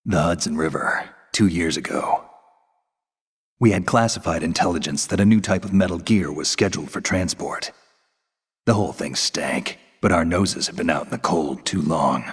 The Hudson River, 2 years ago. We had classified intelligence that a new type of metal gear was scheduled for transport. The whole thing stank, but our noses had been out in the cold too long.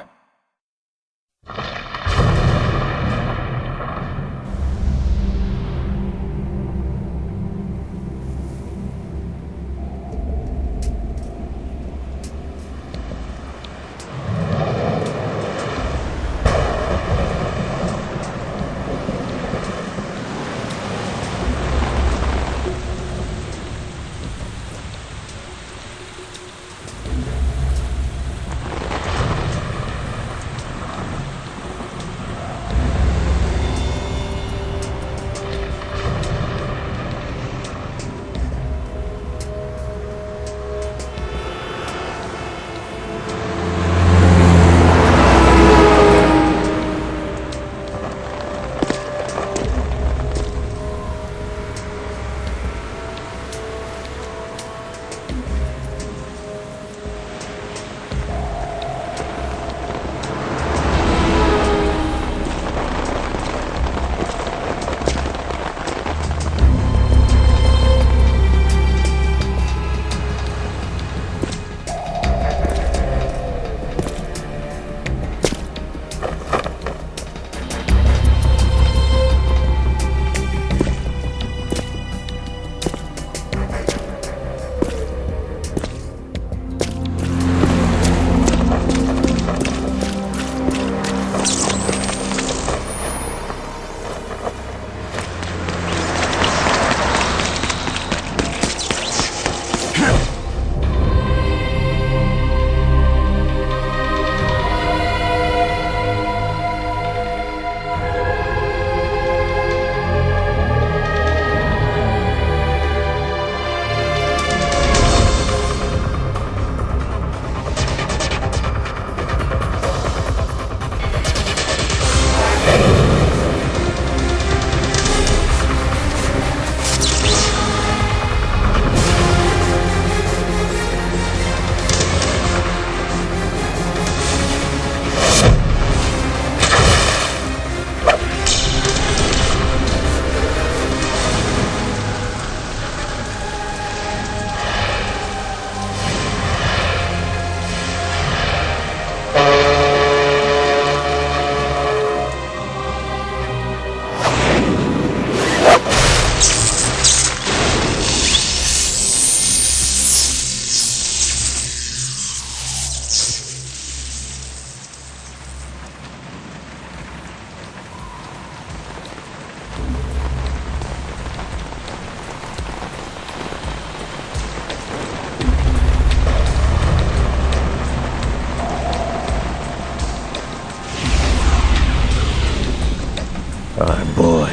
Our boy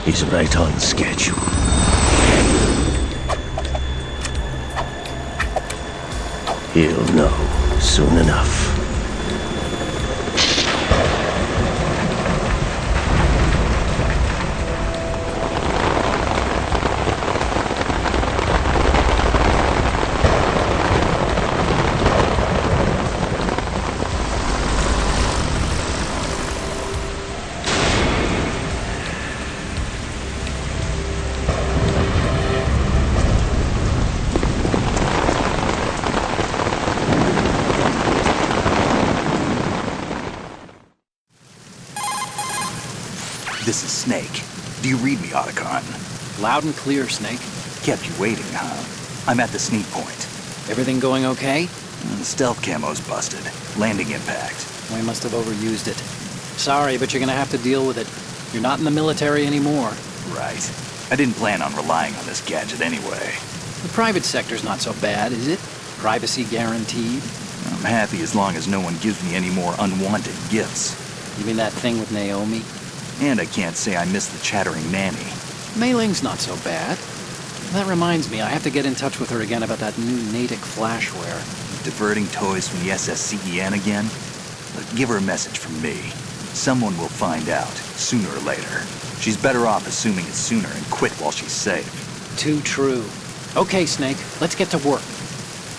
is right on schedule. He'll know soon enough. This is Snake. Do you read me, Otacon? Loud and clear, Snake. Kept you waiting, huh? I'm at the sneak point. Everything going okay? Stealth camo's busted. Landing impact. We must have overused it. Sorry, but you're gonna have to deal with it. You're not in the military anymore. Right. I didn't plan on relying on this gadget anyway. The private sector's not so bad, is it? Privacy guaranteed. I'm happy as long as no one gives me any more unwanted gifts. You mean that thing with Naomi? And I can't say I miss the chattering nanny. Mei Ling's not so bad. That reminds me, I have to get in touch with her again about that new Natick flashware. Diverting toys from the SSCEN again? Look, give her a message from me. Someone will find out, sooner or later. She's better off assuming it's sooner and quit while she's safe. Too true. Okay, Snake, let's get to work.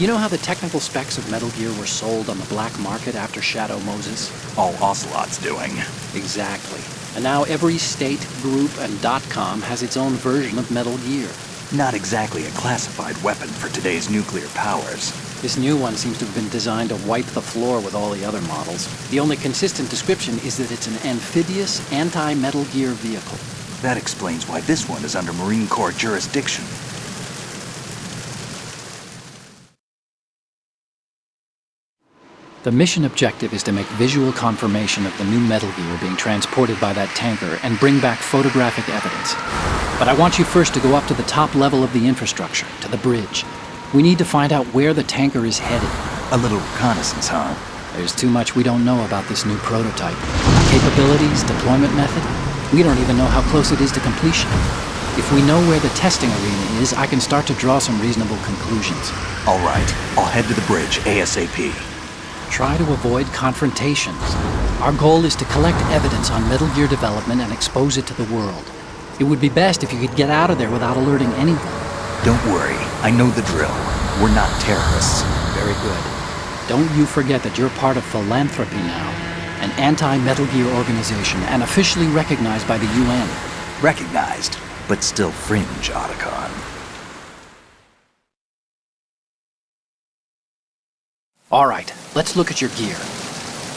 You know how the technical specs of Metal Gear were sold on the black market after Shadow Moses? All Ocelot's doing. Exactly. And now every state, group, and .com has its own version of Metal Gear. Not exactly a classified weapon for today's nuclear powers. This new one seems to have been designed to wipe the floor with all the other models. The only consistent description is that it's an amphibious, anti-Metal Gear vehicle. That explains why this one is under Marine Corps jurisdiction. The mission objective is to make visual confirmation of the new Metal Gear being transported by that tanker and bring back photographic evidence. But I want you first to go up to the top level of the infrastructure, to the bridge. We need to find out where the tanker is headed. A little reconnaissance, huh? There's too much we don't know about this new prototype. Capabilities, deployment method. We don't even know how close it is to completion. If we know where the testing arena is, I can start to draw some reasonable conclusions. All right, I'll head to the bridge ASAP. Try to avoid confrontations. Our goal is to collect evidence on Metal Gear development and expose it to the world. It would be best if you could get out of there without alerting anyone. Don't worry, I know the drill. We're not terrorists. Very good. Don't you forget that you're part of Philanthropy now, an anti-Metal Gear organization and officially recognized by the UN. Recognized, but still fringe, Otacon. All right, let's look at your gear.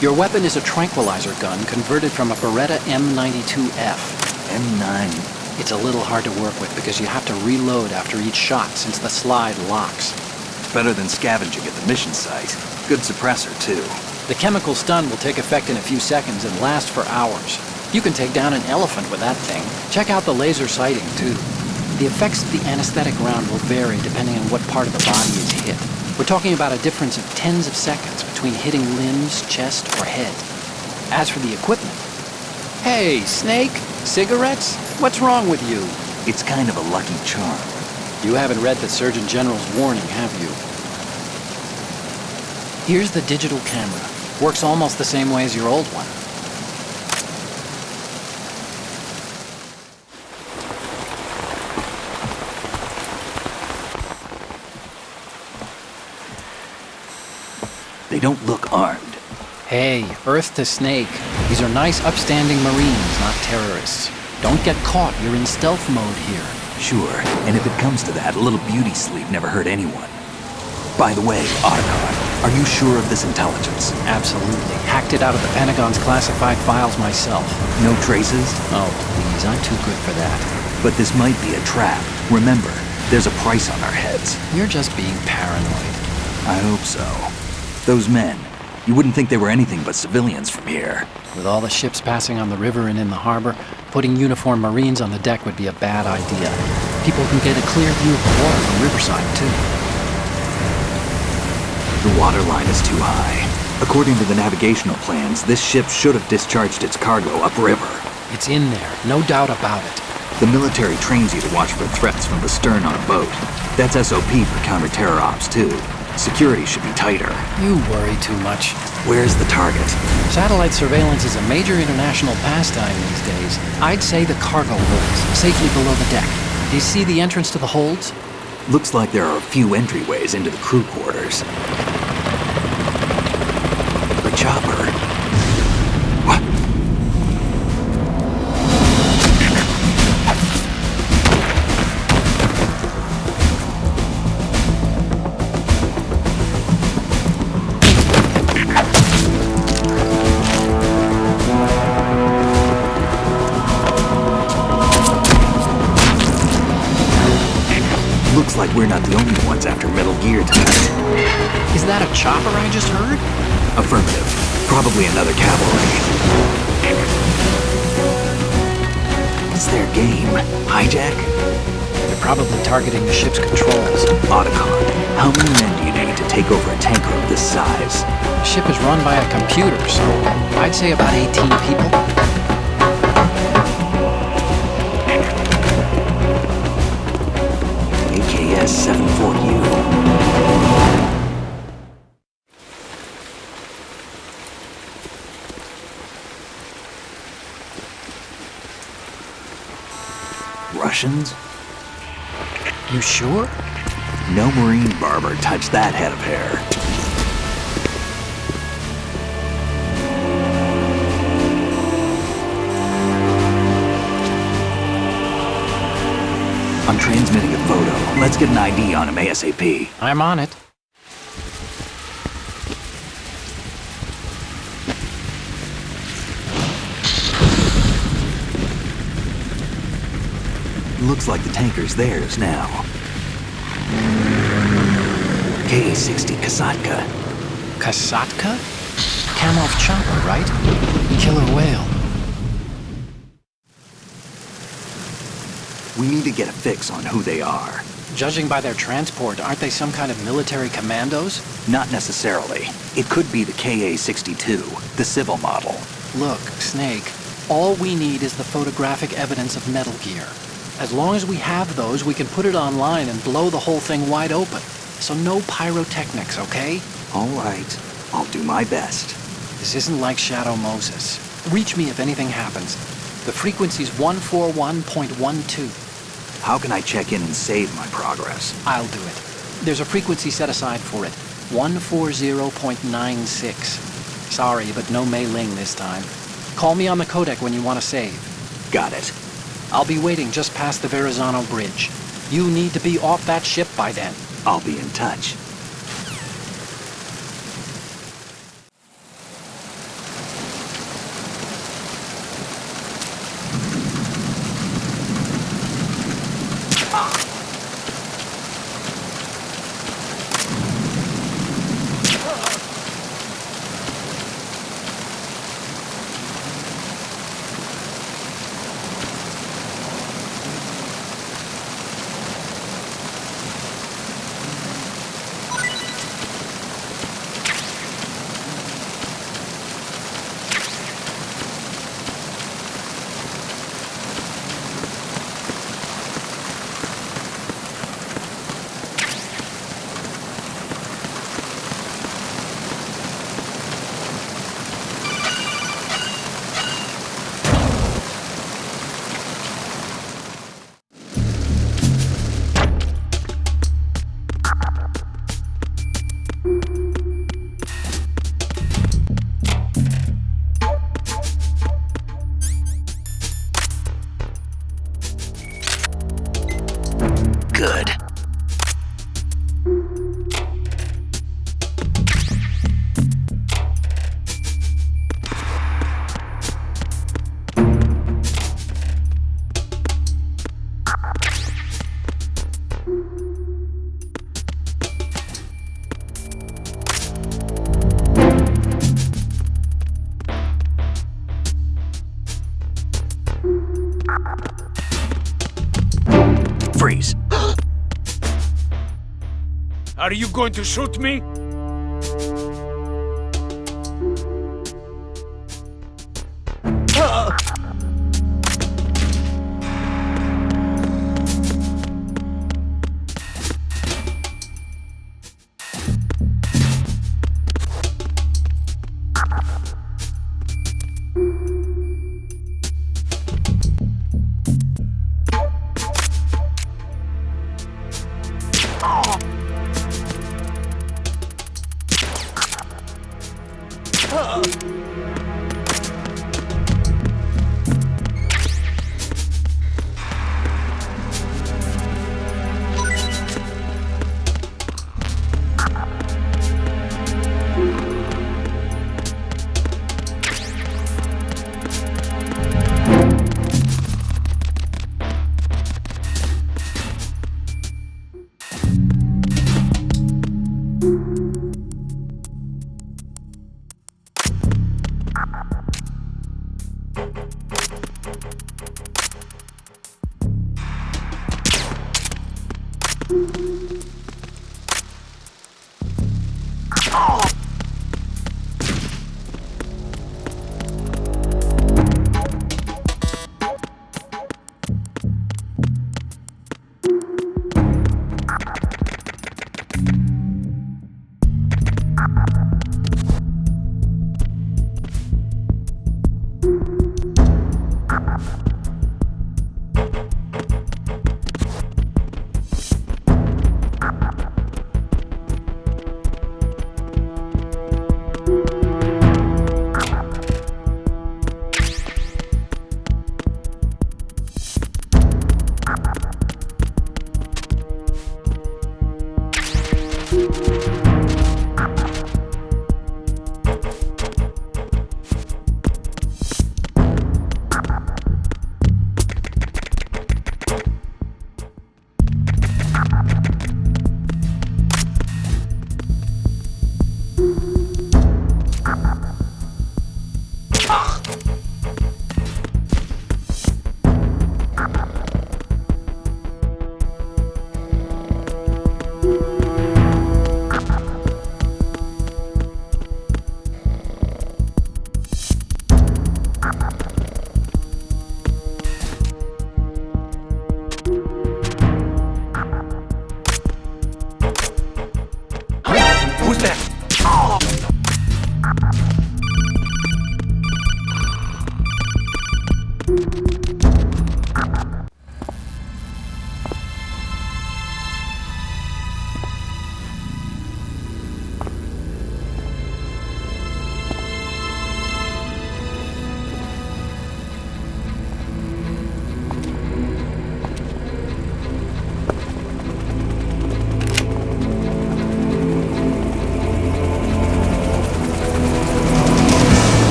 Your weapon is a tranquilizer gun converted from a Beretta M92F. M9. It's a little hard to work with because you have to reload after each shot since the slide locks. Better than scavenging at the mission site. Good suppressor, too. The chemical stun will take effect in a few seconds and last for hours. You can take down an elephant with that thing. Check out the laser sighting, too. The effects of the anesthetic round will vary depending on what part of the body is hit. We're talking about a difference of tens of seconds between hitting limbs, chest, or head. As for the equipment... Hey, Snake? Cigarettes? What's wrong with you? It's kind of a lucky charm. You haven't read the Surgeon General's warning, have you? Here's the digital camera. Works almost the same way as your old one. They don't look armed. Hey, Earth to Snake. These are nice, upstanding Marines, not terrorists. Don't get caught. You're in stealth mode here. Sure, and if it comes to that, a little beauty sleep never hurt anyone. By the way, Otacon, are you sure of this intelligence? Absolutely. Hacked it out of the Pentagon's classified files myself. No traces? Oh, please, I'm too good for that. But this might be a trap. Remember, there's a price on our heads. You're just being paranoid. I hope so. Those men, you wouldn't think they were anything but civilians from here. With all the ships passing on the river and in the harbor, putting uniformed Marines on the deck would be a bad idea. People can get a clear view of the water from Riverside, too. The water line is too high. According to the navigational plans, this ship should have discharged its cargo upriver. It's in there, no doubt about it. The military trains you to watch for threats from the stern on a boat. That's SOP for counter-terror ops, too. Security should be tighter. You worry too much. Where's the target? Satellite surveillance is a major international pastime these days. I'd say the cargo holds, safely below the deck. Do you see the entrance to the holds? Looks like there are a few entryways into the crew quarters. The chopper. What? Looks like we're not the only ones after Metal Gear tonight. Is that a chopper I just heard? Affirmative. Probably another cavalry. What's their game? Hijack? They're probably targeting the ship's controls. Otacon, how many men do you need to take over a tanker of this size? The ship is run by a computer, so I'd say about 18 people. AKS 74U. Russians? You sure? No marine barber touched that head of hair. I'm transmitting a photo. Let's get an ID on him ASAP. I'm on it. Looks like the tanker's theirs now. Ka-60 Kasatka. Kasatka? Kamov chopper, right? Killer whale. We need to get a fix on who they are. Judging by their transport, aren't they some kind of military commandos? Not necessarily. It could be the Ka-62, the civil model. Look, Snake, all we need is the photographic evidence of Metal Gear. As long as we have those, we can put it online and blow the whole thing wide open. So no pyrotechnics, okay? All right. I'll do my best. This isn't like Shadow Moses. Reach me if anything happens. The frequency's 141.12. How can I check in and save my progress? I'll do it. There's a frequency set aside for it. 140.96. Sorry, but no Mei Ling this time. Call me on the codec when you want to save. Got it. I'll be waiting just past the Verrazano Bridge. You need to be off that ship by then. I'll be in touch. Good. Freeze. Are you going to shoot me?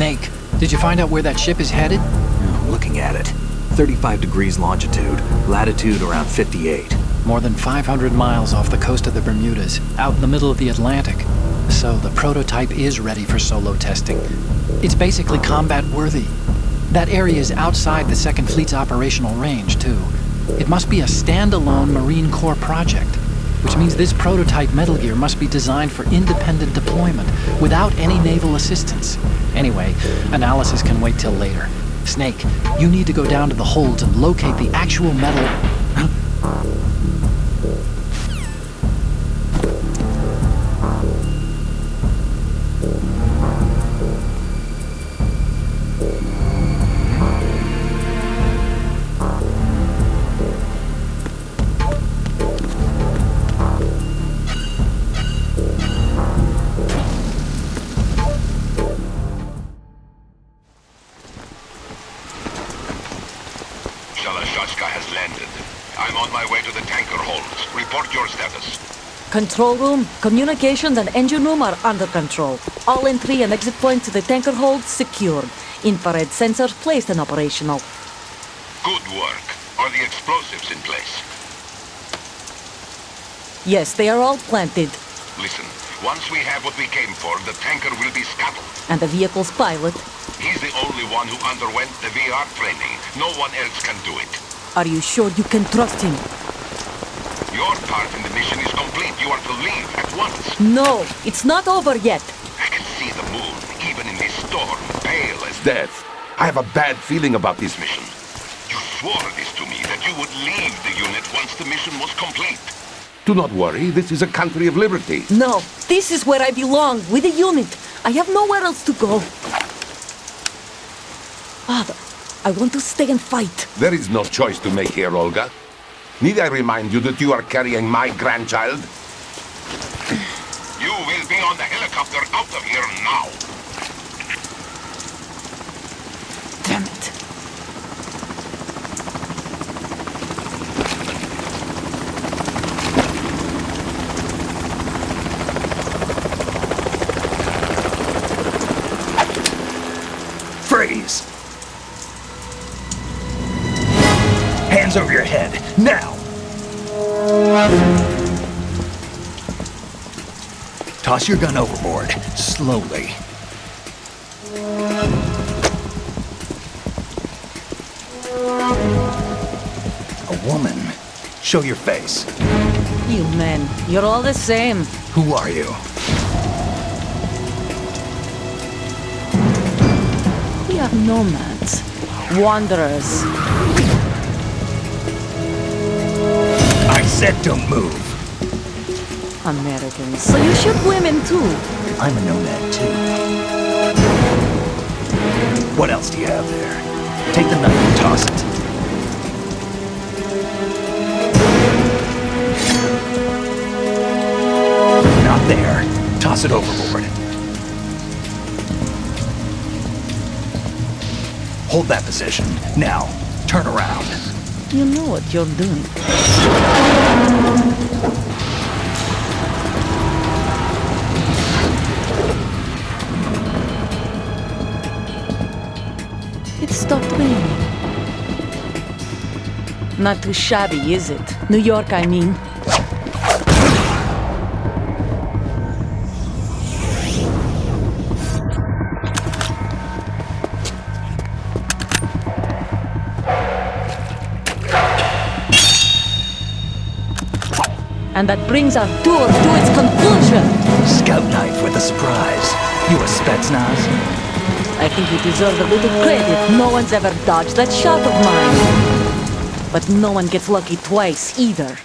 Snake, did you find out where that ship is headed? I'm looking at it. 35 degrees longitude, latitude around 58. More than 500 miles off the coast of the Bermudas, out in the middle of the Atlantic. So the prototype is ready for solo testing. It's basically combat-worthy. That area is outside the Second Fleet's operational range, too. It must be a standalone Marine Corps project, which means this prototype Metal Gear must be designed for independent deployment, without any naval assistance. Anyway, analysis can wait till later. Snake, you need to go down to the holds and locate the actual metal... has landed. I'm on my way to the tanker holds. Report your status. Control room, communications and engine room are under control. All entry and exit points to the tanker holds secured. Infrared sensors placed and operational. Good work. Are the explosives in place? Yes, they are all planted. Listen, once we have what we came for, the tanker will be scuttled. And the vehicle's pilot? He's the only one who underwent the VR training. No one else can do it. Are you sure you can trust him? Your part in the mission is complete. You are to leave at once. No, it's not over yet. I can see the moon, even in this storm, pale as death. I have a bad feeling about this mission. You swore this to me, that you would leave the unit once the mission was complete. Do not worry, this is a country of liberty. No, this is where I belong, with the unit. I have nowhere else to go. Father, I want to stay and fight. There is no choice to make here, Olga. Need I remind you that you are carrying my grandchild? You will be on the helicopter out of here now. Damn it. Freeze! Hands over your head, now! Toss your gun overboard, slowly. A woman. Show your face. You men, you're all the same. Who are you? We are nomads, wanderers. I said don't move. Americans, so you shoot women too. I'm a nomad too. What else do you have there? Take the knife and toss it. Not there. Toss it overboard. Hold that position. Now, turn around. You know what you're doing. It stopped raining. Not too shabby, is it? New York, I mean. And that brings our tour to its conclusion. Scout knife with a surprise. You a Spetsnaz? I think you deserve a little credit. No one's ever dodged that shot of mine. But no one gets lucky twice, either.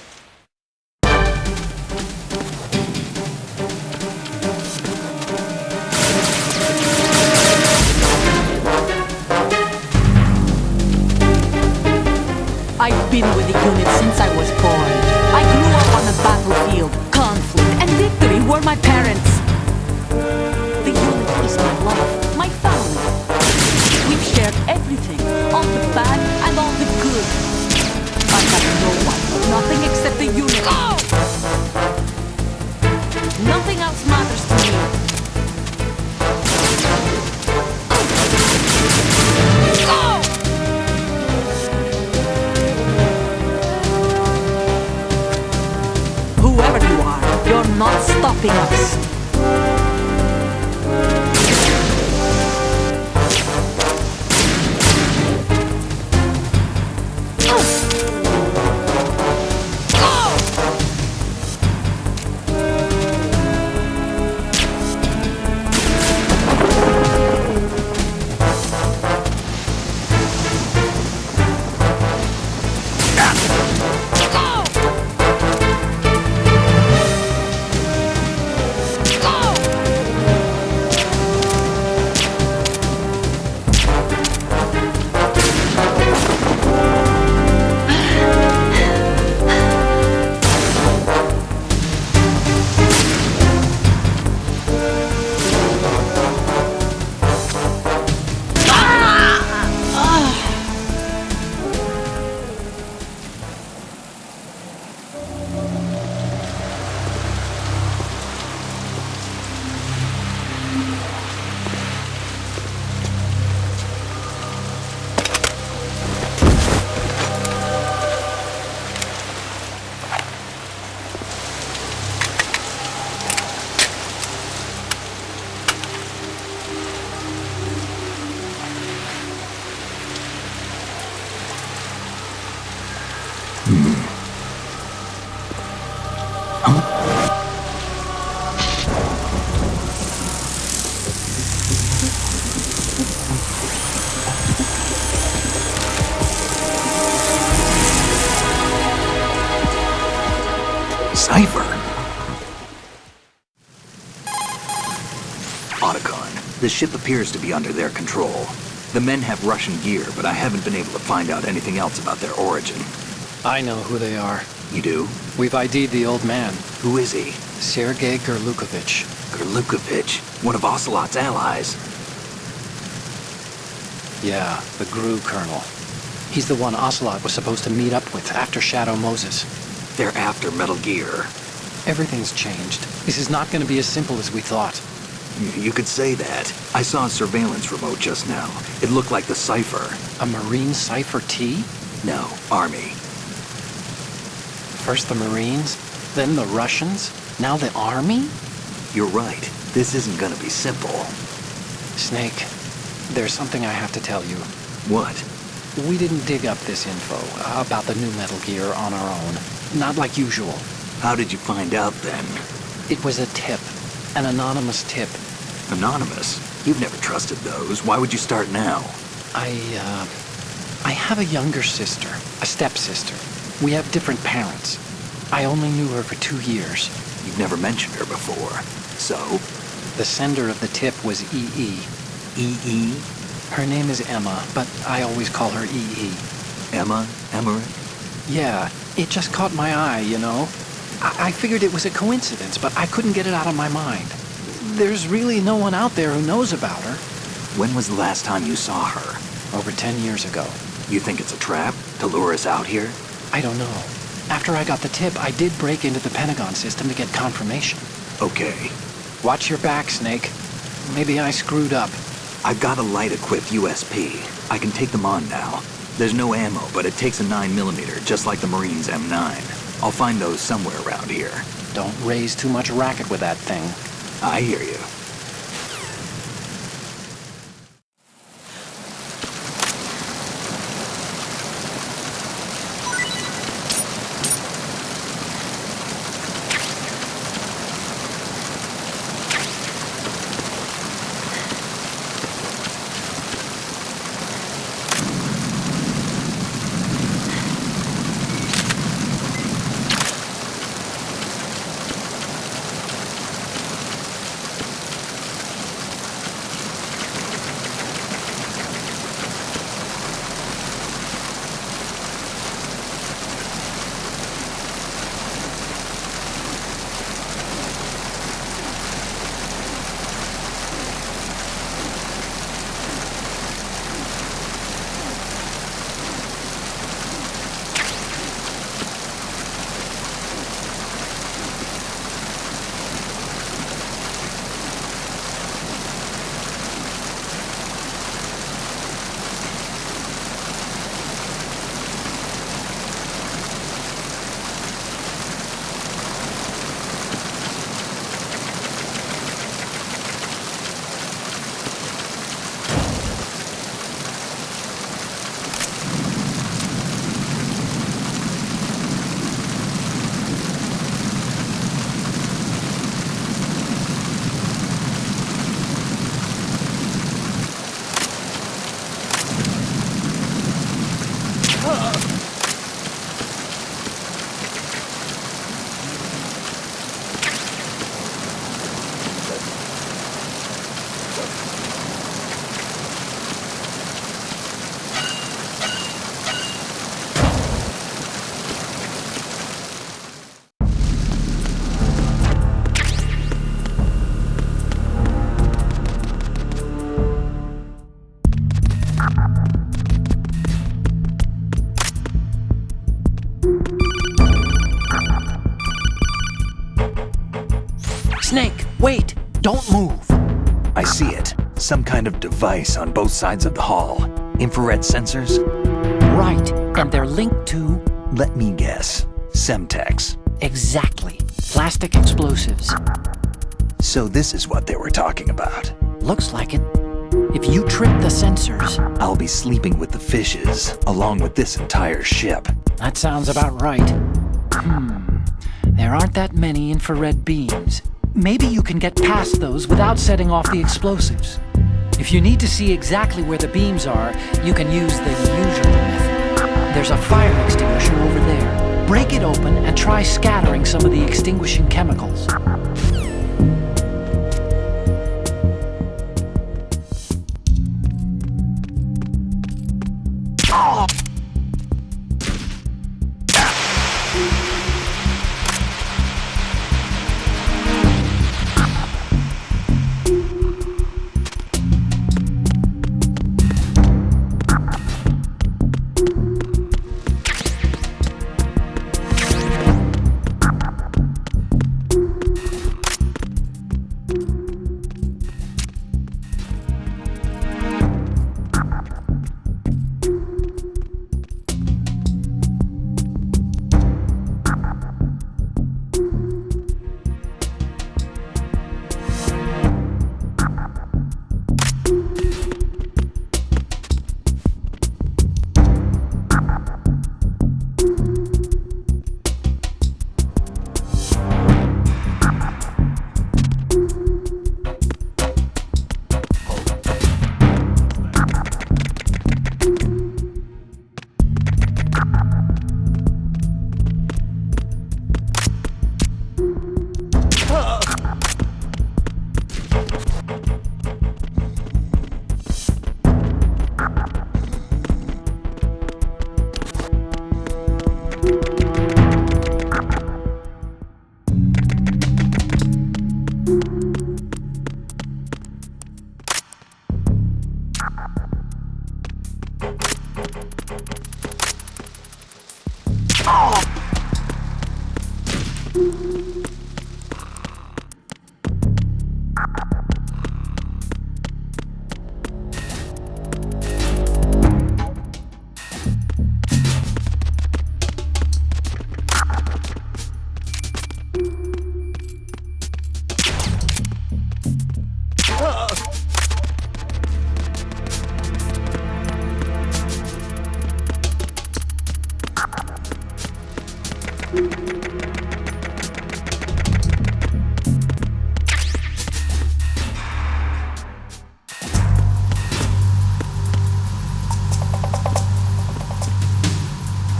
I've been with the unit since I was born. I grew up on the battlefield. Conflict and victory were my parents. The unit is my life, my family. We've shared everything, all the bad and all the good. I have no one, nothing except the unit. Oh! Nothing else matters to me. not stopping us. Cipher. Otacon, the ship appears to be under their control. The men have Russian gear, but I haven't been able to find out anything else about their origin. I know who they are. You do? We've ID'd the old man, Who is he? Sergei Gerlukovich. Gerlukovich, one of Ocelot's allies. Yeah, the GRU colonel. He's the one Ocelot was supposed to meet up with after Shadow Moses. They're after Metal Gear. Everything's changed. This is not going to be as simple as we thought. You could say that. I saw a surveillance remote just now. It looked like the Cipher. A Marine Cipher T? No, Army. First the Marines, then the Russians, now the Army? You're right. This isn't gonna be simple. Snake, there's something I have to tell you. What? We didn't dig up this info about the new Metal Gear on our own. Not like usual. How did you find out then? It was a tip. An anonymous tip. Anonymous? You've never trusted those. Why would you start now? I have a younger sister, a stepsister. We have different parents. I only knew her for 2 years. You've never mentioned her before. So? The sender of the tip was EE. EE? Her name is Emma, but I always call her EE. Emma? Emmerich? Yeah, it just caught my eye, you know? I figured it was a coincidence, but I couldn't get it out of my mind. There's really no one out there who knows about her. When was the last time you saw her? Over 10 years ago. You think it's a trap? To lure us out here? I don't know. After I got the tip, I did break into the Pentagon system to get confirmation. Okay. Watch your back, Snake. Maybe I screwed up. I've got a light-equipped USP. I can take them on now. There's no ammo, but it takes a 9mm, just like the Marines' M9. I'll find those somewhere around here. Don't raise too much racket with that thing. I hear you. Snake, wait! Don't move! I see it. Some kind of device on both sides of the hall. Infrared sensors? Right, and they're linked to... Let me guess. Semtex. Exactly. Plastic explosives. So this is what they were talking about. Looks like it. If you trip the sensors... I'll be sleeping with the fishes, along with this entire ship. That sounds about right. There aren't that many infrared beams. Maybe you can get past those without setting off the explosives. If you need to see exactly where the beams are, you can use the usual method. There's a fire extinguisher over there. Break it open and try scattering some of the extinguishing chemicals.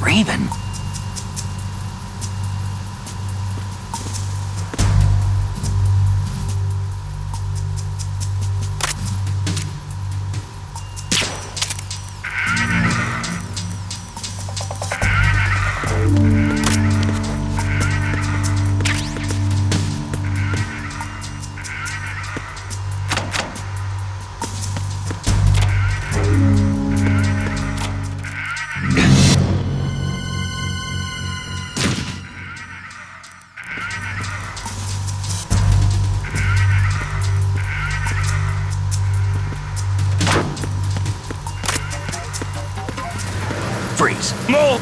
Raven? Freeze. Move!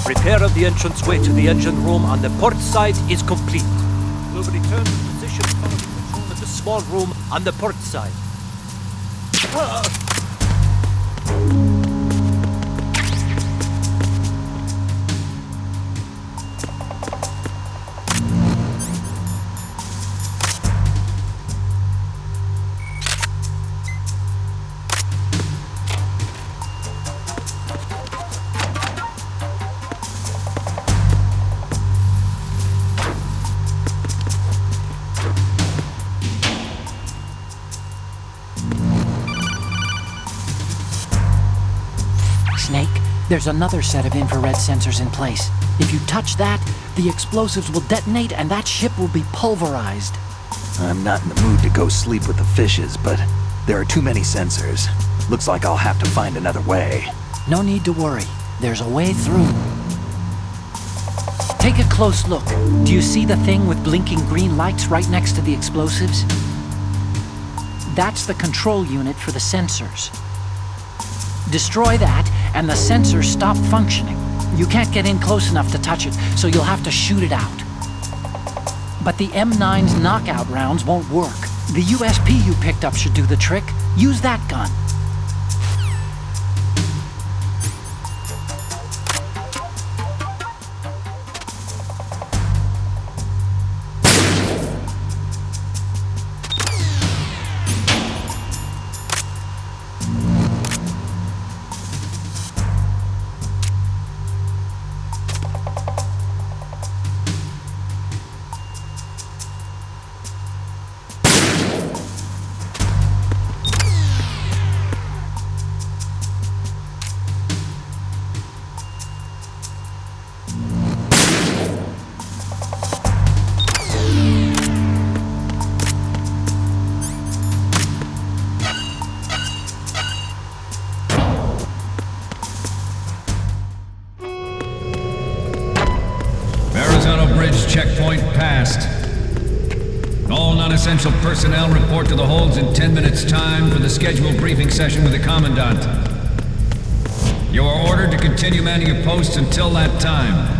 Repair of the entranceway to the engine room on the port side is complete. We'll return to position following control of the small room on the port side. Snake, there's another set of infrared sensors in place. If you touch that, the explosives will detonate and that ship will be pulverized. I'm not in the mood to go sleep with the fishes, but there are too many sensors. Looks like I'll have to find another way. No need to worry. There's a way through. Take a close look. Do you see the thing with blinking green lights right next to the explosives? That's the control unit for the sensors. Destroy that, and the sensors stop functioning. You can't get in close enough to touch it, so you'll have to shoot it out. But the M9's knockout rounds won't work. The USP you picked up should do the trick. Use that gun. Checkpoint passed. All non-essential personnel report to the holds in 10 minutes' time for the scheduled briefing session with the Commandant. You are ordered to continue manning your posts until that time.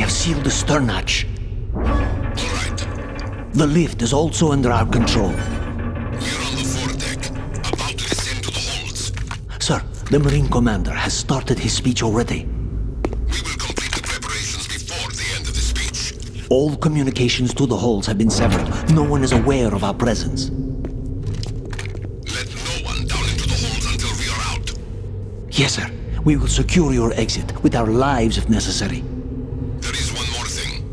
Sealed the stern hatch. The lift is also under our control. We're on the foredeck, about to descend to the holds. Sir, the Marine Commander has started his speech already. We will complete the preparations before the end of the speech. All communications to the holds have been severed. No one is aware of our presence. Let no one down into the holds until we are out. Yes, sir. We will secure your exit with our lives if necessary. There is one more thing.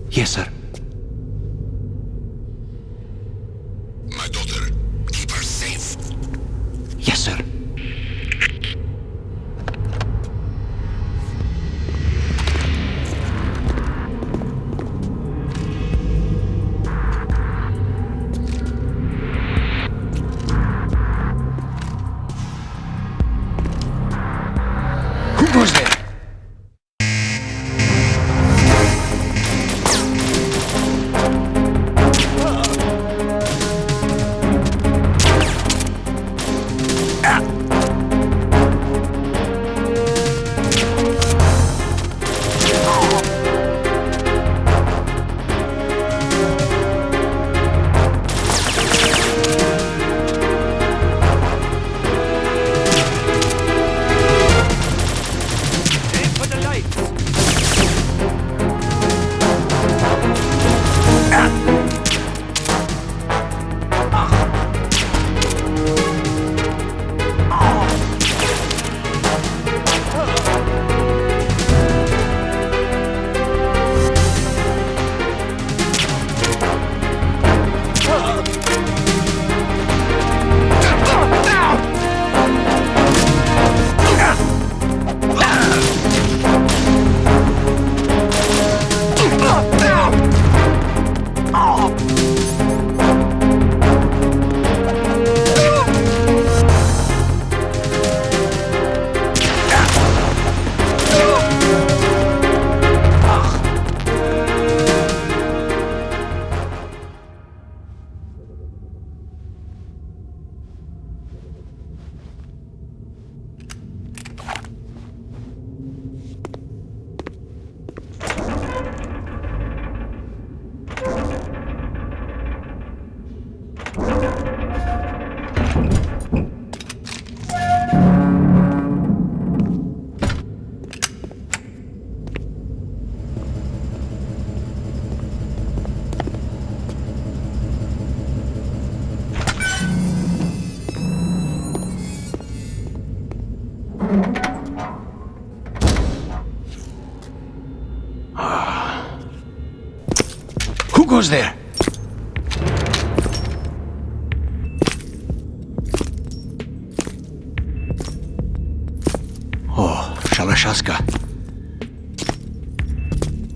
Yes, sir. My daughter, keep her safe. Yes, sir. Who goes there? Oh, Shalashaska.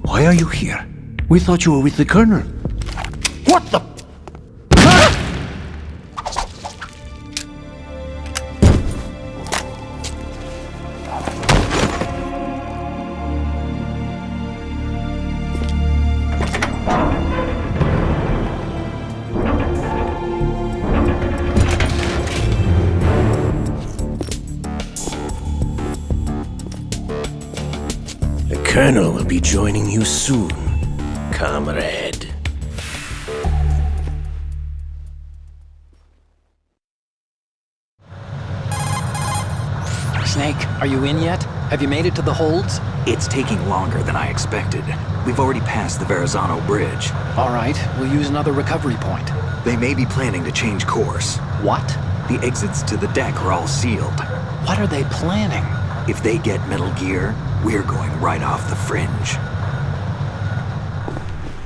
Why are you here? We thought you were with the Colonel. What the? The Colonel will be joining you soon, comrade. Snake, are you in yet? Have you made it to the holds? It's taking longer than I expected. We've already passed the Verrazano Bridge. All right, we'll use another recovery point. They may be planning to change course. What? The exits to the deck are all sealed. What are they planning? If they get Metal Gear, we're going right off the fringe.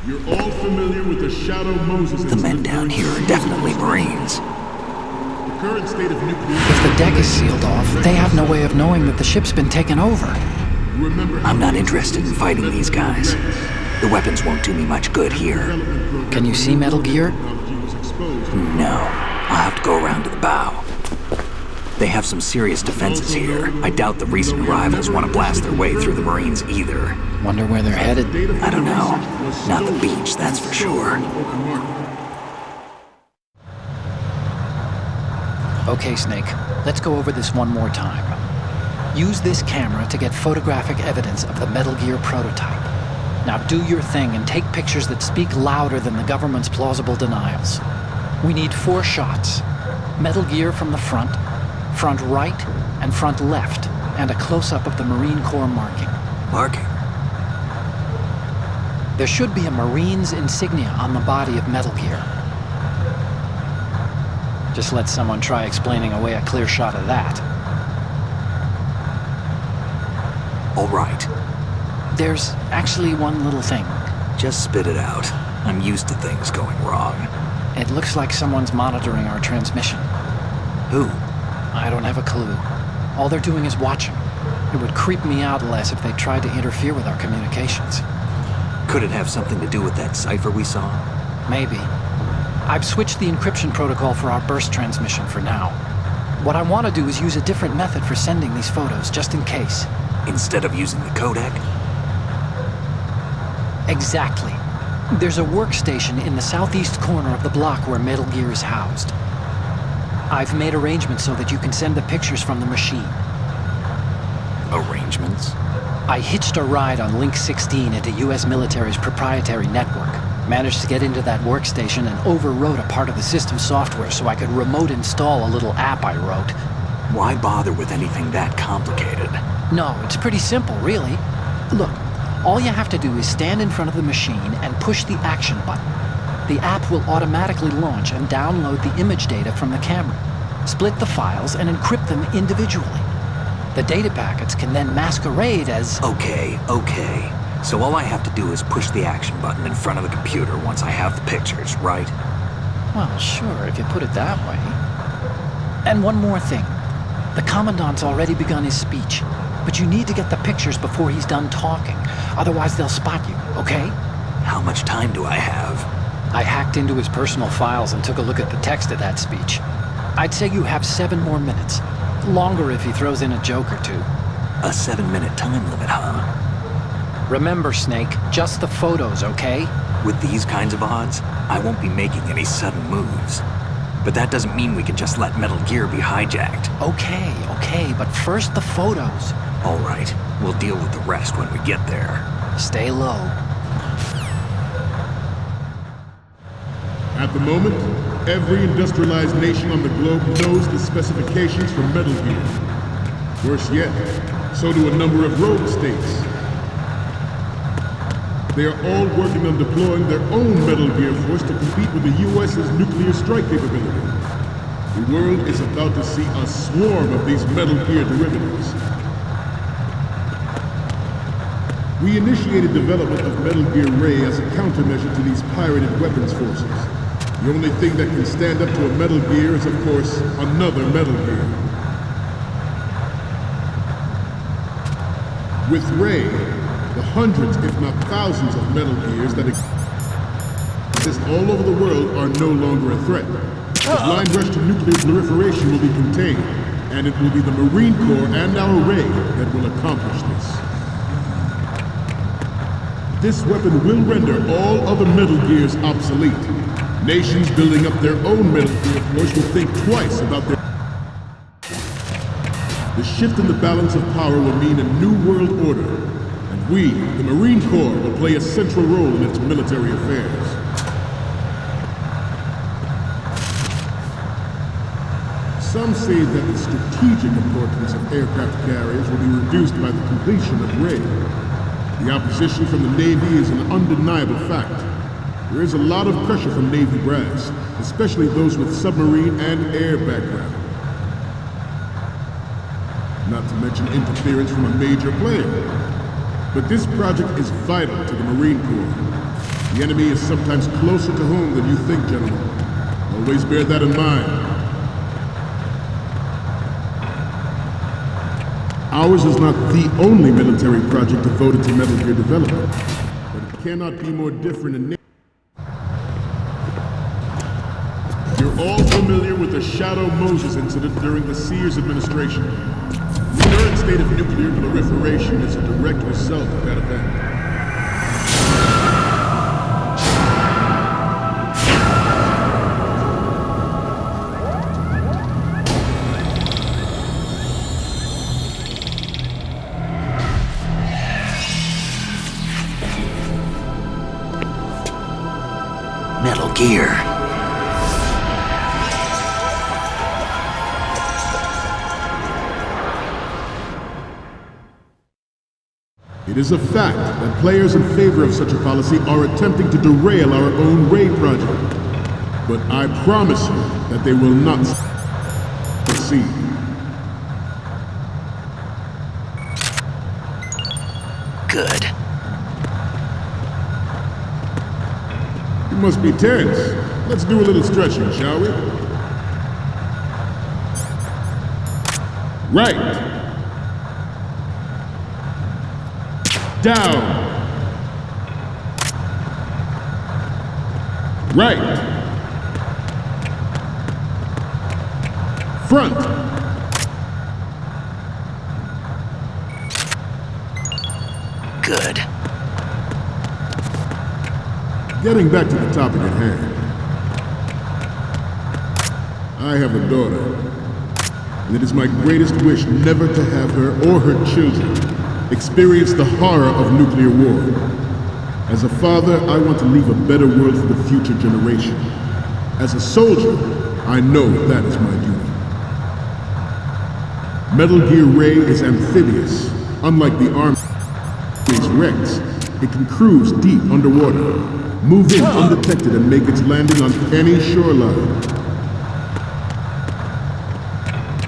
You're all familiar with the Shadow Moses. The men down here are definitely Marines. The current state of nuclear... If the deck is sealed off, they have no way of knowing that the ship's been taken over. I'm not interested in fighting these guys. The weapons won't do me much good here. Can you see Metal Gear? No. I'll have to go around to the bow. They have some serious defenses here. I doubt the recent arrivals want to blast their way through the Marines either. Wonder where they're headed? I don't know. Not the beach, that's for sure. Okay, Snake. Let's go over this one more time. Use this camera to get photographic evidence of the Metal Gear prototype. Now do your thing and take pictures that speak louder than the government's plausible denials. We need 4 shots. Metal Gear from the front right, and front left, and a close-up of the Marine Corps marking. Marking? There should be a Marine's insignia on the body of Metal Gear. Just let someone try explaining away a clear shot of that. All right. There's actually one little thing. Just spit it out. I'm used to things going wrong. It looks like someone's monitoring our transmission. Who? I don't have a clue. All they're doing is watching. It would creep me out less if they tried to interfere with our communications. Could it have something to do with that cipher we saw? Maybe. I've switched the encryption protocol for our burst transmission for now. What I want to do is use a different method for sending these photos, just in case. Instead of using the codec? Exactly. There's a workstation in the southeast corner of the block where Metal Gear is housed. I've made arrangements so that you can send the pictures from the machine. Arrangements? I hitched a ride on Link 16 into U.S. military's proprietary network. Managed to get into that workstation and overwrote a part of the system software so I could remote install a little app I wrote. Why bother with anything that complicated? No, it's pretty simple, really. Look, all you have to do is stand in front of the machine and push the action button. The app will automatically launch and download the image data from the camera, split the files, and encrypt them individually. The data packets can then masquerade as... Okay. So all I have to do is push the action button in front of the computer once I have the pictures, right? Well, sure, if you put it that way. And one more thing. The Commandant's already begun his speech, but you need to get the pictures before he's done talking. Otherwise, they'll spot you, okay? How much time do I have? I hacked into his personal files and took a look at the text of that speech. I'd say you have 7 more minutes. Longer if he throws in a joke or two. A 7-minute time limit, huh? Remember, Snake, just the photos, okay? With these kinds of odds, I won't be making any sudden moves. But that doesn't mean we can just let Metal Gear be hijacked. Okay, but first the photos. All right, we'll deal with the rest when we get there. Stay low. At the moment, every industrialized nation on the globe knows the specifications for Metal Gear. Worse yet, so do a number of rogue states. They are all working on deploying their own Metal Gear force to compete with the U.S.'s nuclear strike capability. The world is about to see a swarm of these Metal Gear derivatives. We initiated development of Metal Gear Ray as a countermeasure to these pirated weapons forces. The only thing that can stand up to a Metal Gear is, of course, another Metal Gear. With Ray, the hundreds, if not thousands, of Metal Gears that exist all over the world are no longer a threat. The blind rush to nuclear proliferation will be contained, and it will be the Marine Corps and our Ray that will accomplish this. This weapon will render all other Metal Gears obsolete. Nations building up their own Metal Gear force will think twice about their... The shift in the balance of power will mean a new world order, and we, the Marine Corps, will play a central role in its military affairs. Some say that the strategic importance of aircraft carriers will be reduced by the completion of Ray. The opposition from the Navy is an undeniable fact. There is a lot of pressure from Navy brass, especially those with submarine and air background. Not to mention interference from a major player. But this project is vital to the Marine Corps. The enemy is sometimes closer to home than you think, gentlemen. Always bear that in mind. Ours is not the only military project devoted to Metal Gear development, but it cannot be more different in nature. You're all familiar with the Shadow Moses incident during the Sears administration. The current state of nuclear proliferation is a direct result of that event. Metal Gear. It is a fact that players in favor of such a policy are attempting to derail our own Ray project. But I promise you that they will not succeed. Good. You must be tense. Let's do a little stretching, shall we? Right. Down. Right. Front. Good. Getting back to the topic at hand. I have a daughter, and it is my greatest wish never to have her or her children experience the horror of nuclear war. As a father, I want to leave a better world for the future generation. As a soldier, I know that is my duty. Metal Gear Ray is amphibious. Unlike the Army's Rex, it can cruise deep underwater, move in undetected and make its landing on any shoreline.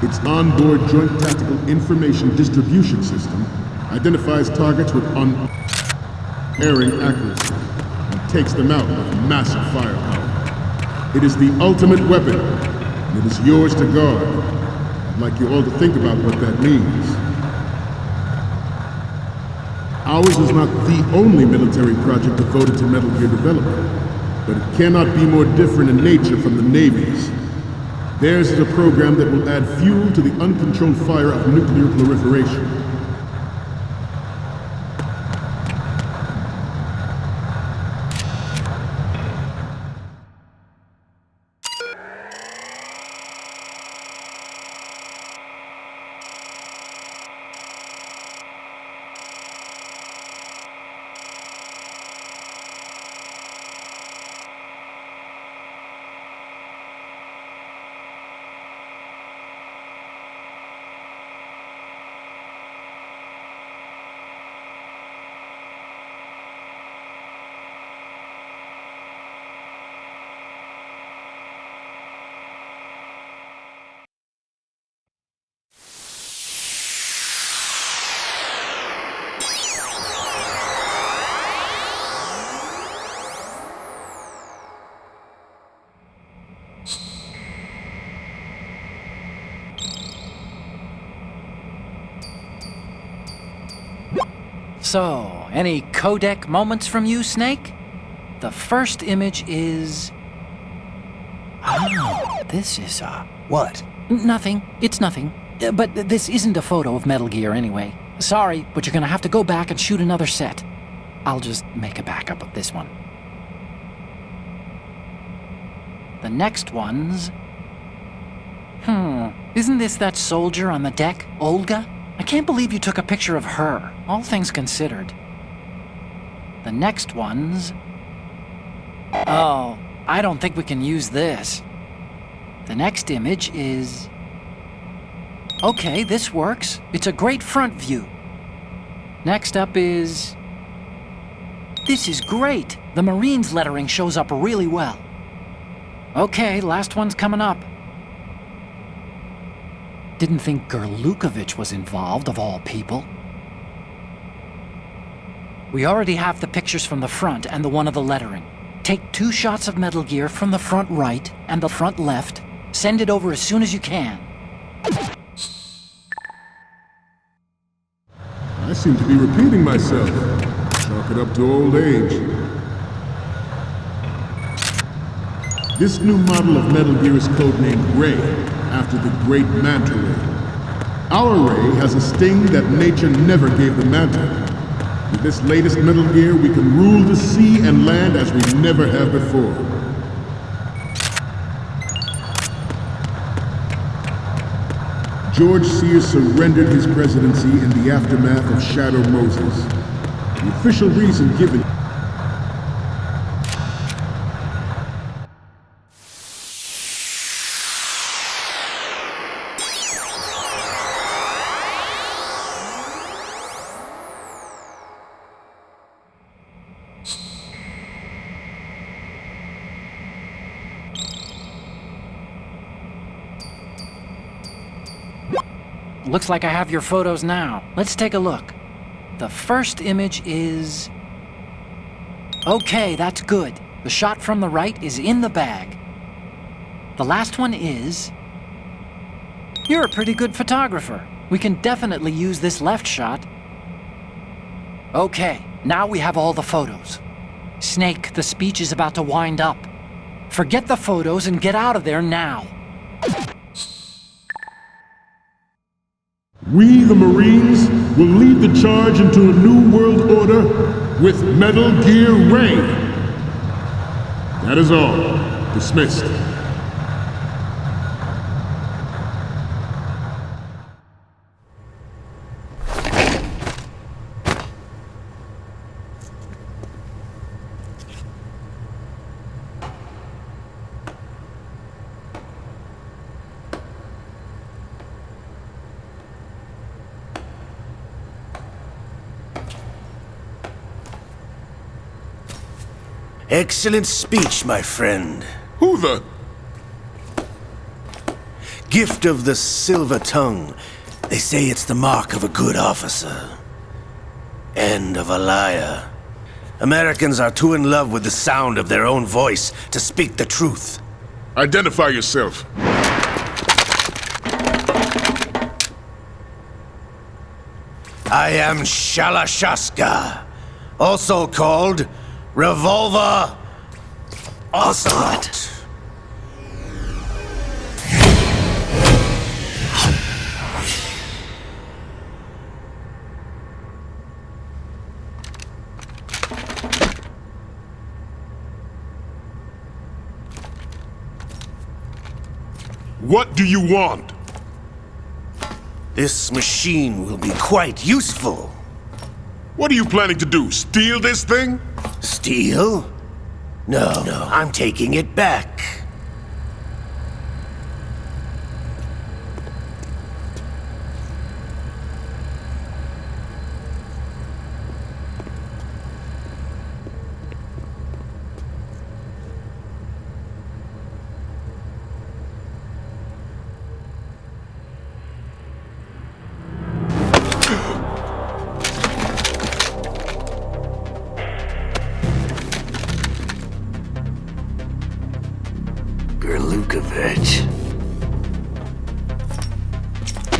Its onboard Joint Tactical Information Distribution System identifies targets with unerring accuracy and takes them out with massive firepower. It is the ultimate weapon, and it is yours to guard. I'd like you all to think about what that means. Ours is not the only military project devoted to Metal Gear development, but it cannot be more different in nature from the Navy's. Theirs is a program that will add fuel to the uncontrolled fire of nuclear proliferation. So, any codec moments from you, Snake? The first image is... Oh, this is, What? Nothing. It's nothing. But this isn't a photo of Metal Gear anyway. Sorry, but you're gonna have to go back and shoot another set. I'll just make a backup of this one. The next one's... Isn't this that soldier on the deck, Olga? I can't believe you took a picture of her, all things considered. The next one's... Oh, I don't think we can use this. The next image is... Okay, this works. It's a great front view. Next up is... This is great. The Marines lettering shows up really well. Okay, last one's coming up. Didn't think Gerlukovich was involved, of all people. We already have the pictures from the front and the one of the lettering. Take 2 shots of Metal Gear from the front right and the front left. Send it over as soon as you can. I seem to be repeating myself. Chalk it up to old age. This new model of Metal Gear is codenamed Ray, after the great Manta Ray. Our Ray has a sting that nature never gave the Manta. With this latest Metal Gear, we can rule the sea and land as we never have before. George Sears surrendered his presidency in the aftermath of Shadow Moses. The official reason given... Looks like I have your photos now. Let's take a look. The first image is... Okay, that's good. The shot from the right is in the bag. The last one is... You're a pretty good photographer. We can definitely use this left shot. Okay, now we have all the photos. Snake, the speech is about to wind up. Forget the photos and get out of there now. We, the Marines, will lead the charge into a new world order with Metal Gear Ray. That is all. Dismissed. Excellent speech, my friend. Who the... Gift of the silver tongue. They say it's the mark of a good officer. And of a liar. Americans are too in love with the sound of their own voice to speak the truth. Identify yourself. I am Shalashaska, also called Revolver Ocelot. What do you want? This machine will be quite useful. What are you planning to do? Steal this thing? Steal? No, I'm taking it back.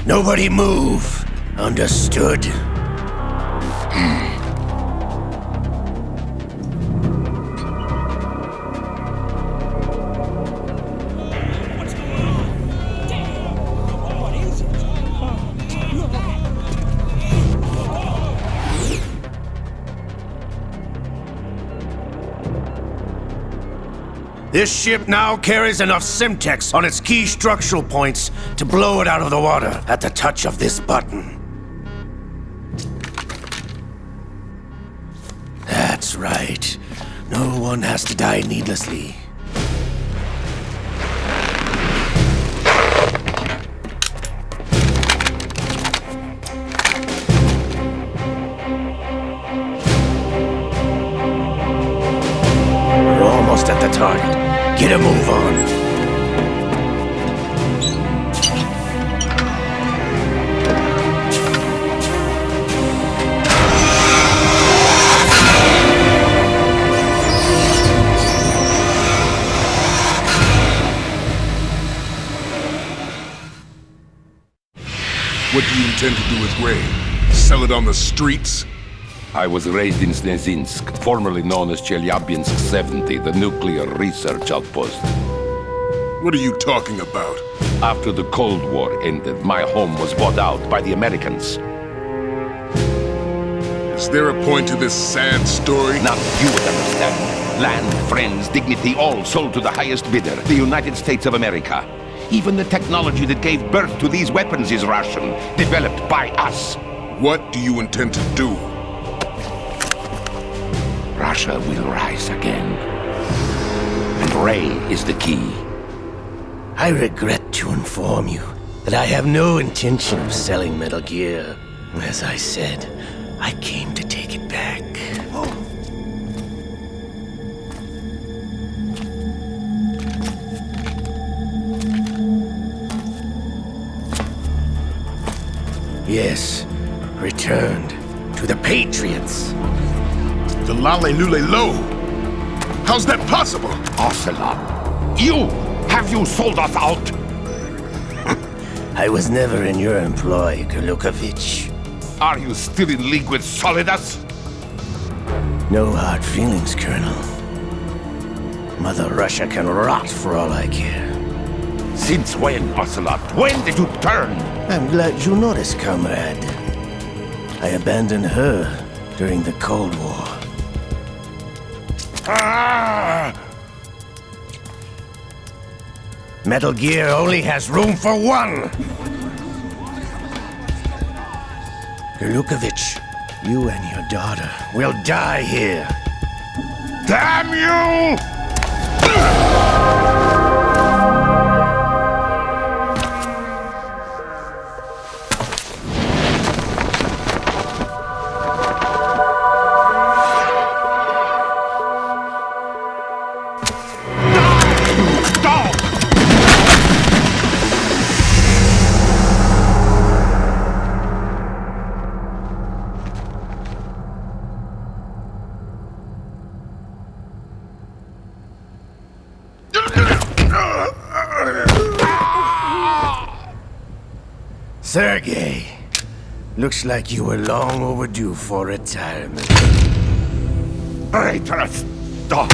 Nobody move. Understood? This ship now carries enough Simtex on its key structural points to blow it out of the water at the touch of this button. That's right. No one has to die needlessly. We're almost at the target. Get a move on. What do you intend to do with Ray? Sell it on the streets? I was raised in Snezinsk, formerly known as Chelyabinsk 70, the nuclear research outpost. What are you talking about? After the Cold War ended, my home was bought out by the Americans. Is there a point to this sad story? Now you would understand. Land, friends, dignity, all sold to the highest bidder, the United States of America. Even the technology that gave birth to these weapons is Russian, developed by us. What do you intend to do? Russia will rise again. And Ray is the key. I regret to inform you that I have no intention of selling Metal Gear. As I said, I came to take it back. Yes, returned to the Patriots. The Lale Lule Lo? How's that possible? Ocelot, have you sold us out? I was never in your employ, Golukovich. Are you still in league with Solidus? No hard feelings, Colonel. Mother Russia can rot for all I care. Since when, Ocelot? When did you turn? I'm glad you noticed, comrade. I abandoned her during the Cold War. Ah! Metal Gear only has room for one! Golukovich, you and your daughter will die here. Damn you! Sergei, looks like you were long overdue for retirement. Traitorous dog!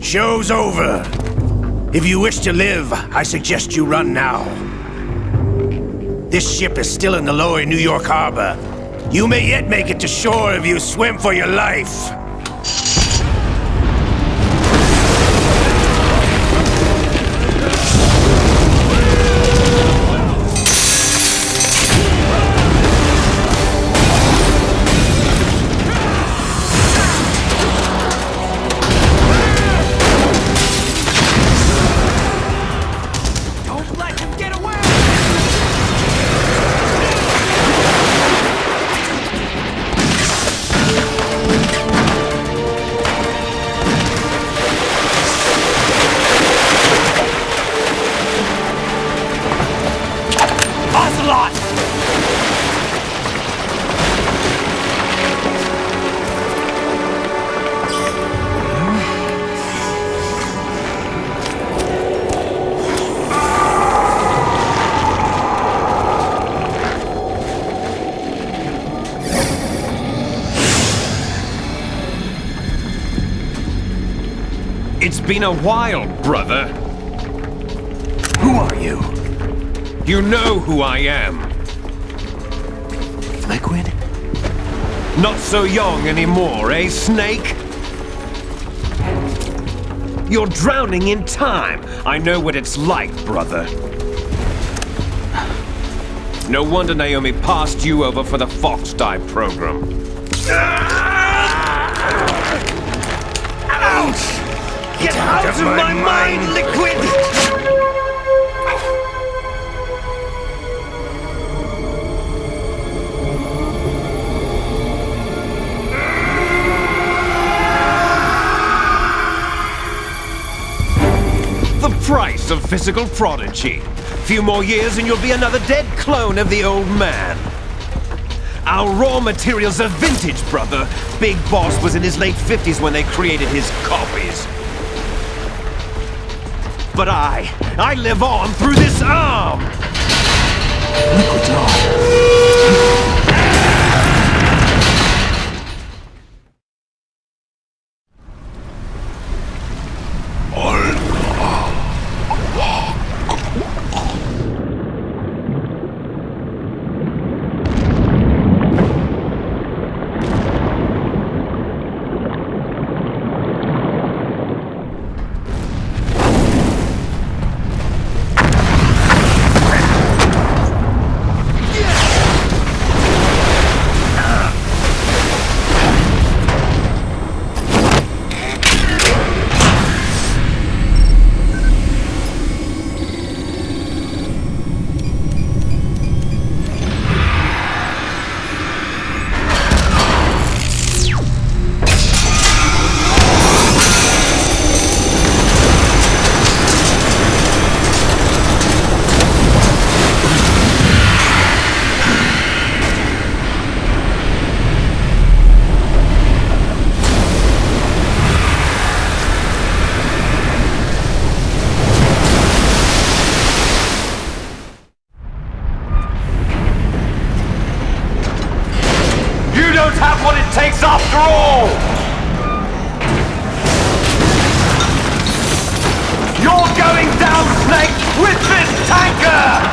Show's over. If you wish to live, I suggest you run now. This ship is still in the lower New York harbor. You may yet make it to shore if you swim for your life. It's been a while, brother. Who are you? You know who I am. Liquid? Not so young anymore, eh, Snake? You're drowning in time. I know what it's like, brother. No wonder Naomi passed you over for the FOXHOUND program. Ouch! Get out of my mind, Liquid! The price of physical prodigy. Few more years and you'll be another dead clone of the old man. Our raw materials are vintage, brother. Big Boss was in his late 50s when they created his copies. But I live on through this arm! Liquid's on. After all! You're going down, Snake, with this tanker!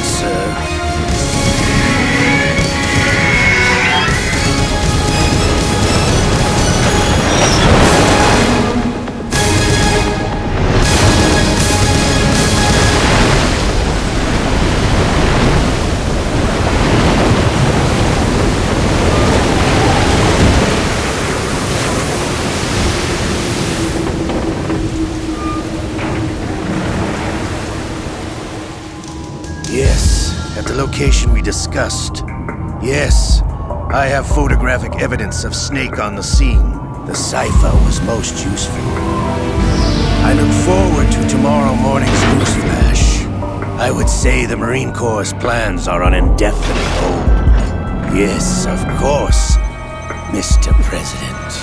sir. Yes, at the location we discussed. Yes, I have photographic evidence of Snake on the scene. The cipher was most useful. I look forward to tomorrow morning's news flash. I would say the Marine Corps' plans are on indefinite hold. Yes, of course, Mr. President.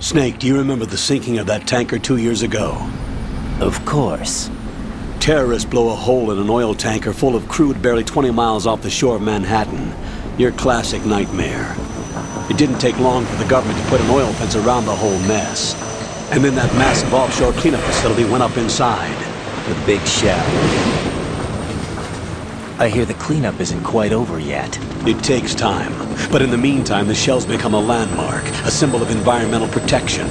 Snake, do you remember the sinking of that tanker 2 years ago? Of course. Terrorists blow a hole in an oil tanker full of crude barely 20 miles off the shore of Manhattan. Your classic nightmare. It didn't take long for the government to put an oil fence around the whole mess. And then that massive offshore cleanup facility went up inside. The big shell. I hear the cleanup isn't quite over yet. It takes time. But in the meantime, the shell's become a landmark, a symbol of environmental protection.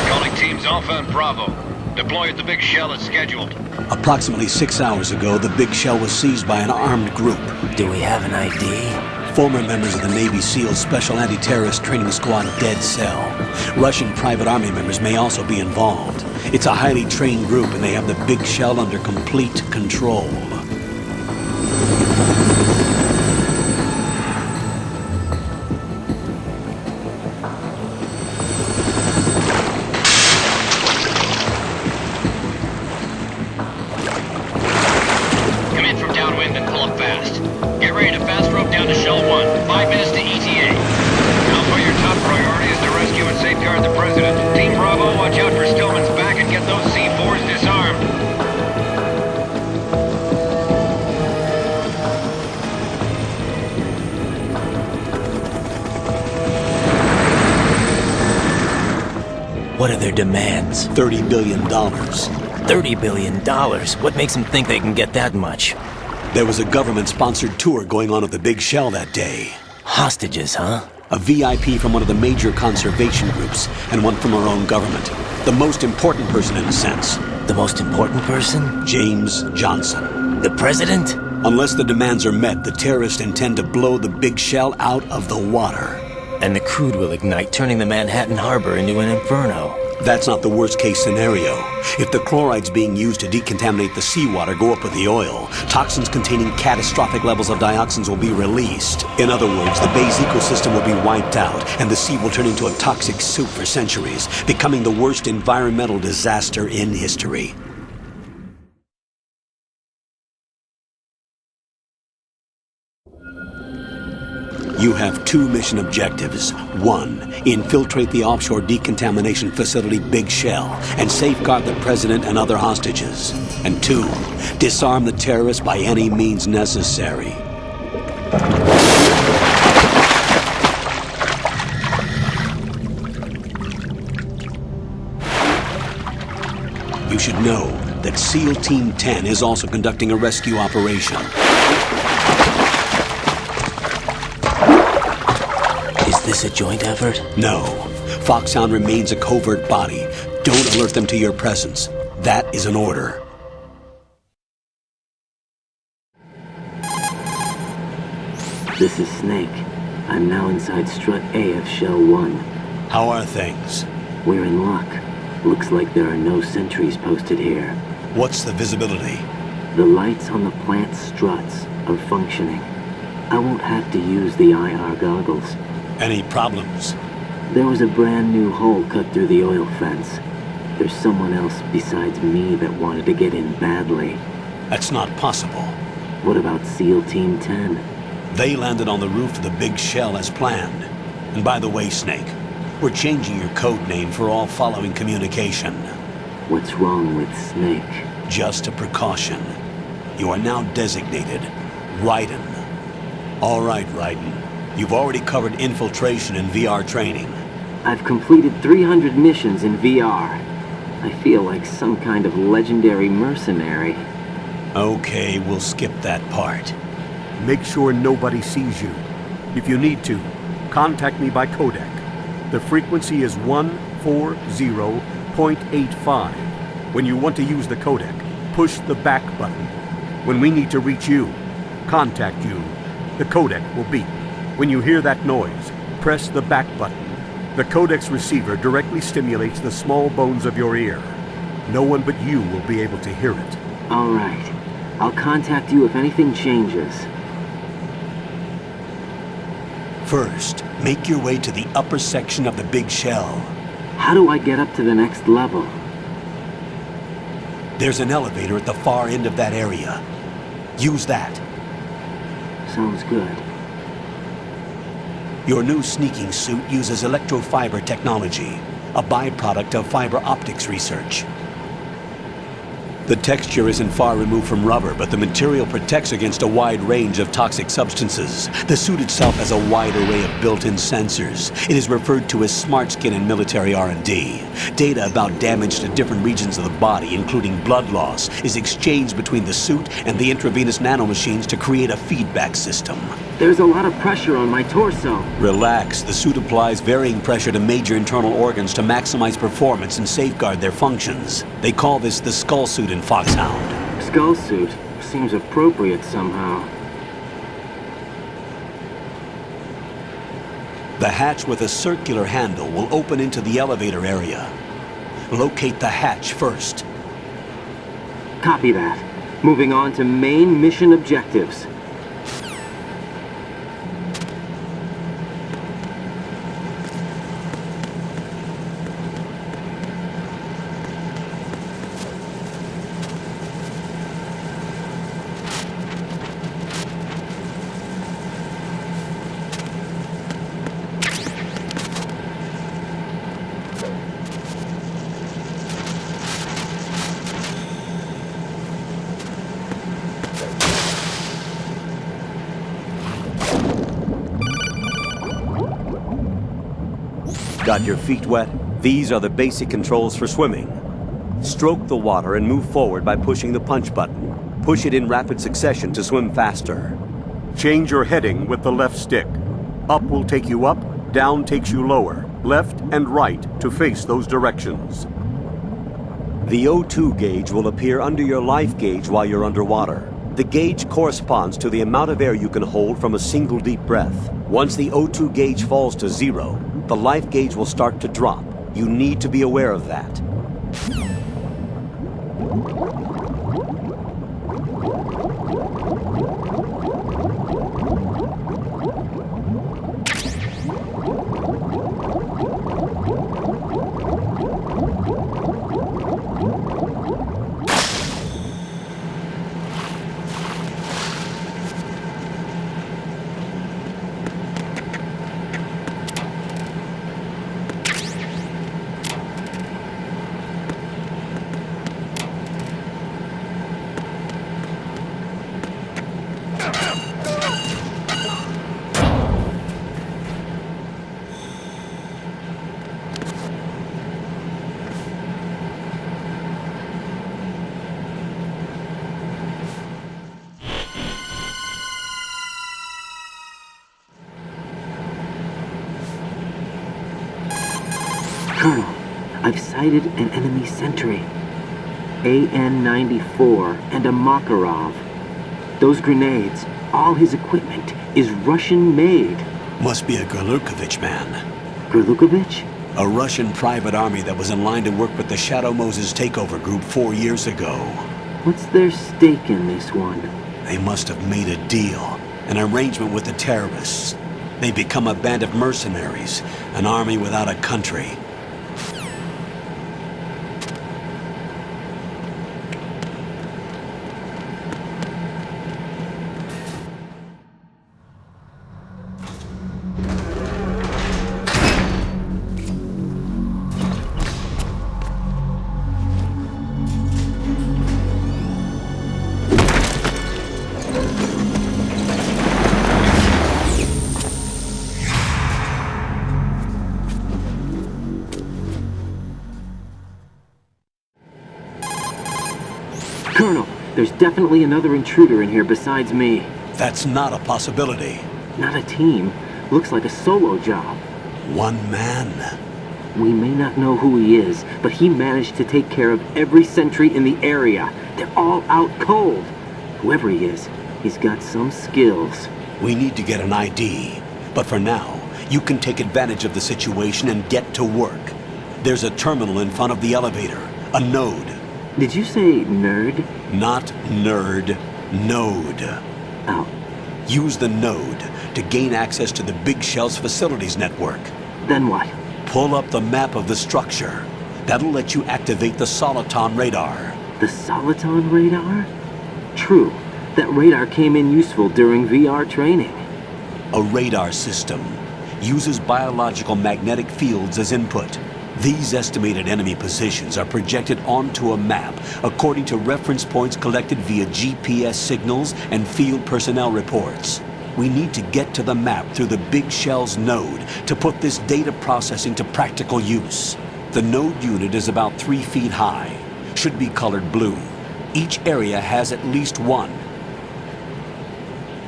Calling teams Alpha and Bravo. Deploy at the big shell as scheduled. Approximately 6 hours ago, the big shell was seized by an armed group. Do we have an ID? Former members of the Navy SEALs Special Anti-Terrorist Training Squad Dead Cell. Russian private army members may also be involved. It's a highly trained group and they have the big shell under complete control. Come in from downwind and pull up fast. Get ready to fast rope down to Shell 1. 5 minutes to ETA. Alpha, your top priority is to rescue and safeguard the President. Team Bravo, watch out for Stillman's back and get those C4s disarmed. What are their demands? $30 billion. $30 billion? What makes them think they can get that much? There was a government-sponsored tour going on at the big shell that day. Hostages, huh? A VIP from one of the major conservation groups, and one from our own government. The most important person in a sense. The most important person? James Johnson. The President? Unless the demands are met, the terrorists intend to blow the big shell out of the water. And the crude will ignite, turning the Manhattan Harbor into an inferno. That's not the worst-case scenario. If the chlorides being used to decontaminate the seawater go up with the oil, toxins containing catastrophic levels of dioxins will be released. In other words, the bay's ecosystem will be wiped out, and the sea will turn into a toxic soup for centuries, becoming the worst environmental disaster in history. You have 2 mission objectives. 1, infiltrate the offshore decontamination facility Big Shell and safeguard the President and other hostages. And 2, disarm the terrorists by any means necessary. You should know that SEAL Team 10 is also conducting a rescue operation. Is this a joint effort? No. FOXHOUND remains a covert body. Don't alert them to your presence. That is an order. This is Snake. I'm now inside Strut A of Shell 1. How are things? We're in luck. Looks like there are no sentries posted here. What's the visibility? The lights on the plant struts are functioning. I won't have to use the IR goggles. Any problems? There was a brand new hole cut through the oil fence. There's someone else besides me that wanted to get in badly. That's not possible. What about SEAL Team 10? They landed on the roof of the big shell as planned. And by the way, Snake, we're changing your code name for all following communication. What's wrong with Snake? Just a precaution. You are now designated Raiden. All right, Raiden. You've already covered infiltration and VR training. I've completed 300 missions in VR. I feel like some kind of legendary mercenary. Okay, we'll skip that part. Make sure nobody sees you. If you need to, contact me by codec. The frequency is 140.85. When you want to use the codec, push the back button. When we need to reach you, contact you, the codec will beep. When you hear that noise, press the back button. The codec's receiver directly stimulates the small bones of your ear. No one but you will be able to hear it. All right. I'll contact you if anything changes. First, make your way to the upper section of the big shell. How do I get up to the next level? There's an elevator at the far end of that area. Use that. Sounds good. Your new sneaking suit uses electrofiber technology, a byproduct of fiber optics research. The texture isn't far removed from rubber, but the material protects against a wide range of toxic substances. The suit itself has a wide array of built-in sensors. It is referred to as smart skin in military R&D. Data about damage to different regions of the body, including blood loss, is exchanged between the suit and the intravenous nanomachines to create a feedback system. There's a lot of pressure on my torso. Relax. The suit applies varying pressure to major internal organs to maximize performance and safeguard their functions. They call this the skull suit in FOXHOUND. Skull suit seems appropriate somehow. The hatch with a circular handle will open into the elevator area. Locate the hatch first. Copy that. Moving on to main mission objectives. Got your feet wet? These are the basic controls for swimming. Stroke the water and move forward by pushing the punch button. Push it in rapid succession to swim faster. Change your heading with the left stick. Up will take you up, down takes you lower, left and right to face those directions. The O2 gauge will appear under your life gauge while you're underwater. The gauge corresponds to the amount of air you can hold from a single deep breath. Once the O2 gauge falls to 0, the life gauge will start to drop. You need to be aware of that. Colonel, I've sighted an enemy sentry. AN-94 and a Makarov. Those grenades, all his equipment, is Russian-made. Must be a Gorlukovich man. Gorlukovich? A Russian private army that was in line to work with the Shadow Moses takeover group 4 years ago. What's their stake in this one? They must have made a deal, an arrangement with the terrorists. They become a band of mercenaries, an army without a country. Colonel, there's definitely another intruder in here besides me. That's not a possibility. Not a team. Looks like a solo job. One man. We may not know who he is, but he managed to take care of every sentry in the area. They're all out cold. Whoever he is, he's got some skills. We need to get an ID. But for now, you can take advantage of the situation and get to work. There's a terminal in front of the elevator. A node. Did you say nerd? Not nerd. Node. Oh. Use the node to gain access to the Big Shell's facilities network. Then what? Pull up the map of the structure. That'll let you activate the Soliton radar. The Soliton radar? True. That radar came in useful during VR training. A radar system uses biological magnetic fields as input. These estimated enemy positions are projected onto a map according to reference points collected via GPS signals and field personnel reports. We need to get to the map through the Big Shell's node to put this data processing to practical use. The node unit is about 3 feet high, should be colored blue. Each area has at least one.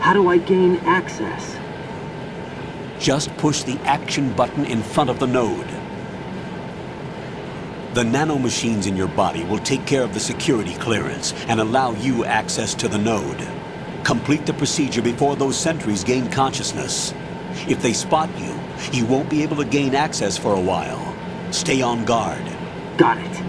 How do I gain access? Just push the action button in front of the node. The nanomachines in your body will take care of the security clearance and allow you access to the node. Complete the procedure before those sentries gain consciousness. If they spot you, you won't be able to gain access for a while. Stay on guard. Got it.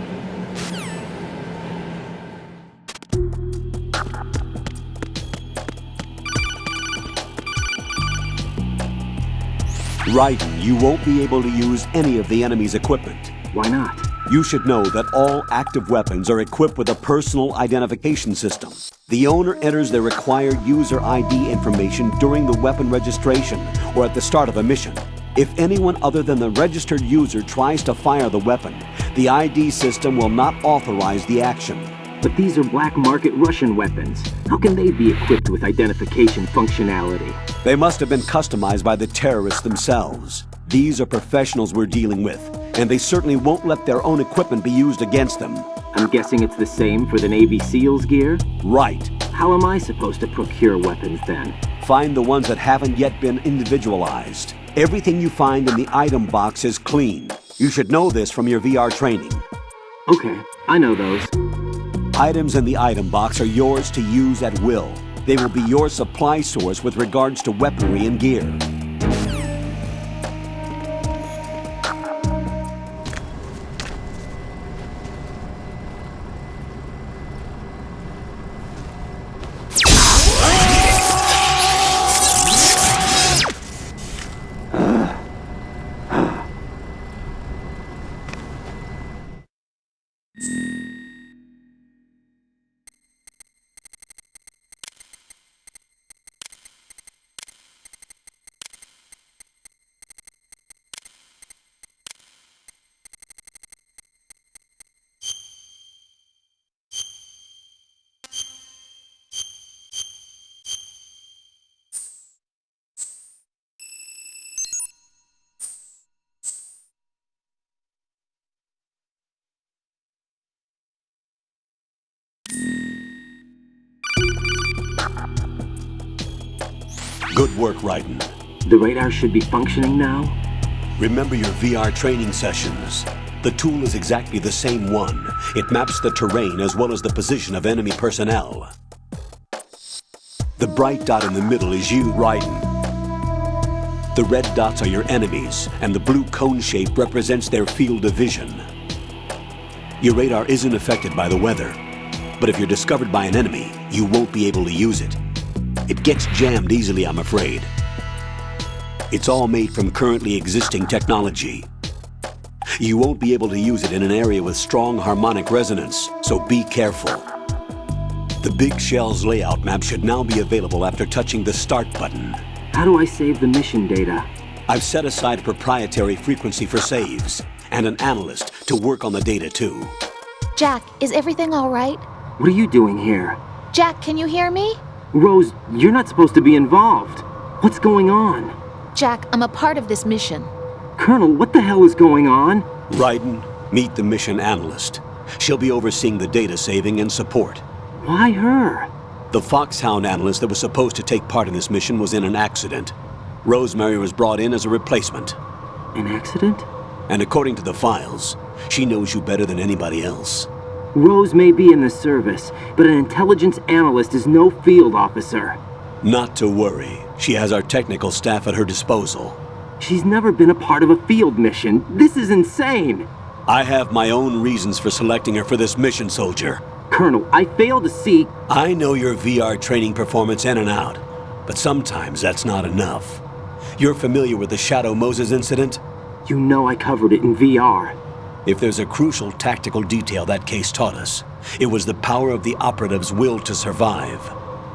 Raiden, you won't be able to use any of the enemy's equipment. Why not? You should know that all active weapons are equipped with a personal identification system. The owner enters their required user ID information during the weapon registration or at the start of a mission. If anyone other than the registered user tries to fire the weapon, the ID system will not authorize the action. But these are black market Russian weapons. How can they be equipped with identification functionality? They must have been customized by the terrorists themselves. These are professionals we're dealing with, and they certainly won't let their own equipment be used against them. I'm guessing it's the same for the Navy SEALs gear? Right. How am I supposed to procure weapons then? Find the ones that haven't yet been individualized. Everything you find in the item box is clean. You should know this from your VR training. Okay, I know those. Items in the item box are yours to use at will. They will be your supply source with regards to weaponry and gear. Good work, Raiden. The radar should be functioning now? Remember your VR training sessions. The tool is exactly the same one. It maps the terrain as well as the position of enemy personnel. The bright dot in the middle is you, Raiden. The red dots are your enemies, and the blue cone shape represents their field of vision. Your radar isn't affected by the weather, but if you're discovered by an enemy, you won't be able to use it. It gets jammed easily, I'm afraid. It's all made from currently existing technology. You won't be able to use it in an area with strong harmonic resonance, so be careful. The Big Shell's layout map should now be available after touching the Start button. How do I save the mission data? I've set aside a proprietary frequency for saves, and an analyst to work on the data too. Jack, is everything all right? What are you doing here? Jack, can you hear me? Rose, you're not supposed to be involved. What's going on? Jack, I'm a part of this mission. Colonel, what the hell is going on? Raiden, meet the mission analyst. She'll be overseeing the data saving and support. Why her? The FOXHOUND analyst that was supposed to take part in this mission was in an accident. Rosemary was brought in as a replacement. An accident? And according to the files, she knows you better than anybody else. Rose may be in the service, but an intelligence analyst is no field officer. Not to worry. She has our technical staff at her disposal. She's never been a part of a field mission. This is insane. I have my own reasons for selecting her for this mission, soldier. Colonel, I fail to see... I know your VR training performance in and out, but sometimes that's not enough. You're familiar with the Shadow Moses incident? You know I covered it in VR. If there's a crucial tactical detail that case taught us, it was the power of the operative's will to survive.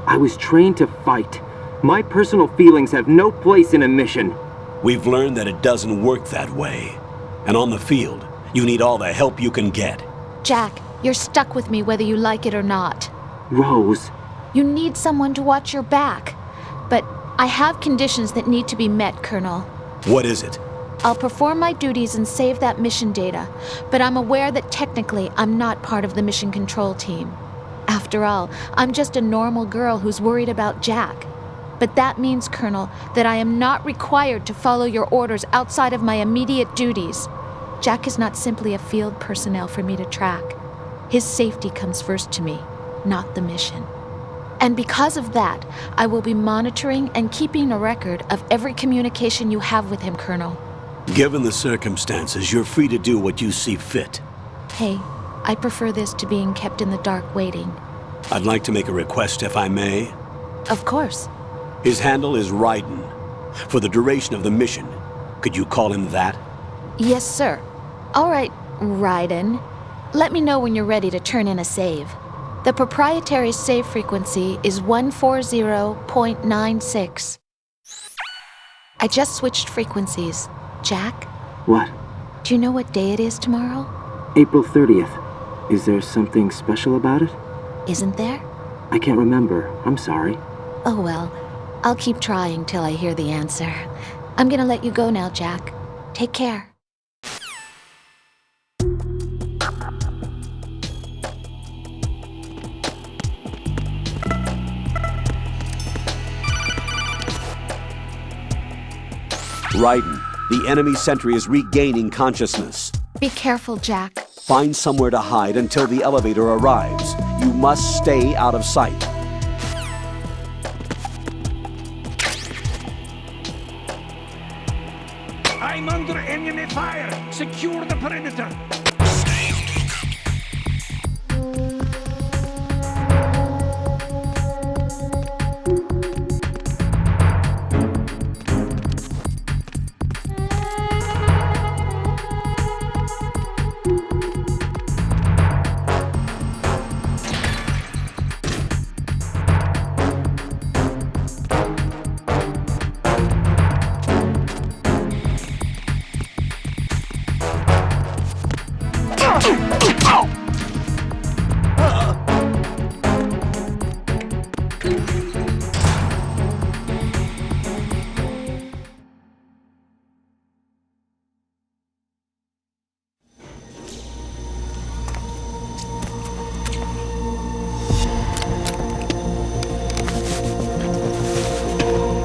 I was trained to fight. My personal feelings have no place in a mission. We've learned that it doesn't work that way. And on the field, you need all the help you can get. Jack, you're stuck with me whether you like it or not. Rose. You need someone to watch your back. But I have conditions that need to be met, Colonel. What is it? I'll perform my duties and save that mission data, but I'm aware that technically I'm not part of the mission control team. After all, I'm just a normal girl who's worried about Jack. But that means, Colonel, that I am not required to follow your orders outside of my immediate duties. Jack is not simply a field personnel for me to track. His safety comes first to me, not the mission. And because of that, I will be monitoring and keeping a record of every communication you have with him, Colonel. Given the circumstances, you're free to do what you see fit. Hey, I prefer this to being kept in the dark waiting. I'd like to make a request, if I may. Of course. His handle is Raiden. For the duration of the mission, could you call him that? Yes, sir. All right, Raiden. Let me know when you're ready to turn in a save. The proprietary save frequency is 140.96. I just switched frequencies. Jack? What? Do you know what day it is tomorrow? April 30th. Is there something special about it? Isn't there? I can't remember. I'm sorry. Oh well, I'll keep trying till I hear the answer. I'm gonna let you go now, Jack. Take care. Raiden, the enemy sentry is regaining consciousness. Be careful, Jack. Find somewhere to hide until the elevator arrives. You must stay out of sight. I'm under enemy fire! Secure the perimeter!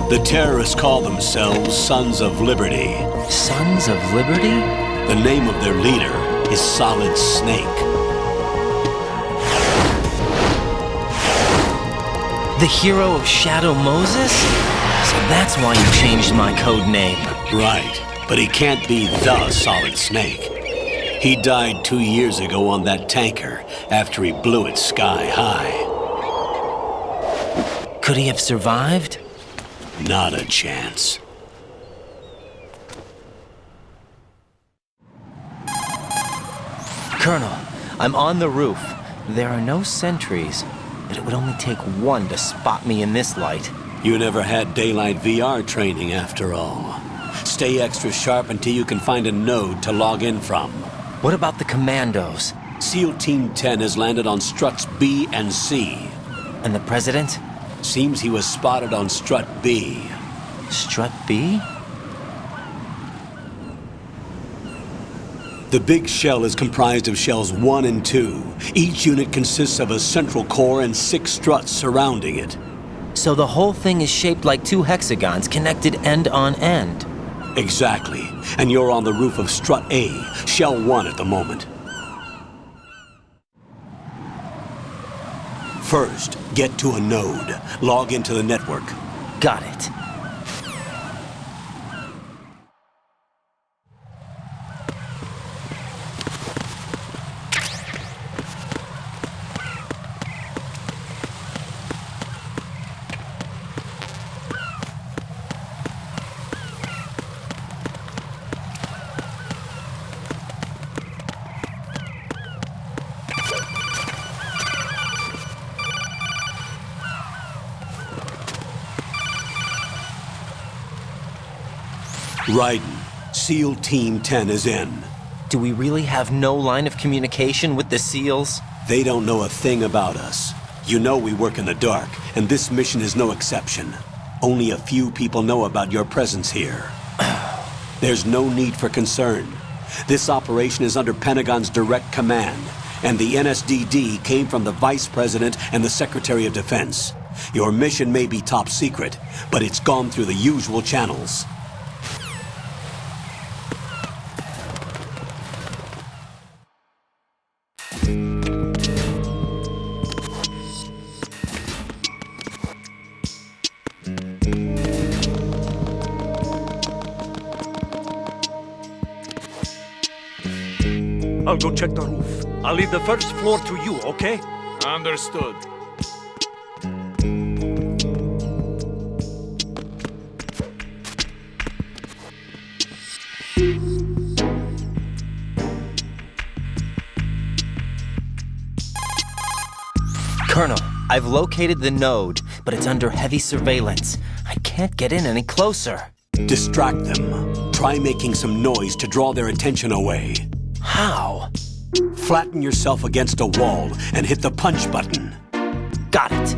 The terrorists call themselves Sons of Liberty. Sons of Liberty? The name of their leader is Solid Snake. The hero of Shadow Moses? So that's why you changed my code name. Right, but he can't be the Solid Snake. He died 2 years ago on that tanker after he blew it sky high. Could he have survived? Not a chance. Colonel, I'm on the roof. There are no sentries, but it would only take one to spot me in this light. You never had daylight VR training after all. Stay extra sharp until you can find a node to log in from. What about the commandos? SEAL Team 10 has landed on struts B and C. And the President? Seems he was spotted on strut B. Strut B? The big shell is comprised of shells 1 and 2. Each unit consists of a central core and 6 struts surrounding it. So the whole thing is shaped like 2 hexagons connected end on end. Exactly. And you're on the roof of strut A, shell 1 at the moment. First, get to a node. Log into the network. Got it. Raiden, SEAL Team 10 is in. Do we really have no line of communication with the SEALs? They don't know a thing about us. You know we work in the dark, and this mission is no exception. Only a few people know about your presence here. There's no need for concern. This operation is under Pentagon's direct command, and the NSDD came from the Vice President and the Secretary of Defense. Your mission may be top secret, but it's gone through the usual channels. I'll go check the roof. I'll leave the first floor to you, okay? Understood. Colonel, I've located the node, but it's under heavy surveillance. I can't get in any closer. Distract them. Try making some noise to draw their attention away. How? Flatten yourself against a wall and hit the punch button. Got it.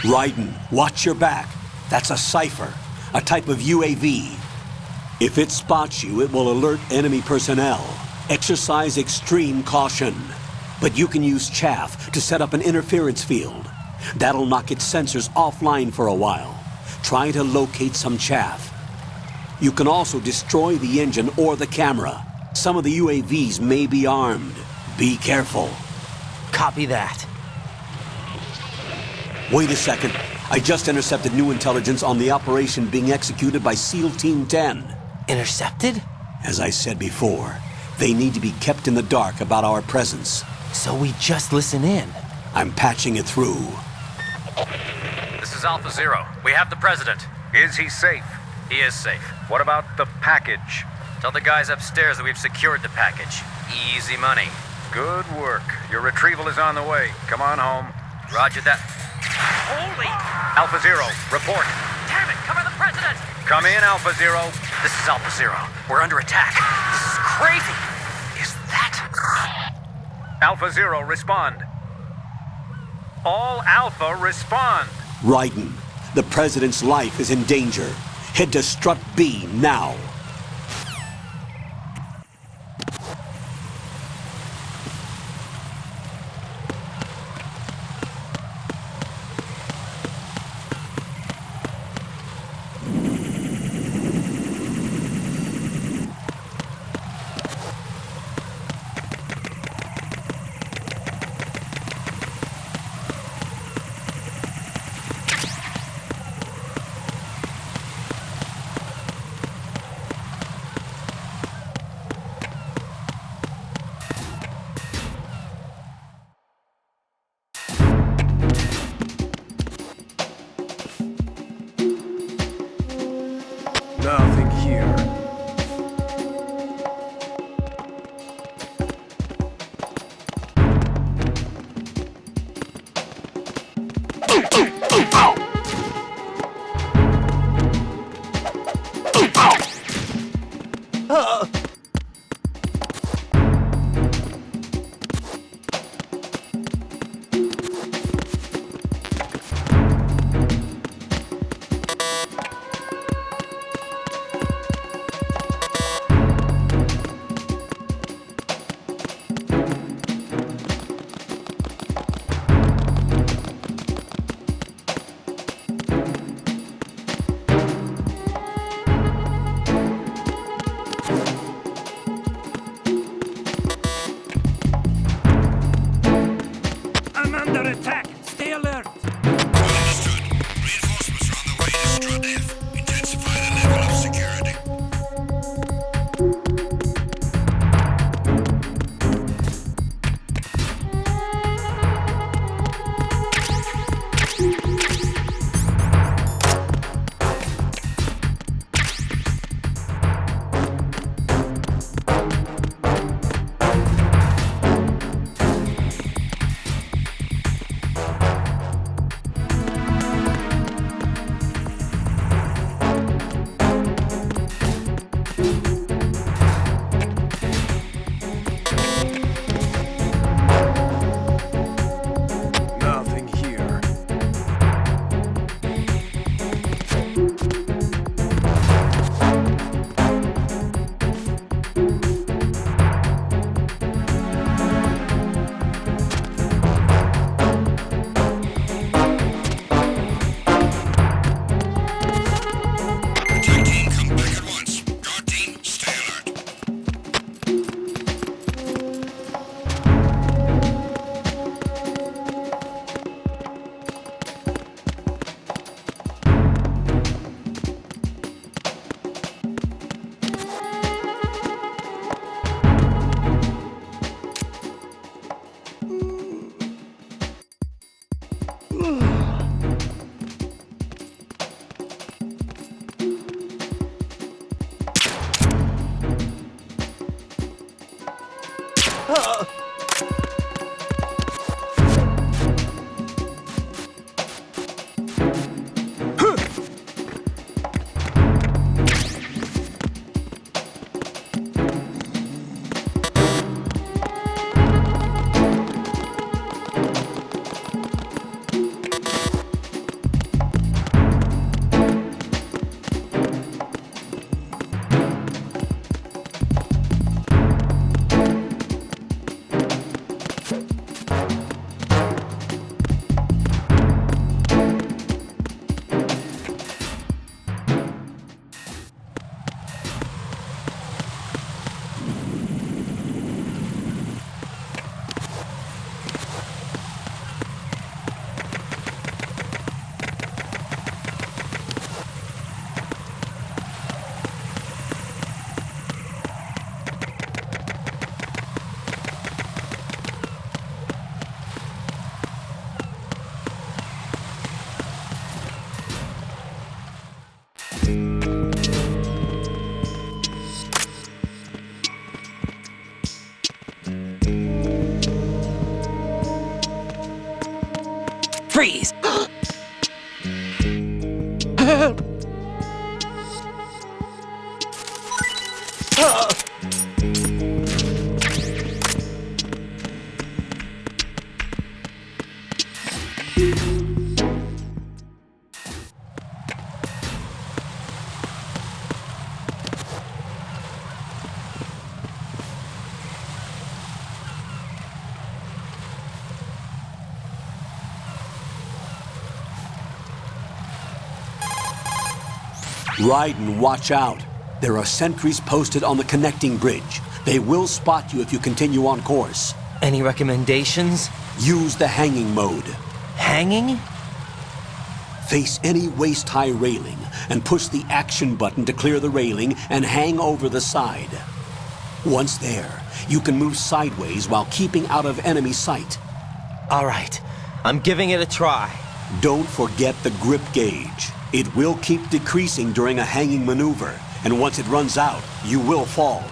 Raiden, watch your back. That's a cipher, a type of UAV. If it spots you, it will alert enemy personnel. Exercise extreme caution. But you can use chaff to set up an interference field. That'll knock its sensors offline for a while. Try to locate some chaff. You can also destroy the engine or the camera. Some of the UAVs may be armed. Be careful. Copy that. Wait a second. I just intercepted new intelligence on the operation being executed by SEAL Team 10. Intercepted? As I said before, they need to be kept in the dark about our presence. So we just listen in. I'm patching it through. This is Alpha Zero. We have the President. Is he safe? He is safe. What about the package? Tell the guys upstairs that we've secured the package. Easy money. Good work. Your retrieval is on the way. Come on home. Roger that. Holy! Alpha Zero, report. Damn it, cover the president! Come in, Alpha Zero. This is Alpha Zero. We're under attack. This is crazy. Is that... Alpha Zero, respond. All Alpha, respond. Raiden, the President's life is in danger. Head to Strut B now. Nothing here. Freeze! Help! Raiden, watch out. There are sentries posted on the connecting bridge. They will spot you if you continue on course. Any recommendations? Use the hanging mode. Hanging? Face any waist-high railing and push the action button to clear the railing and hang over the side. Once there, you can move sideways while keeping out of enemy sight. All right, I'm giving it a try. Don't forget the grip gauge. It will keep decreasing during a hanging maneuver, and once it runs out, you will fall.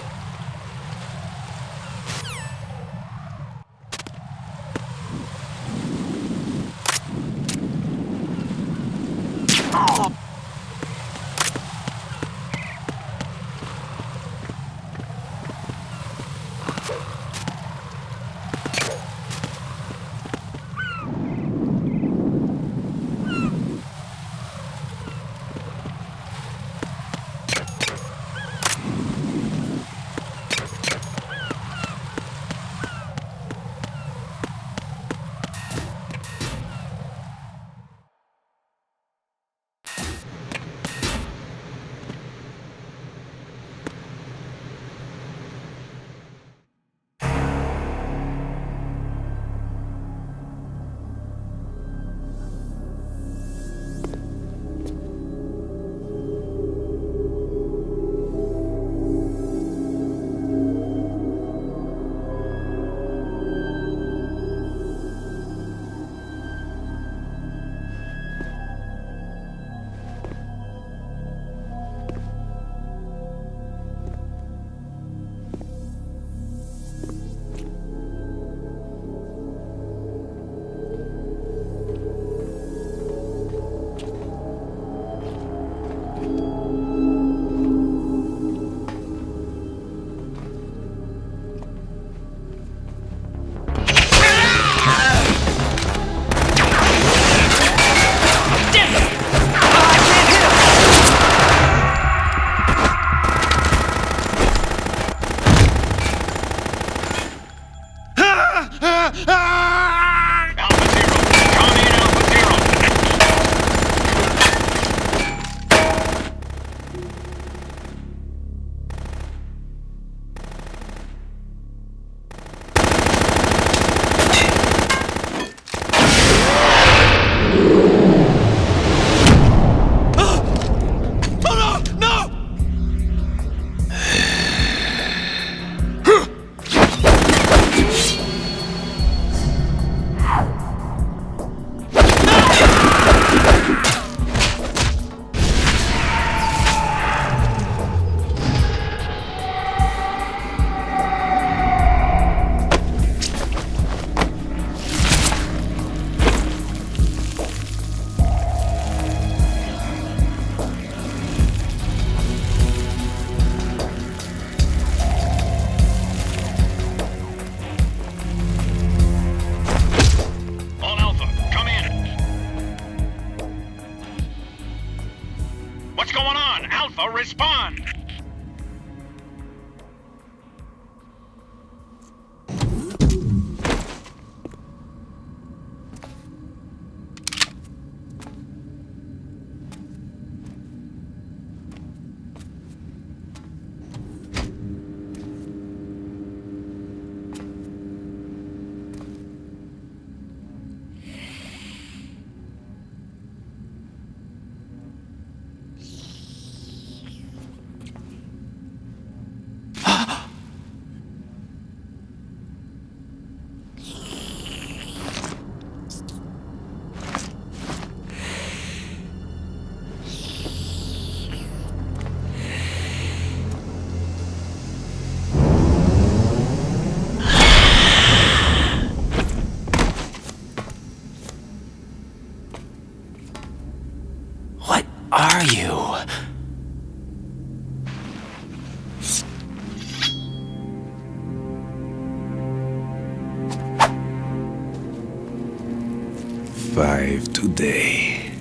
5 today.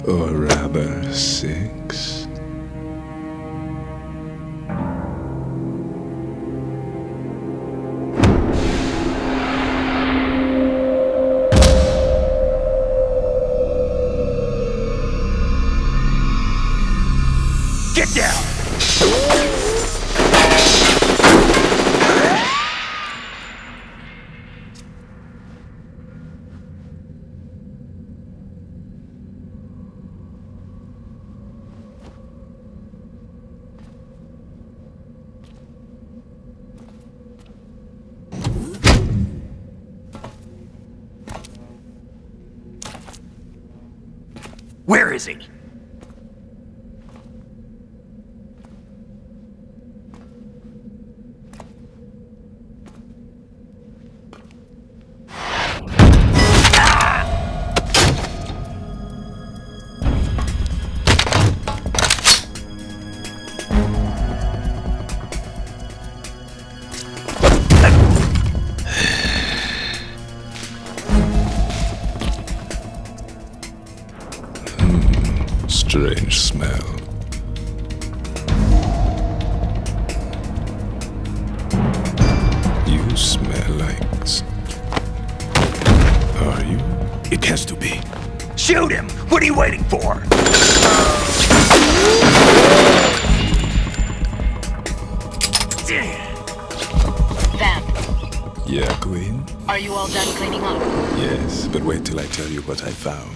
Or rather, 6. Get down! Where is he? Strange smell. You smell like... Are you? It has to be. Shoot him! What are you waiting for? Vamp, Yeah, Queen? are you all done cleaning up? Yes, but wait till I tell you what I found.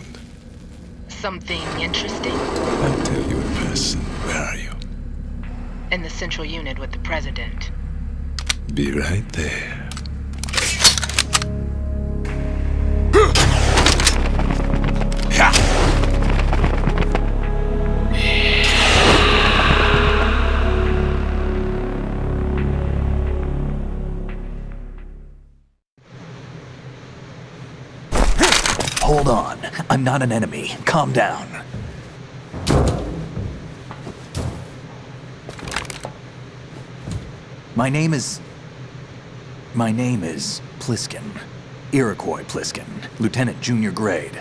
Something interesting? I'll tell you in person. Where are you? In the central unit with the president. Be right there. Hold on. I'm not an enemy. Calm down. My name is Pliskin. Iroquois Pliskin. Lieutenant Junior Grade.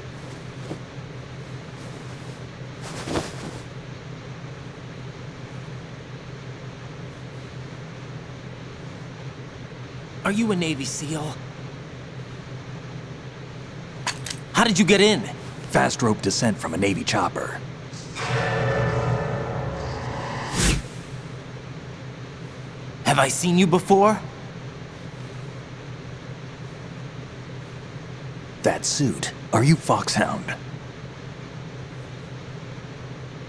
Are you a Navy SEAL? How did you get in? Fast rope descent from a Navy chopper. Have I seen you before? That suit. Are you FOXHOUND?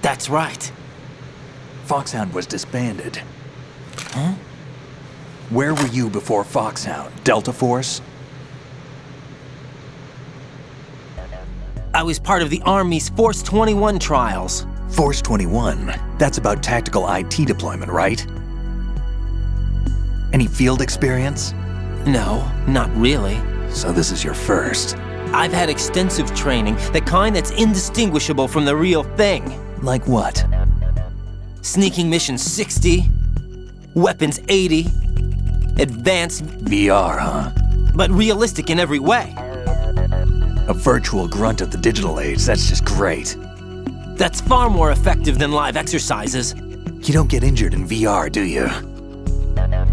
That's right. FOXHOUND was disbanded. Huh? Where were you before FOXHOUND? Delta Force? I was part of the Army's Force 21 trials. Force 21? That's about tactical IT deployment, right? Any field experience? No, not really. So this is your first. I've had extensive training, the kind that's indistinguishable from the real thing. Like what? Sneaking mission 60, weapons 80, advanced... VR, huh? But realistic in every way. A virtual grunt of the digital age, that's just great. That's far more effective than live exercises. You don't get injured in VR, do you?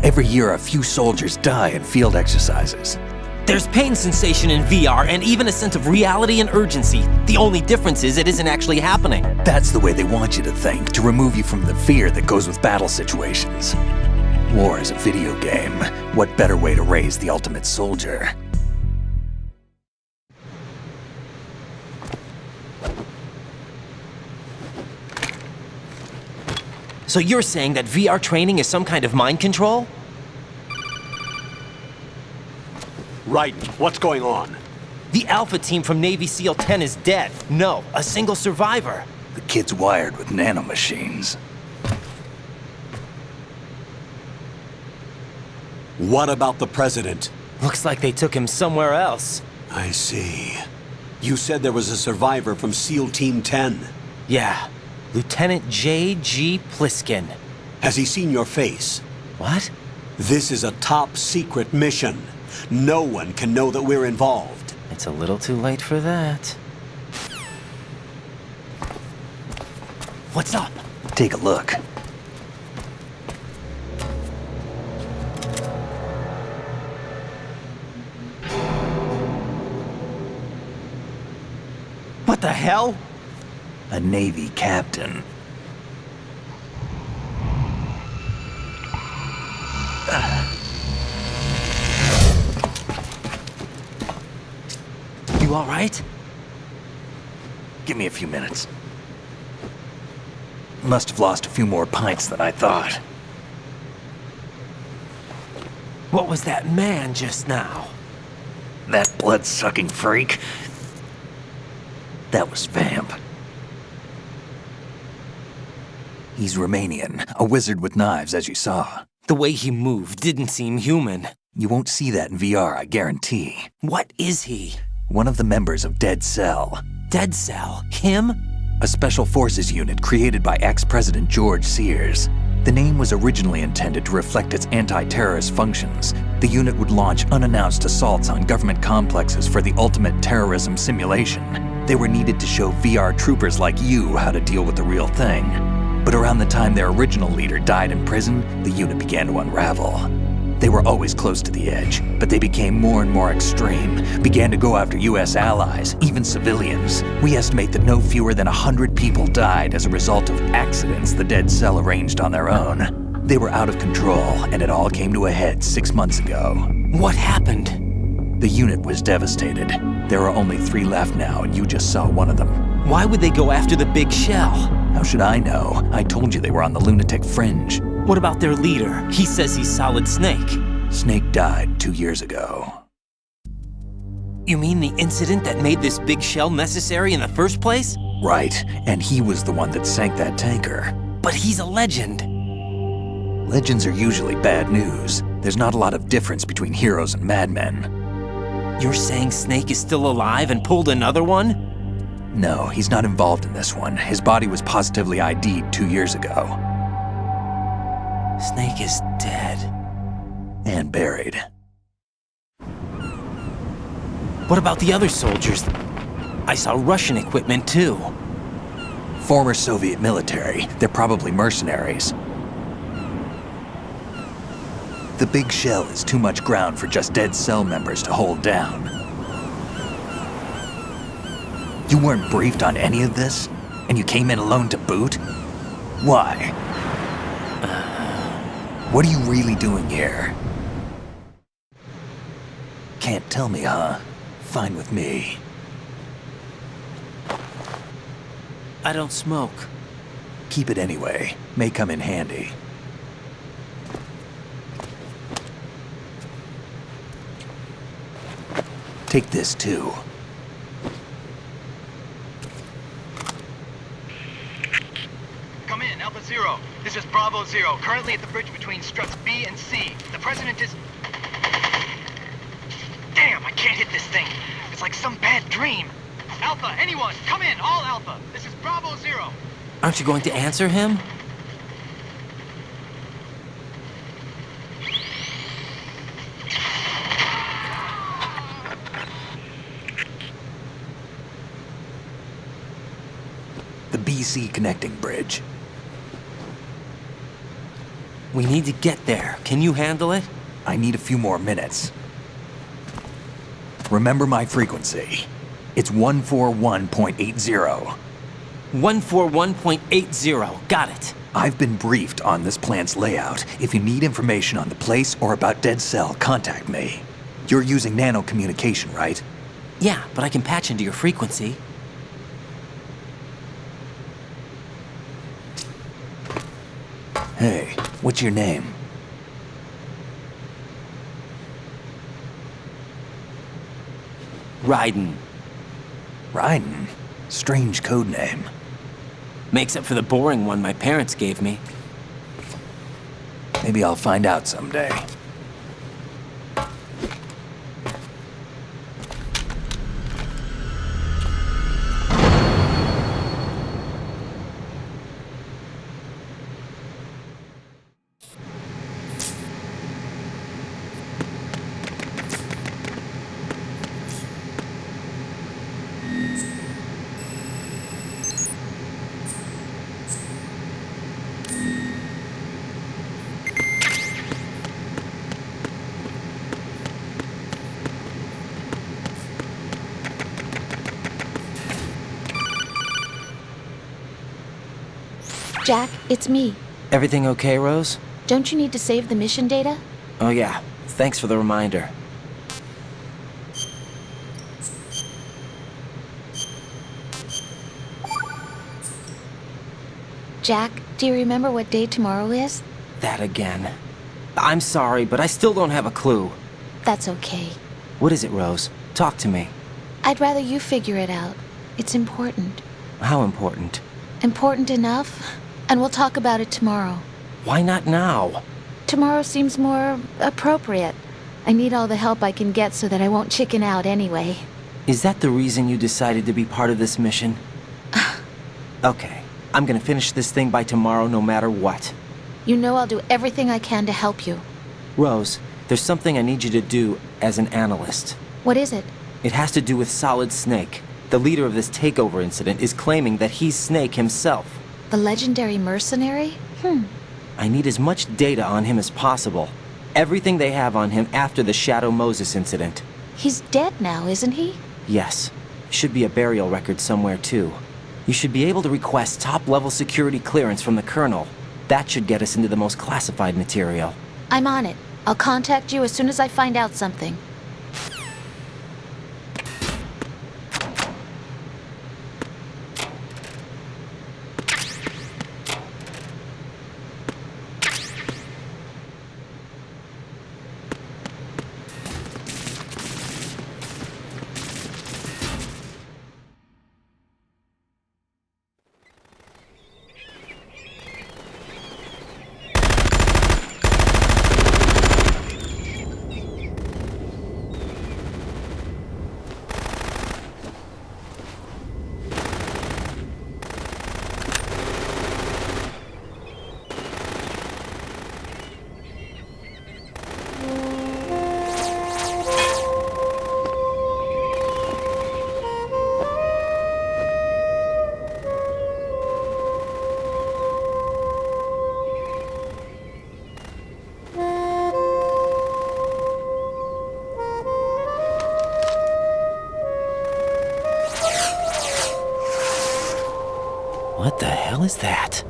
Every year, a few soldiers die in field exercises. There's pain sensation in VR and even a sense of reality and urgency. The only difference is it isn't actually happening. That's the way they want you to think, to remove you from the fear that goes with battle situations. War is a video game. What better way to raise the ultimate soldier? So you're saying that VR training is some kind of mind control? Raiden, what's going on? The Alpha team from Navy SEAL 10 is dead. No, a single survivor. The kid's wired with nanomachines. What about the president? Looks like they took him somewhere else. I see. You said there was a survivor from SEAL Team 10. Yeah. Lieutenant J.G. Pliskin. Has he seen your face? What? This is a top secret mission. No one can know that we're involved. It's a little too late for that. What's up? Take a look. What the hell? A Navy captain. You all right? Give me a few minutes. Must have lost a few more pints than I thought. What was that man just now? That blood-sucking freak? That was Vamp. He's Romanian, a wizard with knives, as you saw. The way he moved didn't seem human. You won't see that in VR, I guarantee. What is he? One of the members of Dead Cell. Dead Cell? Him? A special forces unit created by ex-President George Sears. The name was originally intended to reflect its anti-terrorist functions. The unit would launch unannounced assaults on government complexes for the ultimate terrorism simulation. They were needed to show VR troopers like you how to deal with the real thing. But around the time their original leader died in prison, the unit began to unravel. They were always close to the edge, but they became more and more extreme, began to go after US allies, even civilians. We estimate that no fewer than 100 people died as a result of accidents the Dead Cell arranged on their own. They were out of control, and it all came to a head 6 months ago. What happened? The unit was devastated. There are only 3 left now, and you just saw one of them. Why would they go after the big shell? How should I know? I told you they were on the lunatic fringe. What about their leader? He says he's Solid Snake. Snake died 2 years ago. You mean the incident that made this big shell necessary in the first place? Right, and he was the one that sank that tanker. But he's a legend. Legends are usually bad news. There's not a lot of difference between heroes and madmen. You're saying Snake is still alive and pulled another one? No, he's not involved in this one. His body was positively ID'd 2 years ago. Snake is dead. And buried. What about the other soldiers? I saw Russian equipment too. Former Soviet military. They're probably mercenaries. The big shell is too much ground for just Dead Cell members to hold down. You weren't briefed on any of this? And you came in alone to boot? Why? What are you really doing here? Can't tell me, huh? Fine with me. I don't smoke. Keep it anyway. May come in handy. Take this too. Come in, Alpha Zero. This is Bravo Zero, currently at the bridge between struts B and C. The President is... Damn, I can't hit this thing. It's like some bad dream. Alpha, anyone, come in, all Alpha. This is Bravo Zero. Aren't you going to answer him? The BC connecting bridge. We need to get there. Can you handle it? I need a few more minutes. Remember my frequency. It's 141.80. 141.80. Got it. I've been briefed on this plant's layout. If you need information on the place or about Dead Cell, contact me. You're using nano communication, right? Yeah, but I can patch into your frequency. Hey, what's your name? Raiden. Raiden? Strange code name. Makes up for the boring one my parents gave me. Maybe I'll find out someday. Jack, it's me. Everything okay, Rose? Don't you need to save the mission data? Oh yeah, thanks for the reminder. Jack, do you remember what day tomorrow is? That again. I'm sorry, but I still don't have a clue. That's okay. What is it, Rose? Talk to me. I'd rather you figure it out. It's important. How important? Important enough, and we'll talk about it tomorrow. Why not now? Tomorrow seems more appropriate. I need all the help I can get so that I won't chicken out anyway. Is that the reason you decided to be part of this mission? Okay, I'm gonna finish this thing by tomorrow no matter what. You know I'll do everything I can to help you. Rose, there's something I need you to do as an analyst. What is it? It has to do with Solid Snake. The leader of this takeover incident is claiming that he's Snake himself. The legendary mercenary? I need as much data on him as possible. Everything they have on him after the Shadow Moses incident. He's dead now, isn't he? Yes. Should be a burial record somewhere, too. You should be able to request top-level security clearance from the Colonel. That should get us into the most classified material. I'm on it. I'll contact you as soon as I find out something. What the hell is that?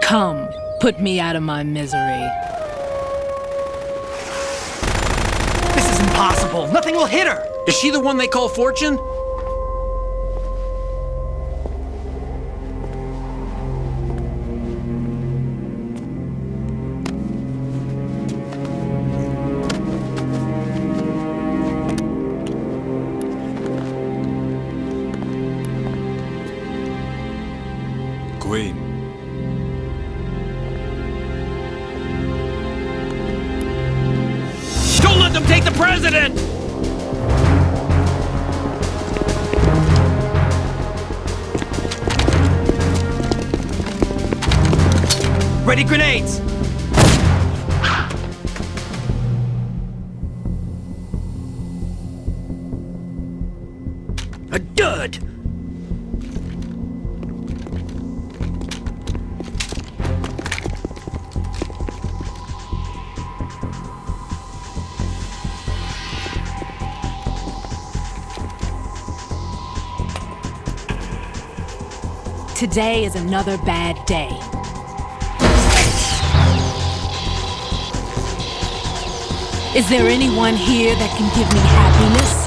Come, put me out of my misery. This is impossible. Nothing will hit her. Is she the one they call Fortune? Queen. Don't let them take the president! Ready grenades! A dud! Today is another bad day. Is there anyone here that can give me happiness?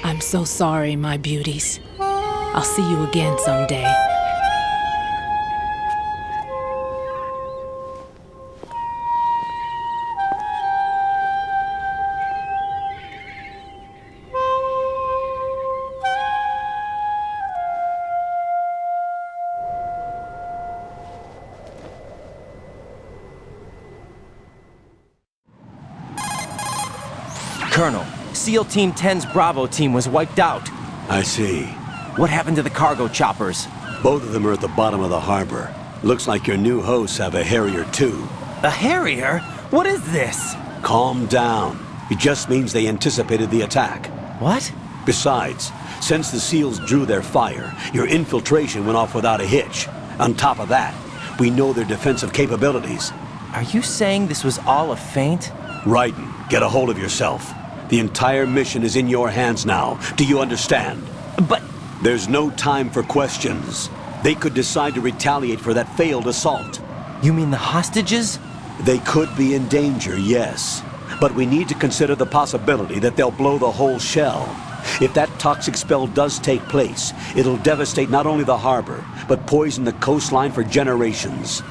I'm so sorry, my beauties. I'll see you again someday. Colonel, SEAL Team 10's Bravo team was wiped out. I see. What happened to the cargo choppers? Both of them are at the bottom of the harbor. Looks like your new hosts have a Harrier too. A Harrier? What is this? Calm down. It just means they anticipated the attack. What? Besides, since the SEALs drew their fire, your infiltration went off without a hitch. On top of that, we know their defensive capabilities. Are you saying this was all a feint? Raiden, get a hold of yourself. The entire mission is in your hands now. Do you understand? But... There's no time for questions. They could decide to retaliate for that failed assault. You mean the hostages? They could be in danger, yes. But we need to consider the possibility that they'll blow the whole shell. If that toxic spell does take place, it'll devastate not only the harbor, but poison the coastline for generations.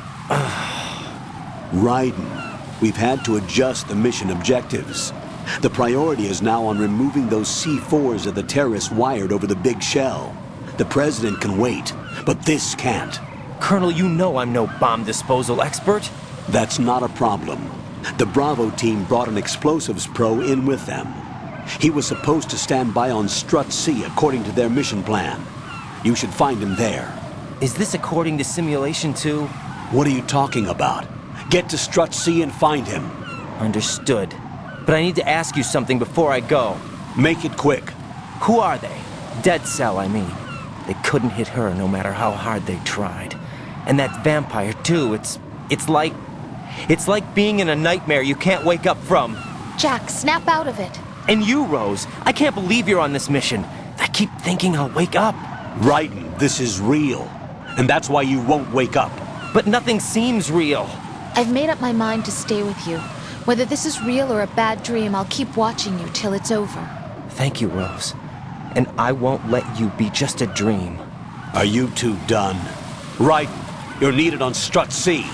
Raiden, we've had to adjust the mission objectives. The priority is now on removing those C4s that the terrorists wired over the big shell. The President can wait, but this can't. Colonel, you know I'm no bomb disposal expert. That's not a problem. The Bravo team brought an explosives pro in with them. He was supposed to stand by on Strut C according to their mission plan. You should find him there. Is this according to Simulation 2? What are you talking about? Get to Strut C and find him. Understood. But I need to ask you something before I go. Make it quick. Who are they? Dead Cell, I mean. They couldn't hit her no matter how hard they tried. And that vampire, too, it's like being in a nightmare you can't wake up from. Jack, snap out of it. And you, Rose, I can't believe you're on this mission. I keep thinking I'll wake up. Raiden, this is real. And that's why you won't wake up. But nothing seems real. I've made up my mind to stay with you. Whether this is real or a bad dream, I'll keep watching you till it's over. Thank you, Rose. And I won't let you be just a dream. Are you two done? Raiden, you're needed on Strut C.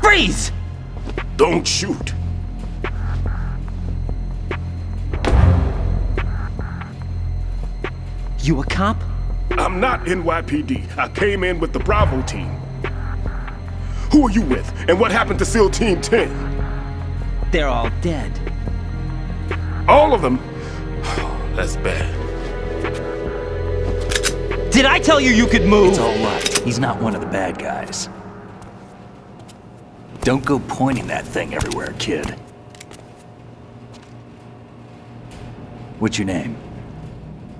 Freeze! Don't shoot. You a cop? I'm not NYPD. I came in with the Bravo team. Who are you with? And what happened to SEAL Team 10? They're all dead. All of them? That's bad. Did I tell you you could move? It's all right. He's not one of the bad guys. Don't go pointing that thing everywhere, kid. What's your name?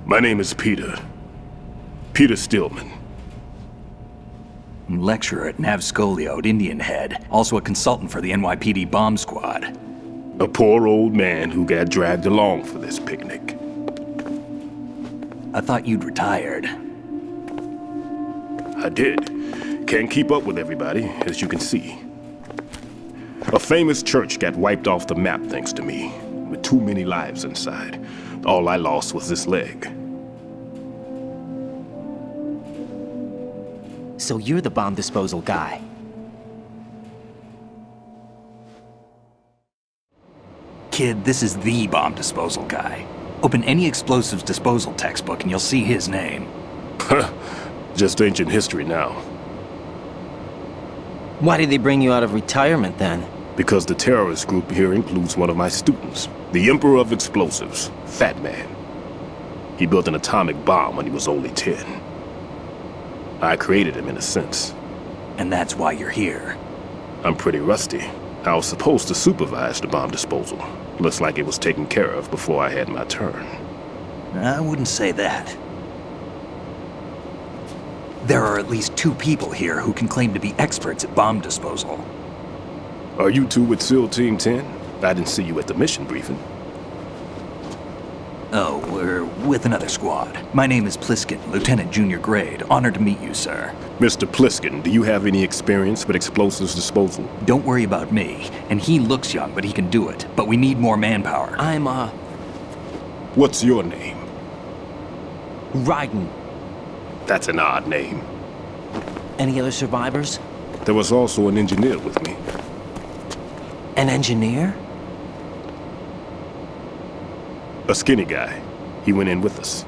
My name is Peter. Peter Stillman. Lecturer at Nav Scolio at Indian Head. Also a consultant for the NYPD bomb squad. A poor old man who got dragged along for this picnic. I thought you'd retired. I did. Can't keep up with everybody, as you can see. A famous church got wiped off the map thanks to me, with too many lives inside. All I lost was this leg. So you're the bomb disposal guy. Kid, this is the bomb disposal guy. Open any explosives disposal textbook and you'll see his name. Just ancient history now. Why did they bring you out of retirement then? Because the terrorist group here includes one of my students, the Emperor of Explosives, Fat Man. He built an atomic bomb when he was only 10. I created him in a sense. And that's why you're here. I'm pretty rusty. I was supposed to supervise the bomb disposal. Looks like it was taken care of before I had my turn. I wouldn't say that. There are at least 2 people here who can claim to be experts at bomb disposal. Are you two with SEAL Team 10? I didn't see you at the mission briefing. Oh, we're with another squad. My name is Pliskin, Lieutenant Junior Grade. Honored to meet you, sir. Mr. Pliskin, do you have any experience with explosives disposal? Don't worry about me. And he looks young, but he can do it. But we need more manpower. What's your name? Raiden. That's an odd name. Any other survivors? There was also an engineer with me. An engineer? A skinny guy. He went in with us.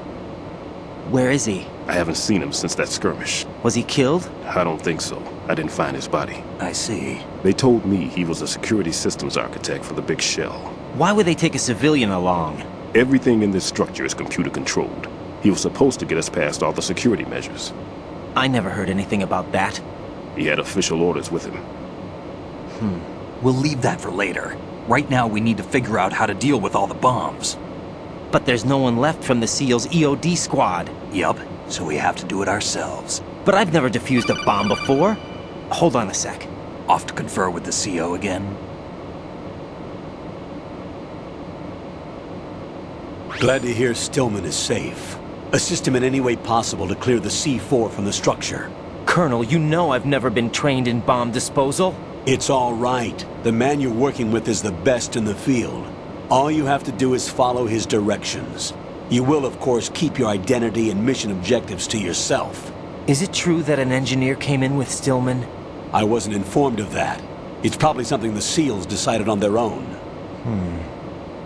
Where is he? I haven't seen him since that skirmish. Was he killed? I don't think so. I didn't find his body. I see. They told me he was a security systems architect for the big shell. Why would they take a civilian along? Everything in this structure is computer controlled. He was supposed to get us past all the security measures. I never heard anything about that. He had official orders with him. We'll leave that for later. Right now, we need to figure out how to deal with all the bombs. But there's no one left from the SEAL's EOD squad. Yup, so we have to do it ourselves. But I've never defused a bomb before. Hold on a sec. Off to confer with the CO again? Glad to hear Stillman is safe. Assist him in any way possible to clear the C4 from the structure. Colonel, you know I've never been trained in bomb disposal. It's all right. The man you're working with is the best in the field. All you have to do is follow his directions. You will, of course, keep your identity and mission objectives to yourself. Is it true that an engineer came in with Stillman? I wasn't informed of that. It's probably something the SEALs decided on their own.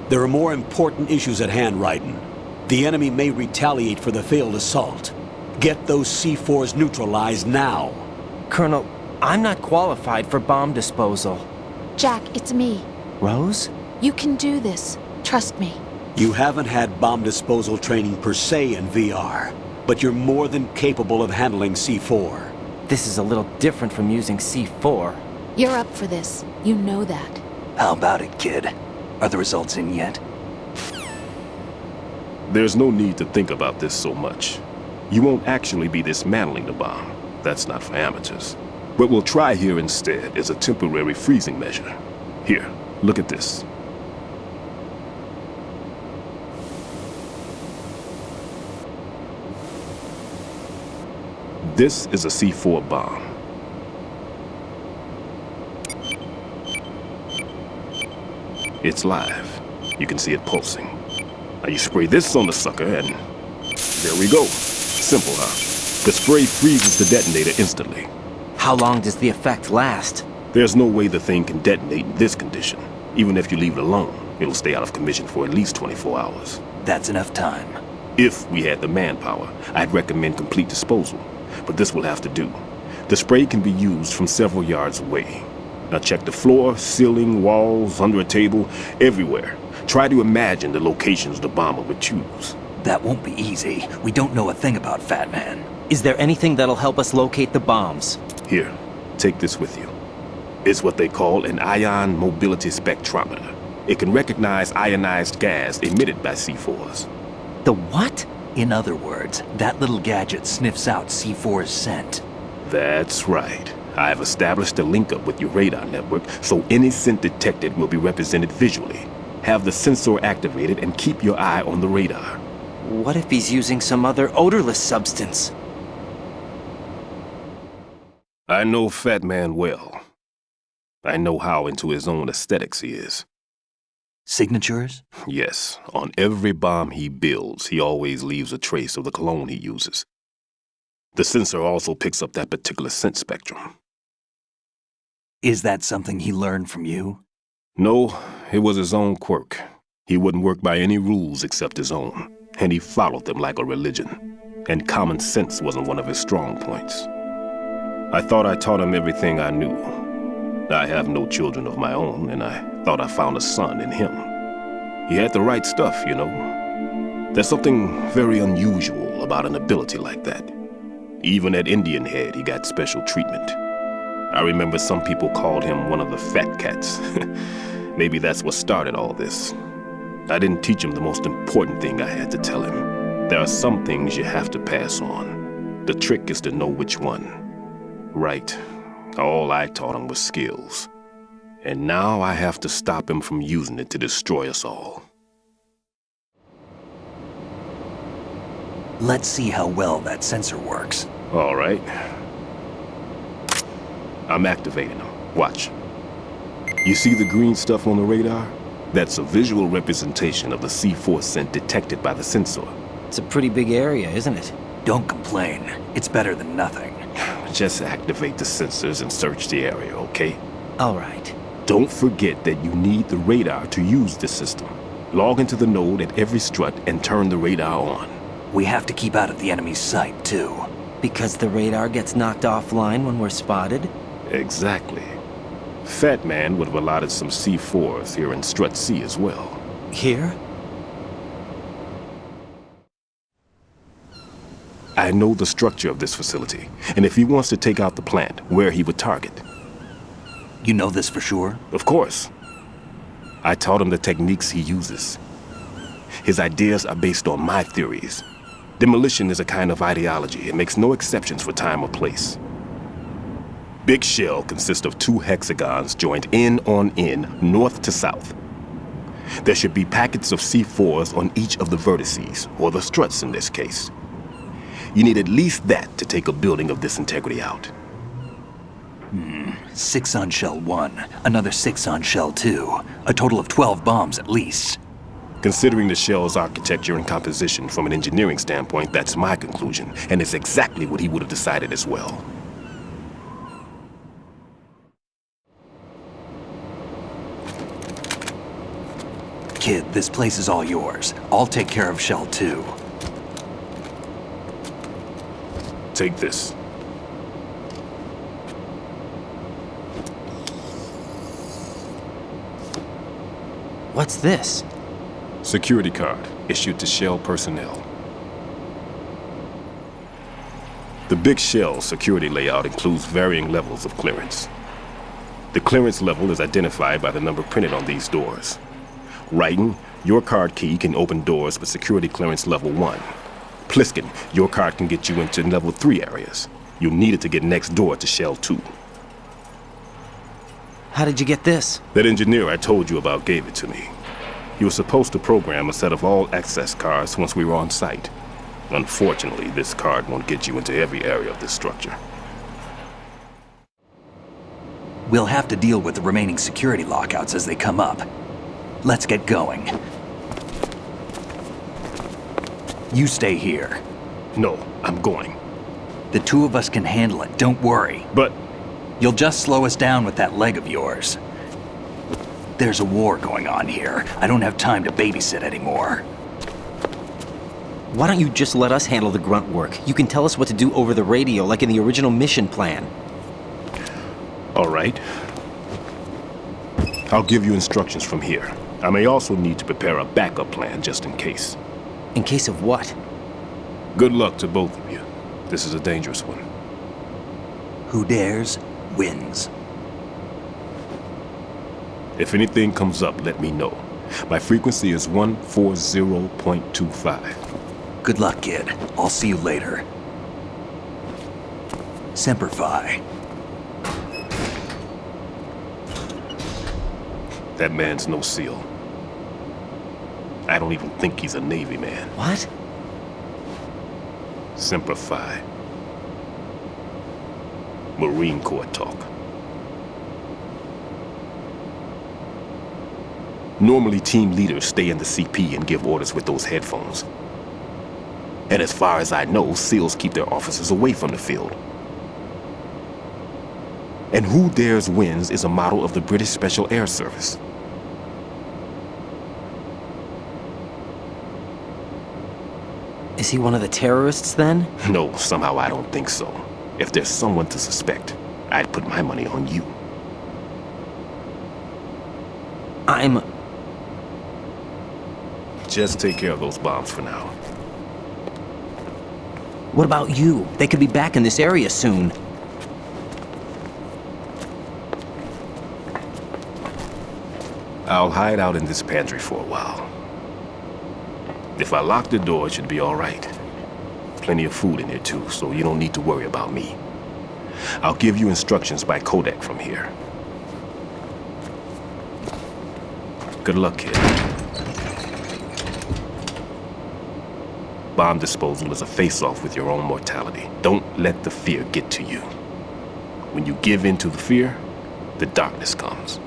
There are more important issues at hand, Raiden. The enemy may retaliate for the failed assault. Get those C4s neutralized now. Colonel, I'm not qualified for bomb disposal. Jack, it's me. Rose? You can do this. Trust me. You haven't had bomb disposal training per se in VR, but you're more than capable of handling C4. This is a little different from using C4. You're up for this. You know that. How about it, kid? Are the results in yet? There's no need to think about this so much. You won't actually be dismantling the bomb. That's not for amateurs. What we'll try here instead is a temporary freezing measure. Here, look at this. This is a C4 bomb. It's live. You can see it pulsing. Now you spray this on the sucker and there we go. Simple, huh? The spray freezes the detonator instantly. How long does the effect last? There's no way the thing can detonate in this condition. Even if you leave it alone, it'll stay out of commission for at least 24 hours. That's enough time. If we had the manpower, I'd recommend complete disposal. But this will have to do. The spray can be used from several yards away. Now check the floor, ceiling, walls, under a table, everywhere. Try to imagine the locations the bomber would choose. That won't be easy. We don't know a thing about Fat Man. Is there anything that'll help us locate the bombs? Here, take this with you. It's what they call an ion mobility spectrometer. It can recognize ionized gas emitted by C4s. The what? In other words, that little gadget sniffs out C4's scent. That's right. I've established a link up with your radar network, so any scent detected will be represented visually. Have the sensor activated and keep your eye on the radar. What if he's using some other odorless substance? I know Fat Man well. I know how into his own aesthetics he is. Signatures? Yes. On every bomb he builds, he always leaves a trace of the cologne he uses. The sensor also picks up that particular scent spectrum. Is that something he learned from you? No, it was his own quirk. He wouldn't work by any rules except his own, and he followed them like a religion. And common sense wasn't one of his strong points. I thought I taught him everything I knew. I have no children of my own, and I thought I found a son in him. He had the right stuff, you know. There's something very unusual about an ability like that. Even at Indian Head, he got special treatment. I remember some people called him one of the fat cats. Maybe that's what started all this. I didn't teach him the most important thing I had to tell him. There are some things you have to pass on. The trick is to know which one. Right. All I taught him was skills. And now I have to stop him from using it to destroy us all. Let's see how well that sensor works. All right. I'm activating them. Watch. You see the green stuff on the radar? That's a visual representation of the C4 scent detected by the sensor. It's a pretty big area, isn't it? Don't complain. It's better than nothing. Just activate the sensors and search the area, okay? All right. Don't forget that you need the radar to use the system. Log into the node at every strut and turn the radar on. We have to keep out of the enemy's sight, too. Because the radar gets knocked offline when we're spotted? Exactly. Fat Man would have allotted some C4s here in Strut C as well. Here? I know the structure of this facility, and if he wants to take out the plant, where he would target. You know this for sure? Of course. I taught him the techniques he uses. His ideas are based on my theories. Demolition is a kind of ideology. It makes no exceptions for time or place. Big Shell consists of 2 hexagons joined end on end, north to south. There should be packets of C4s on each of the vertices, or the struts in this case. You need at least that to take a building of this integrity out. 6 on Shell 1, another 6 on Shell 2. A total of 12 bombs at least. Considering the shell's architecture and composition from an engineering standpoint, that's my conclusion, and it's exactly what he would have decided as well. Kid, this place is all yours. I'll take care of Shell 2. Take this. What's this? Security card, issued to Shell personnel. The Big Shell security layout includes varying levels of clearance. The clearance level is identified by the number printed on these doors. Raiden, your card key can open doors with security clearance level 1. Pliskin, your card can get you into level 3 areas. You'll need it to get next door to Shell 2. How did you get this? That engineer I told you about gave it to me. He was supposed to program a set of all access cards once we were on site. Unfortunately, this card won't get you into every area of this structure. We'll have to deal with the remaining security lockouts as they come up. Let's get going. You stay here. No, I'm going. The 2 of us can handle it, don't worry. But... You'll just slow us down with that leg of yours. There's a war going on here. I don't have time to babysit anymore. Why don't you just let us handle the grunt work? You can tell us what to do over the radio, like in the original mission plan. All right. I'll give you instructions from here. I may also need to prepare a backup plan just in case. In case of what? Good luck to both of you. This is a dangerous one. Who dares, wins. If anything comes up, let me know. My frequency is 140.25. Good luck, kid. I'll see you later. Semper Fi. That man's no SEAL. I don't even think he's a Navy man. What? Semper Fi. Marine Corps talk. Normally, team leaders stay in the CP and give orders with those headphones. And as far as I know, SEALs keep their officers away from the field. And Who Dares Wins is a model of the British Special Air Service. Is he one of the terrorists, then? No, somehow I don't think so. If there's someone to suspect, I'd put my money on you. Just take care of those bombs for now. What about you? They could be back in this area soon. I'll hide out in this pantry for a while. If I lock the door, it should be all right. Plenty of food in here too, so you don't need to worry about me. I'll give you instructions by codec from here. Good luck, kid. Bomb disposal is a face-off with your own mortality. Don't let the fear get to you. When you give in to the fear, the darkness comes.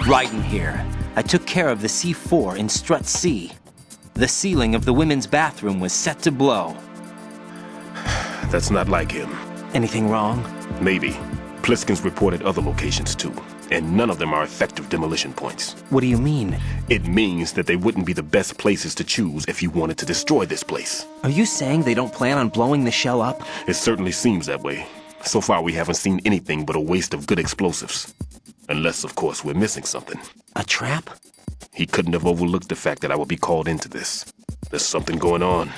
Raiden here. I took care of the C4 in Strut C. The ceiling of the women's bathroom was set to blow. That's not like him. Anything wrong? Maybe. Pliskin's reported other locations too, and none of them are effective demolition points. What do you mean? It means that they wouldn't be the best places to choose if you wanted to destroy this place. Are you saying they don't plan on blowing the shell up? It certainly seems that way. So far we haven't seen anything but a waste of good explosives. Unless, of course, we're missing something. A trap? He couldn't have overlooked the fact that I would be called into this. There's something going on.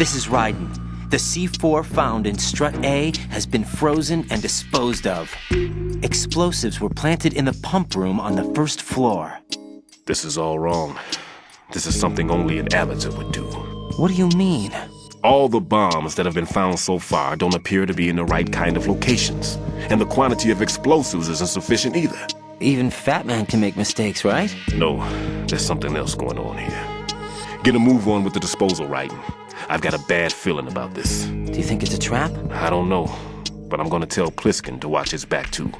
This is Raiden. The C4 found in Strut A has been frozen and disposed of. Explosives were planted in the pump room on the first floor. This is all wrong. This is something only an amateur would do. What do you mean? All the bombs that have been found so far don't appear to be in the right kind of locations. And the quantity of explosives isn't sufficient either. Even Fat Man can make mistakes, right? No, there's something else going on here. Get a move on with the disposal, Raiden. I've got a bad feeling about this. Do you think it's a trap? I don't know, but I'm gonna tell Pliskin to watch his back too.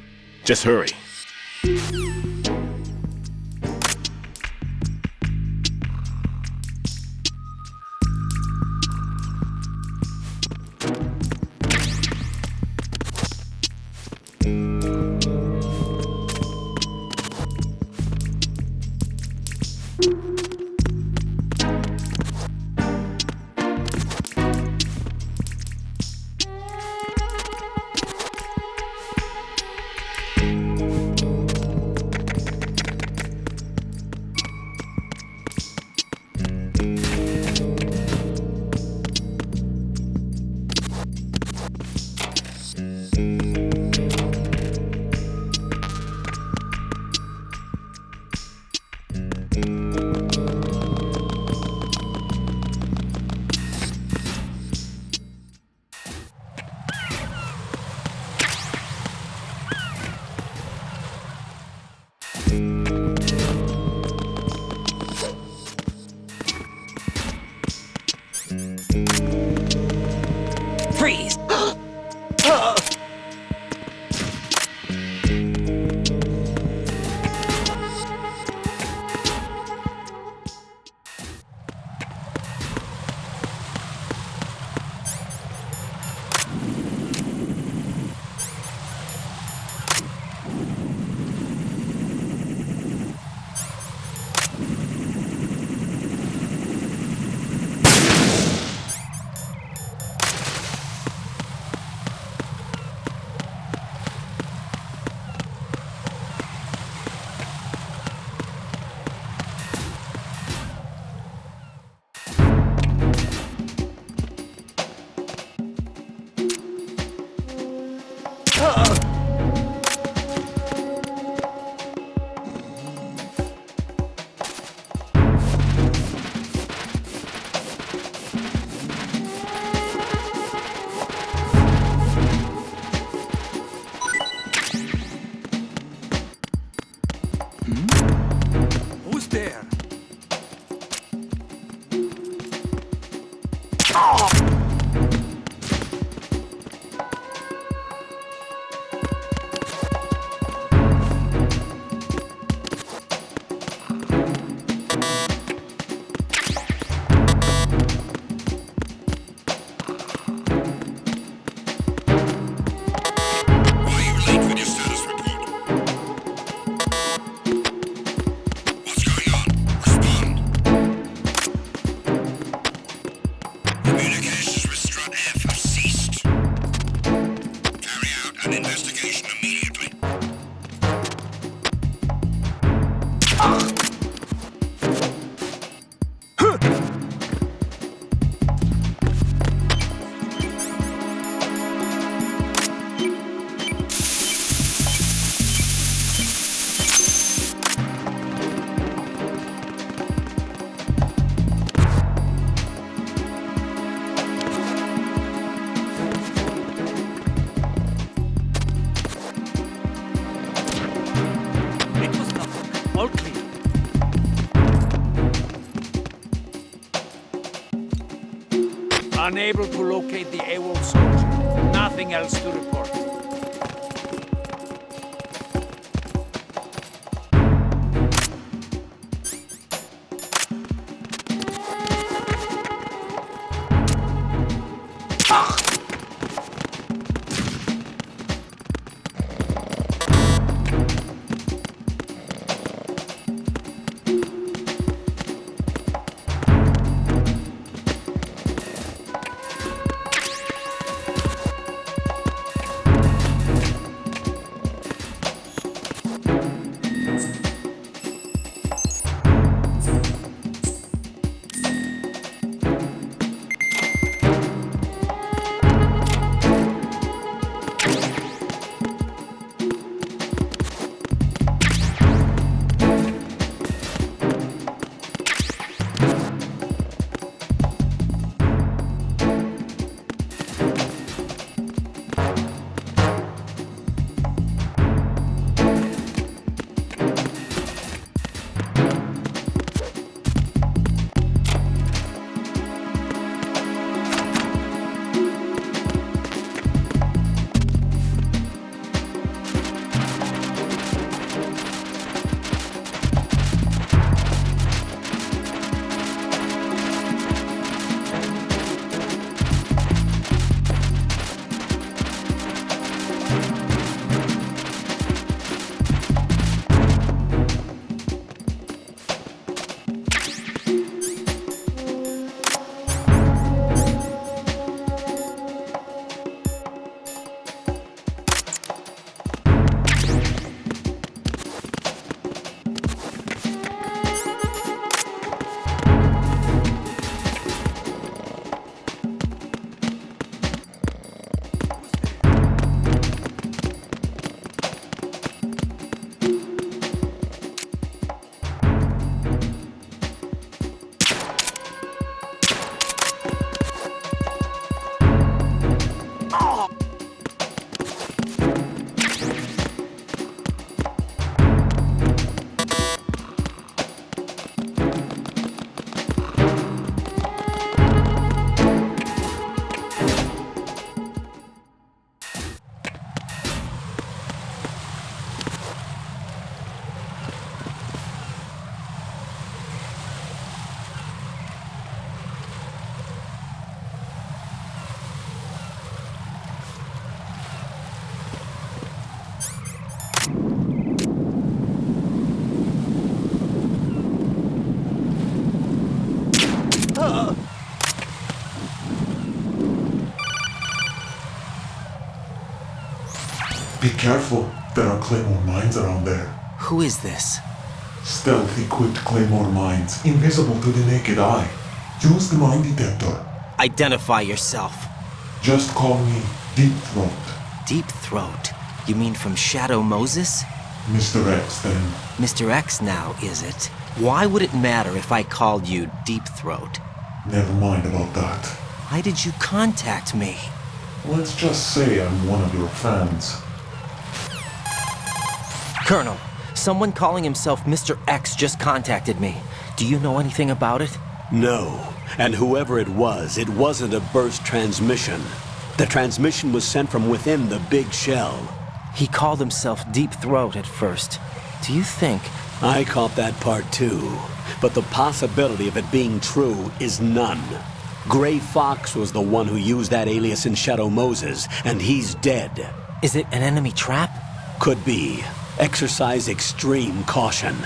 Just hurry. Freeze! Who's there? All clear. Unable to locate the AWOL soldier. Nothing else to report. careful. There are Claymore mines around there. Who is this? Stealth-equipped Claymore mines, invisible to the naked eye. Use the mine detector. Identify yourself. Just call me Deep Throat. Deep Throat? You mean from Shadow Moses? Mr. X, then. Mr. X now, is it? Why would it matter if I called you Deep Throat? Never mind about that. Why did you contact me? Let's just say I'm one of your fans. Colonel, someone calling himself Mr. X just contacted me. Do you know anything about it? No. And whoever it wasn't a burst transmission. The transmission was sent from within the big shell. He called himself Deep Throat at first. Do you think... I caught that part too. But the possibility of it being true is none. Gray Fox was the one who used that alias in Shadow Moses, and he's dead. Is it an enemy trap? Could be. Exercise extreme caution.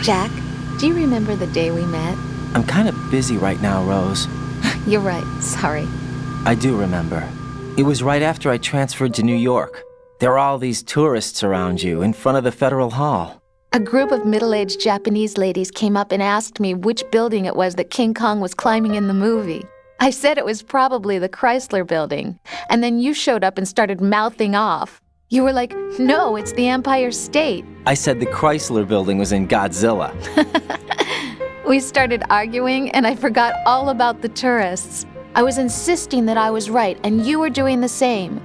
Jack, do you remember the day we met? I'm kind of busy right now, Rose. You're right, sorry. I do remember. It was right after I transferred to New York. There are all these tourists around you in front of the Federal Hall. A group of middle-aged Japanese ladies came up and asked me which building it was that King Kong was climbing in the movie. I said it was probably the Chrysler Building, and then you showed up and started mouthing off. You were like, no, it's the Empire State. I said the Chrysler Building was in Godzilla. We started arguing, and I forgot all about the tourists. I was insisting that I was right, and you were doing the same.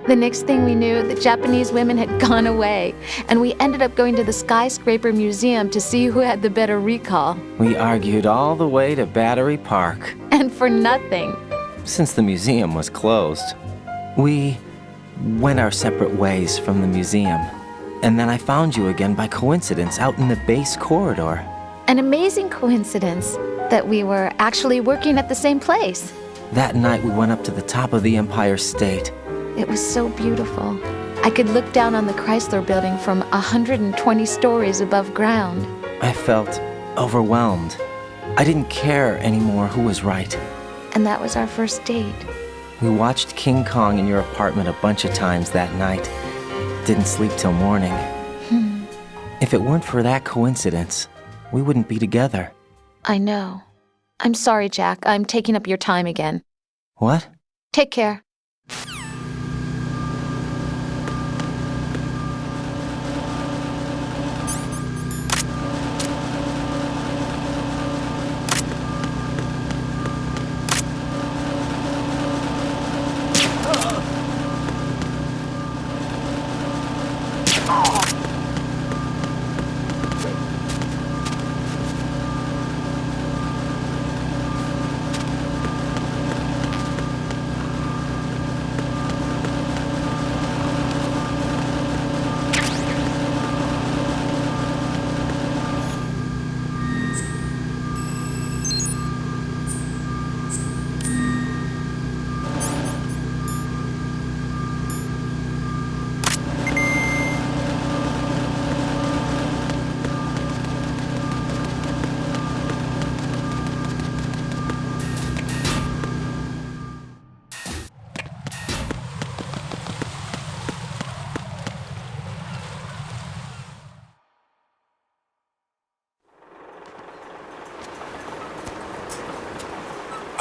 The next thing we knew, the Japanese women had gone away, and we ended up going to the Skyscraper Museum to see who had the better recall. We argued all the way to Battery Park. And for nothing. Since the museum was closed. We went our separate ways from the museum. And then I found you again by coincidence out in the base corridor. An amazing coincidence that we were actually working at the same place. That night we went up to the top of the Empire State. It was so beautiful. I could look down on the Chrysler Building from 120 stories above ground. I felt overwhelmed. I didn't care anymore who was right. And that was our first date. We watched King Kong in your apartment a bunch of times that night. Didn't sleep till morning. If it weren't for that coincidence, we wouldn't be together. I know. I'm sorry, Jack. I'm taking up your time again. What? Take care.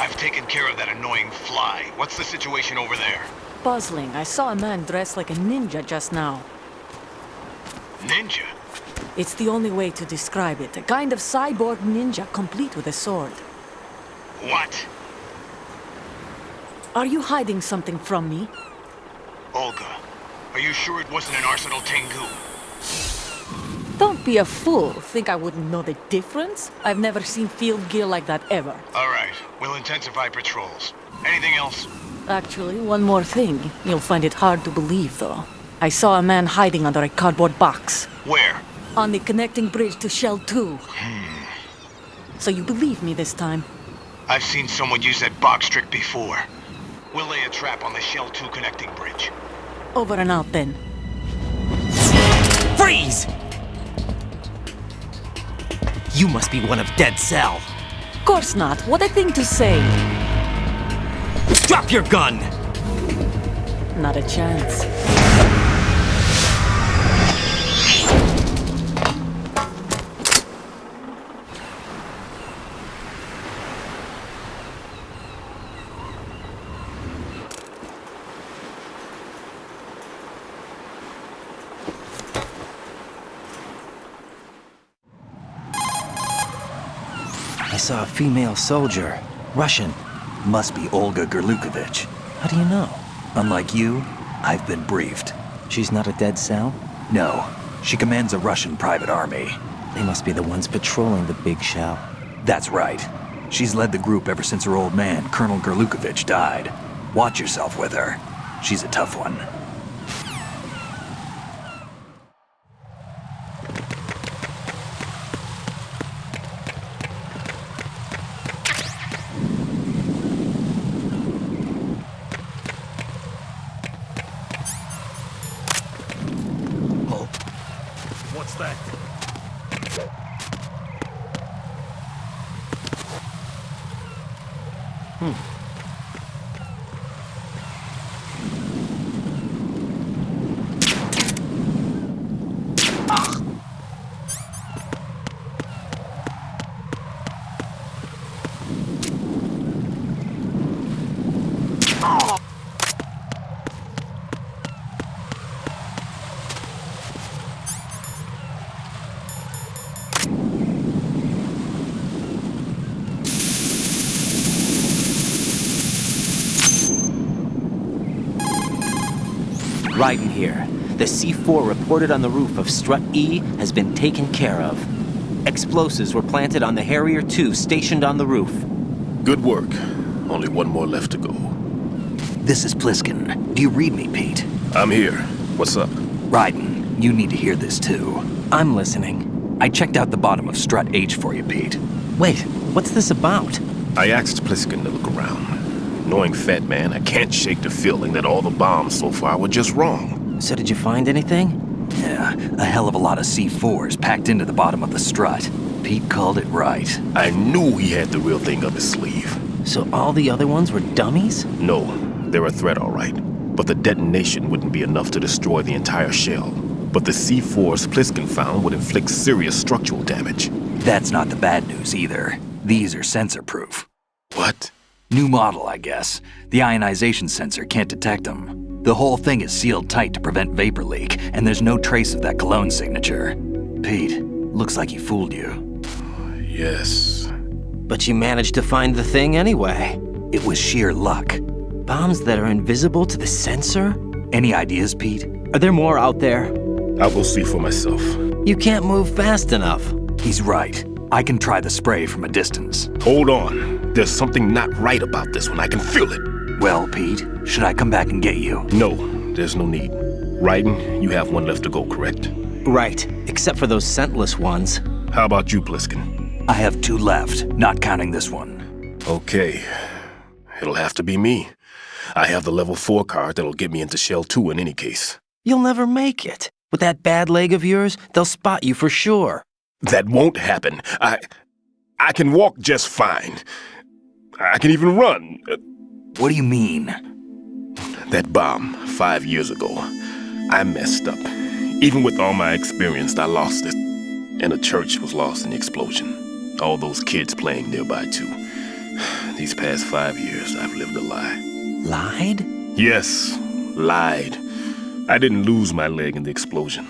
I've taken care of that annoying fly. What's the situation over there? Puzzling. I saw a man dressed like a ninja just now. Ninja? It's the only way to describe it. A kind of cyborg ninja complete with a sword. What? Are you hiding something from me? Olga, are you sure it wasn't an Arsenal Tengu? Don't be a fool. Think I wouldn't know the difference? I've never seen field gear like that ever. All right, we'll intensify patrols. Anything else? Actually, one more thing. You'll find it hard to believe, though. I saw a man hiding under a cardboard box. Where? On the connecting bridge to Shell 2. So you believe me this time? I've seen someone use that box trick before. We'll lay a trap on the Shell 2 connecting bridge. Over and out, then. Freeze! You must be one of Dead Cell. Of course not. What a thing to say. Drop your gun! Not a chance. I saw a female soldier. Russian. Must be Olga Gerlukovich. How do you know? Unlike you, I've been briefed. She's not a Dead Cell? No. She commands a Russian private army. They must be the ones patrolling the big shell. That's right. She's led the group ever since her old man, Colonel Gerlukovich, died. Watch yourself with her. She's a tough one. What's that? Raiden here. The C4 reported on the roof of Strut E has been taken care of. Explosives were planted on the Harrier 2 stationed on the roof. Good work. Only one more left to go. This is Pliskin. Do you read me, Pete? I'm here. What's up? Raiden, you need to hear this too. I'm listening. I checked out the bottom of Strut H for you, Pete. Wait, what's this about? I asked Pliskin to look around. Knowing Fat Man, I can't shake the feeling that all the bombs so far were just wrong. So did you find anything? Yeah, a hell of a lot of C4s packed into the bottom of the strut. Pete called it right. I knew he had the real thing up his sleeve. So all the other ones were dummies? No, they're a threat, all right. But the detonation wouldn't be enough to destroy the entire shell. But the C4s Pliskin found would inflict serious structural damage. That's not the bad news either. These are sensor-proof. What? New model, I guess. The ionization sensor can't detect them. The whole thing is sealed tight to prevent vapor leak, and there's no trace of that cologne signature. Pete, looks like he fooled you. Yes. But you managed to find the thing anyway. It was sheer luck. Bombs that are invisible to the sensor? Any ideas, Pete? Are there more out there? I'll go see for myself. You can't move fast enough. He's right. I can try the spray from a distance. Hold on. There's something not right about this one. I can feel it. Well, Pete, should I come back and get you? No, there's no need. Raiden, you have one left to go, correct? Right, except for those scentless ones. How about you, Pliskin? I have 2 left, not counting this one. Okay. It'll have to be me. I have the level 4 card that'll get me into Shell 2 in any case. You'll never make it. With that bad leg of yours, they'll spot you for sure. That won't happen. I can walk just fine. I can even run. What do you mean? That bomb, 5 years ago. I messed up. Even with all my experience, I lost it. And the church was lost in the explosion. All those kids playing nearby, too. These past 5 years, I've lived a lie. Lied? Yes, lied. I didn't lose my leg in the explosion.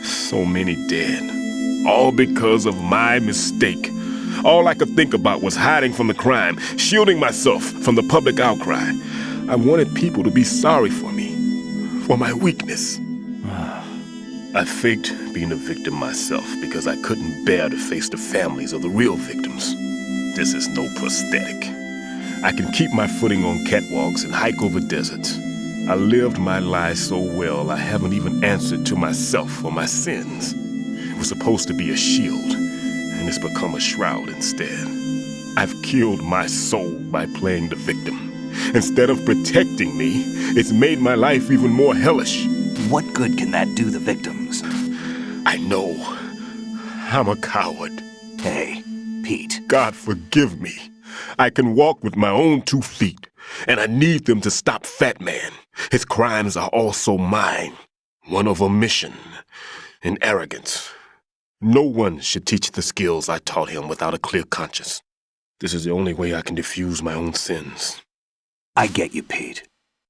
So many dead. All because of my mistake. All I could think about was hiding from the crime, shielding myself from the public outcry. I wanted people to be sorry for me, for my weakness. I faked being a victim myself because I couldn't bear to face the families of the real victims. This is no prosthetic. I can keep my footing on catwalks and hike over deserts. I lived my life so well I haven't even answered to myself for my sins. It was supposed to be a shield, and it's become a shroud instead. I've killed my soul by playing the victim. Instead of protecting me, it's made my life even more hellish. What good can that do the victims? I know. I'm a coward. Hey, Pete. God forgive me. I can walk with my own 2 feet, and I need them to stop Fat Man. His crimes are also mine. One of omission and arrogance. No one should teach the skills I taught him without a clear conscience. This is the only way I can diffuse my own sins. I get you, Pete.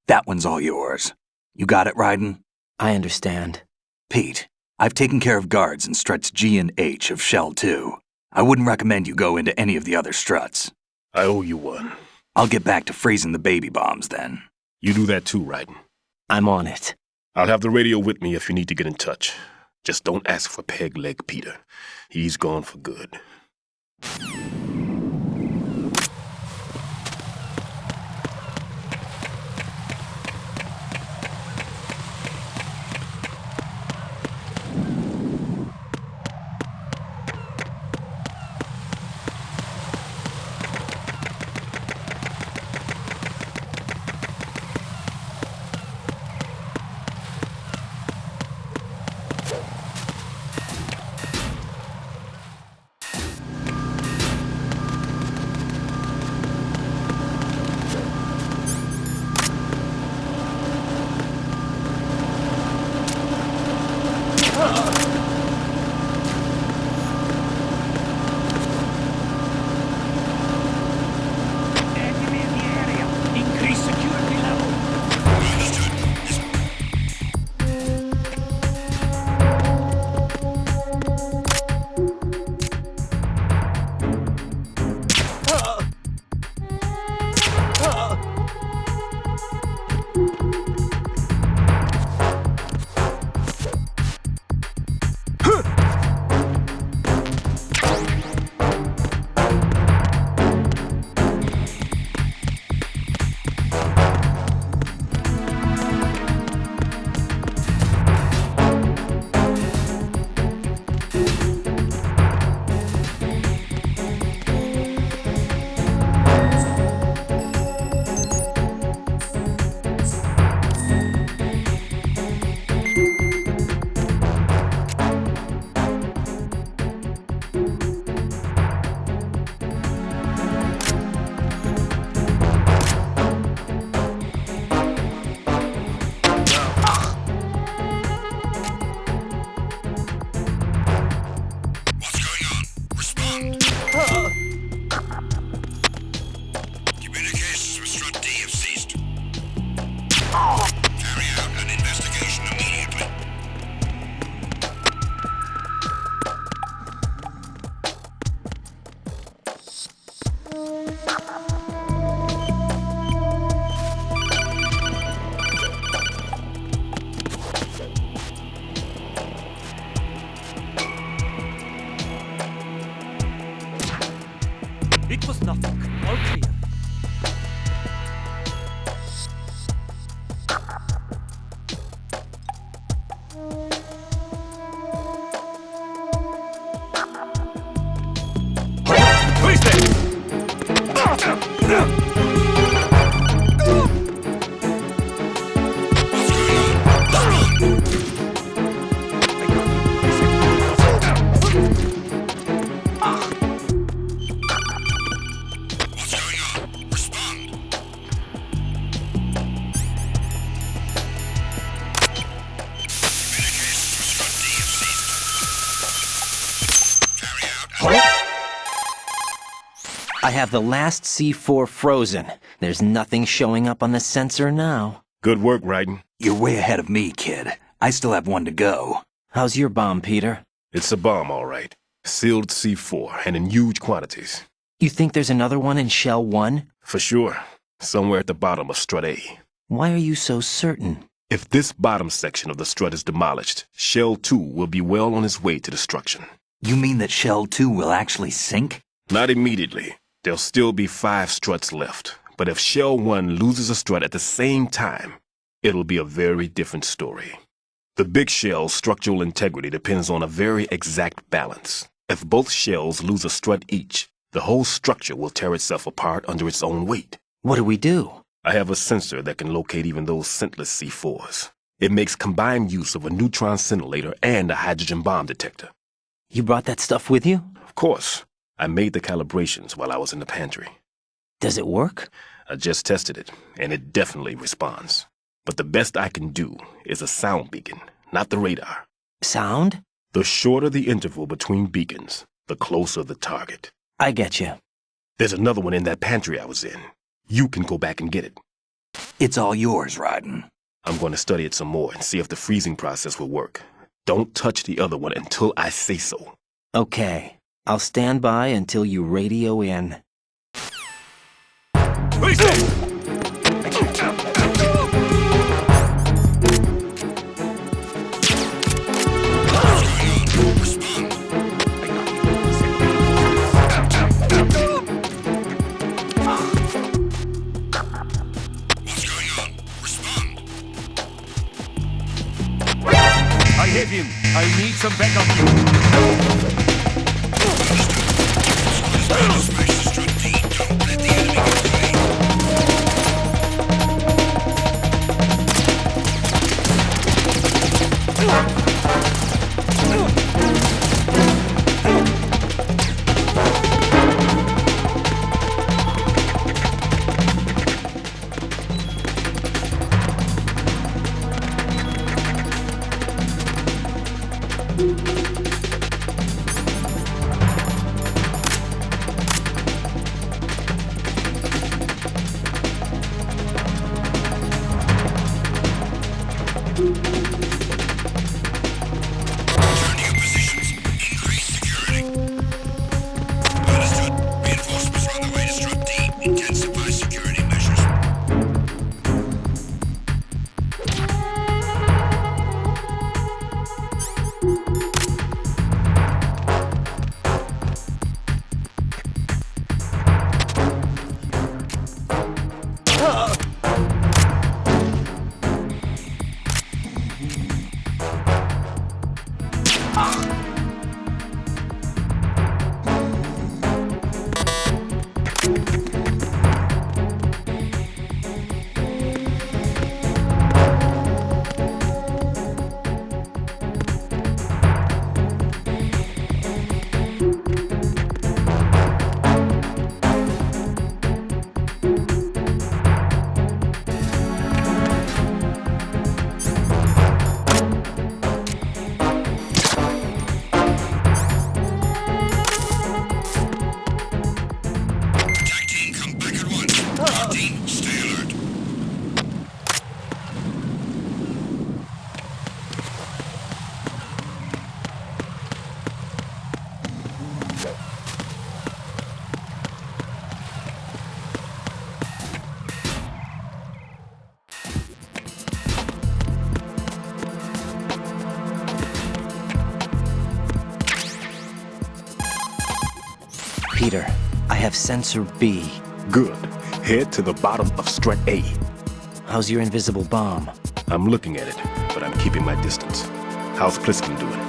That one's all yours. You got it, Raiden? I understand. Pete, I've taken care of guards in struts G and H of Shell 2. I wouldn't recommend you go into any of the other struts. I owe you one. I'll get back to freezing the baby bombs then. You do that too, Raiden. I'm on it. I'll have the radio with me if you need to get in touch. Just don't ask for Peg Leg Peter. He's gone for good. It was nothing. All clear. I have the last C4 frozen. There's nothing showing up on the sensor now. Good work, Raiden. You're way ahead of me, kid. I still have one to go. How's your bomb, Peter? It's a bomb, all right. Sealed C4, and in huge quantities. You think there's another one in Shell 1? For sure. Somewhere at the bottom of Strut A. Why are you so certain? If this bottom section of the strut is demolished, Shell 2 will be well on its way to destruction. You mean that Shell 2 will actually sink? Not immediately. There'll still be 5 struts left. But if Shell 1 loses a strut at the same time, it'll be a very different story. The big shell's structural integrity depends on a very exact balance. If both shells lose a strut each, the whole structure will tear itself apart under its own weight. What do we do? I have a sensor that can locate even those scentless C4s. It makes combined use of a neutron scintillator and a hydrogen bomb detector. You brought that stuff with you? Of course. I made the calibrations while I was in the pantry. Does it work? I just tested it, and it definitely responds. But the best I can do is a sound beacon, not the radar. Sound? The shorter the interval between beacons, the closer the target. I get you. There's another one in that pantry I was in. You can go back and get it. It's all yours, Raiden. I'm going to study it some more and see if the freezing process will work. Don't touch the other one until I say so. Okay. I'll stand by until you radio in. I hit him. I need some backup. Peter, I have sensor B. Good. Head to the bottom of Strut A. How's your invisible bomb? I'm looking at it, but I'm keeping my distance. How's Pliskin doing?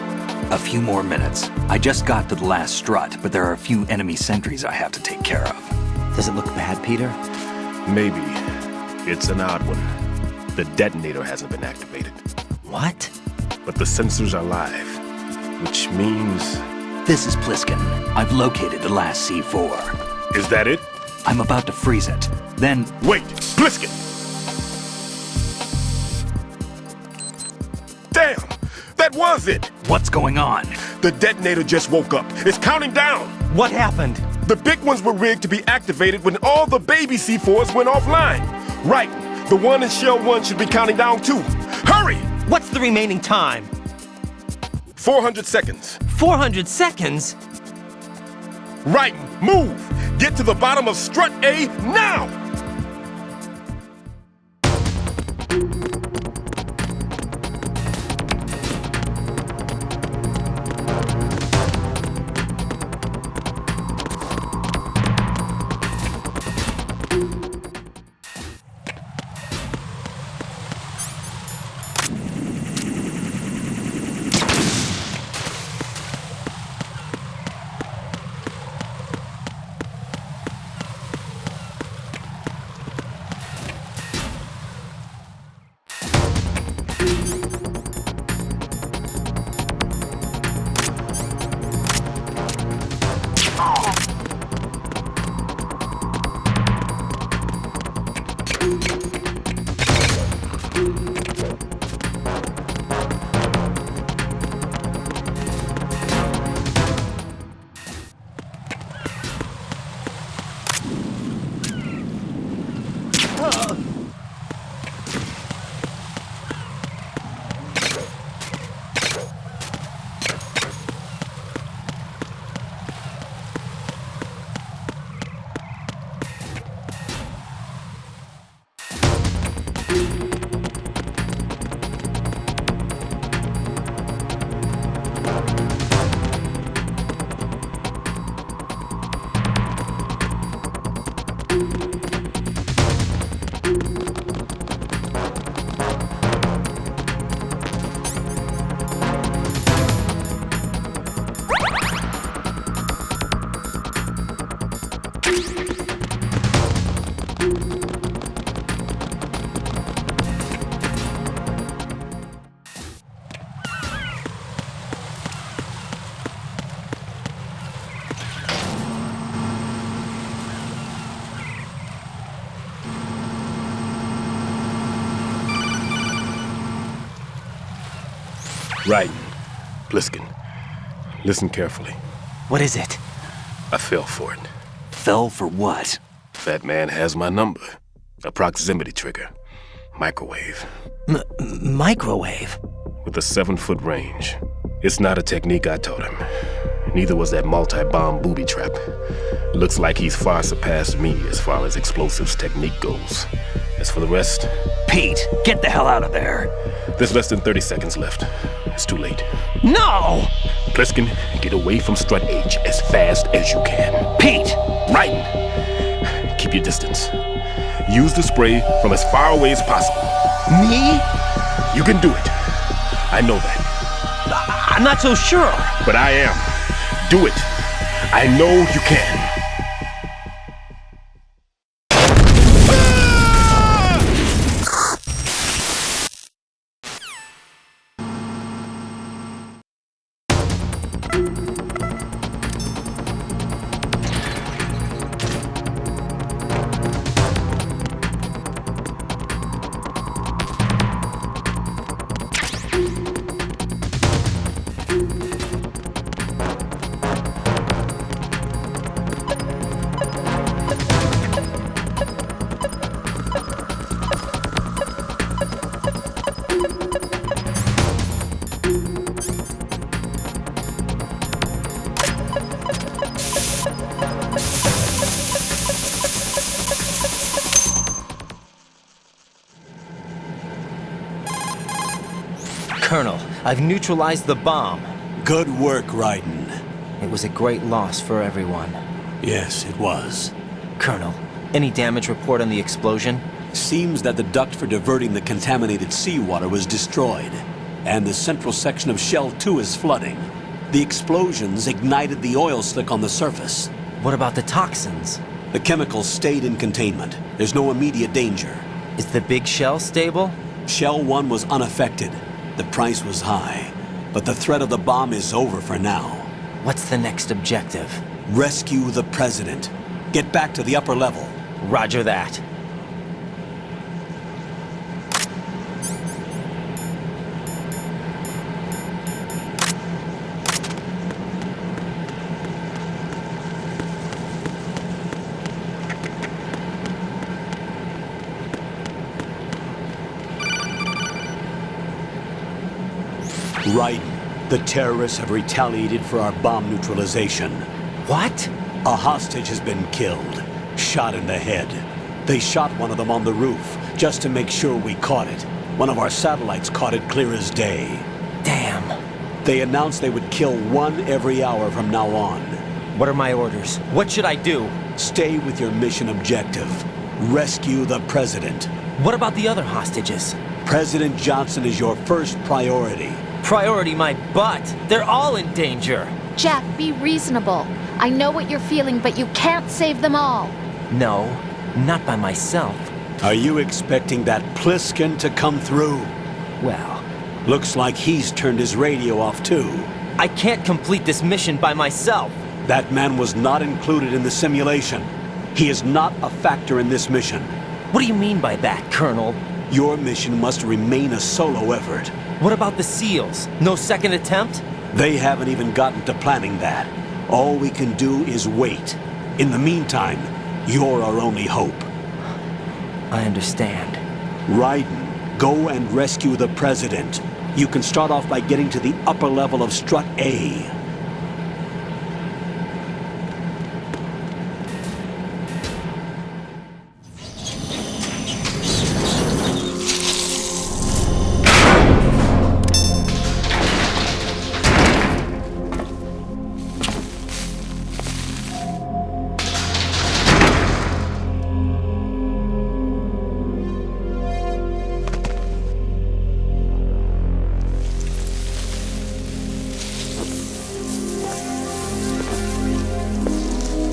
A few more minutes. I just got to the last strut, but there are a few enemy sentries I have to take care of. Does it look bad, Peter? Maybe. It's an odd one. The detonator hasn't been activated. What? But the sensors are live, which means... This is Pliskin. I've located the last C4. Is that it? I'm about to freeze it. Then... Wait! Pliskin! Damn! That was it! What's going on? The detonator just woke up. It's counting down! What happened? The big ones were rigged to be activated when all the baby C4s went offline. Right. The one in Shell 1 should be counting down too. Hurry! What's the remaining time? 400 seconds. 400 seconds? Right, move! Get to the bottom of strut A now! Raiden, Bliskin, listen carefully. What is it? I fell for it. Fell for what? That man has my number. A proximity trigger. Microwave. Microwave? With a 7-foot range. It's not a technique I taught him. Neither was that multi-bomb booby trap. Looks like he's far surpassed me as far as explosives technique goes. As for the rest... Pete, get the hell out of there! There's less than 30 seconds left. It's too late. No! Bliskin, get away from strut H as fast as you can. Pete! Raiden, keep your distance. Use the spray from as far away as possible. Me? You can do it. I know that. I'm not so sure. But I am. Do it. I know you can. Colonel, I've neutralized the bomb. Good work, Raiden. It was a great loss for everyone. Yes, it was. Colonel, any damage report on the explosion? Seems that the duct for diverting the contaminated seawater was destroyed, and the central section of Shell 2 is flooding. The explosions ignited the oil slick on the surface. What about the toxins? The chemicals stayed in containment. There's no immediate danger. Is the big shell stable? Shell 1 was unaffected. The price was high, but the threat of the bomb is over for now. What's the next objective? Rescue the President. Get back to the upper level. Roger that. Raiden, The terrorists have retaliated for our bomb neutralization. What? A hostage has been killed, shot in the head. They shot one of them on the roof, just to make sure we caught it. One of our satellites caught it clear as day. Damn. They announced they would kill one every hour from now on. What are my orders? What should I do? Stay with your mission objective. Rescue the president. What about the other hostages? President Johnson is your first priority. Priority my butt. They're all in danger. Jack, be reasonable. I know what you're feeling, but you can't save them all. No, not by myself. Are you expecting that Pliskin to come through? Well, looks like he's turned his radio off too. I can't complete this mission by myself. That man was not included in the simulation. He is not a factor in this mission. What do you mean by that, Colonel? Your mission must remain a solo effort. What about the SEALs? No second attempt? They haven't even gotten to planning that. All we can do is wait. In the meantime, you're our only hope. I understand. Raiden, go and rescue the president. You can start off by getting to the upper level of Strut A.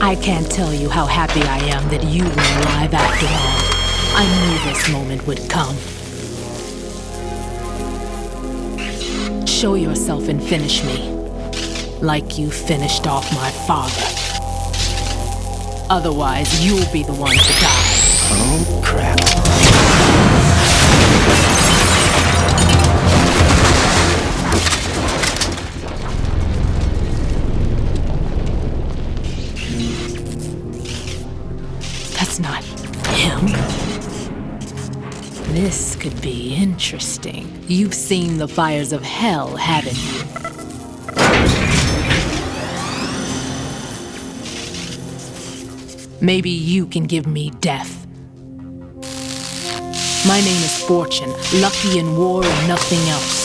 I can't tell you how happy I am that you were alive after all. I knew this moment would come. Show yourself and finish me, like you finished off my father. Otherwise, you'll be the one to die. Oh, crap. That's not him. This could be interesting. You've seen the fires of hell, haven't you? Maybe you can give me death. My name is Fortune, lucky in war and nothing else.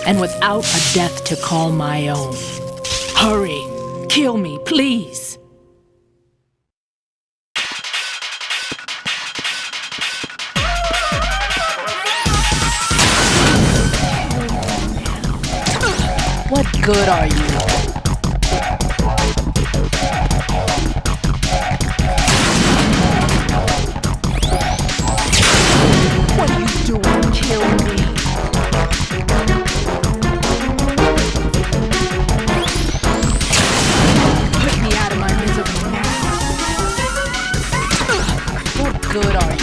And without a death to call my own. Hurry, kill me, please. What good are you? What are you doing? Kill me. Put me out of my misery now. What good are you?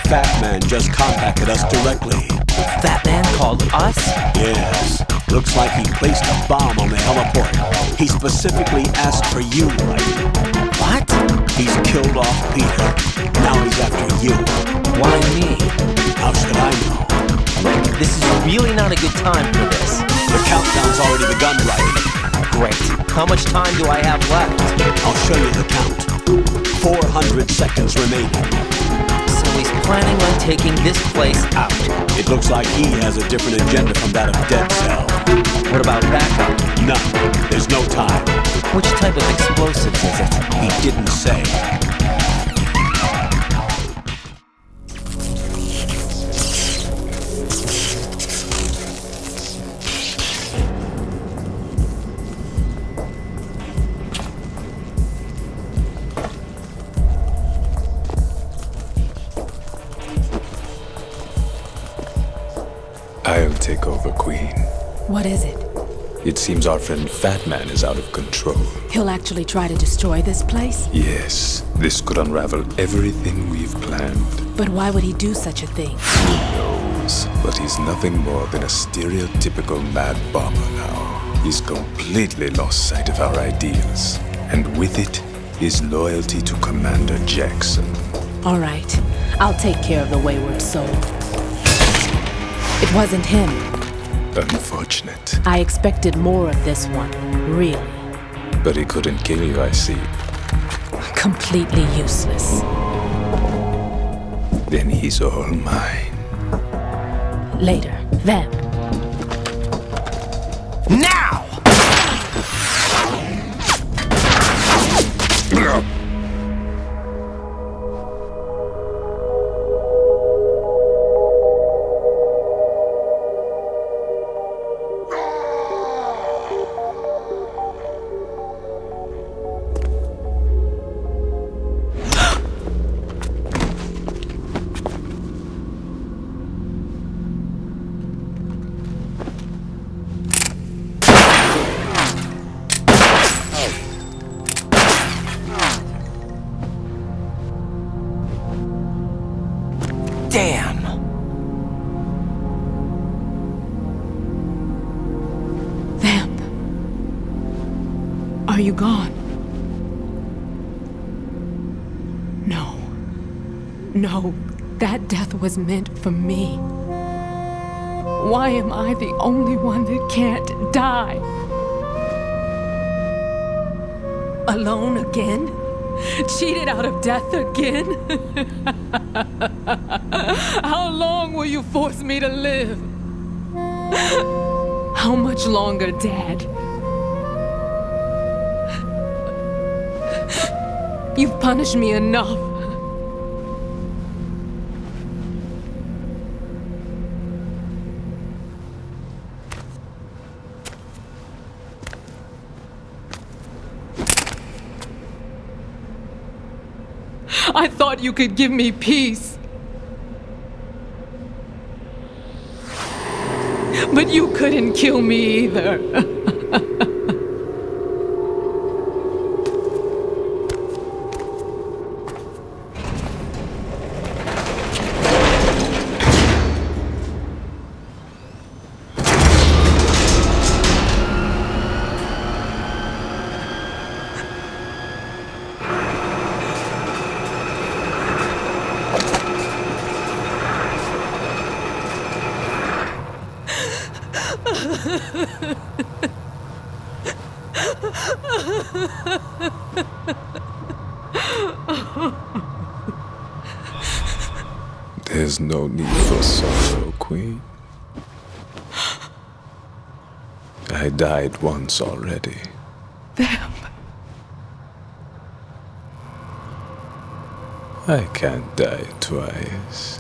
Fat Man just contacted us directly. Fat Man called us? Yes. Looks like he placed a bomb on the heliport. He specifically asked for you, Raiden. What? He's killed off Peter. Now he's after you. Why me? How should I know? Look, this is really not a good time for this. The countdown's already begun, Raiden. Great. How much time do I have left? I'll show you the count. 400 seconds remaining. So he's planning on taking this place out. It looks like he has a different agenda from that of Dead Cell. What about backup? None. There's no time. Which type of explosives is it? He didn't say. I'll take over, Queen. What is it? It seems our friend Fat Man is out of control. He'll actually try to destroy this place? Yes, this could unravel everything we've planned. But why would he do such a thing? Who knows? But he's nothing more than a stereotypical mad bomber now. He's completely lost sight of our ideals. And with it, his loyalty to Commander Jackson. All right, I'll take care of the wayward soul. It wasn't him. Unfortunate. I expected more of this one, really. But he couldn't kill you, I see. Completely useless. Then he's all mine. Later, then. Now! Damn! Vamp. Are you gone? No. No, that death was meant for me. Why am I the only one that can't die? Alone again? Cheated out of death again? How long will you force me to live? How much longer, Dad? You've punished me enough. I thought you could give me peace. But you couldn't kill me either. There's no need for sorrow, Queen. I died once already. Vamp. I can't die twice.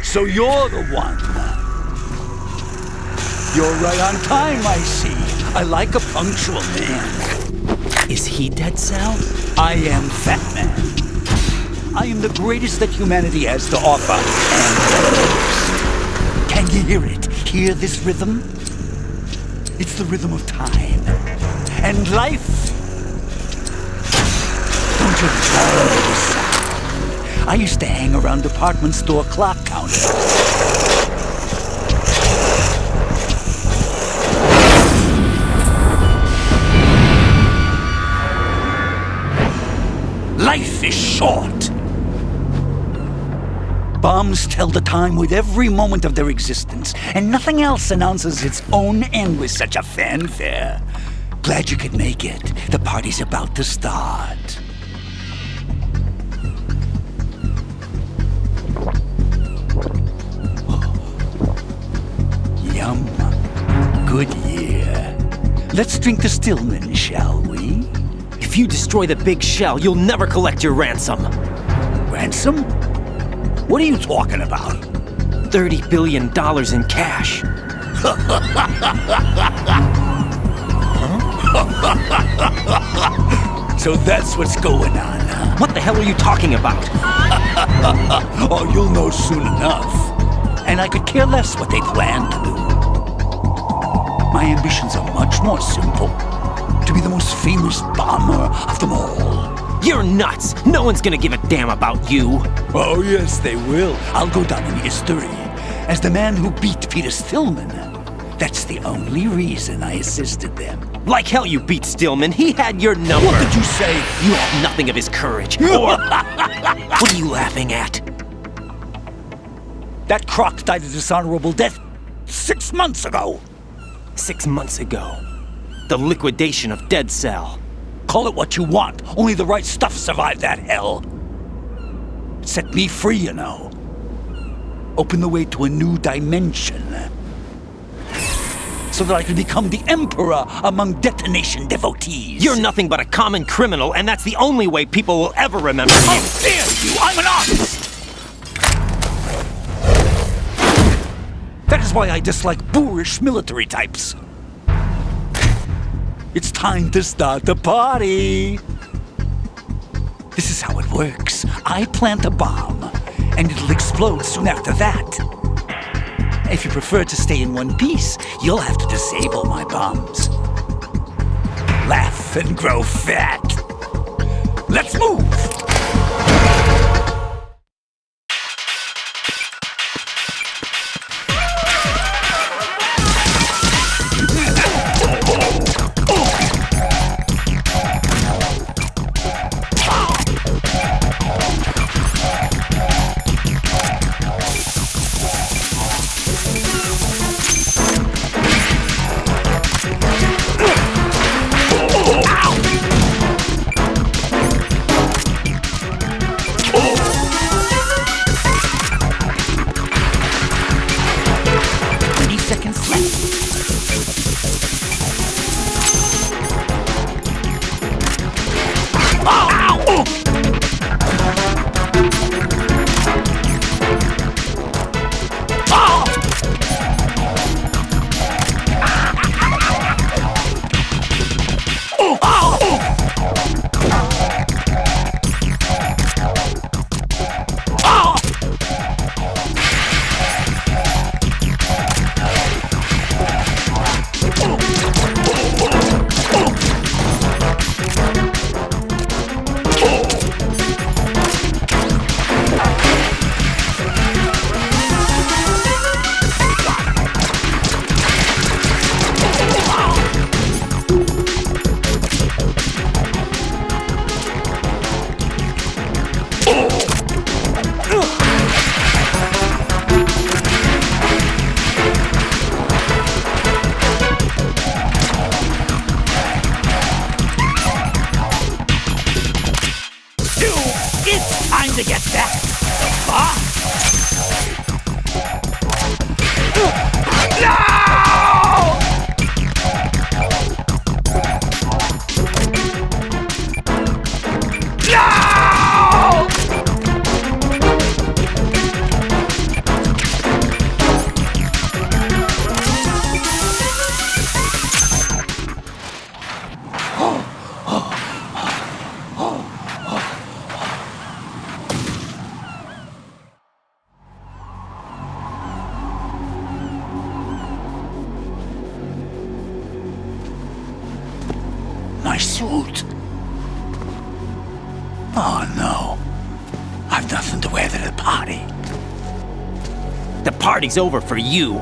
So you're the one. You're right on time, I see. I like a punctual man. Is he Dead Cell? I am Fat Man. I am the greatest that humanity has to offer, and the worst. Can you hear it? Hear this rhythm? It's the rhythm of time. And life. Don't you love this sound? I used to hang around department store clock counters. Life is short. Bombs tell the time with every moment of their existence, and nothing else announces its own end with such a fanfare. Glad you could make it. The party's about to start. Yum. Good year. Let's drink to Stillman, shall we? If you destroy the big shell, you'll never collect your ransom. Ransom? What are you talking about? $30 billion in cash. So that's what's going on, huh? What the hell are you talking about? Oh, you'll know soon enough. And I could care less what they plan to do. My ambitions are much more simple. To be the most famous bomber of them all. You're nuts! No one's gonna give a damn about you! Oh, yes, they will. I'll go down in history as the man who beat Peter Stillman. That's the only reason I assisted them. Like hell you beat Stillman. He had your number. What did you say? You have nothing of his courage. Or... What are you laughing at? That croc died a dishonorable death 6 months ago. 6 months ago. The liquidation of Dead Cell. Call it what you want. Only the right stuff survived that hell. Set me free, you know. Open the way to a new dimension. So that I can become the emperor among detonation devotees. You're nothing but a common criminal, and that's the only way people will ever remember you. How dare you! I'm an artist! That is why I dislike boorish military types. It's time to start the party. This is how it works. I plant a bomb, and it'll explode soon after that. If you prefer to stay in one piece, you'll have to disable my bombs. Laugh and grow fat. Let's move! do! It's time to get back! Ah! No! My suit. Oh no. I've nothing to wear to the party. The party's over for you.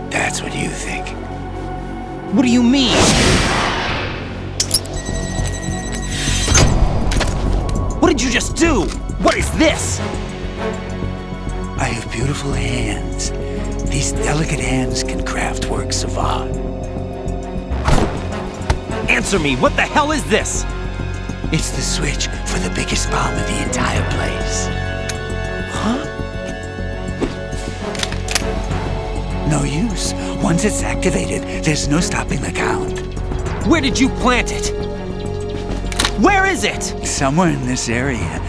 That's what you think. What do you mean? What did you just do? What is this? I have beautiful hands. These delicate hands can craft works of art. Answer me, what the hell is this? It's the switch for the biggest bomb in the entire place. Huh? No use. Once it's activated, there's no stopping the count. Where did you plant it? Where is it? Somewhere in this area.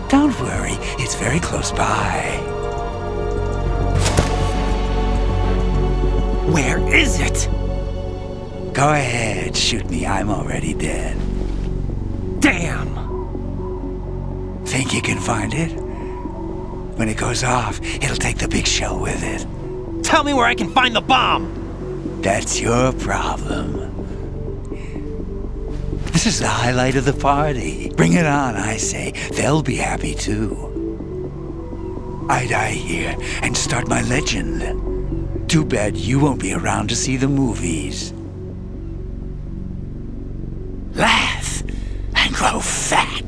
Don't worry, it's very close by. Where is it? Go ahead, shoot me. I'm already dead. Damn! Think you can find it? When it goes off, it'll take the big shell with it. Tell me where I can find the bomb! That's your problem. This is the highlight of the party. Bring it on, I say. They'll be happy too. I die here and start my legend. Too bad you won't be around to see the movies. Laugh and grow fat.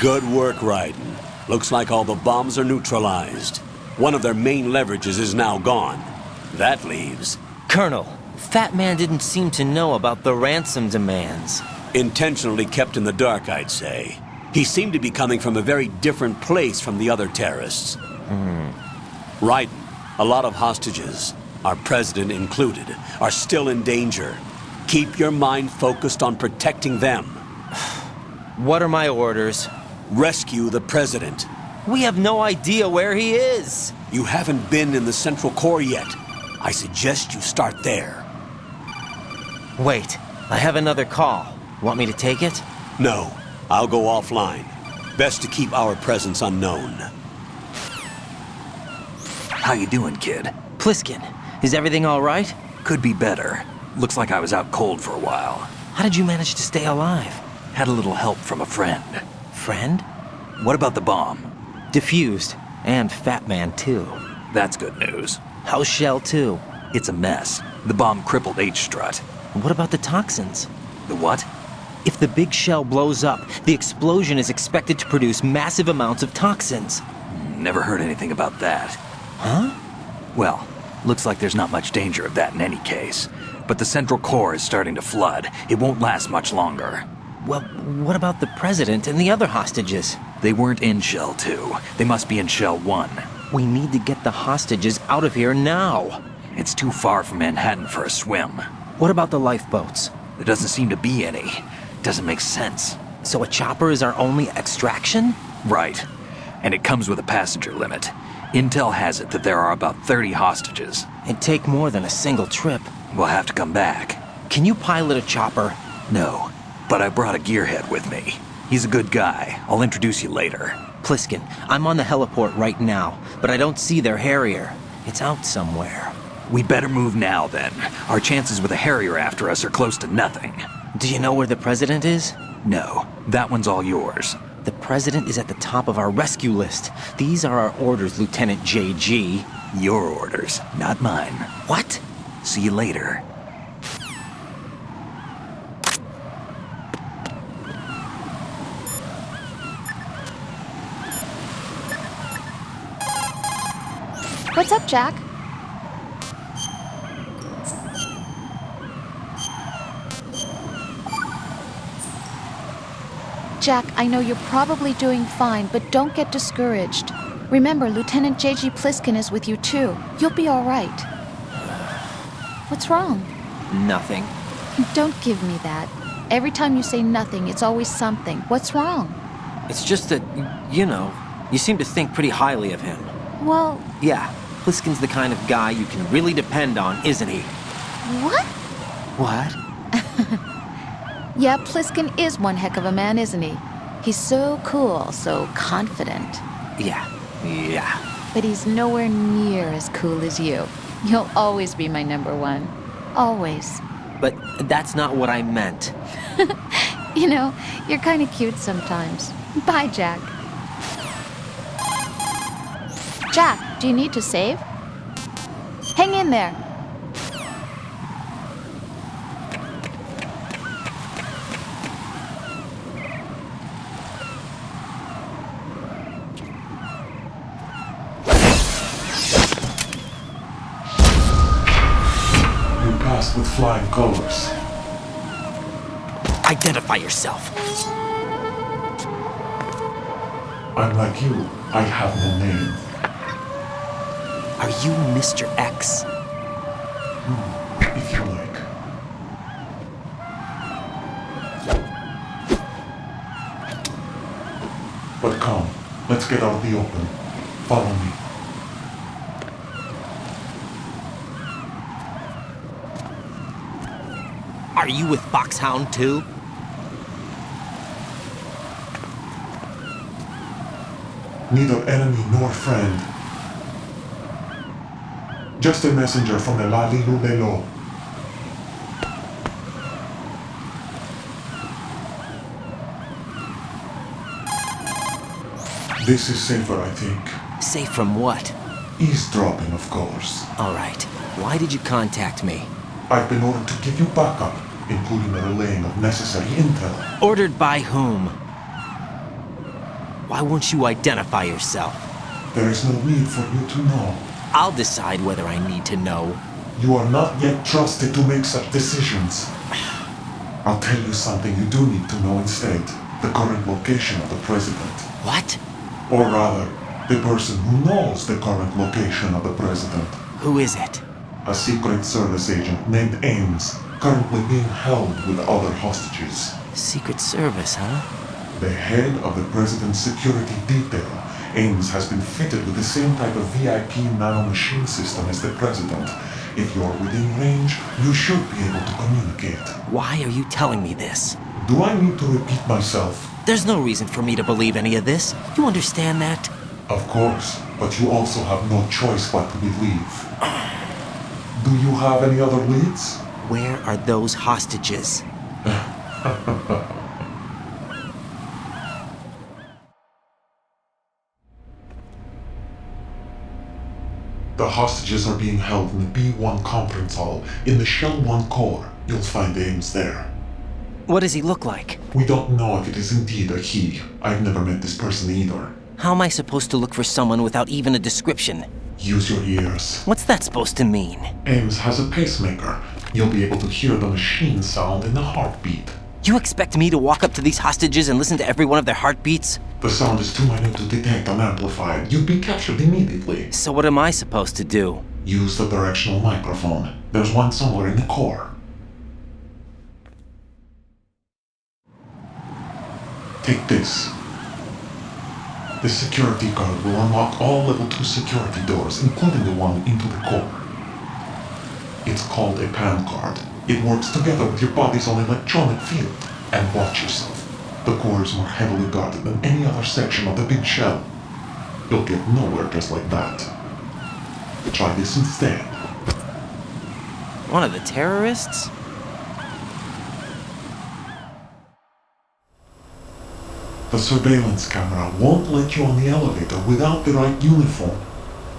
Good work, Raiden. Looks like all the bombs are neutralized. One of their main leverages is now gone. That leaves... Colonel, Fat Man didn't seem to know about the ransom demands. Intentionally kept in the dark, I'd say. He seemed to be coming from a very different place from the other terrorists. Raiden, a lot of hostages, our president included, are still in danger. Keep your mind focused on protecting them. What are my orders? Rescue the president. We have no idea where he is. You haven't been in the Central Core yet. I suggest you start there. Wait, I have another call. Want me to take it? No, I'll go offline. Best to keep our presence unknown. How you doing, kid? Pliskin, is everything all right? Could be better. Looks like I was out cold for a while. How did you manage to stay alive? Had a little help from a friend. Friend? What about the bomb? Diffused. And Fat Man, too. That's good news. How's Shell 2? It's a mess. The bomb crippled H-Strut. What about the toxins? The what? If the big shell blows up, the explosion is expected to produce massive amounts of toxins. Never heard anything about that. Huh? Well, looks like there's not much danger of that in any case. But the Central Core is starting to flood. It won't last much longer. Well, what about the president and the other hostages? They weren't in Shell 2. They must be in Shell 1. We need to get the hostages out of here now. It's too far from Manhattan for a swim. What about the lifeboats? There doesn't seem to be any. Doesn't make sense. So a chopper is our only extraction? Right. And it comes with a passenger limit. Intel has it that there are about 30 hostages. It'd take more than a single trip. We'll have to come back. Can you pilot a chopper? No, but I brought a gearhead with me. He's a good guy. I'll introduce you later. Pliskin, I'm on the heliport right now, but I don't see their Harrier. It's out somewhere. We better move now, then. Our chances with a Harrier after us are close to nothing. Do you know where the president is? No, that one's all yours. The president is at the top of our rescue list. These are our orders, Lieutenant JG. Your orders, not mine. What? See you later. What's up, Jack? Jack, I know you're probably doing fine, but don't get discouraged. Remember, Lieutenant J.G. Pliskin is with you too. You'll be all right. What's wrong? Nothing. Don't give me that. Every time you say nothing, it's always something. What's wrong? It's just that, you know, you seem to think pretty highly of him. Well... Yeah, Pliskin's the kind of guy you can really depend on, isn't he? What? What? Yeah, Pliskin is one heck of a man, isn't he? He's so cool, so confident. Yeah. But he's nowhere near as cool as you. You'll always be my number one. Always. But that's not what I meant. You know, you're kind of cute sometimes. Bye, Jack. Jack, do you need to save? Hang in there. With flying colors. Identify yourself. I'm like you. I have no name. Are you Mr. X? If you like. But come, let's get out of the open. Follow me. Are you with FOXHOUND too? Neither enemy nor friend. Just a messenger from the Lalilu Lelo. This is safer, I think. Safe from what? Eavesdropping, of course. All right. Why did you contact me? I've been ordered to give you backup, including the relaying of necessary intel. Ordered by whom? Why won't you identify yourself? There is no need for you to know. I'll decide whether I need to know. You are not yet trusted to make such decisions. I'll tell you something you do need to know instead. The current location of the president. What? Or rather, the person who knows the current location of the president. Who is it? A Secret Service agent named Ames, currently being held with other hostages. Secret Service, huh? The head of the president's security detail, Ames has been fitted with the same type of VIP nanomachine system as the president. If you're within range, you should be able to communicate. Why are you telling me this? Do I need to repeat myself? There's no reason for me to believe any of this. You understand that? Of course, but you also have no choice but to believe. Do you have any other leads? Where are those hostages? The hostages are being held in the B1 conference hall in the Shell 1 core. You'll find Ames there. What does he look like? We don't know if it is indeed a he. I've never met this person either. How am I supposed to look for someone without even a description? Use your ears. What's that supposed to mean? Ames has a pacemaker. You'll be able to hear the machine sound in the heartbeat. You expect me to walk up to these hostages and listen to every one of their heartbeats? The sound is too minute to detect and amplify it. You'd be captured immediately. So what am I supposed to do? Use the directional microphone. There's one somewhere in the core. Take this. The security card will unlock all level 2 security doors, including the one into the core. It's called a PAN card. It works together with your body's own electronic field. And watch yourself. The core is more heavily guarded than any other section of the big shell. You'll get nowhere just like that. Try this instead. One of the terrorists? The surveillance camera won't let you on the elevator without the right uniform.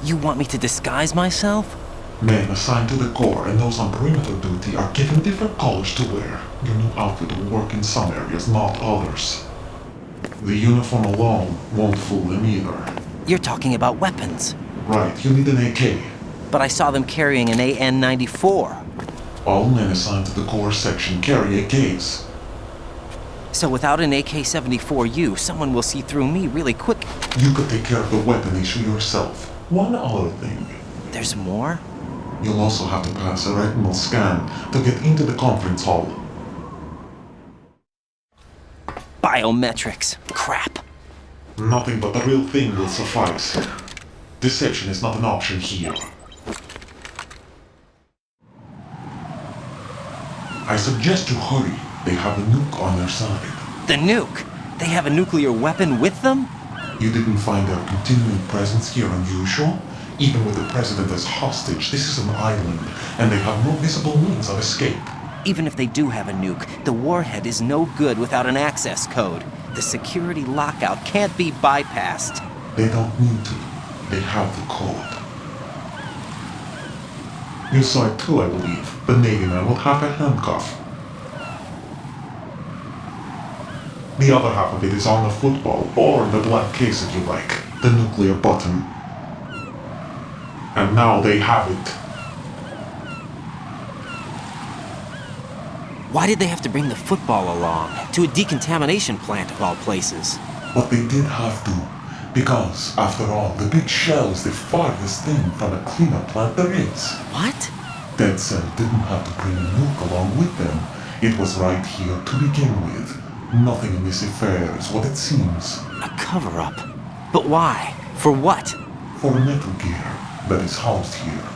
You want me to disguise myself? Men assigned to the Corps and those on perimeter duty are given different colors to wear. Your new outfit will work in some areas, not others. The uniform alone won't fool them either. You're talking about weapons. Right, you need an AK. But I saw them carrying an AN-94. All men assigned to the Corps section carry AKs. So without an AK-74U, someone will see through me really quick. You could take care of the weapon issue yourself. One other thing. There's more? You'll also have to pass a retinal scan to get into the conference hall. Biometrics. Crap. Nothing but the real thing will suffice. Deception is not an option here. I suggest you hurry. They have a nuke on their side. The nuke? They have a nuclear weapon with them? You didn't find their continuing presence here unusual? Even with the president as hostage, this is an island, and they have no visible means of escape. Even if they do have a nuke, the warhead is no good without an access code. The security lockout can't be bypassed. They don't need to. They have the code. You saw it too, I believe. The Navy man will have a handcuff. The other half of it is on the football, or the black case if you like. The nuclear button. And now they have it. Why did they have to bring the football along? To a decontamination plant of all places. But they did have to. Because, after all, the big shell is the farthest thing from a cleanup plant there is. What? Dead Cell didn't have to bring a nuke along with them. It was right here to begin with. Nothing in this affair is what it seems. A cover-up? But why? For what? For Metal Gear that is housed here.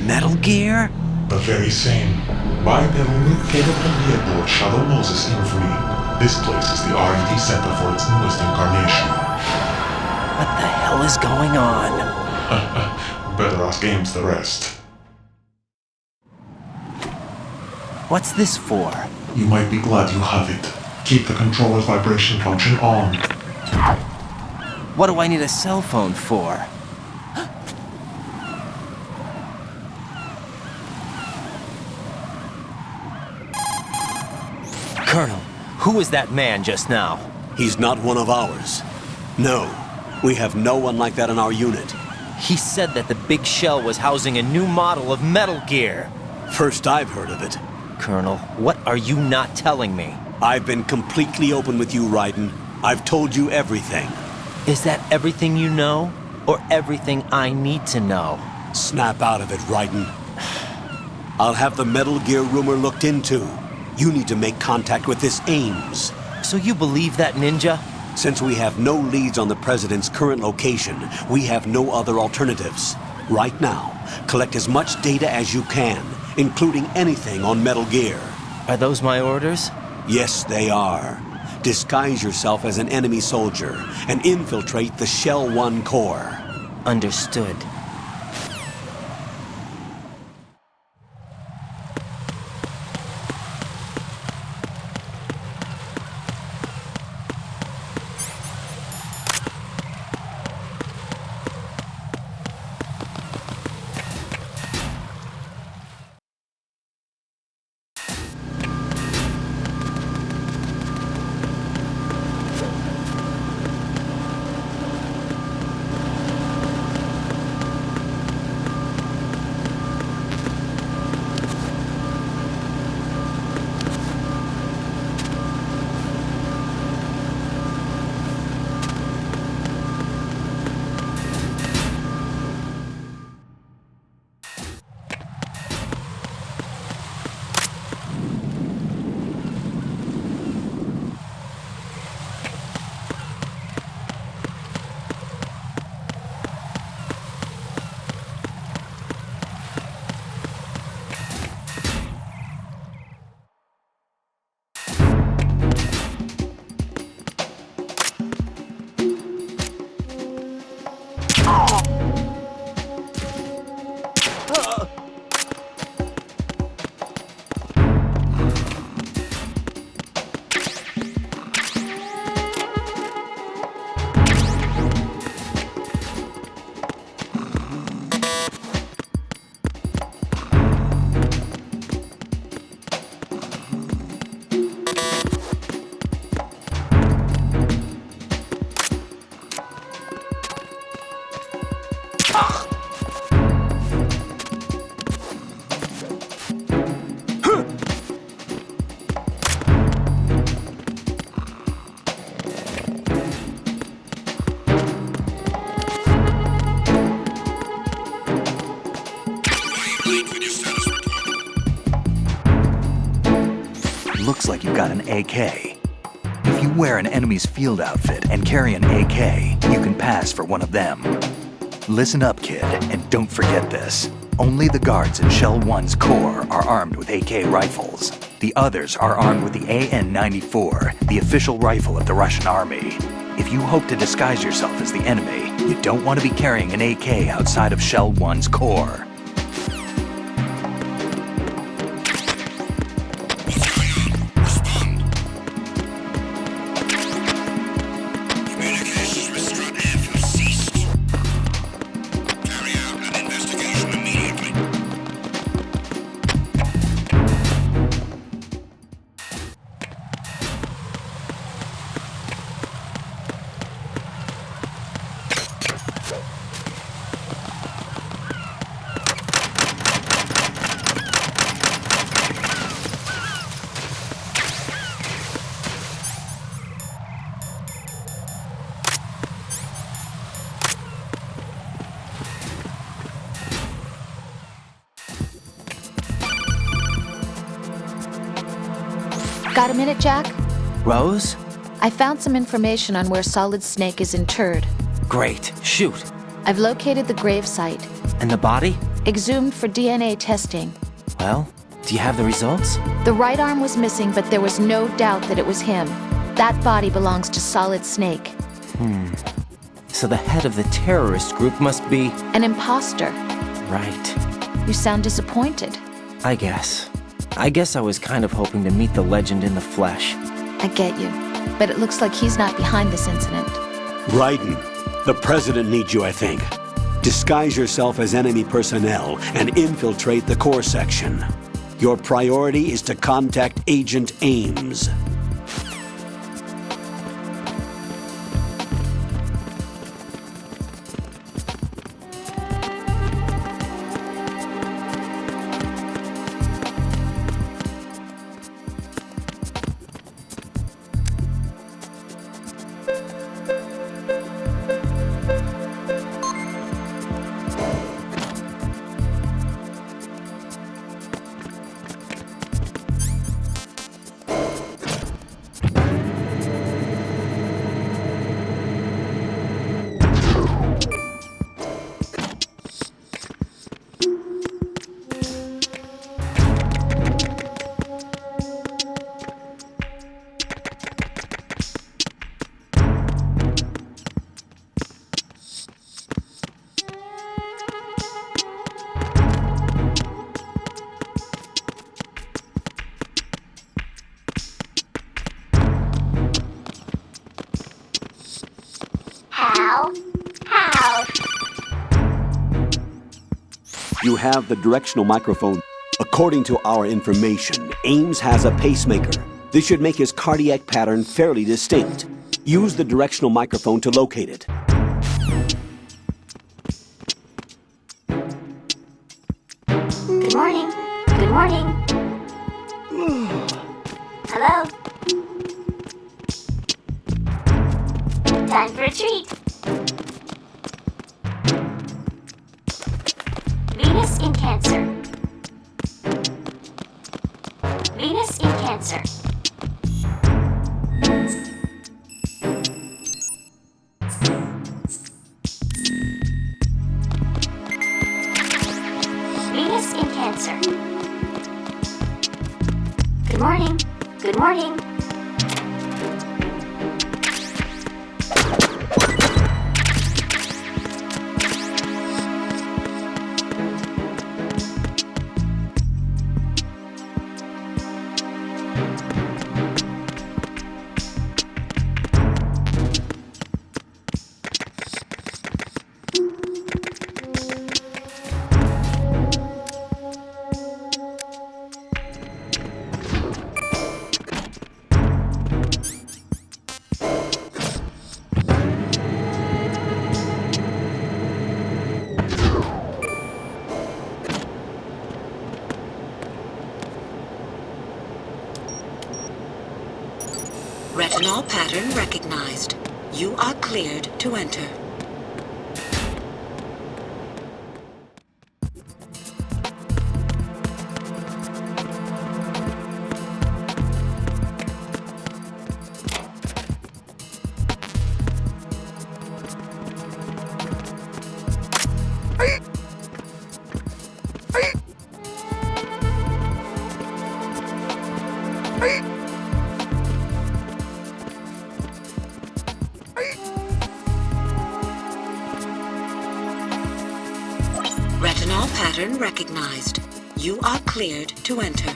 Metal Gear? The very same. Bipedal nuke capable vehicle of Shadow Moses infamy. This place is the R&D center for its newest incarnation. What the hell is going on? Better ask Ames the rest. What's this for? You might be glad you have it. Keep the controller's vibration function on. What do I need a cell phone for? Colonel, who was that man just now? He's not one of ours. No, we have no one like that in our unit. He said that the big shell was housing a new model of Metal Gear. First I've heard of it. Colonel, what are you not telling me? I've been completely open with you, Raiden. I've told you everything. Is that everything you know? Or everything I need to know? Snap out of it, Raiden. I'll have the Metal Gear rumor looked into. You need to make contact with this Ames. So you believe that ninja? Since we have no leads on the President's current location, we have no other alternatives. Right now, collect as much data as you can, including anything on Metal Gear. Are those my orders? Yes, they are. Disguise yourself as an enemy soldier and infiltrate the Shell 1 core. Understood. looks like you've got an AK. If you wear an enemy's field outfit and carry an AK, you can pass for one of them. Listen up, kid, and don't forget this. Only the guards in Shell 1's core are armed with AK rifles. The others are armed with the AN-94, the official rifle of the Russian army. If you hope to disguise yourself as the enemy, you don't want to be carrying an AK outside of Shell 1's core. Got a minute, Jack? Rose? I found some information on where Solid Snake is interred. Great. Shoot. I've located the gravesite. And the body? Exhumed for DNA testing. Well, do you have the results? The right arm was missing, but there was no doubt that it was him. That body belongs to Solid Snake. So the head of the terrorist group must be... An imposter. Right. You sound disappointed. I guess I was kind of hoping to meet the legend in the flesh. I get you. But it looks like he's not behind this incident. Raiden, the president needs you, I think. Disguise yourself as enemy personnel and infiltrate the core section. Your priority is to contact Agent Ames. You have the directional microphone. According to our information, Ames has a pacemaker. This should make his cardiac pattern fairly distinct. Use the directional microphone to locate it. Good morning. Good morning. Hello. Time for a treat. Venus in Cancer. Venus in Cancer. Venus in Cancer. Good morning. Good morning. Retinol pattern recognized. You are cleared to enter. Retinol pattern recognized. You are cleared to enter.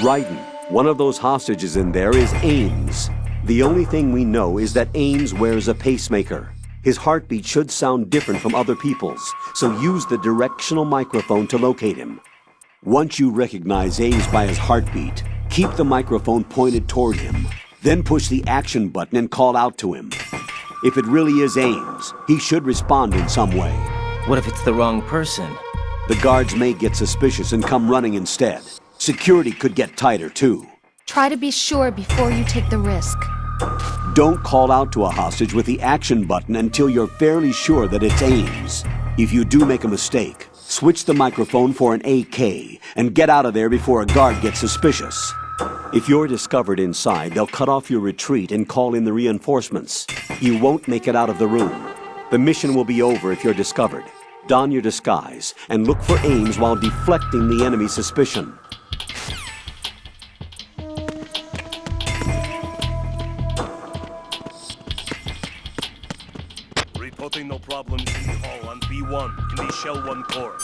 Raiden, one of those hostages in there is Ames. The only thing we know is that Ames wears a pacemaker. His heartbeat should sound different from other people's, so use the directional microphone to locate him. Once you recognize Ames by his heartbeat, keep the microphone pointed toward him. Then push the action button and call out to him. If it really is Ames, he should respond in some way. What if it's the wrong person? The guards may get suspicious and come running instead. Security could get tighter, too. Try to be sure before you take the risk. Don't call out to a hostage with the action button until you're fairly sure that it's Ames. If you do make a mistake, switch the microphone for an AK and get out of there before a guard gets suspicious. If you're discovered inside, they'll cut off your retreat and call in the reinforcements. You won't make it out of the room. The mission will be over if you're discovered. Don your disguise and look for Ames while deflecting the enemy's suspicion. Reporting no problems in the hall on B1 in the Shell 1 core.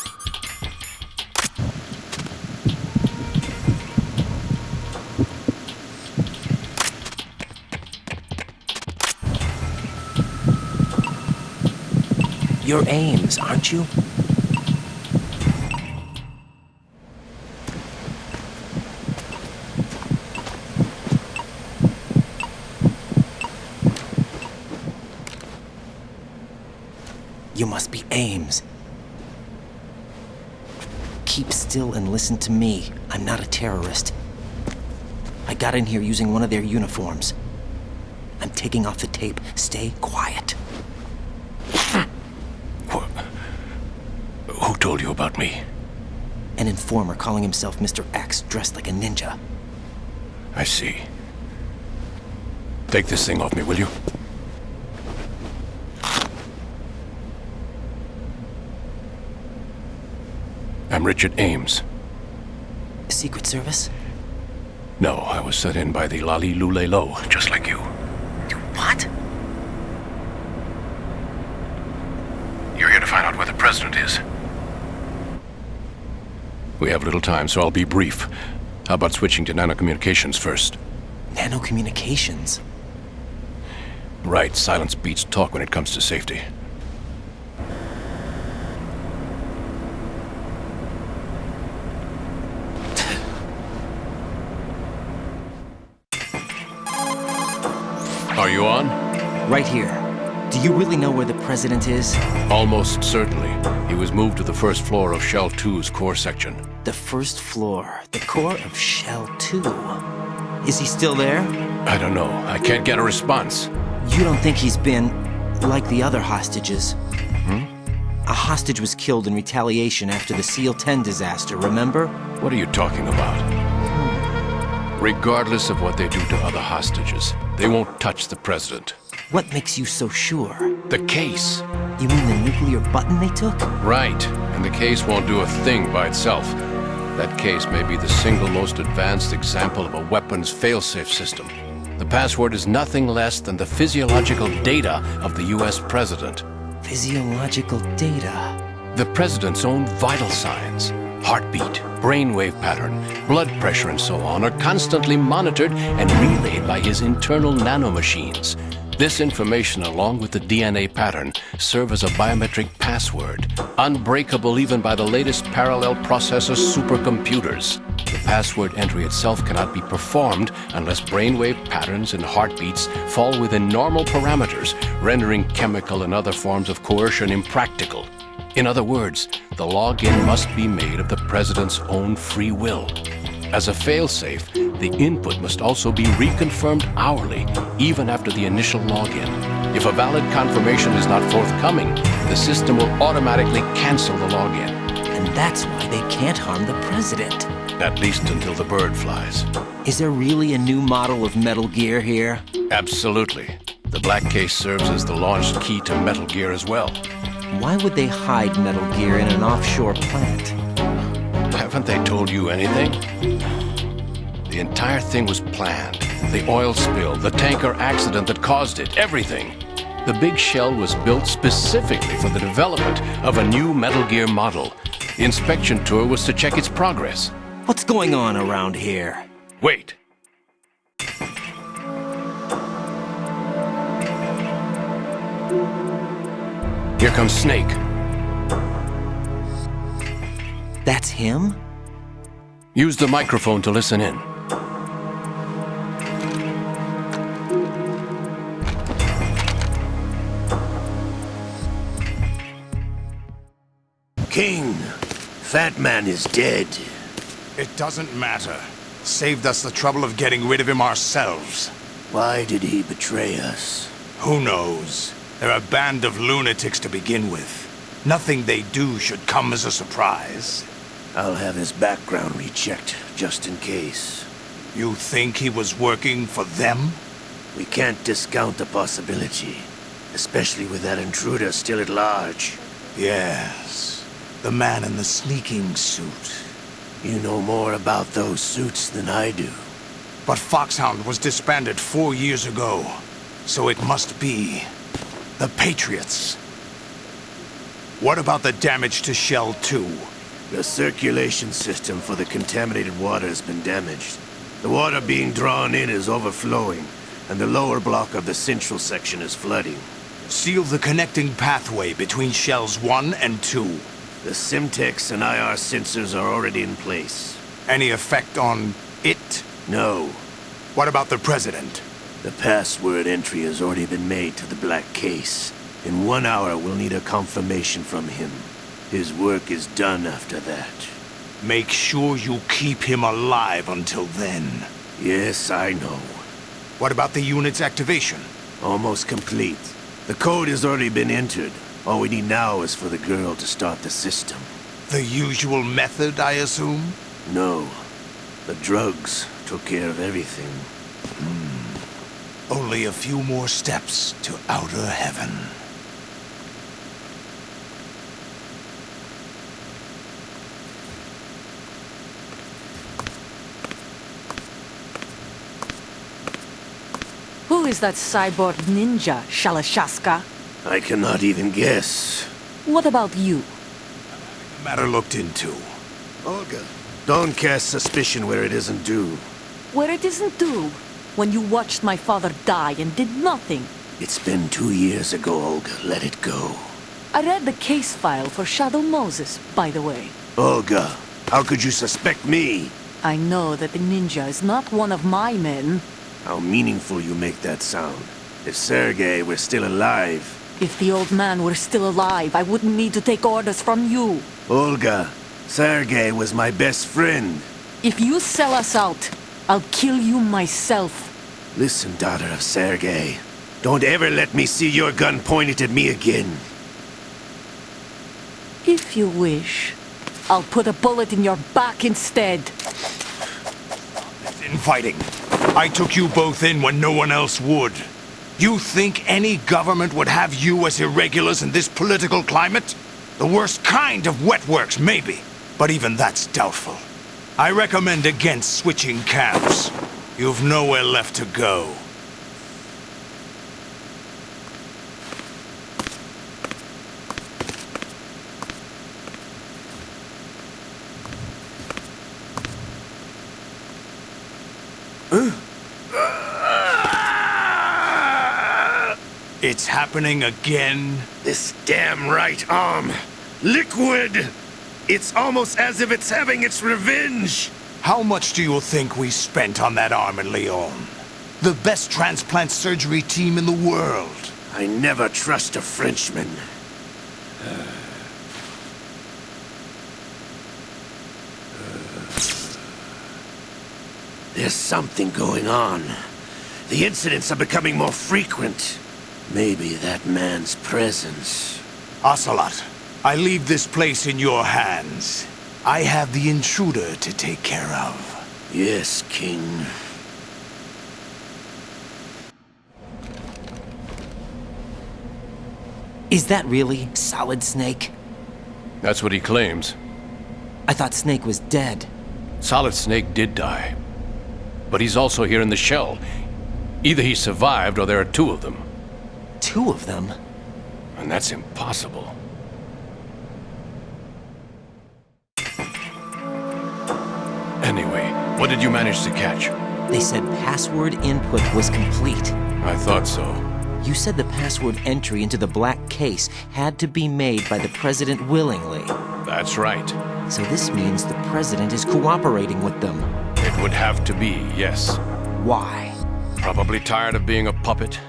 You're Ames, aren't you? You must be Ames. Keep still and listen to me. I'm not a terrorist. I got in here using one of their uniforms. I'm taking off the tape. Stay quiet. Who told you about me? An informer calling himself Mr. X, dressed like a ninja. I see. Take this thing off me, will you? I'm Richard Ames. Secret Service? No, I was sent in by the Lali Lule Lo, just like you. What? You're here to find out where the president is. We have little time, so I'll be brief. How about switching to nanocommunications first? Nanocommunications? Right, silence beats talk when it comes to safety. Are you on? Right here. Do you really know where the president is? Almost certainly. He was moved to the first floor of Shell 2's core section. The first floor? The core of Shell 2? Is he still there? I don't know. I can't get a response. You don't think he's been like the other hostages? A hostage was killed in retaliation after the SEAL 10 disaster, remember? What are you talking about? Regardless of what they do to other hostages, they won't touch the president. What makes you so sure? The case. You mean the nuclear button they took? Right, and the case won't do a thing by itself. That case may be the single most advanced example of a weapons failsafe system. The password is nothing less than the physiological data of the US president. Physiological data? The president's own vital signs. Heartbeat, brainwave pattern, blood pressure and so on are constantly monitored and relayed by his internal nanomachines. This information, along with the DNA pattern, serve as a biometric password, unbreakable even by the latest parallel processor supercomputers. The password entry itself cannot be performed unless brainwave patterns and heartbeats fall within normal parameters, rendering chemical and other forms of coercion impractical. In other words, the login must be made of the president's own free will. As a failsafe, The input must also be reconfirmed hourly, even after the initial login. If a valid confirmation is not forthcoming, the system will automatically cancel the login. And that's why they can't harm the president. At least until the bird flies. Is there really a new model of Metal Gear here? Absolutely. The black case serves as the launch key to Metal Gear as well. Why would they hide Metal Gear in an offshore plant? Haven't they told you anything? The entire thing was planned. The oil spill, the tanker accident that caused it, everything. The big shell was built specifically for the development of a new Metal Gear model. The inspection tour was to check its progress. What's going on around here? Wait. Here comes Snake. That's him? Use the microphone to listen in. King, Fat Man is dead. It doesn't matter. Saved us the trouble of getting rid of him ourselves. Why did he betray us? Who knows? They're a band of lunatics to begin with. Nothing they do should come as a surprise. I'll have his background rechecked, just in case. You think he was working for them? We can't discount the possibility, especially with that intruder still at large. Yes, the man in the sneaking suit. You know more about those suits than I do. But FOXHOUND was disbanded 4 years ago, so it must be the Patriots. What about the damage to Shell 2? The circulation system for the contaminated water has been damaged. The water being drawn in is overflowing, and the lower block of the central section is flooding. Seal the connecting pathway between Shells 1 and 2. The Simtex and IR sensors are already in place. Any effect on it? No. What about the President? The password entry has already been made to the black case. In 1 hour, we'll need a confirmation from him. His work is done after that. Make sure you keep him alive until then. Yes, I know. What about the unit's activation? Almost complete. The code has already been entered. All we need now is for the girl to start the system. The usual method, I assume? No. The drugs took care of everything. Only a few more steps to outer heaven. Who is that cyborg ninja, Shalashaska? I cannot even guess. What about you? The matter looked into. Olga, don't cast suspicion where it isn't due. Where it isn't due? When you watched my father die and did nothing. It's been 2 years ago, Olga. Let it go. I read the case file for Shadow Moses, by the way. Olga, how could you suspect me? I know that the ninja is not one of my men. How meaningful you make that sound. If Sergei were still alive... If the old man were still alive, I wouldn't need to take orders from you. Olga, Sergei was my best friend. If you sell us out, I'll kill you myself. Listen, daughter of Sergei. Don't ever let me see your gun pointed at me again. If you wish, I'll put a bullet in your back instead. Infighting. I took you both in when no one else would. You think any government would have you as irregulars in this political climate? The worst kind of wet works, maybe. But even that's doubtful. I recommend against switching camps. You've nowhere left to go. It's happening again? This damn right arm. Liquid! It's almost as if it's having its revenge! How much do you think we spent on that arm in Lyon? The best transplant surgery team in the world. I never trust a Frenchman. There's something going on. The incidents are becoming more frequent. Maybe that man's presence. Ocelot, I leave this place in your hands. I have the intruder to take care of. Yes, King. Is that really Solid Snake? That's what he claims. I thought Snake was dead. Solid Snake did die. But he's also here in the shell. Either he survived or there are two of them. Two of them? And that's impossible. Anyway, what did you manage to catch? They said password input was complete. I thought so. You said the password entry into the black case had to be made by the President willingly. That's right. So this means the President is cooperating with them. It would have to be, yes. Why? Probably tired of being a puppet,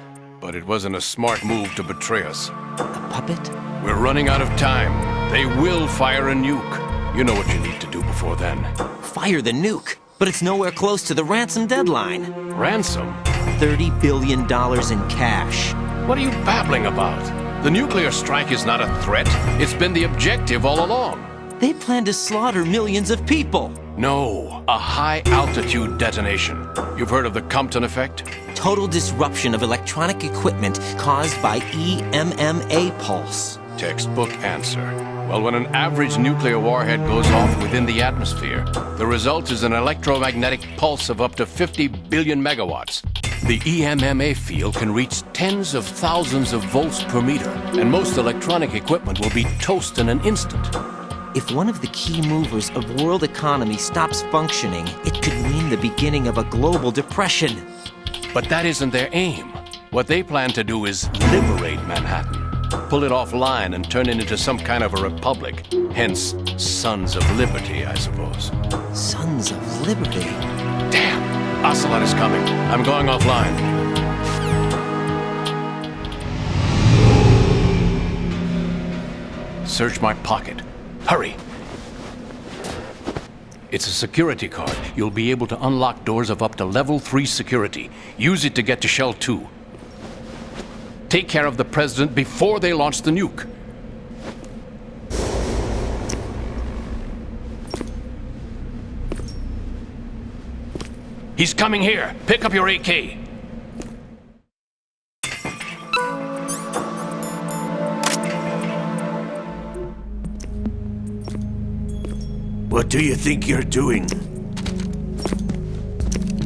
but it wasn't a smart move to betray us. A puppet? We're running out of time. They will fire a nuke. You know what you need to do before then. Fire the nuke? But it's nowhere close to the ransom deadline. Ransom? $30 billion in cash. What are you babbling about? The nuclear strike is not a threat. It's been the objective all along. They plan to slaughter millions of people. No, a high-altitude detonation. You've heard of the Compton effect? Total disruption of electronic equipment caused by EMMA pulse. Textbook answer. Well, when an average nuclear warhead goes off within the atmosphere, the result is an electromagnetic pulse of up to 50 billion megawatts. The EMMA field can reach tens of thousands of volts per meter, and most electronic equipment will be toast in an instant. If one of the key movers of world economy stops functioning, it could mean the beginning of a global depression. But that isn't their aim. What they plan to do is liberate Manhattan. Pull it offline and turn it into some kind of a republic. Hence, Sons of Liberty, I suppose. Sons of Liberty? Damn! Ocelot is coming. I'm going offline. Search my pocket. Hurry! It's a security card. You'll be able to unlock doors of up to level 3 security. Use it to get to Shell 2. Take care of the President before they launch the nuke. He's coming here. Pick up your AK. What do you think you're doing?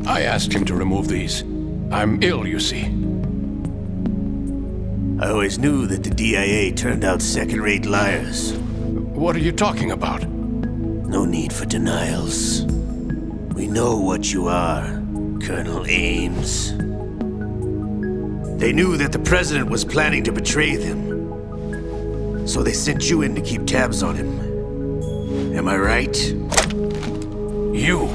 I asked him to remove these. I'm ill, you see. I always knew that the DIA turned out second-rate liars. What are you talking about? No need for denials. We know what you are, Colonel Ames. They knew that the President was planning to betray them. So they sent you in to keep tabs on him. Am I right? You!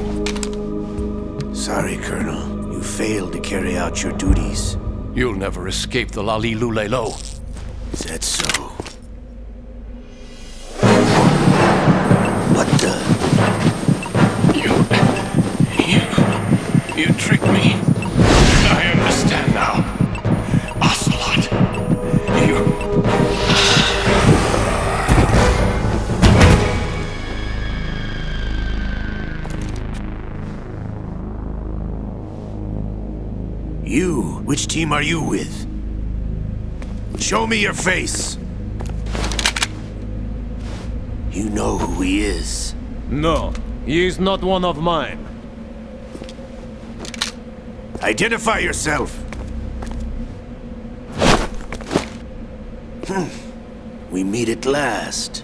Sorry, Colonel. You failed to carry out your duties. You'll never escape the Lalilulelo. Is that so? What the? You tricked me. I understand now. Ocelot. You? Which team are you with? Show me your face! You know who he is. No, he is not one of mine. Identify yourself! We meet at last.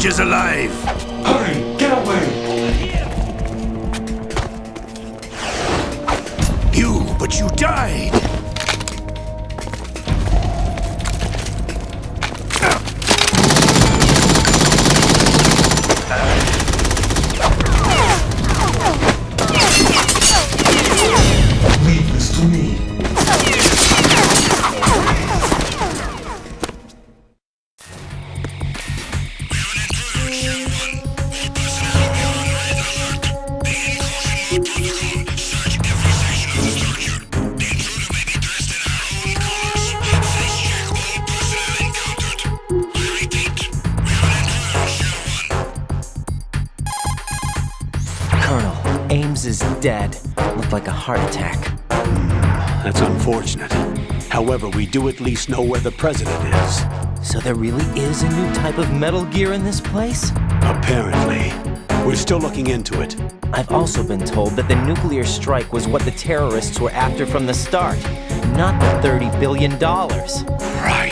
Is alive! Hurry! Get away! But you died! dead. Looked like a heart attack. That's unfortunate. However, we do at least know where the president is. So there really is a new type of Metal Gear in this place? Apparently. We're still looking into it. I've also been told that the nuclear strike was what the terrorists were after from the start, not the $30 billion. Right.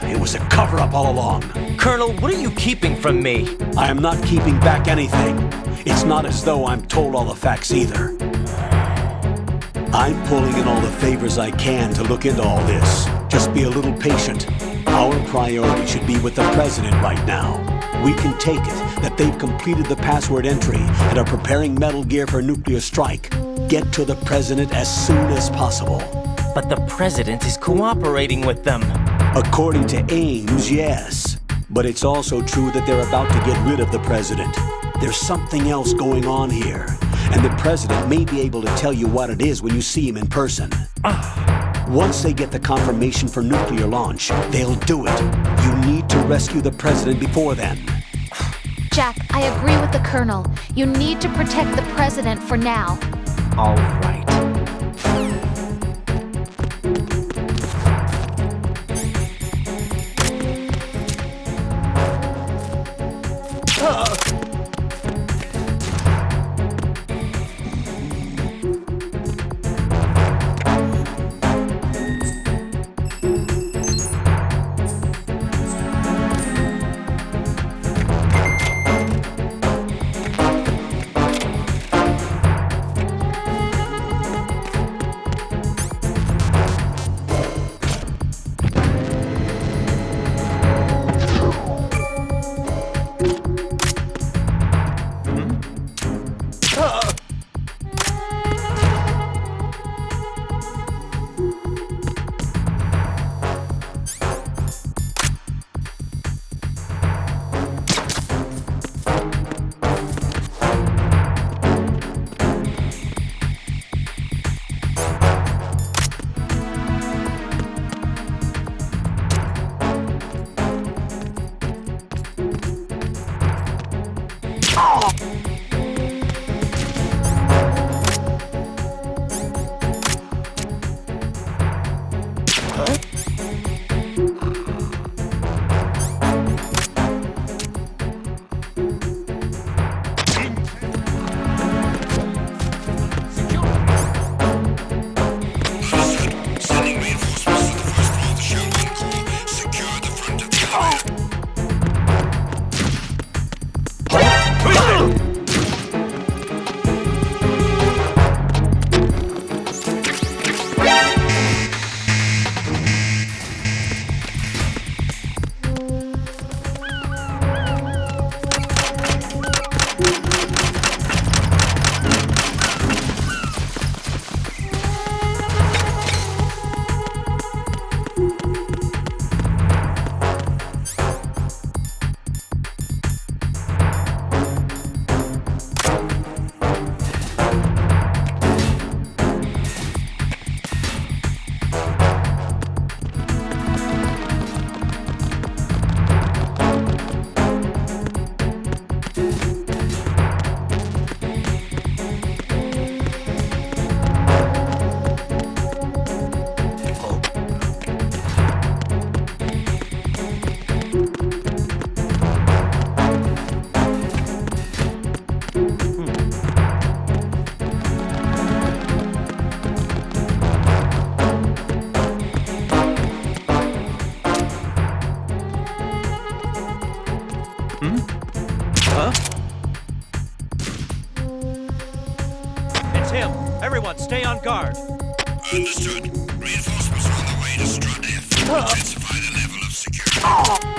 It was a cover-up all along. Colonel, what are you keeping from me? I am not keeping back anything. It's not as though I'm told all the facts either. I'm pulling in all the favors I can to look into all this. Just be a little patient. Our priority should be with the president right now. We can take it that they've completed the password entry and are preparing Metal Gear for nuclear strike. Get to the president as soon as possible. But the president is cooperating with them. According to Ames, yes. But it's also true that they're about to get rid of the president. There's something else going on here, and the president may be able to tell you what it is when you see him in person. Once they get the confirmation for nuclear launch, they'll do it. You need to rescue the president before then. Jack, I agree with the Colonel. You need to protect the president for now. All right. Everyone, stay on guard. Understood. Reinforcements are on the way to Strut F. Intensify the level of security.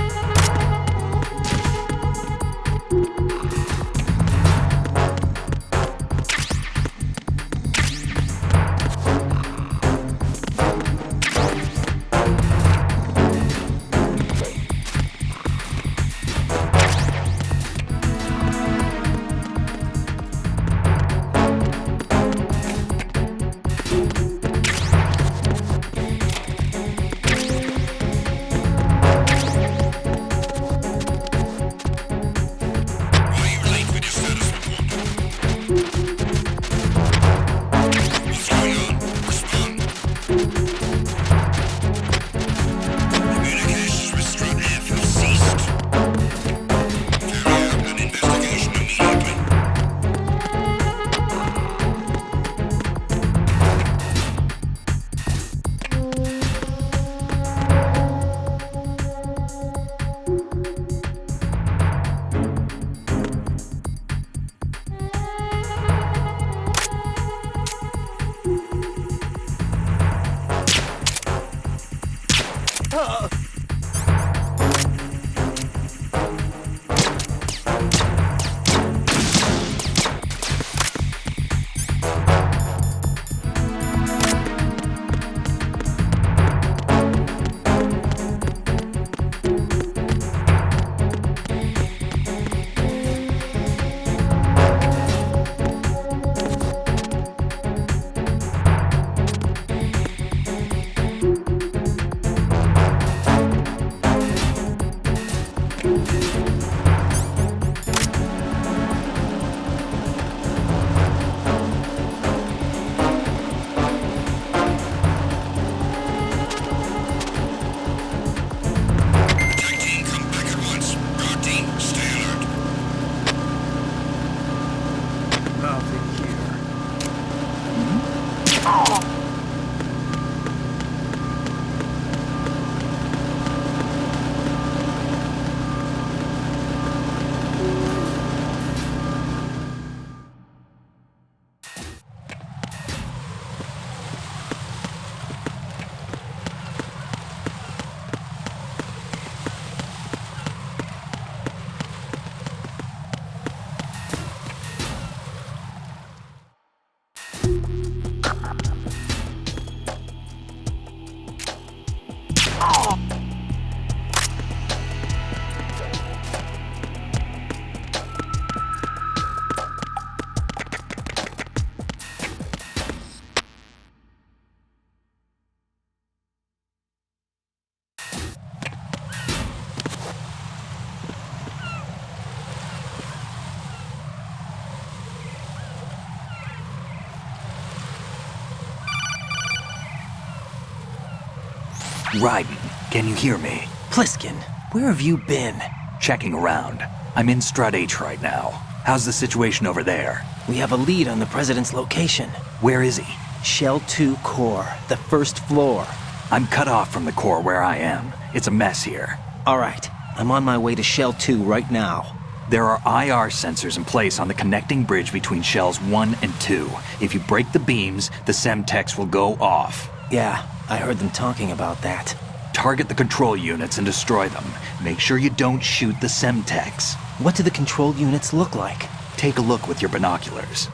Raiden, can you hear me? Pliskin, where have you been? Checking around. I'm in Strut H right now. How's the situation over there? We have a lead on the President's location. Where is he? Shell 2 core, the first floor. I'm cut off from the core where I am. It's a mess here. All right, I'm on my way to Shell 2 right now. There are IR sensors in place on the connecting bridge between Shells 1 and 2. If you break the beams, the Semtex will go off. Yeah, I heard them talking about that. Target the control units and destroy them. Make sure you don't shoot the Semtex. What do the control units look like? Take a look with your binoculars.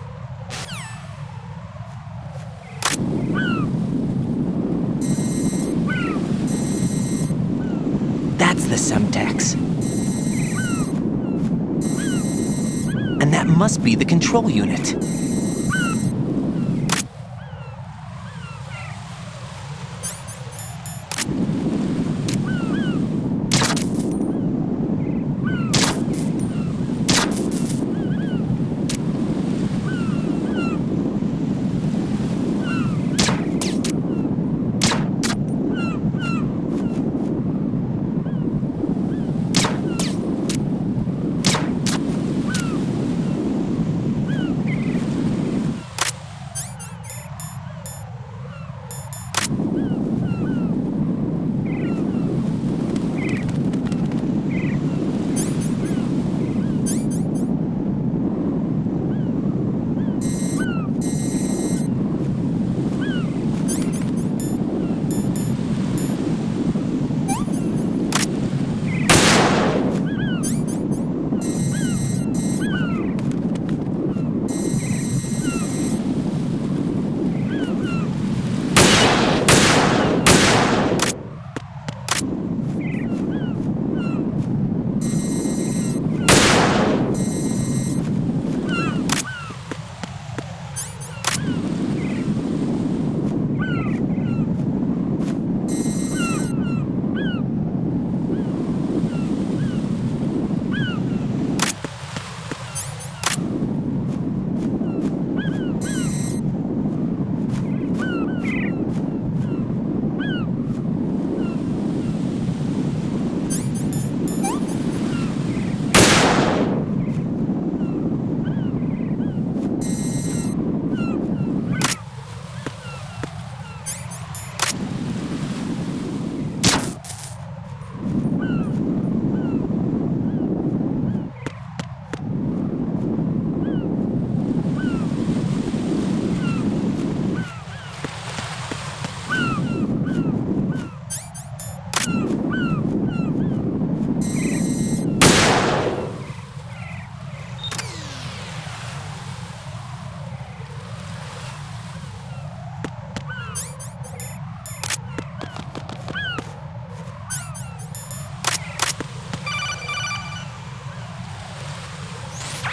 That's the Semtex. And that must be the control unit.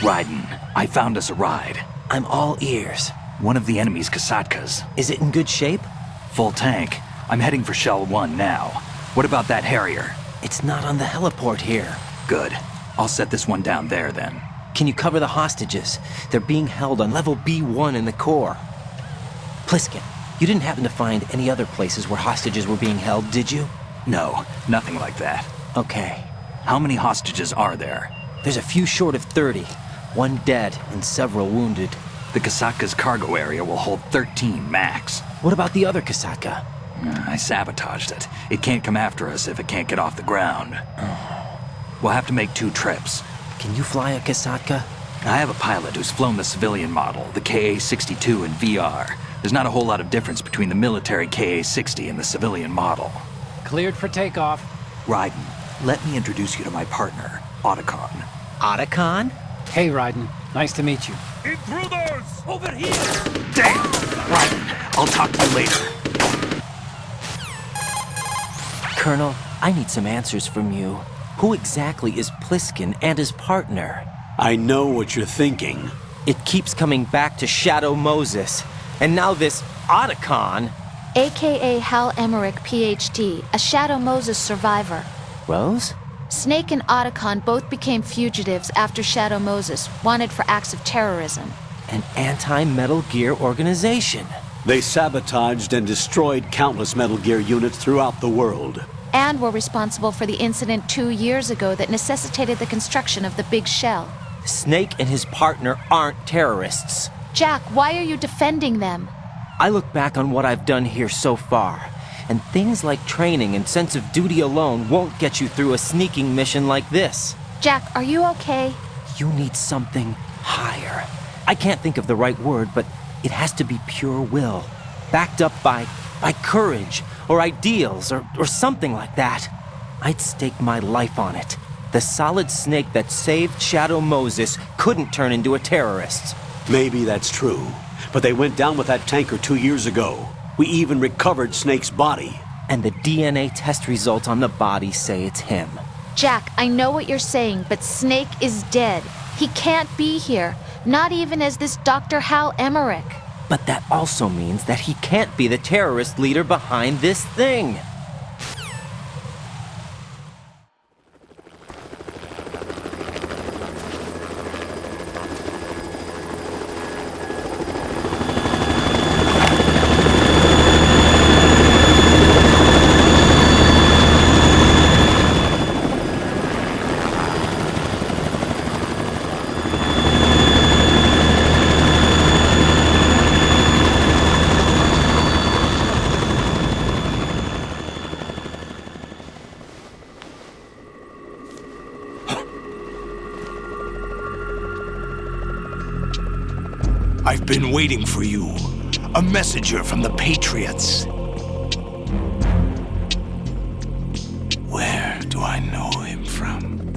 Raiden, I found us a ride. I'm all ears. One of the enemy's Kasatkas. Is it in good shape? Full tank. I'm heading for Shell 1 now. What about that Harrier? It's not on the heliport here. Good. I'll set this one down there then. Can you cover the hostages? They're being held on level B1 in the core. Pliskin, you didn't happen to find any other places where hostages were being held, did you? No, nothing like that. Okay. How many hostages are there? There's a few short of 30. One dead and several wounded. The Kasaka's cargo area will hold 13 max. What about the other Kasaka? I sabotaged it. It can't come after us if it can't get off the ground. We'll have to make 2 trips. Can you fly a Kasaka? I have a pilot who's flown the civilian model, the KA-62 in VR. There's not a whole lot of difference between the military KA-60 and the civilian model. Cleared for takeoff. Raiden, let me introduce you to my partner, Otacon. Otacon? Hey, Raiden. Nice to meet you. Intruders! Over here! Damn! Raiden, I'll talk to you later. Colonel, I need some answers from you. Who exactly is Pliskin and his partner? I know what you're thinking. It keeps coming back to Shadow Moses. And now this Otacon. AKA Hal Emmerich, PhD, a Shadow Moses survivor. Rose? Snake and Otacon both became fugitives after Shadow Moses, wanted for acts of terrorism. An anti-Metal Gear organization. They sabotaged and destroyed countless Metal Gear units throughout the world. And were responsible for the incident 2 years ago that necessitated the construction of the Big Shell. Snake and his partner aren't terrorists. Jack, why are you defending them? I look back on what I've done here so far, and things like training and sense of duty alone won't get you through a sneaking mission like this. Jack, are you okay? You need something higher. I can't think of the right word, but it has to be pure will, backed up by courage, or ideals, or something like that. I'd stake my life on it. The solid snake that saved Shadow Moses couldn't turn into a terrorist. Maybe that's true, but they went down with that tanker 2 years ago. We even recovered Snake's body. And the DNA test results on the body say it's him. Jack, I know what you're saying, but Snake is dead. He can't be here, not even as this Dr. Hal Emmerich. But that also means that he can't be the terrorist leader behind this thing. I've been waiting for you. A messenger from the Patriots. Where do I know him from?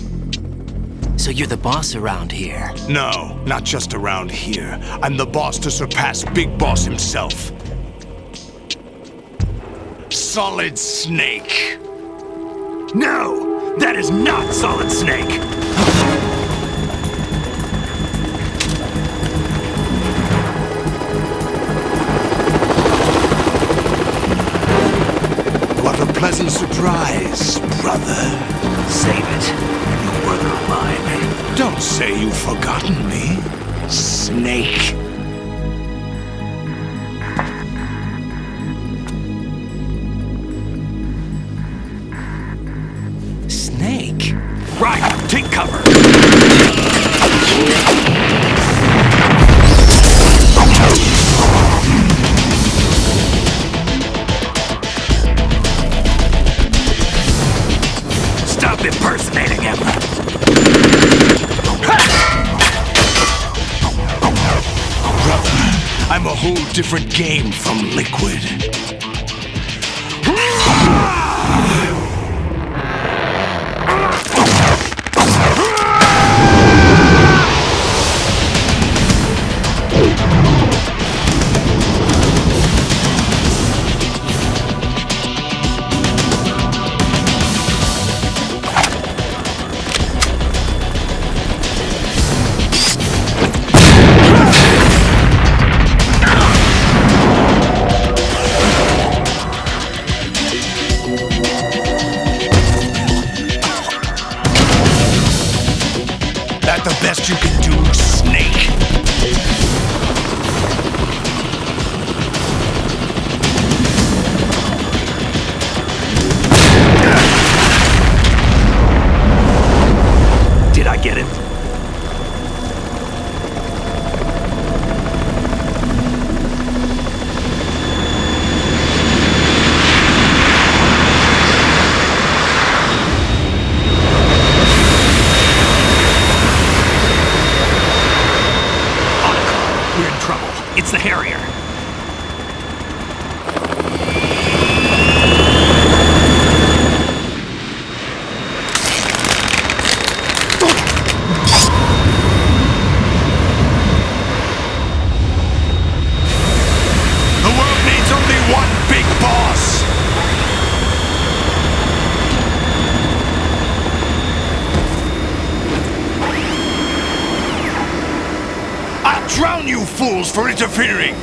So you're the boss around here? No, not just around here. I'm the boss to surpass Big Boss himself. Solid Snake. No, that is not Solid Snake. Pleasant surprise, brother. Save it. You brother of mine. Don't say you've forgotten me, Snake. Snake? Right, take cover. Stop impersonating him! Brother, I'm a whole different game from Liquid. rules for interfering!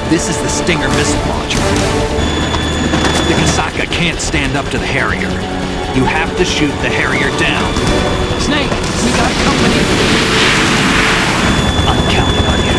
This is the Stinger missile launcher. The Kasaka can't stand up to the Harrier. You have to shoot the Harrier down. Snake, we got company. I'm counting on you.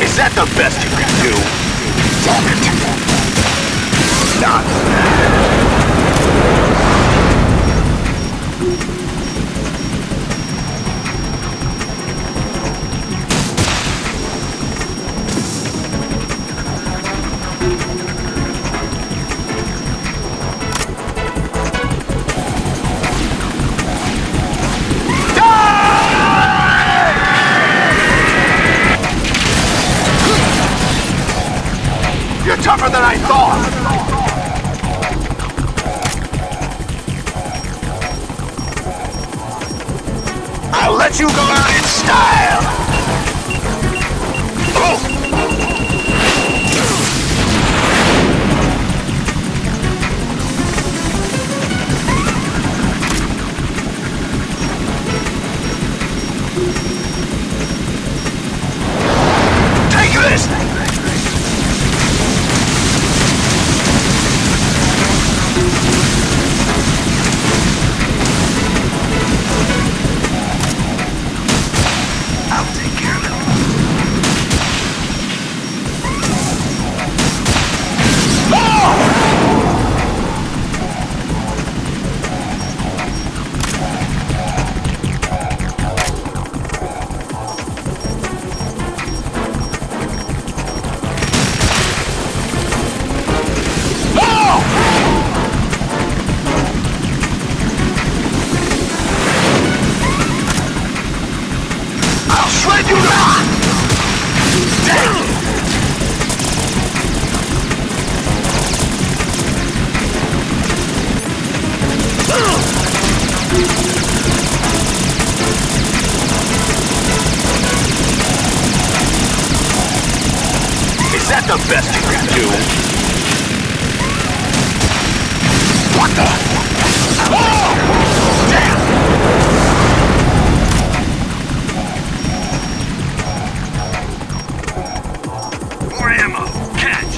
Is that the best you can do? Damn it! Not tougher than I thought! I'll let you go out in style! Oh! Take this! Is that the best you can do? What the? Oh! Damn! More ammo! Catch!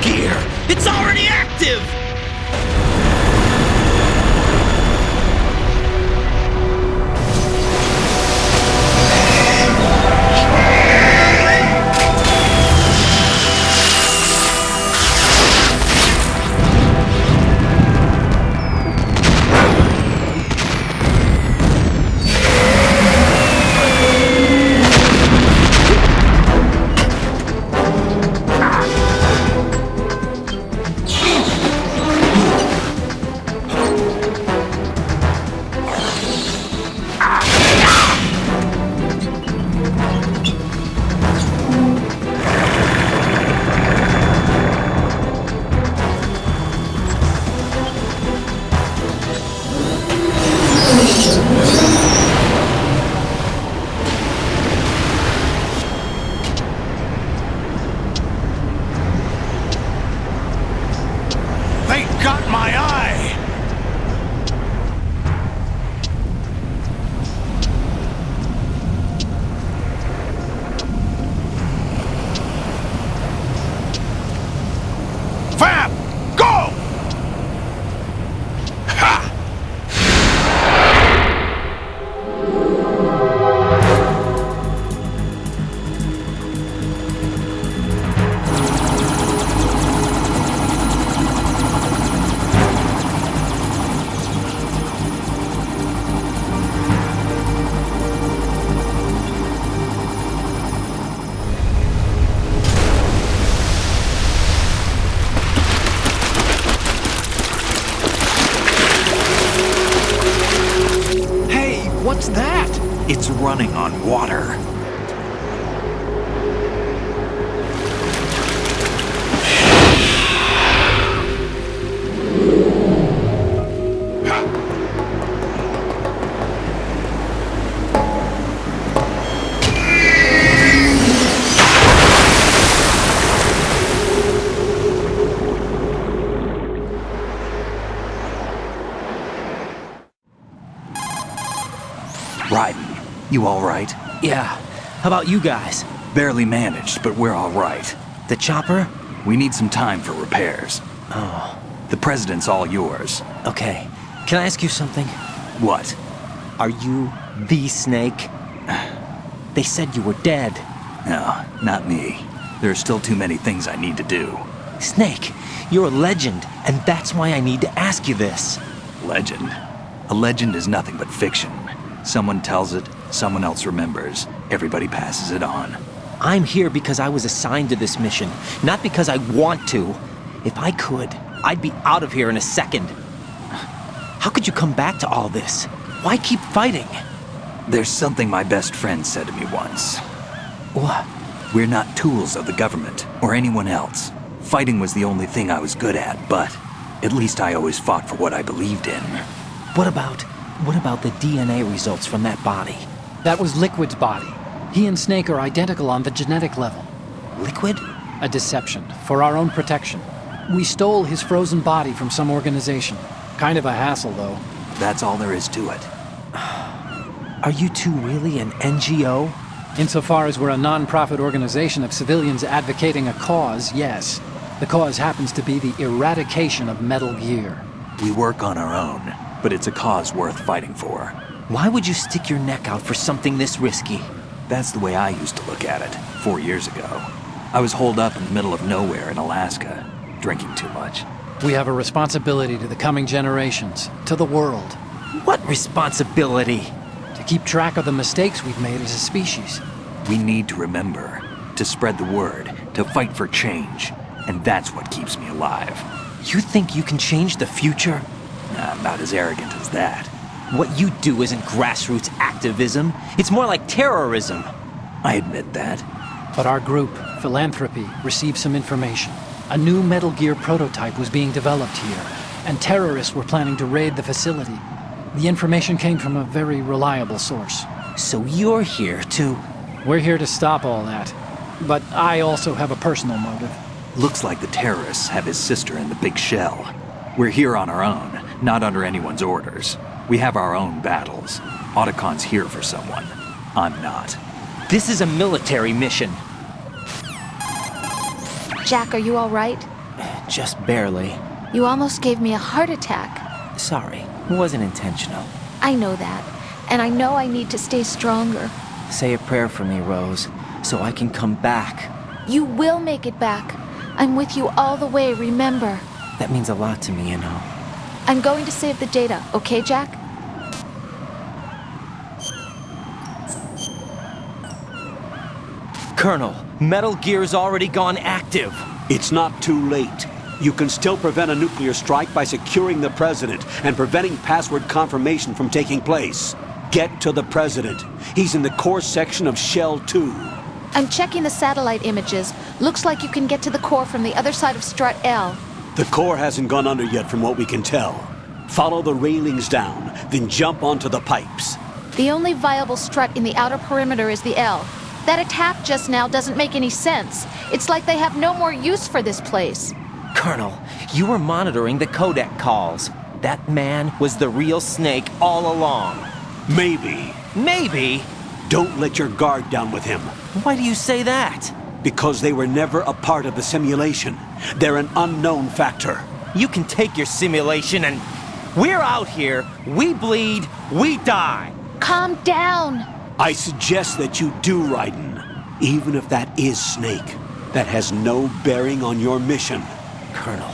gear! It's already active! They got my eye! Fab! Go! Ha! Hey, what's that? It's running on water. Raiden, you all right? Yeah. How about you guys? Barely managed, but we're all right. The chopper? We need some time for repairs. Oh. The president's all yours. Okay. Can I ask you something? What? Are you the Snake? They said you were dead. No, not me. There are still too many things I need to do. Snake, you're a legend, and that's why I need to ask you this. Legend? A legend is nothing but fiction. Someone tells it, someone else remembers. Everybody passes it on. I'm here because I was assigned to this mission, not because I want to. If I could, I'd be out of here in a second. How could you come back to all this? Why keep fighting? There's something my best friend said to me once. What? We're not tools of the government or anyone else. Fighting was the only thing I was good at, but at least I always fought for what I believed in. What about the DNA results from that body? That was Liquid's body. He and Snake are identical on the genetic level. Liquid? A deception, for our own protection. We stole his frozen body from some organization. Kind of a hassle, though. That's all there is to it. Are you two really an NGO? Insofar as we're a non-profit organization of civilians advocating a cause, yes. The cause happens to be the eradication of Metal Gear. We work on our own, but it's a cause worth fighting for. Why would you stick your neck out for something this risky? That's the way I used to look at it, 4 years ago. I was holed up in the middle of nowhere in Alaska, drinking too much. We have a responsibility to the coming generations, to the world. What responsibility? To keep track of the mistakes we've made as a species. We need to remember, to spread the word, to fight for change. And that's what keeps me alive. You think you can change the future? Nah, I'm not as arrogant as that. What you do isn't grassroots activism. It's more like terrorism. I admit that. But our group, Philanthropy, received some information. A new Metal Gear prototype was being developed here, and terrorists were planning to raid the facility. The information came from a very reliable source. So you're here to... We're here to stop all that. But I also have a personal motive. Looks like the terrorists have his sister in the big shell. We're here on our own, not under anyone's orders. We have our own battles. Otacon's here for someone. I'm not. This is a military mission. Jack, are you all right? Just barely. You almost gave me a heart attack. Sorry, it wasn't intentional. I know that, and I know I need to stay stronger. Say a prayer for me, Rose, so I can come back. You will make it back. I'm with you all the way, remember? That means a lot to me, you know. I'm going to save the data, okay, Jack? Colonel, Metal Gear's already gone active. It's not too late. You can still prevent a nuclear strike by securing the President and preventing password confirmation from taking place. Get to the President. He's in the core section of Shell 2. I'm checking the satellite images. Looks like you can get to the core from the other side of Strut L. The core hasn't gone under yet from what we can tell. Follow the railings down, then jump onto the pipes. The only viable strut in the outer perimeter is the L. That attack just now doesn't make any sense. It's like they have no more use for this place. Colonel, you were monitoring the codec calls. That man was the real Snake all along. Maybe. Maybe? Don't let your guard down with him. Why do you say that? Because they were never a part of the simulation. They're an unknown factor. You can take your simulation and... We're out here, we bleed, we die. Calm down. I suggest that you do, Raiden. Even if that is Snake. That has no bearing on your mission. Colonel,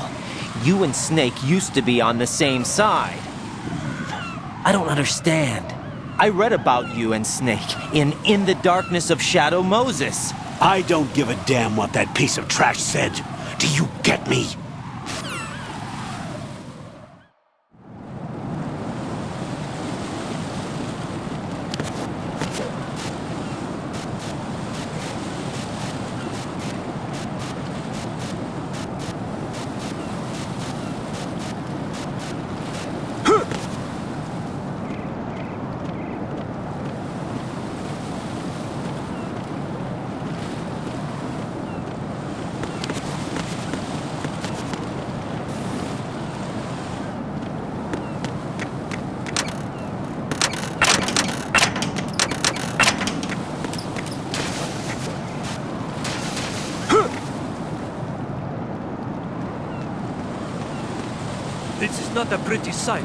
you and Snake used to be on the same side. I don't understand. I read about you and Snake in the Darkness of Shadow Moses. I don't give a damn what that piece of trash said. Do you get me? This is not a pretty sight.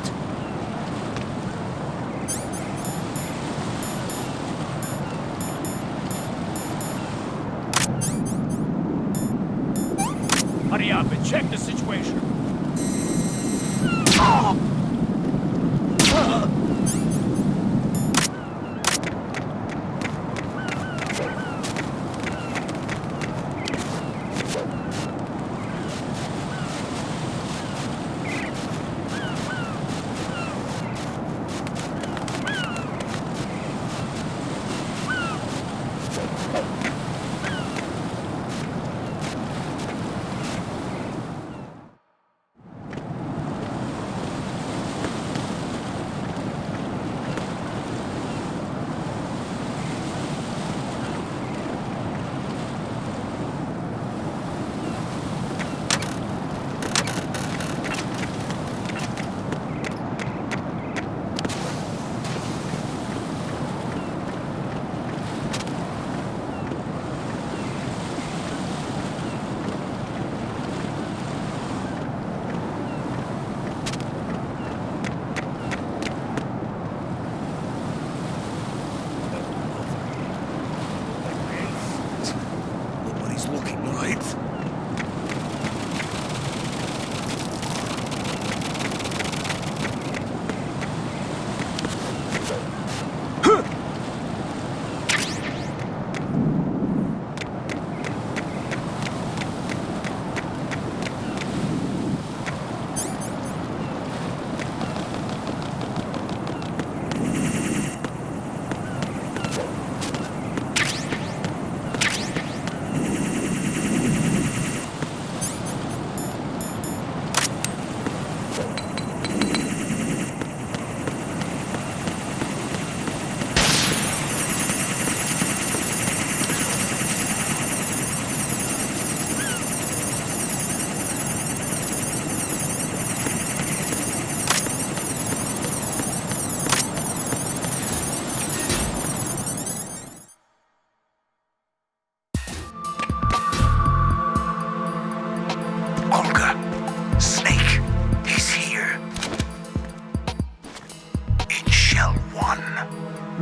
Hurry up and check the situation.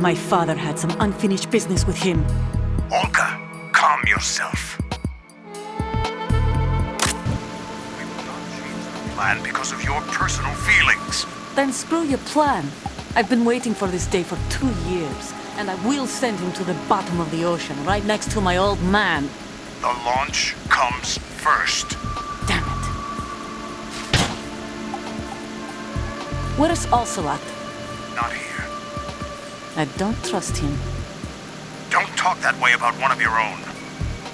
My father had some unfinished business with him. Olga, calm yourself. We will not change the plan because of your personal feelings. Then screw your plan. I've been waiting for this day for 2 years, and I will send him to the bottom of the ocean, right next to my old man. The launch comes first. Damn it. Where's Ocelot? Not here. I don't trust him. Don't talk that way about one of your own.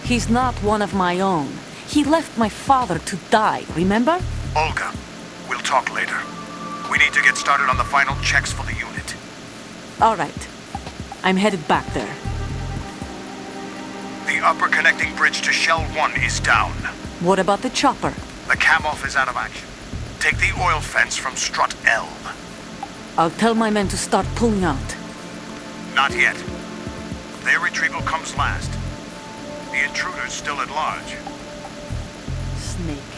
He's not one of my own. He left my father to die, remember? Olga, we'll talk later. We need to get started on the final checks for the unit. All right. I'm headed back there. The upper connecting bridge to Shell 1 is down. What about the chopper? The cam-off is out of action. Take the oil fence from strut L. I'll tell my men to start pulling out. Not yet. Their retrieval comes last. The intruder's still at large. Snake.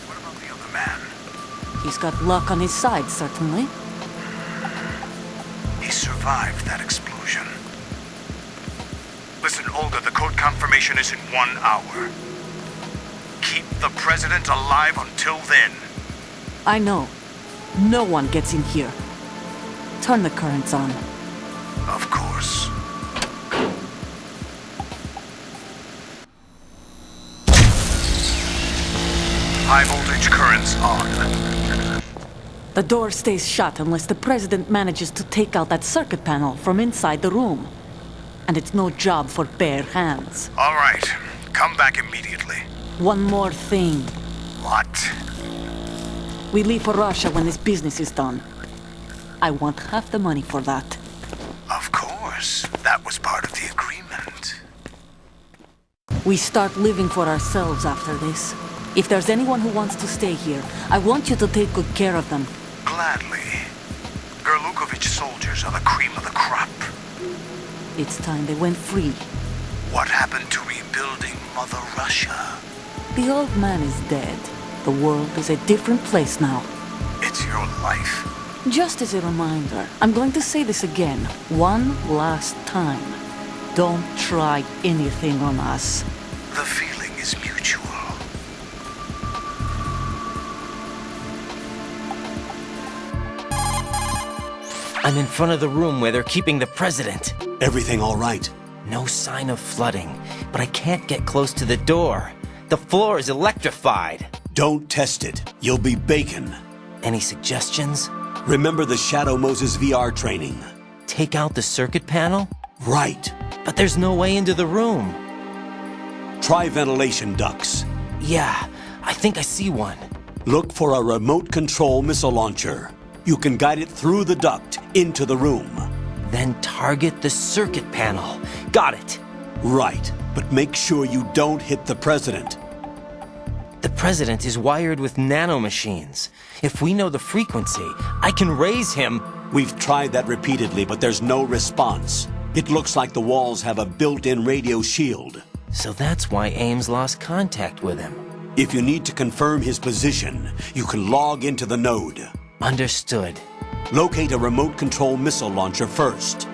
What about the other man? He's got luck on his side, certainly. He survived that explosion. Listen, Olga, the code confirmation is in 1 hour. Keep the president alive until then. I know. No one gets in here. Turn the currents on. Of course. High voltage currents on. The door stays shut unless the president manages to take out that circuit panel from inside the room. And it's no job for bare hands. All right. Come back immediately. One more thing. What? We leave for Russia when this business is done. I want half the money for that. Of course. That was part of the agreement. We start living for ourselves after this. If there's anyone who wants to stay here, I want you to take good care of them. Gladly. Gerlukovich soldiers are the cream of the crop. It's time they went free. What happened to rebuilding Mother Russia? The old man is dead. The world is a different place now. It's your life. Just as a reminder, I'm going to say this again, one last time. Don't try anything on us. The feeling is mutual. I'm in front of the room where they're keeping the president. Everything all right? No sign of flooding, but I can't get close to the door. The floor is electrified. Don't test it. You'll be bacon. Any suggestions? Remember the Shadow Moses VR training. Take out the circuit panel? Right. But there's no way into the room. Try ventilation ducts. Yeah, I think I see one. Look for a remote control missile launcher. You can guide it through the duct into the room. Then target the circuit panel. Got it. Right, but make sure you don't hit the president. The president is wired with nanomachines. If we know the frequency, I can raise him. We've tried that repeatedly, but there's no response. It looks like the walls have a built-in radio shield. So that's why Ames lost contact with him. If you need to confirm his position, you can log into the node. Understood. Locate a remote control missile launcher first.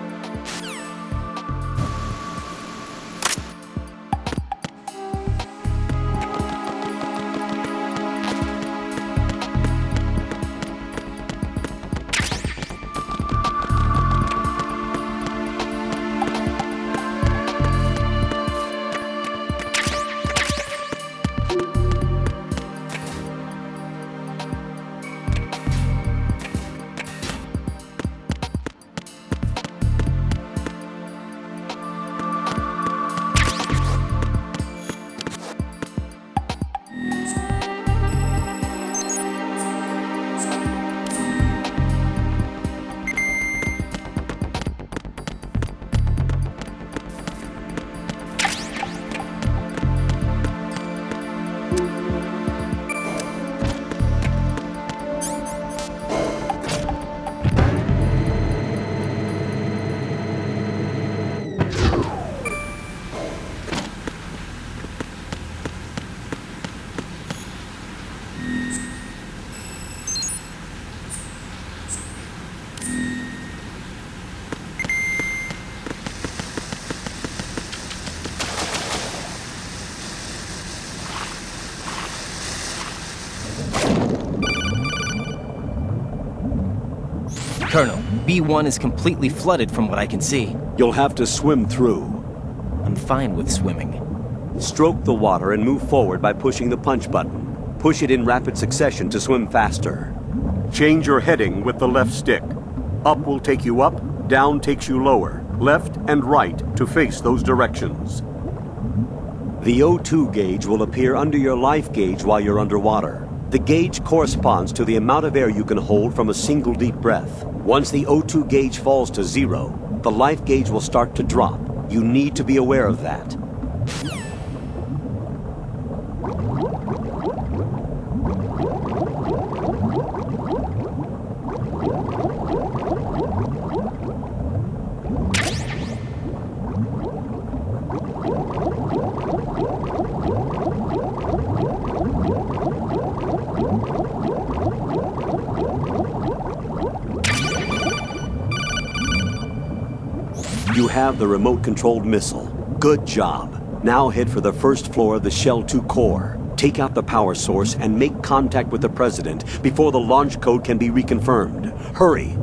Colonel, B1 is completely flooded from what I can see. You'll have to swim through. I'm fine with swimming. Stroke the water and move forward by pushing the punch button. Push it in rapid succession to swim faster. Change your heading with the left stick. Up will take you up, down takes you lower, left and right to face those directions. The O2 gauge will appear under your life gauge while you're underwater. The gauge corresponds to the amount of air you can hold from a single deep breath. Once the O2 gauge falls to 0, the life gauge will start to drop. You need to be aware of that. You have the remote-controlled missile. Good job. Now head for the first floor of the Shell 2 core. Take out the power source and make contact with the President before the launch code can be reconfirmed. Hurry!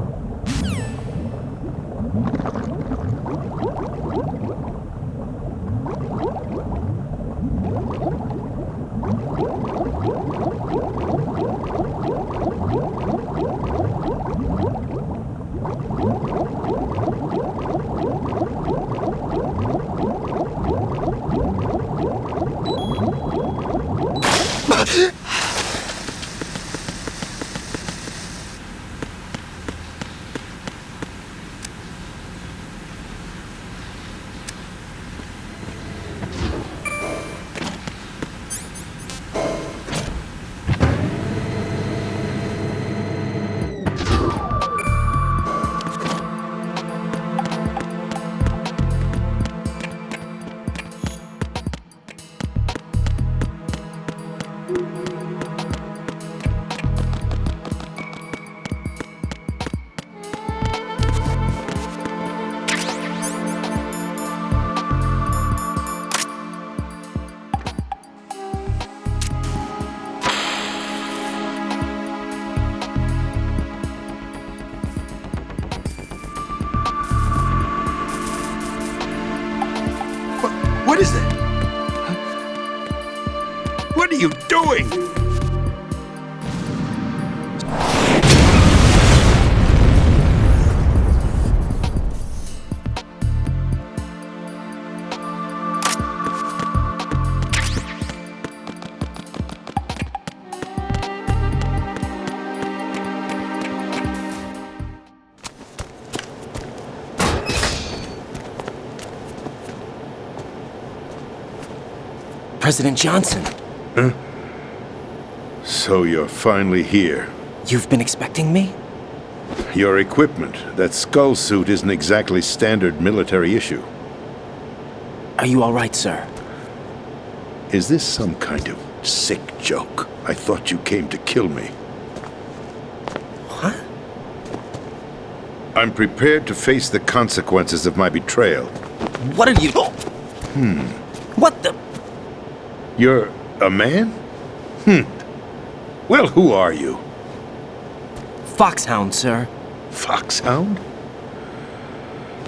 What is that? What are you doing? President Johnson. Huh? So you're finally here. You've been expecting me? Your equipment, that skull suit, isn't exactly standard military issue. Are you all right, sir? Is this some kind of sick joke? I thought you came to kill me. What? I'm prepared to face the consequences of my betrayal. What are you... What the... You're a man? Well, who are you? FOXHOUND, sir. FOXHOUND?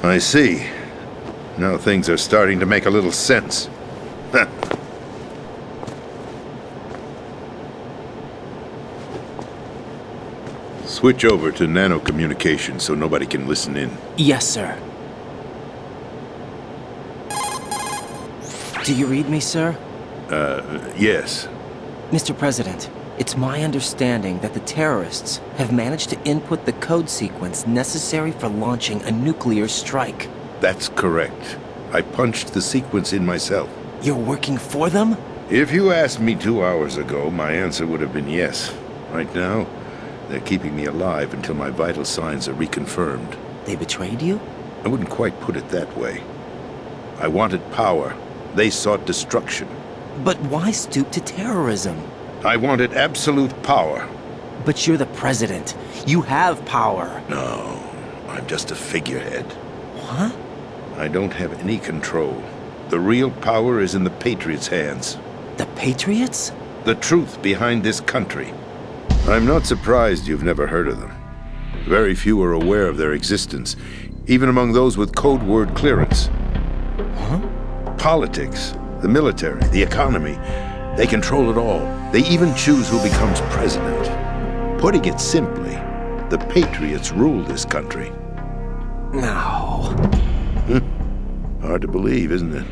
I see. Now things are starting to make a little sense. Switch over to nano-communication so nobody can listen in. Yes, sir. Do you read me, sir? Yes. Mr. President, it's my understanding that the terrorists have managed to input the code sequence necessary for launching a nuclear strike. That's correct. I punched the sequence in myself. You're working for them? If you asked me 2 hours ago, my answer would have been yes. Right now, they're keeping me alive until my vital signs are reconfirmed. They betrayed you? I wouldn't quite put it that way. I wanted power. They sought destruction. But why stoop to terrorism? I wanted absolute power. But you're the president. You have power. No, I'm just a figurehead. What? I don't have any control. The real power is in the Patriots' hands. The Patriots? The truth behind this country. I'm not surprised you've never heard of them. Very few are aware of their existence, even among those with code word clearance. Huh? Politics, the military, the economy, they control it all. They even choose who becomes president. Putting it simply, the Patriots rule this country. No. Hard to believe, isn't it?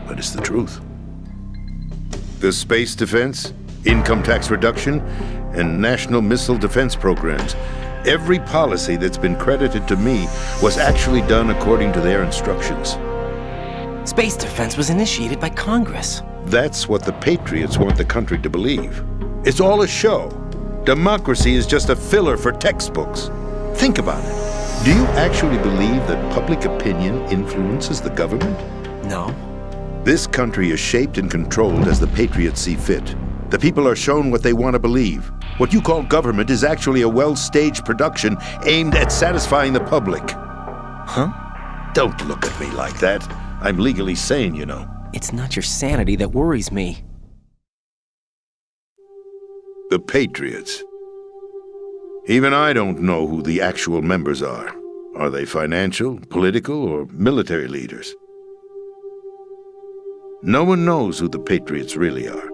But it's the truth. The space defense, income tax reduction, and national missile defense programs. Every policy that's been credited to me was actually done according to their instructions. Space defense was initiated by Congress. That's what the Patriots want the country to believe. It's all a show. Democracy is just a filler for textbooks. Think about it. Do you actually believe that public opinion influences the government? No. This country is shaped and controlled as the Patriots see fit. The people are shown what they want to believe. What you call government is actually a well-staged production aimed at satisfying the public. Huh? Don't look at me like that. I'm legally sane, you know. It's not your sanity that worries me. The Patriots. Even I don't know who the actual members are. Are they financial, political, or military leaders? No one knows who the Patriots really are.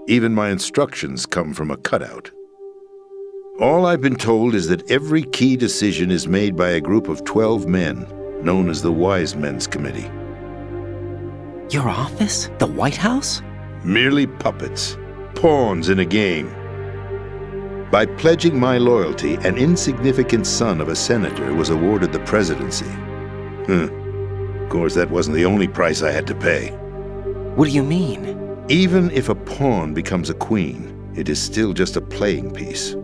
Even my instructions come from a cutout. All I've been told is that every key decision is made by a group of 12 men, known as the Wise Men's Committee. Your office? The White House? Merely puppets, pawns in a game. By pledging my loyalty, an insignificant son of a senator was awarded the presidency. Of course, that wasn't the only price I had to pay. What do you mean? Even if a pawn becomes a queen, it is still just a playing piece.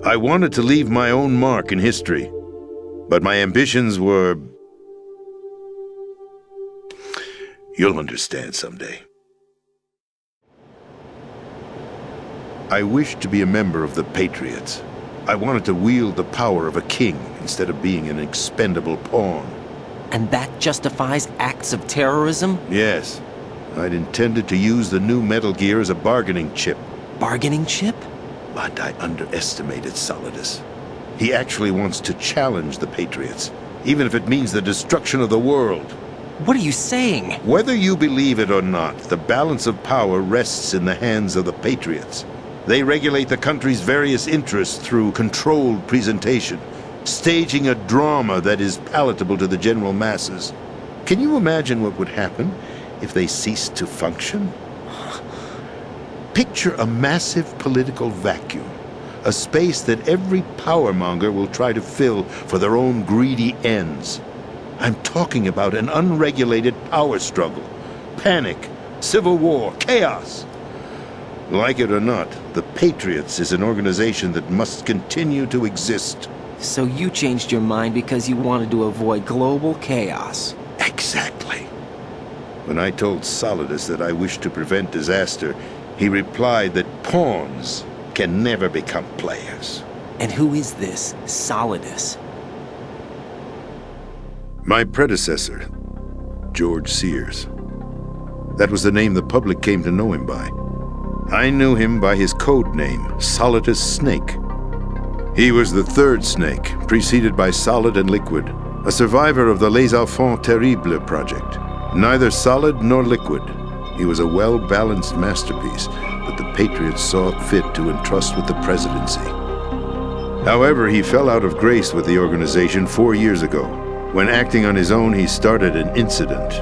I wanted to leave my own mark in history, but my ambitions were... You'll understand someday. I wished to be a member of the Patriots. I wanted to wield the power of a king instead of being an expendable pawn. And that justifies acts of terrorism? Yes. I'd intended to use the new Metal Gear as a bargaining chip. Bargaining chip? But I underestimated Solidus. He actually wants to challenge the Patriots, even if it means the destruction of the world. What are you saying? Whether you believe it or not, the balance of power rests in the hands of the Patriots. They regulate the country's various interests through controlled presentation, staging a drama that is palatable to the general masses. Can you imagine what would happen if they ceased to function? Picture a massive political vacuum, a space that every powermonger will try to fill for their own greedy ends. I'm talking about an unregulated power struggle, panic, civil war, chaos. Like it or not, the Patriots is an organization that must continue to exist. So you changed your mind because you wanted to avoid global chaos. Exactly. When I told Solidus that I wished to prevent disaster, he replied that pawns can never become players. And who is this Solidus? My predecessor, George Sears. That was the name the public came to know him by. I knew him by his code name, Solidus Snake. He was the third snake, preceded by Solid and Liquid, a survivor of the Les Enfants Terribles project. Neither solid nor liquid, he was a well-balanced masterpiece that the Patriots saw fit to entrust with the presidency. However, he fell out of grace with the organization 4 years ago. When acting on his own, he started an incident.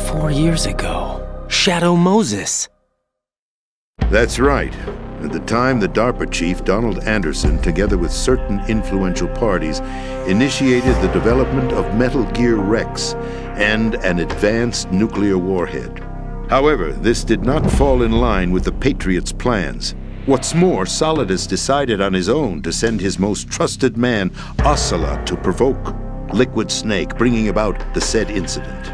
4 years ago? Shadow Moses! That's right. At the time, the DARPA chief, Donald Anderson, together with certain influential parties, initiated the development of Metal Gear Rex and an advanced nuclear warhead. However, this did not fall in line with the Patriots' plans. What's more, Solidus decided on his own to send his most trusted man, Ocelot, to provoke Liquid Snake, bringing about the said incident.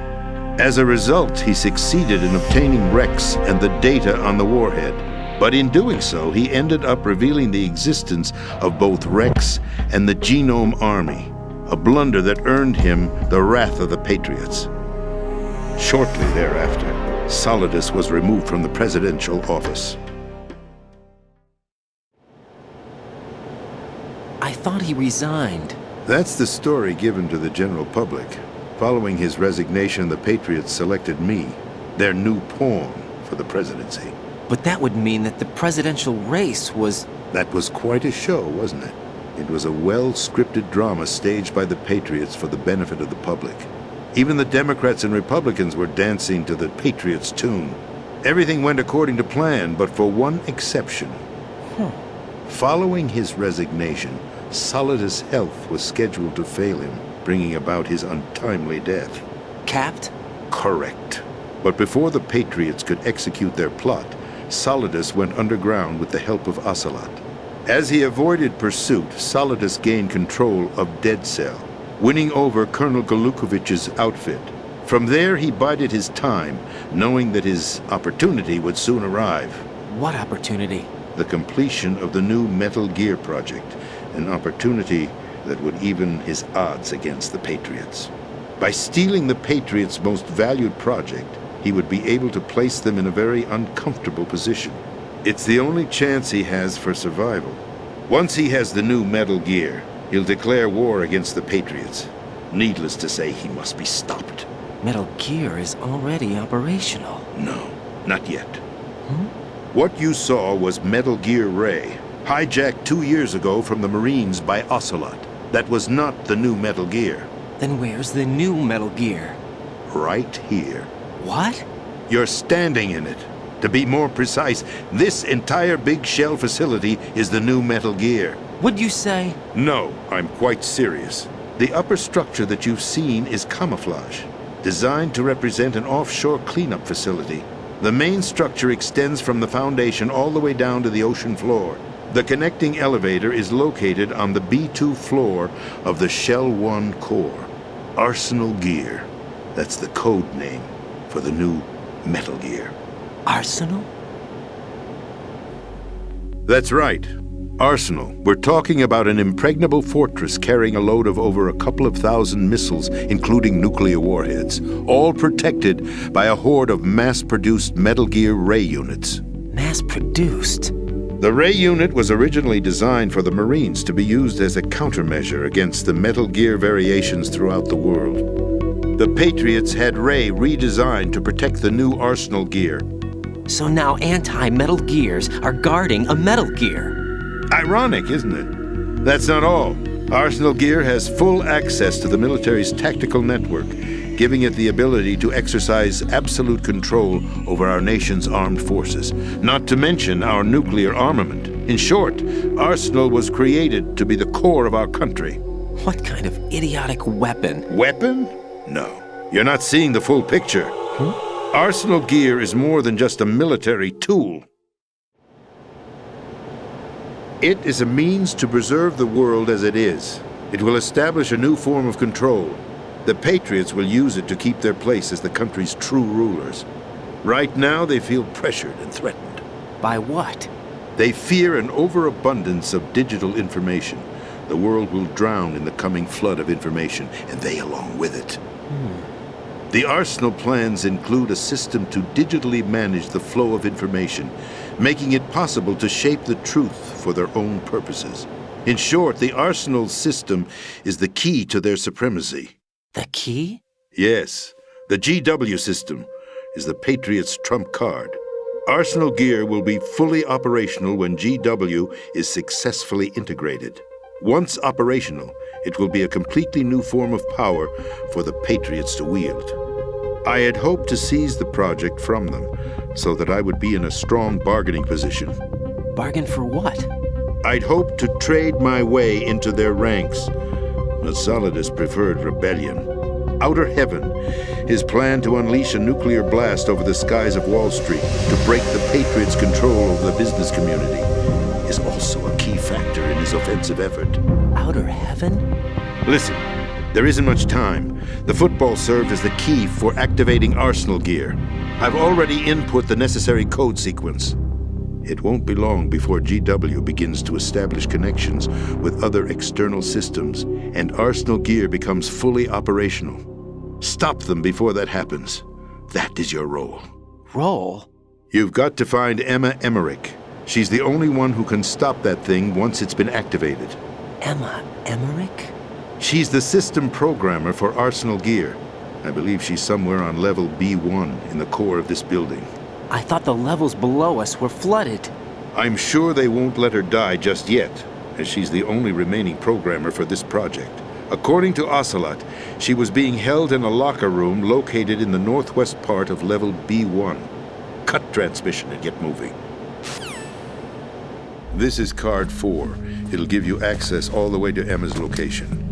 As a result, he succeeded in obtaining Rex and the data on the warhead. But in doing so, he ended up revealing the existence of both Rex and the Genome Army, a blunder that earned him the wrath of the Patriots. Shortly thereafter, Solidus was removed from the presidential office. I thought he resigned. That's the story given to the general public. Following his resignation, the Patriots selected me, their new pawn, for the presidency. But that would mean that the presidential race was... That was quite a show, wasn't it? It was a well-scripted drama staged by the Patriots for the benefit of the public. Even the Democrats and Republicans were dancing to the Patriots' tune. Everything went according to plan, but for one exception. Following his resignation, Solidus' health was scheduled to fail him, bringing about his untimely death. Capped? Correct. But before the Patriots could execute their plot, Solidus went underground with the help of Ocelot. As he avoided pursuit, Solidus gained control of Dead Cell, winning over Colonel Golukovich's outfit. From there, he bided his time, knowing that his opportunity would soon arrive. What opportunity? The completion of the new Metal Gear project, an opportunity that would even his odds against the Patriots. By stealing the Patriots' most valued project, he would be able to place them in a very uncomfortable position. It's the only chance he has for survival. Once he has the new Metal Gear, he'll declare war against the Patriots. Needless to say, he must be stopped. Metal Gear is already operational. No, not yet. What you saw was Metal Gear Ray, hijacked 2 years ago from the Marines by Ocelot. That was not the new Metal Gear. Then where's the new Metal Gear? Right here. What? You're standing in it. To be more precise, this entire big shell facility is the new Metal Gear. What'd you say? No, I'm quite serious. The upper structure that you've seen is camouflage, designed to represent an offshore cleanup facility. The main structure extends from the foundation all the way down to the ocean floor. The connecting elevator is located on the B2 floor of the Shell 1 core. Arsenal Gear. That's the code name for the new Metal Gear. Arsenal? That's right. Arsenal. We're talking about an impregnable fortress carrying a load of over a couple of thousand missiles, including nuclear warheads, all protected by a horde of mass-produced Metal Gear Ray units. Mass-produced? The Ray unit was originally designed for the Marines to be used as a countermeasure against the Metal Gear variations throughout the world. The Patriots had Ray redesigned to protect the new Arsenal Gear. So now anti-Metal Gears are guarding a Metal Gear. Ironic, isn't it? That's not all. Arsenal Gear has full access to the military's tactical network, giving it the ability to exercise absolute control over our nation's armed forces, not to mention our nuclear armament. In short, Arsenal was created to be the core of our country. What kind of idiotic weapon? Weapon? No. You're not seeing the full picture. Arsenal Gear is more than just a military tool. It is a means to preserve the world as it is. It will establish a new form of control. The Patriots will use it to keep their place as the country's true rulers. Right now, they feel pressured and threatened. By what? They fear an overabundance of digital information. The world will drown in the coming flood of information, and they along with it. The Arsenal plans include a system to digitally manage the flow of information, making it possible to shape the truth for their own purposes. In short, the Arsenal system is the key to their supremacy. The key? Yes. The GW system is the Patriots' trump card. Arsenal Gear will be fully operational when GW is successfully integrated. Once operational, it will be a completely new form of power for the Patriots to wield. I had hoped to seize the project from them, so that I would be in a strong bargaining position. Bargain for what? I'd hoped to trade my way into their ranks, but Solidus preferred rebellion. Outer Heaven, his plan to unleash a nuclear blast over the skies of Wall Street to break the Patriots' control over the business community, is also a key factor in his offensive effort. Outer Heaven? Listen, there isn't much time. The football served as the key for activating Arsenal Gear. I've already input the necessary code sequence. It won't be long before GW begins to establish connections with other external systems, and Arsenal Gear becomes fully operational. Stop them before that happens. That is your role. Role? You've got to find Emma Emmerich. She's the only one who can stop that thing once it's been activated. Emma Emmerich? She's the system programmer for Arsenal Gear. I believe she's somewhere on level B1 in the core of this building. I thought the levels below us were flooded. I'm sure they won't let her die just yet, as she's the only remaining programmer for this project. According to Ocelot, she was being held in a locker room located in the northwest part of level B1. Cut transmission and get moving. This is card 4. It'll give you access all the way to Emma's location.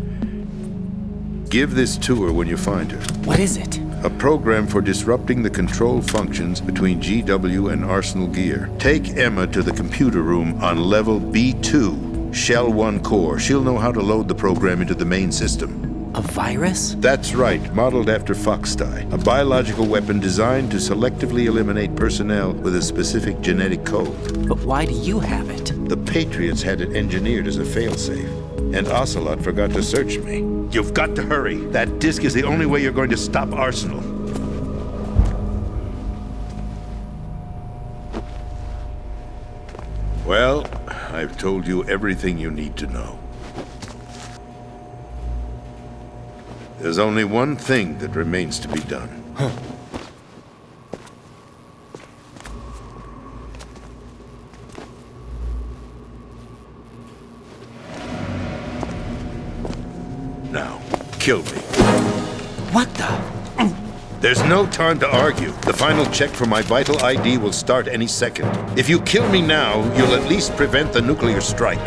Give this to her when you find her. What is it? A program for disrupting the control functions between GW and Arsenal Gear. Take Emma to the computer room on level B2, Shell 1 core. She'll know how to load the program into the main system. A virus? That's right, modeled after FOXHOUND, a biological weapon designed to selectively eliminate personnel with a specific genetic code. But why do you have it? The Patriots had it engineered as a failsafe, and Ocelot forgot to search me. You've got to hurry. That disk is the only way you're going to stop Arsenal. Well, I've told you everything you need to know. There's only one thing that remains to be done. Now, kill me. What the? There's no time to argue. The final check for my vital ID will start any second. If you kill me now, you'll at least prevent the nuclear strike.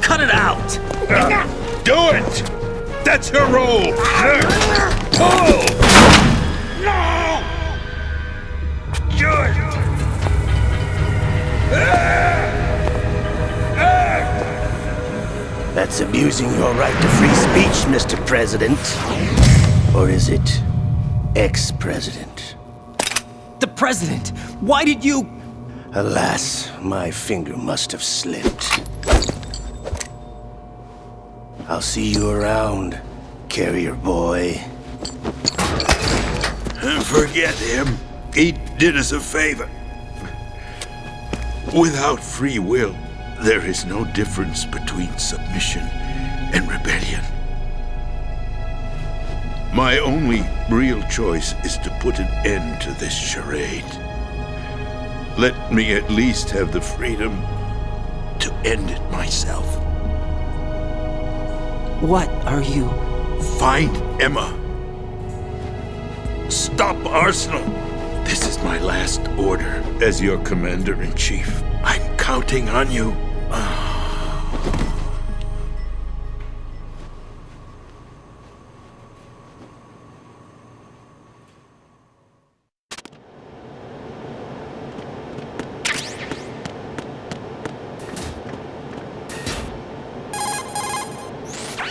Cut it out! Do it! That's her role! Pull! No! Do it! That's abusing your right to free speech, Mr. President. Or is it ex-president? The president! Why did you... Alas, my finger must have slipped. I'll see you around, carrier boy. Forget him. He did us a favor. Without free will, there is no difference between submission and rebellion. My only real choice is to put an end to this charade. Let me at least have the freedom to end it myself. What are you... Find Emma. Stop Arsenal. This is my last order as your commander-in-chief. I'm counting on you.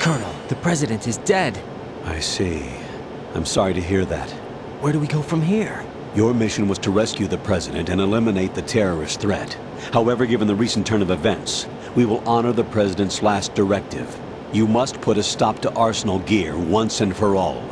Colonel, the president is dead. I see. I'm sorry to hear that. Where do we go from here? Your mission was to rescue the president and eliminate the terrorist threat. However, given the recent turn of events, we will honor the president's last directive. You must put a stop to Arsenal Gear once and for all.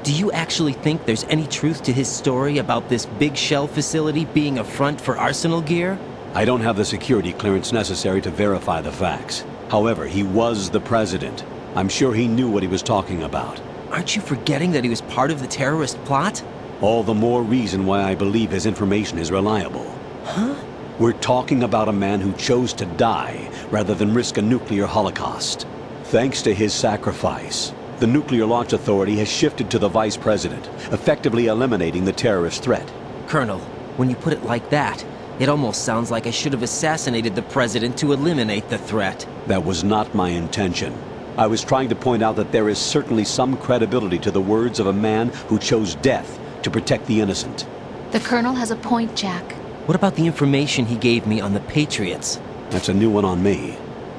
Do you actually think there's any truth to his story about this big shell facility being a front for Arsenal Gear? I don't have the security clearance necessary to verify the facts. However, he was the president. I'm sure he knew what he was talking about. Aren't you forgetting that he was part of the terrorist plot? All the more reason why I believe his information is reliable. Huh? We're talking about a man who chose to die rather than risk a nuclear holocaust. Thanks to his sacrifice, the Nuclear Launch Authority has shifted to the vice president, effectively eliminating the terrorist threat. Colonel, when you put it like that, it almost sounds like I should have assassinated the president to eliminate the threat. That was not my intention. I was trying to point out that there is certainly some credibility to the words of a man who chose death to protect the innocent. The Colonel has a point, Jack. What about the information he gave me on the Patriots? That's a new one on me.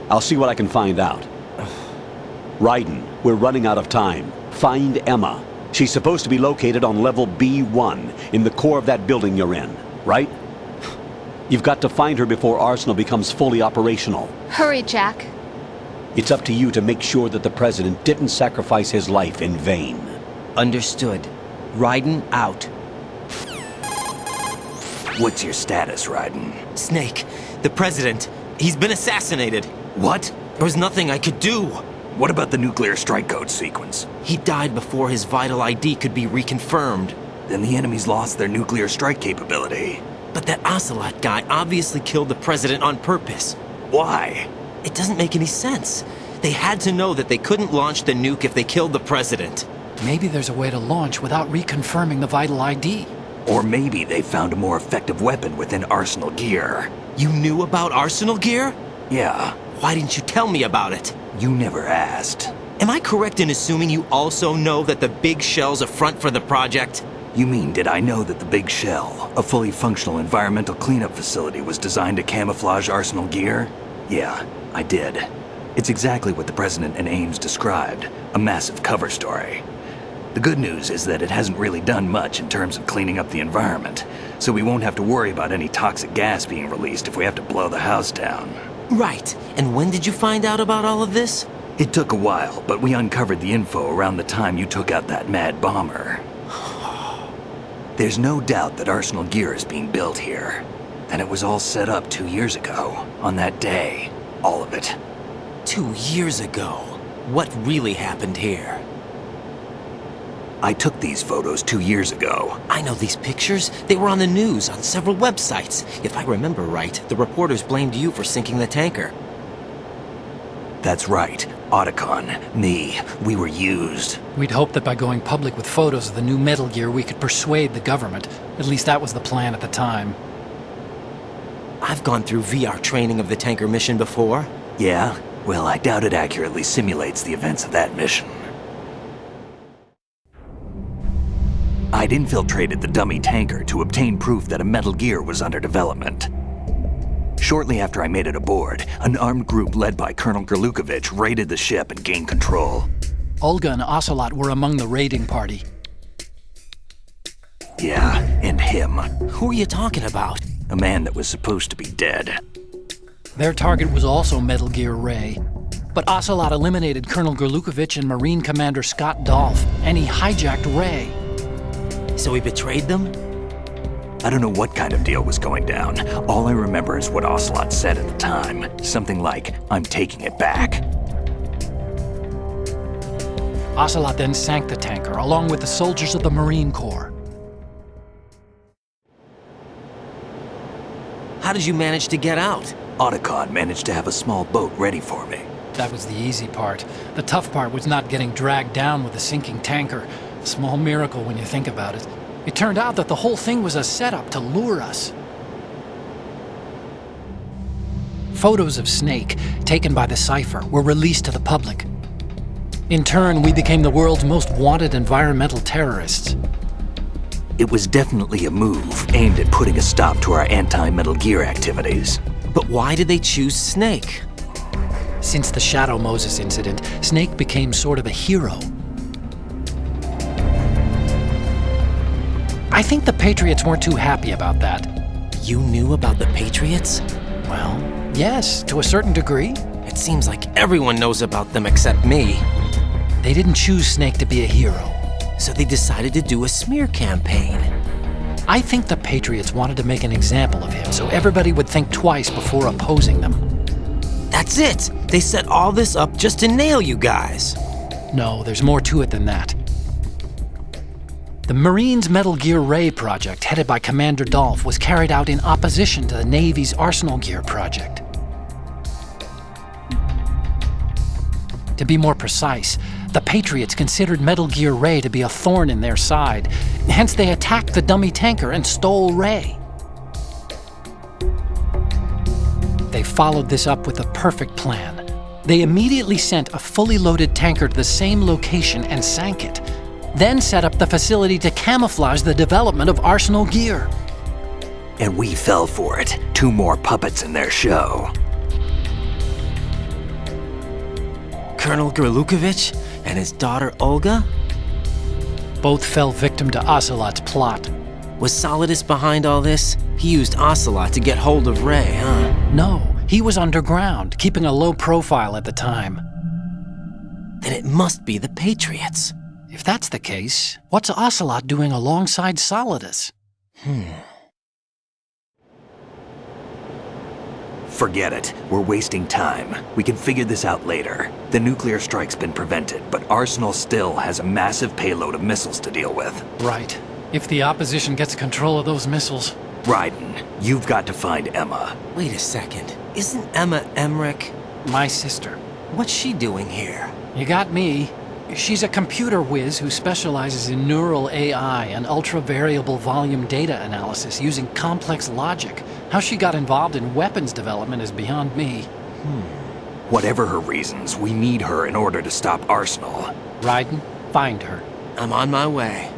I'll see what I can find out. Raiden, we're running out of time. Find Emma. She's supposed to be located on level B1, in the core of that building you're in, right? You've got to find her before Arsenal becomes fully operational. Hurry, Jack. It's up to you to make sure that the president didn't sacrifice his life in vain. Understood. Raiden out. What's your status, Raiden? Snake, the president, he's been assassinated. What? There was nothing I could do. What about the nuclear strike code sequence? He died before his vital ID could be reconfirmed. Then the enemy's lost their nuclear strike capability. But that Ocelot guy obviously killed the president on purpose. Why? It doesn't make any sense. They had to know that they couldn't launch the nuke if they killed the president. Maybe there's a way to launch without reconfirming the vital ID. Or maybe they found a more effective weapon within Arsenal gear. You knew about Arsenal gear? Yeah. Why didn't you tell me about it? You never asked. Am I correct in assuming you also know that the Big Shell's a front for the project? You mean, did I know that the Big Shell, a fully functional environmental cleanup facility, was designed to camouflage Arsenal gear? Yeah, I did. It's exactly what the President and Ames described, a massive cover story. The good news is that it hasn't really done much in terms of cleaning up the environment, so we won't have to worry about any toxic gas being released if we have to blow the house down. Right. And when did you find out about all of this? It took a while, but we uncovered the info around the time you took out that mad bomber. There's no doubt that Arsenal gear is being built here. And it was all set up 2 years ago, on that day. All of it. 2 years ago? What really happened here? I took these photos 2 years ago. I know these pictures. They were on the news, on several websites. If I remember right, the reporters blamed you for sinking the tanker. That's right. Otacon, me, we were used. We'd hoped that by going public with photos of the new Metal Gear, we could persuade the government. At least that was the plan at the time. I've gone through VR training of the tanker mission before. Yeah? Well, I doubt it accurately simulates the events of that mission. I'd infiltrated the dummy tanker to obtain proof that a Metal Gear was under development. Shortly after I made it aboard, an armed group led by Colonel Gerlukovich raided the ship and gained control. Olga and Ocelot were among the raiding party. Yeah, and him. Who are you talking about? A man that was supposed to be dead. Their target was also Metal Gear Ray. But Ocelot eliminated Colonel Gerlukovich and Marine Commander Scott Dolph, and he hijacked Ray. So he betrayed them? I don't know what kind of deal was going down. All I remember is what Ocelot said at the time. Something like, "I'm taking it back." Ocelot then sank the tanker, along with the soldiers of the Marine Corps. How did you manage to get out? Otacon managed to have a small boat ready for me. That was the easy part. The tough part was not getting dragged down with a sinking tanker. A small miracle when you think about it. It turned out that the whole thing was a setup to lure us. Photos of Snake, taken by the Cypher, were released to the public. In turn, we became the world's most wanted environmental terrorists. It was definitely a move aimed at putting a stop to our anti-Metal Gear activities. But why did they choose Snake? Since the Shadow Moses incident, Snake became sort of a hero. I think the Patriots weren't too happy about that. You knew about the Patriots? Well, yes, to a certain degree. It seems like everyone knows about them except me. They didn't choose Snake to be a hero. So they decided to do a smear campaign. I think the Patriots wanted to make an example of him so everybody would think twice before opposing them. That's it! They set all this up just to nail you guys. No, there's more to it than that. The Marines' Metal Gear Ray project, headed by Commander Dolph, was carried out in opposition to the Navy's Arsenal Gear project. To be more precise, the Patriots considered Metal Gear Ray to be a thorn in their side. Hence, they attacked the dummy tanker and stole Ray. They followed this up with a perfect plan. They immediately sent a fully loaded tanker to the same location and sank it. Then set up the facility to camouflage the development of Arsenal Gear. And we fell for it. 2 more puppets in their show. Colonel Gerlukovich and his daughter Olga? Both fell victim to Ocelot's plot. Was Solidus behind all this? He used Ocelot to get hold of Ray, huh? No, he was underground, keeping a low profile at the time. Then it must be the Patriots. If that's the case, what's Ocelot doing alongside Solidus? Forget it. We're wasting time. We can figure this out later. The nuclear strike's been prevented, but Arsenal still has a massive payload of missiles to deal with. Right. If the opposition gets control of those missiles... Raiden, you've got to find Emma. Wait a second. Isn't Emma Emmerich? My sister. What's she doing here? You got me. She's a computer whiz who specializes in neural AI and ultra-variable volume data analysis using complex logic. How she got involved in weapons development is beyond me. Whatever her reasons, we need her in order to stop Arsenal. Raiden, find her. I'm on my way.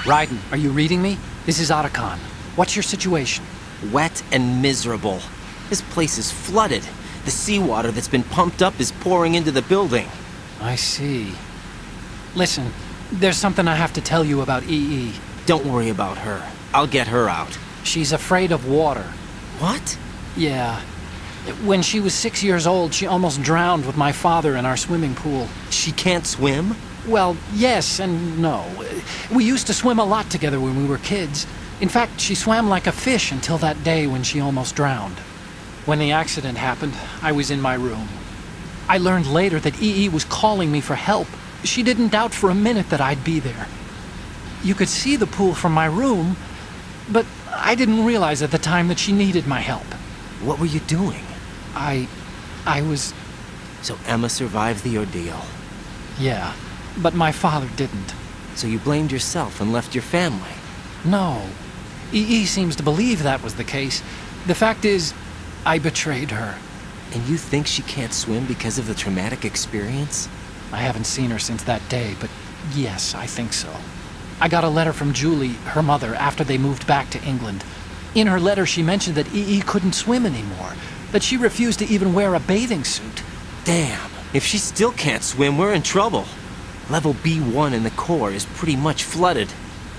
Raiden, are you reading me? This is Otacon. What's your situation? Wet and miserable. This place is flooded. The seawater that's been pumped up is pouring into the building. I see. Listen, there's something I have to tell you about EE. Don't worry about her. I'll get her out. She's afraid of water. What? Yeah. When she was 6 years old, she almost drowned with my father in our swimming pool. She can't swim? Well, yes and no. We used to swim a lot together when we were kids. In fact, she swam like a fish until that day when she almost drowned. When the accident happened, I was in my room. I learned later that EE was calling me for help. She didn't doubt for a minute that I'd be there. You could see the pool from my room, but I didn't realize at the time that she needed my help. What were you doing? I was... So Emma survived the ordeal? Yeah, but my father didn't. So you blamed yourself and left your family? No. EE seems to believe that was the case. The fact is, I betrayed her. And you think she can't swim because of the traumatic experience? I haven't seen her since that day, but yes, I think so. I got a letter from Julie, her mother, after they moved back to England. In her letter, she mentioned that EE couldn't swim anymore, that she refused to even wear a bathing suit. Damn, if she still can't swim, we're in trouble. Level B1 in the core is pretty much flooded.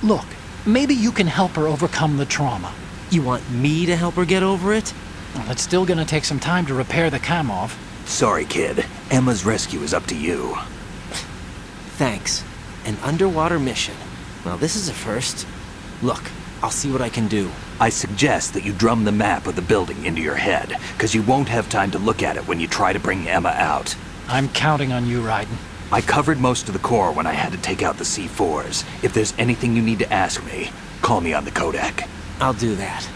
Look, maybe you can help her overcome the trauma. You want me to help her get over it? Well, it's still gonna take some time to repair the Kamov. Sorry, kid. Emma's rescue is up to you. Thanks. An underwater mission. Well, this is a first. Look, I'll see what I can do. I suggest that you drum the map of the building into your head, because you won't have time to look at it when you try to bring Emma out. I'm counting on you, Raiden. I covered most of the core when I had to take out the C4s. If there's anything you need to ask me, call me on the codec. I'll do that.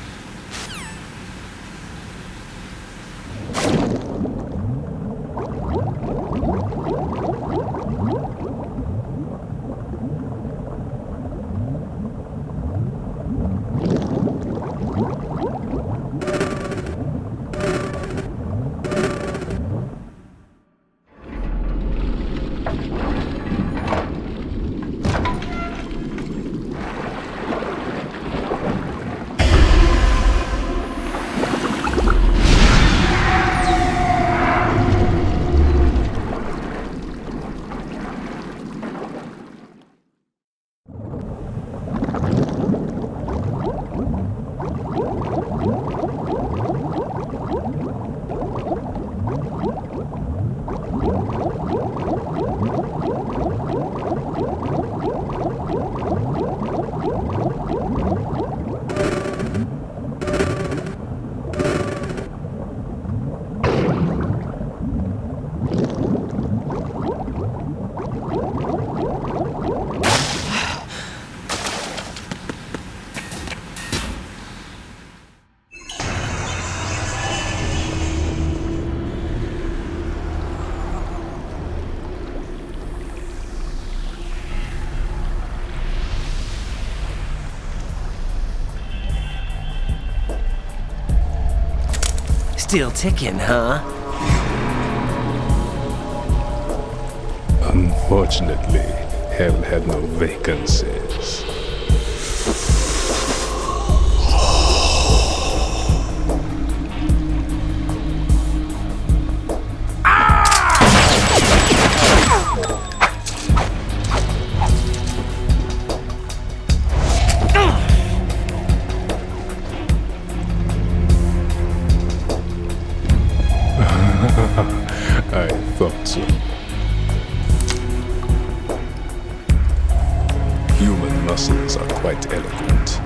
Still ticking, huh? Unfortunately, hell had no vacancies. I thought so. Human muscles are quite eloquent.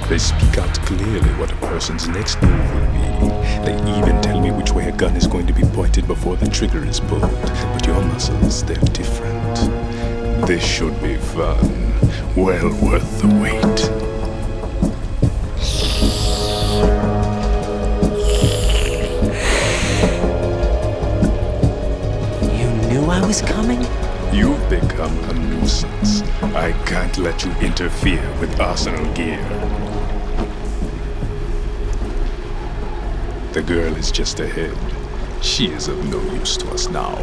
They speak out clearly what a person's next move will be. They even tell me which way a gun is going to be pointed before the trigger is pulled. But your muscles, they're different. This should be fun. Well worth the wait. I was coming? You've become a nuisance. I can't let you interfere with arsenal gear. The girl is just ahead. She is of no use to us now.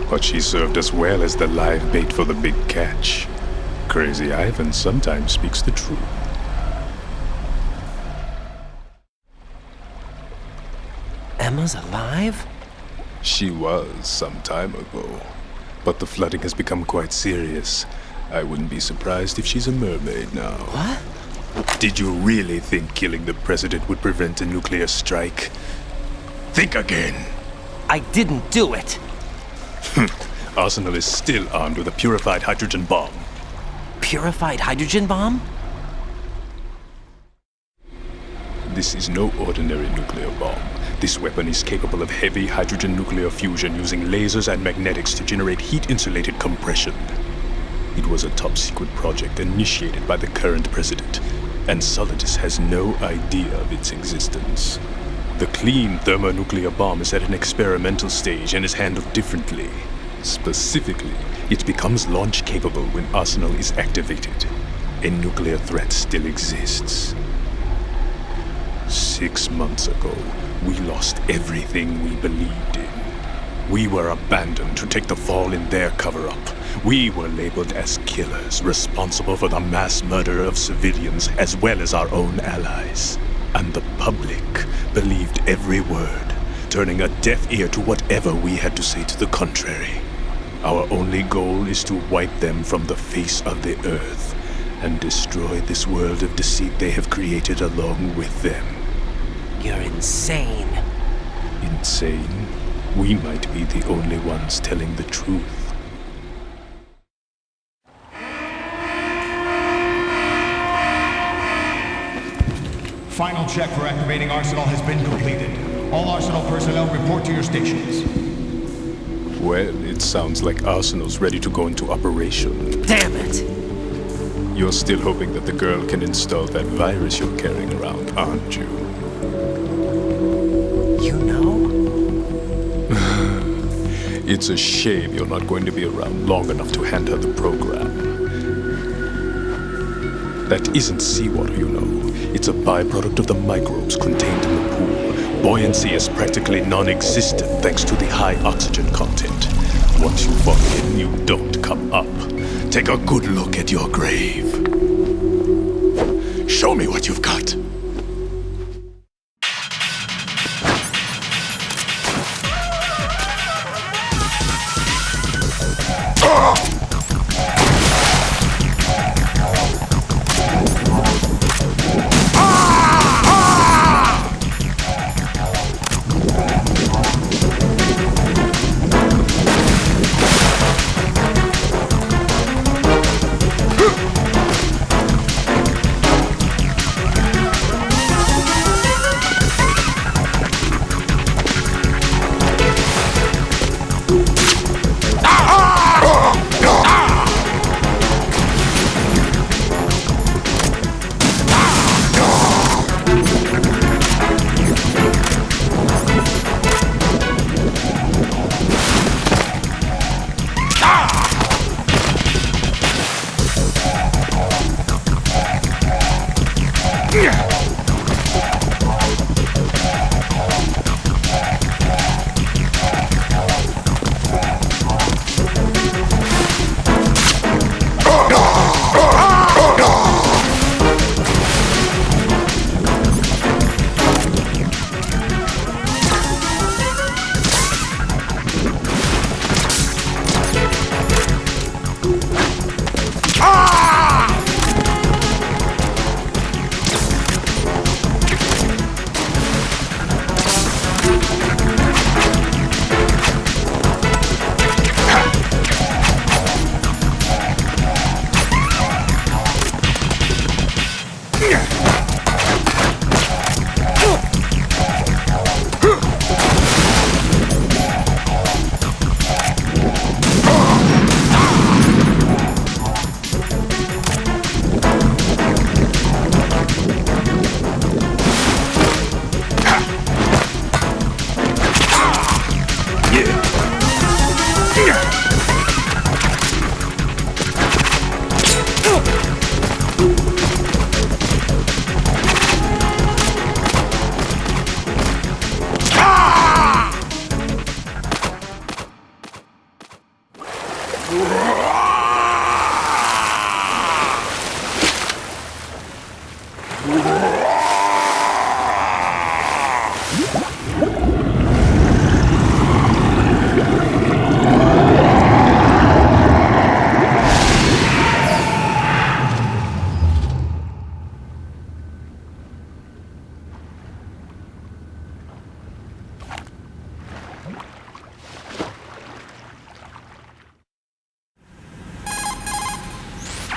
But she served us well as the live bait for the big catch. Crazy Ivan sometimes speaks the truth. Emma's alive? She was some time ago, but the flooding has become quite serious. I wouldn't be surprised if she's a mermaid now. What? Did you really think killing the president would prevent a nuclear strike? Think again. I didn't do it. Arsenal is still armed with a purified hydrogen bomb. Purified hydrogen bomb? This is no ordinary nuclear bomb. This weapon is capable of heavy hydrogen nuclear fusion using lasers and magnetics to generate heat-insulated compression. It was a top-secret project initiated by the current president, and Solidus has no idea of its existence. The clean thermonuclear bomb is at an experimental stage and is handled differently. Specifically, it becomes launch-capable when Arsenal is activated. A nuclear threat still exists. 6 months ago, we lost everything we believed in. We were abandoned to take the fall in their cover-up. We were labeled as killers, responsible for the mass murder of civilians as well as our own allies. And the public believed every word, turning a deaf ear to whatever we had to say to the contrary. Our only goal is to wipe them from the face of the earth and destroy this world of deceit they have created along with them. You're insane. Insane? We might be the only ones telling the truth. Final check for activating Arsenal has been completed. All Arsenal personnel report to your stations. Well, it sounds like Arsenal's ready to go into operation. Damn it! You're still hoping that the girl can install that virus you're carrying around, aren't you? You know? It's a shame you're not going to be around long enough to hand her the program. That isn't seawater, you know. It's a byproduct of the microbes contained in the pool. Buoyancy is practically non-existent thanks to the high oxygen content. Once you fall in, you don't come up. Take a good look at your grave. Show me what you've got.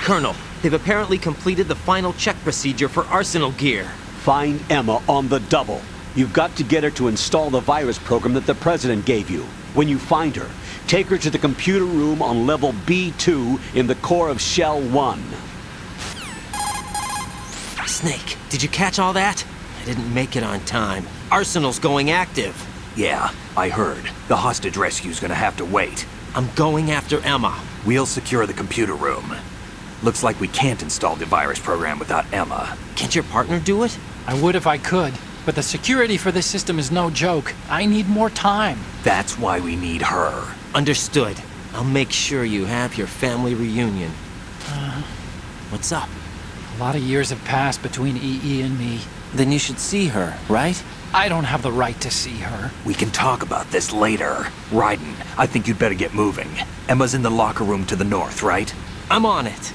Colonel, they've apparently completed the final check procedure for arsenal gear. Find Emma on the double. You've got to get her to install the virus program that the President gave you. When you find her, take her to the computer room on level B2 in the core of Shell 1. Snake, did you catch all that? I didn't make it on time. Arsenal's going active. Yeah, I heard. The hostage rescue's gonna have to wait. I'm going after Emma. We'll secure the computer room. Looks like we can't install the virus program without Emma. Can't your partner do it? I would if I could, but the security for this system is no joke. I need more time. That's why we need her. Understood. I'll make sure you have your family reunion. What's up? A lot of years have passed between EE and me. Then you should see her, right? I don't have the right to see her. We can talk about this later. Raiden, I think you'd better get moving. Emma's in the locker room to the north, right? I'm on it.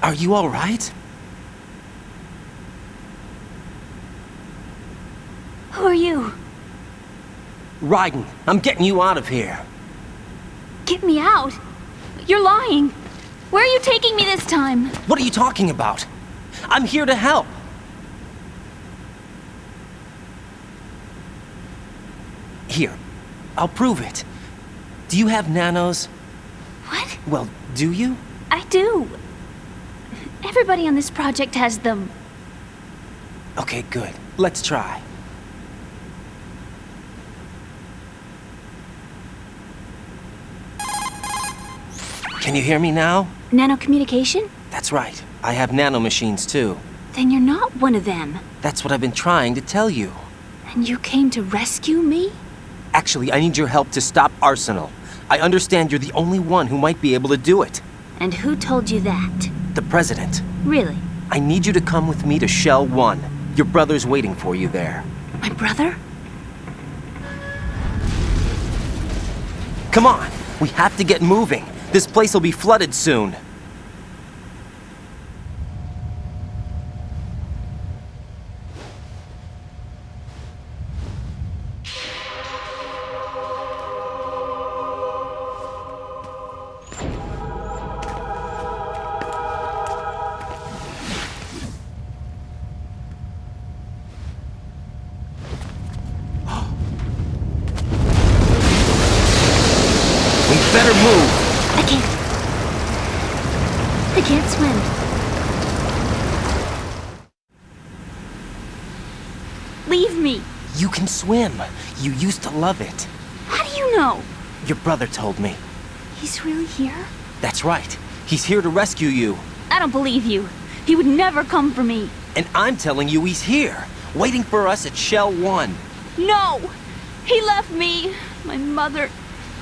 Are you all right? Who are you? Raiden, I'm getting you out of here. Get me out. You're lying. Where are you taking me this time? What are you talking about? I'm here to help. Here, I'll prove it. Do you have nanos? What? Well, do you? I do. Everybody on this project has them. Okay, good. Let's try. Can you hear me now? Nanocommunication? That's right. I have nanomachines too. Then you're not one of them. That's what I've been trying to tell you. And you came to rescue me? Actually, I need your help to stop Arsenal. I understand you're the only one who might be able to do it. And who told you that? The President. Really? I need you to come with me to Shell 1. Your brother's waiting for you there. My brother? Come on! We have to get moving. This place will be flooded soon. Better move! I can't swim. Leave me! You can swim. You used to love it. How do you know? Your brother told me. He's really here? That's right. He's here to rescue you. I don't believe you. He would never come for me. And I'm telling you he's here, waiting for us at Shell 1. No! He left me, my mother,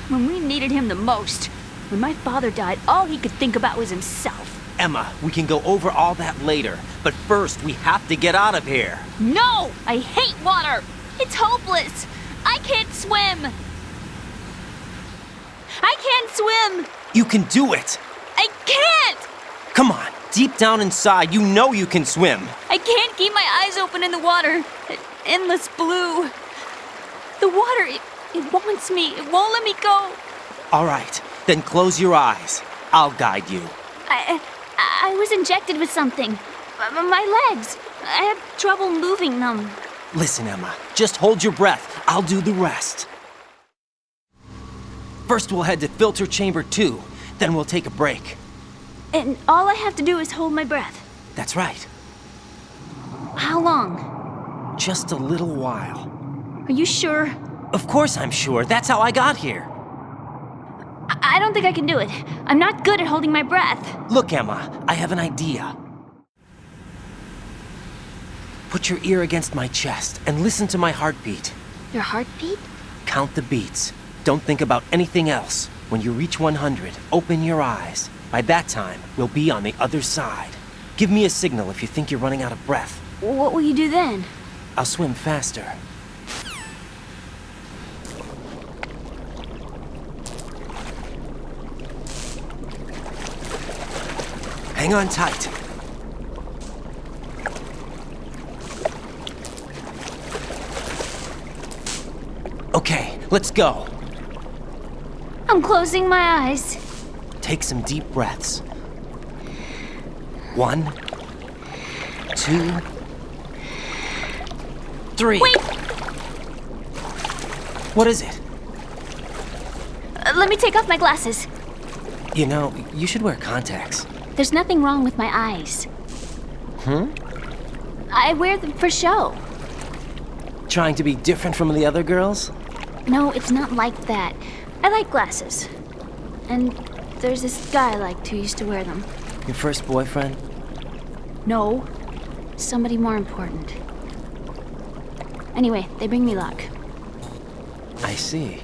When we needed him the most. When my father died, all he could think about was himself. Emma, we can go over all that later, but first we have to get out of here. No! I hate water! It's hopeless! I can't swim! I can't swim! You can do it! I can't! Come on, deep down inside, you know you can swim. I can't keep my eyes open in the water. Endless blue. The water, it wants me. It won't let me go. All right, then close your eyes. I'll guide you. I was injected with something. My legs. I have trouble moving them. Listen, Emma, just hold your breath. I'll do the rest. First we'll head to filter chamber 2, then we'll take a break. And all I have to do is hold my breath. That's right. How long? Just a little while. Are you sure? Of course I'm sure. That's how I got here. I don't think I can do it. I'm not good at holding my breath. Look, Emma, I have an idea. Put your ear against my chest and listen to my heartbeat. Your heartbeat? Count the beats. Don't think about anything else. When you reach 100, open your eyes. By that time, we'll be on the other side. Give me a signal if you think you're running out of breath. What will you do then? I'll swim faster. Hang on tight. Okay, let's go. I'm closing my eyes. Take some deep breaths. 1, 2, 3. Wait! What is it? Let me take off my glasses. You know, you should wear contacts. There's nothing wrong with my eyes. I wear them for show. Trying to be different from the other girls? No, it's not like that. I like glasses. And there's this guy I liked who used to wear them. Your first boyfriend? No. Somebody more important. Anyway, they bring me luck. I see.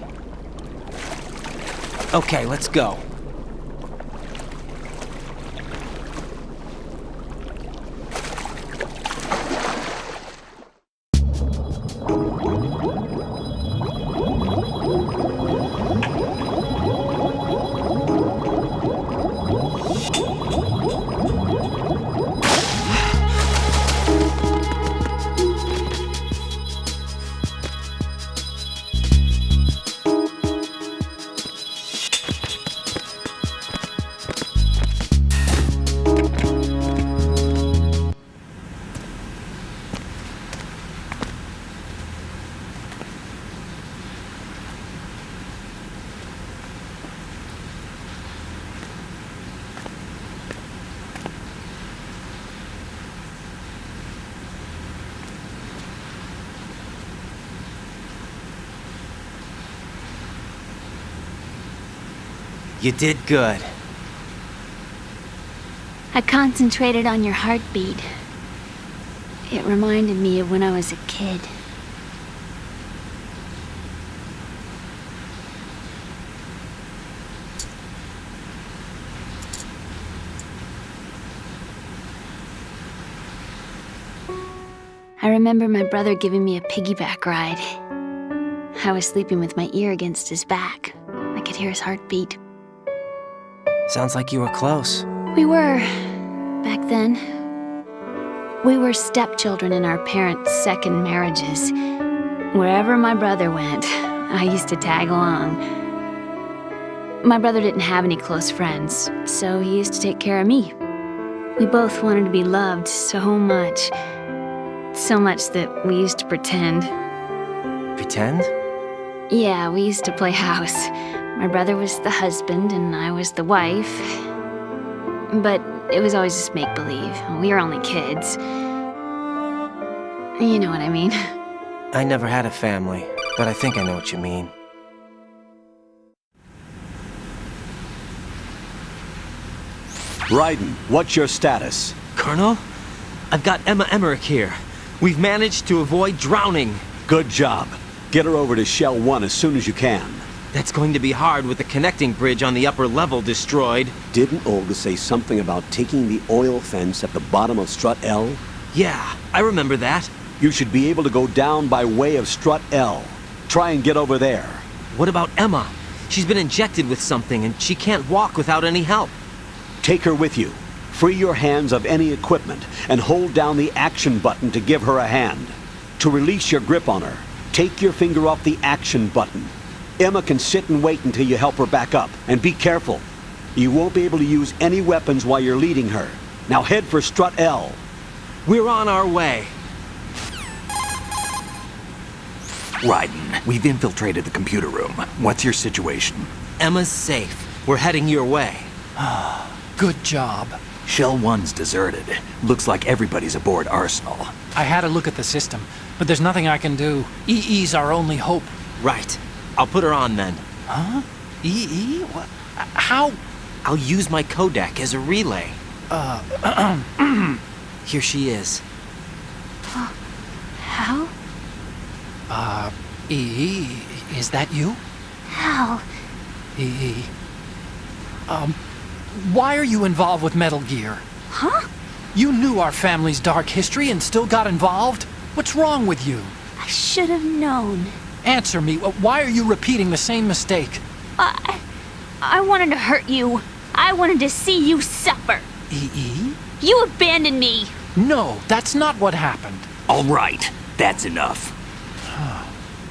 Okay, let's go. You did good. I concentrated on your heartbeat. It reminded me of when I was a kid. I remember my brother giving me a piggyback ride. I was sleeping with my ear against his back. I could hear his heartbeat. Sounds like you were close. We were, back then. We were stepchildren in our parents' second marriages. Wherever my brother went, I used to tag along. My brother didn't have any close friends, so he used to take care of me. We both wanted to be loved so much. So much that we used to pretend. Pretend? Yeah, we used to play house. My brother was the husband and I was the wife. But it was always just make-believe. We were only kids. You know what I mean. I never had a family, but I think I know what you mean. Raiden, what's your status? Colonel? I've got Emma Emmerich here. We've managed to avoid drowning. Good job. Get her over to Shell 1 as soon as you can. That's going to be hard with the connecting bridge on the upper level destroyed. Didn't Olga say something about taking the oil fence at the bottom of Strut L? Yeah, I remember that. You should be able to go down by way of Strut L. Try and get over there. What about Emma? She's been injected with something and she can't walk without any help. Take her with you. Free your hands of any equipment and hold down the action button to give her a hand. To release your grip on her, take your finger off the action button. Emma can sit and wait until you help her back up. And be careful. You won't be able to use any weapons while you're leading her. Now head for Strut L. We're on our way. Raiden, we've infiltrated the computer room. What's your situation? Emma's safe. We're heading your way. Good job. Shell 1's deserted. Looks like everybody's aboard Arsenal. I had a look at the system, but there's nothing I can do. EE's our only hope. Right. I'll put her on then. Huh? EE? What? How? I'll use my Kodak as a relay. Here she is. Hal? EE, is that you? Hal. EE. Why are you involved with Metal Gear? Huh? You knew our family's dark history and still got involved? What's wrong with you? I should have known. Answer me. Why are you repeating the same mistake? I wanted to hurt you. I wanted to see you suffer. EE? You abandoned me. No, that's not what happened. All right, that's enough.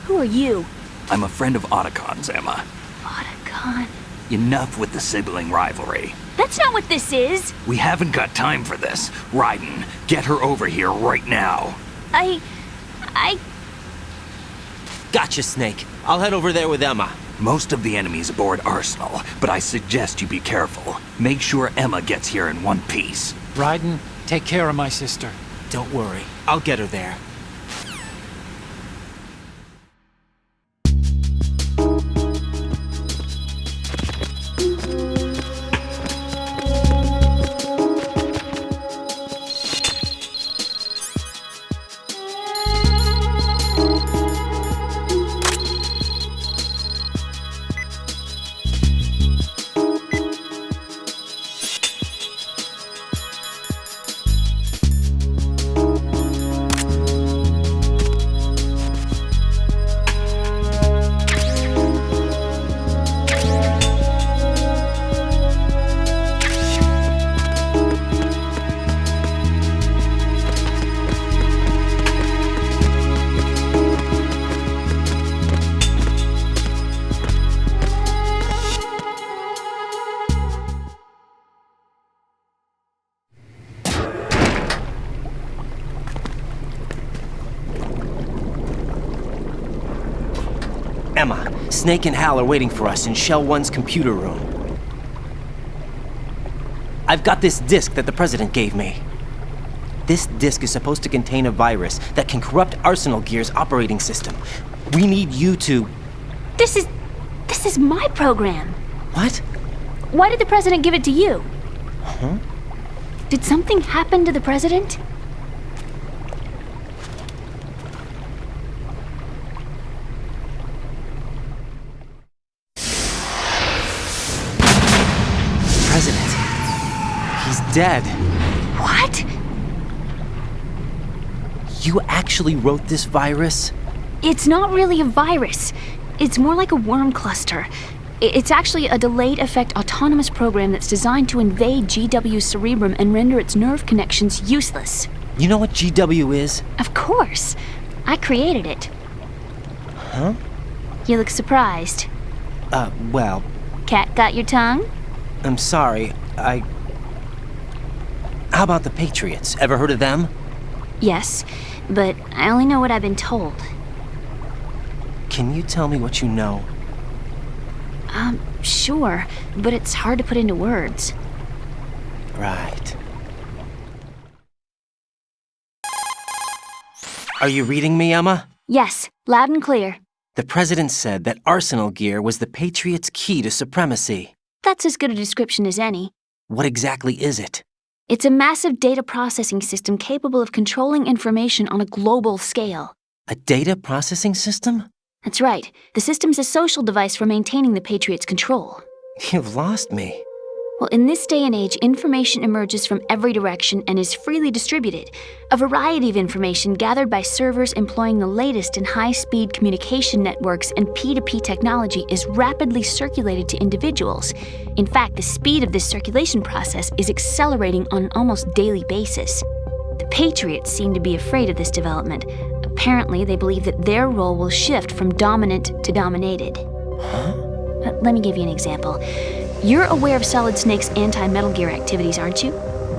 Who are you? I'm a friend of Otacon's, Emma. Otacon? Enough with the sibling rivalry. That's not what this is. We haven't got time for this. Raiden, get her over here right now. I... Gotcha, Snake. I'll head over there with Emma. Most of the enemy's aboard Arsenal, but I suggest you be careful. Make sure Emma gets here in one piece. Raiden, take care of my sister. Don't worry. I'll get her there. Emma, Snake and Hal are waiting for us in Shell 1's computer room. I've got this disk that the President gave me. This disk is supposed to contain a virus that can corrupt Arsenal Gear's operating system. We need you to... This is my program. What? Why did the President give it to you? Huh? Did something happen to the President? President. He's dead. What? You actually wrote this virus? It's not really a virus. It's more like a worm cluster. It's actually a delayed effect autonomous program that's designed to invade GW's cerebrum and render its nerve connections useless. You know what GW is? Of course. I created it. Huh? You look surprised. Well... Cat got your tongue? I'm sorry, How about the Patriots? Ever heard of them? Yes, but I only know what I've been told. Can you tell me what you know? Sure, but it's hard to put into words. Right. Are you reading me, Emma? Yes, loud and clear. The President said that Arsenal Gear was the Patriots' key to supremacy. That's as good a description as any. What exactly is it? It's a massive data processing system capable of controlling information on a global scale. A data processing system? That's right. The system's a social device for maintaining the Patriots' control. You've lost me. Well, in this day and age, information emerges from every direction and is freely distributed. A variety of information gathered by servers employing the latest in high-speed communication networks and P2P technology is rapidly circulated to individuals. In fact, the speed of this circulation process is accelerating on an almost daily basis. The Patriots seem to be afraid of this development. Apparently, they believe that their role will shift from dominant to dominated. Huh? Let me give you an example. You're aware of Solid Snake's anti-Metal Gear activities, aren't you?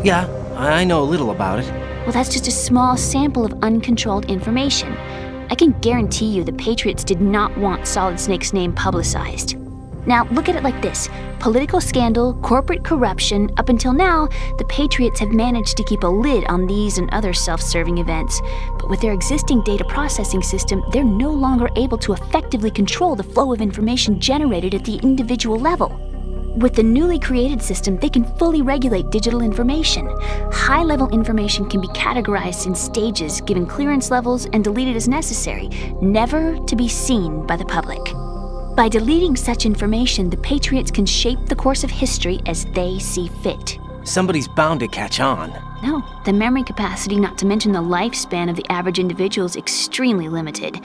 Yeah, I know a little about it. Well, that's just a small sample of uncontrolled information. I can guarantee you the Patriots did not want Solid Snake's name publicized. Now, look at it like this. Political scandal, corporate corruption, up until now, the Patriots have managed to keep a lid on these and other self-serving events. But with their existing data processing system, they're no longer able to effectively control the flow of information generated at the individual level. With the newly created system, they can fully regulate digital information. High-level information can be categorized in stages, given clearance levels, and deleted as necessary, never to be seen by the public. By deleting such information, the Patriots can shape the course of history as they see fit. Somebody's bound to catch on. No, the memory capacity, not to mention the lifespan of the average individual, is extremely limited.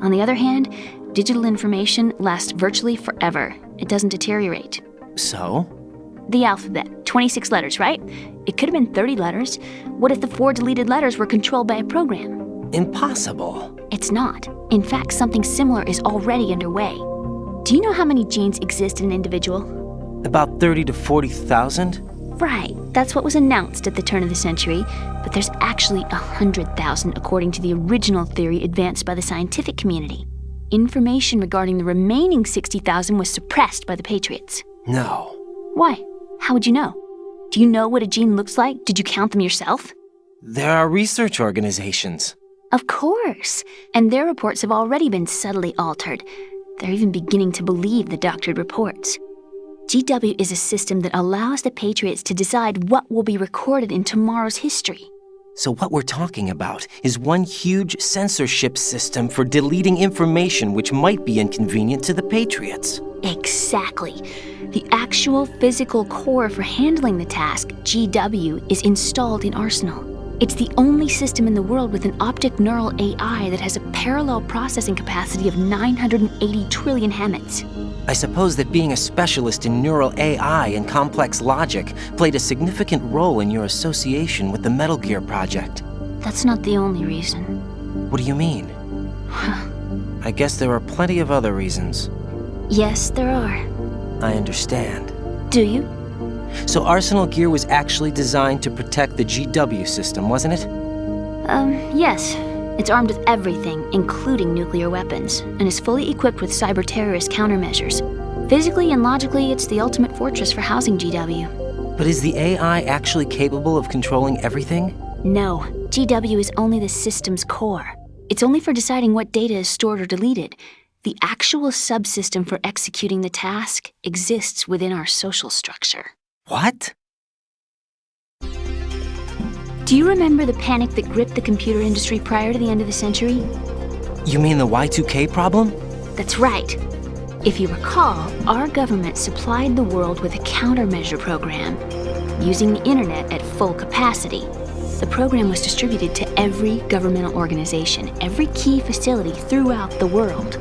On the other hand, digital information lasts virtually forever. It doesn't deteriorate. So? The alphabet, 26 letters, right? It could have been 30 letters. What if the 4 deleted letters were controlled by a program? Impossible. It's not. In fact, something similar is already underway. Do you know how many genes exist in an individual? About 30 to 40,000? Right, that's what was announced at the turn of the century, but there's actually 100,000 according to the original theory advanced by the scientific community. Information regarding the remaining 60,000 was suppressed by the Patriots. No. Why? How would you know? Do you know what a gene looks like? Did you count them yourself? There are research organizations. Of course, and their reports have already been subtly altered. They're even beginning to believe the doctored reports. GW is a system that allows the Patriots to decide what will be recorded in tomorrow's history. So what we're talking about is one huge censorship system for deleting information which might be inconvenient to the Patriots. Exactly. The actual physical core for handling the task, GW, is installed in Arsenal. It's the only system in the world with an optic neural AI that has a parallel processing capacity of 980 trillion Hammets. I suppose that being a specialist in neural AI and complex logic played a significant role in your association with the Metal Gear project. That's not the only reason. What do you mean? I guess there are plenty of other reasons. Yes, there are. I understand. Do you? So Arsenal Gear was actually designed to protect the GW system, wasn't it? Yes. It's armed with everything, including nuclear weapons, and is fully equipped with cyber-terrorist countermeasures. Physically and logically, it's the ultimate fortress for housing GW. But is the AI actually capable of controlling everything? No. GW is only the system's core. It's only for deciding what data is stored or deleted. The actual subsystem for executing the task exists within our social structure. What? Do you remember the panic that gripped the computer industry prior to the end of the century? You mean the Y2K problem? That's right. If you recall, our government supplied the world with a countermeasure program, using the internet at full capacity. The program was distributed to every governmental organization, every key facility throughout the world.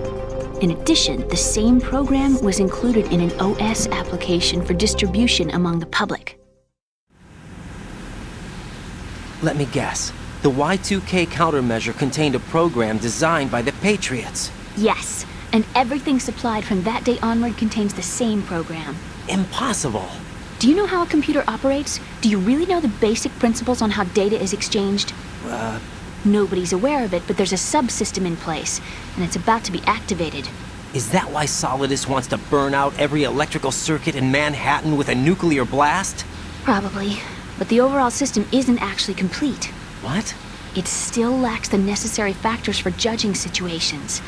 In addition, the same program was included in an OS application for distribution among the public. Let me guess. The Y2K countermeasure contained a program designed by the Patriots. Yes, and everything supplied from that day onward contains the same program. Impossible. Do you know how a computer operates? Do you really know the basic principles on how data is exchanged? Nobody's aware of it, but there's a subsystem in place, and it's about to be activated. Is that why Solidus wants to burn out every electrical circuit in Manhattan with a nuclear blast? Probably, but the overall system isn't actually complete. What? It still lacks the necessary factors for judging situations.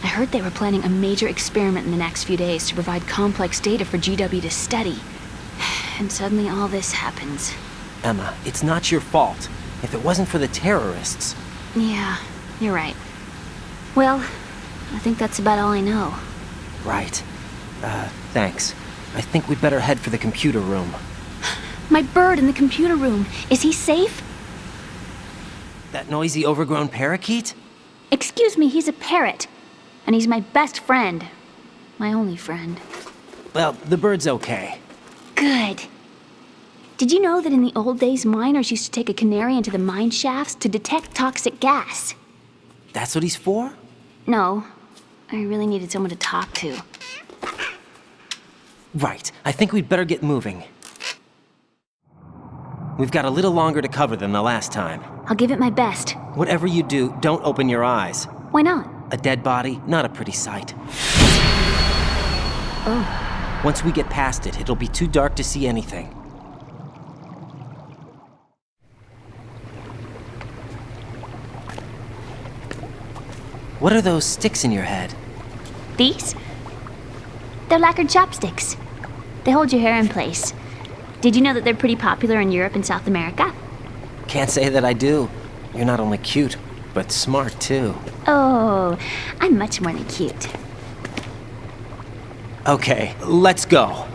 I heard they were planning a major experiment in the next few days to provide complex data for GW to study. And suddenly all this happens. Emma, it's not your fault. If it wasn't for the terrorists... Yeah, you're right. Well, I think that's about all I know. Right. Thanks. I think we'd better head for the computer room. My bird in the computer room. Is he safe? That noisy, overgrown parakeet? Excuse me, he's a parrot. And he's my best friend. My only friend. Well, the bird's okay. Good. Did you know that in the old days, miners used to take a canary into the mine shafts to detect toxic gas? That's what he's for? No. I really needed someone to talk to. Right. I think we'd better get moving. We've got a little longer to cover than the last time. I'll give it my best. Whatever you do, don't open your eyes. Why not? A dead body, not a pretty sight. Oh. Once we get past it, it'll be too dark to see anything. What are those sticks in your head? These? They're lacquered chopsticks. They hold your hair in place. Did you know that they're pretty popular in Europe and South America? Can't say that I do. You're not only cute, but smart too. Oh, I'm much more than cute. Okay, let's go.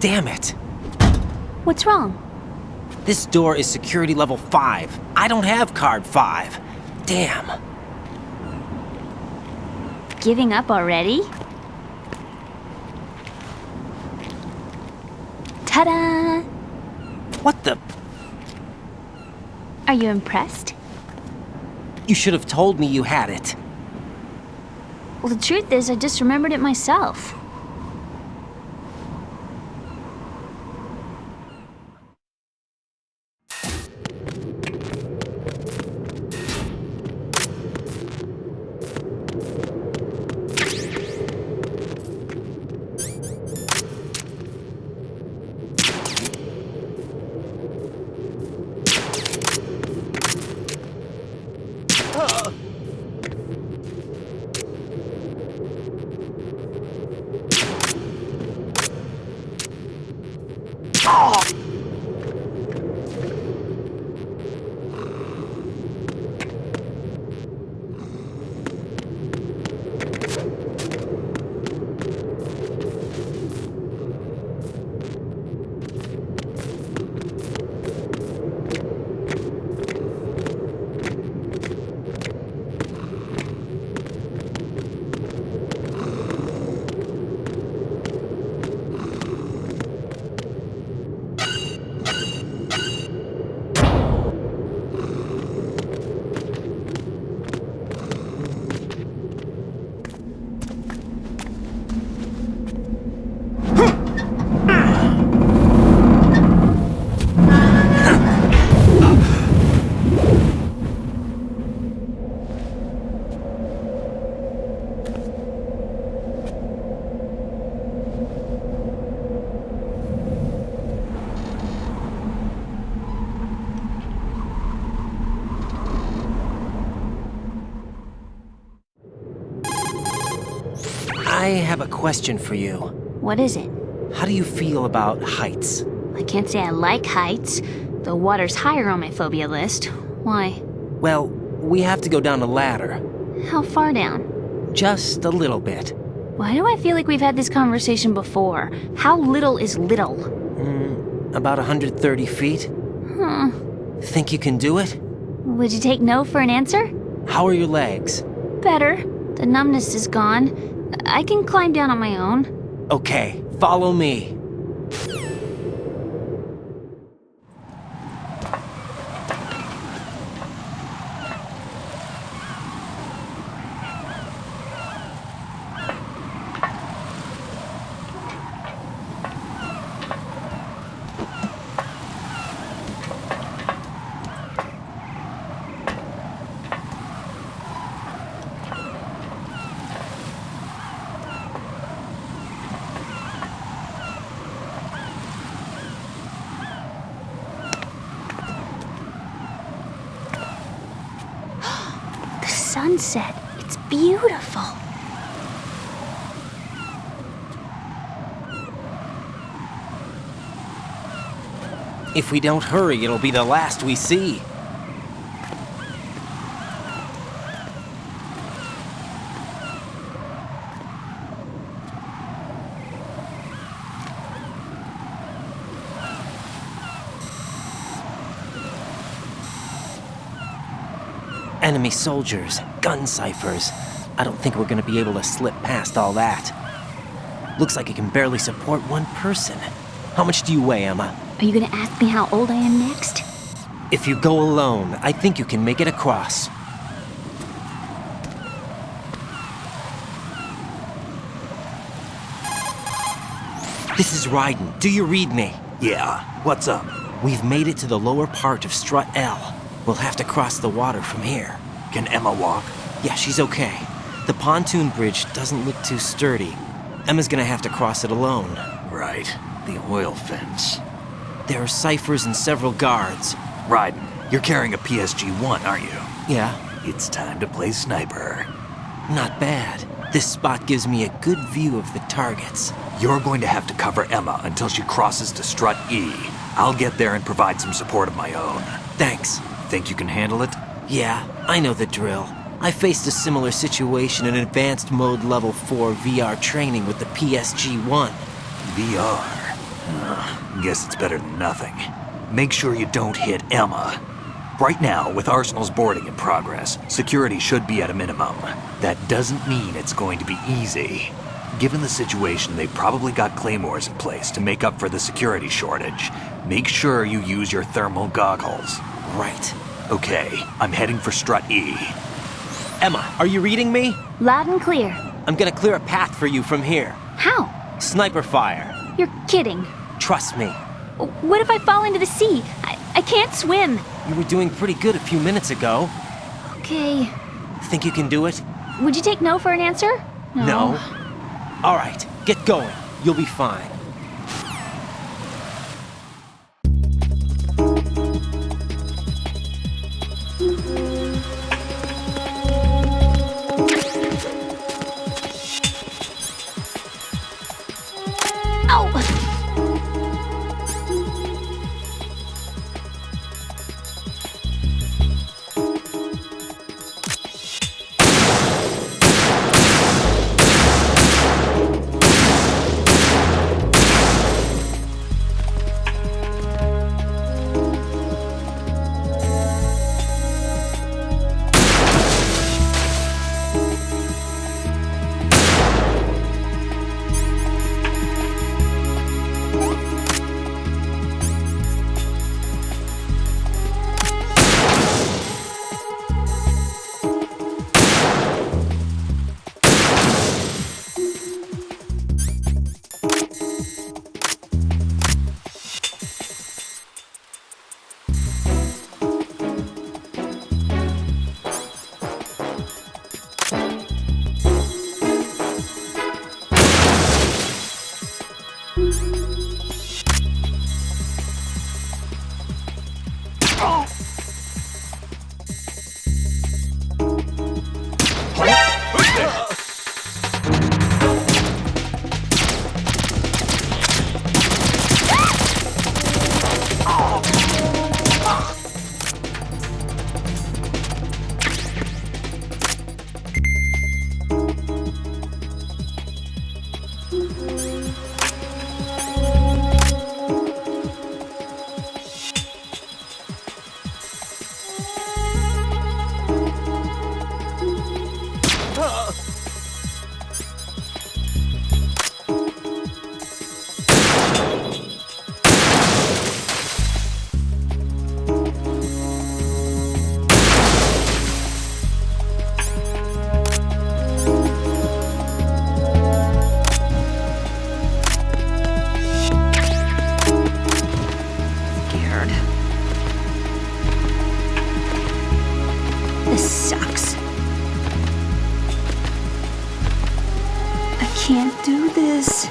Damn it! What's wrong? This door is security level 5. I don't have card 5. Damn. Giving up already? Ta-da! What the? Are you impressed? You should have told me you had it. Well, the truth is, I just remembered it myself. I have a question for you. What is it? How do you feel about heights? I can't say I like heights. The water's higher on my phobia list. Why? Well, we have to go down a ladder. How far down? Just a little bit. Why do I feel like we've had this conversation before? How little is little? About 130 feet. Huh. Think you can do it? Would you take no for an answer? How are your legs? Better. The numbness is gone. I can climb down on my own. Okay, follow me. Sunset. It's beautiful. If we don't hurry, it'll be the last we see. Enemy soldiers, gun ciphers. I don't think we're gonna be able to slip past all that. Looks like it can barely support one person. How much do you weigh, Emma? Are you gonna ask me how old I am next? If you go alone, I think you can make it across. This is Raiden. Do you read me? Yeah, what's up? We've made it to the lower part of Strut L. We'll have to cross the water from here. Can Emma walk? Yeah, she's okay. The pontoon bridge doesn't look too sturdy. Emma's gonna have to cross it alone. Right. The oil fence. There are ciphers and several guards. Raiden, you're carrying a PSG-1, aren't you? Yeah. It's time to play sniper. Not bad. This spot gives me a good view of the targets. You're going to have to cover Emma until she crosses to Strut E. I'll get there and provide some support of my own. Thanks. Think you can handle it? Yeah, I know the drill. I faced a similar situation in advanced mode level 4 VR training with the PSG-1. VR? Guess it's better than nothing. Make sure you don't hit Emma. Right now, with Arsenal's boarding in progress, security should be at a minimum. That doesn't mean it's going to be easy. Given the situation, they've probably got claymores in place to make up for the security shortage. Make sure you use your thermal goggles. Right. Okay, I'm heading for Strut E. Emma, are you reading me? Loud and clear. I'm gonna clear a path for you from here. How? Sniper fire. You're kidding. Trust me. What if I fall into the sea? I can't swim. You were doing pretty good a few minutes ago. Okay. Think you can do it? Would you take no for an answer? No. All right, get going. You'll be fine. Can't do this.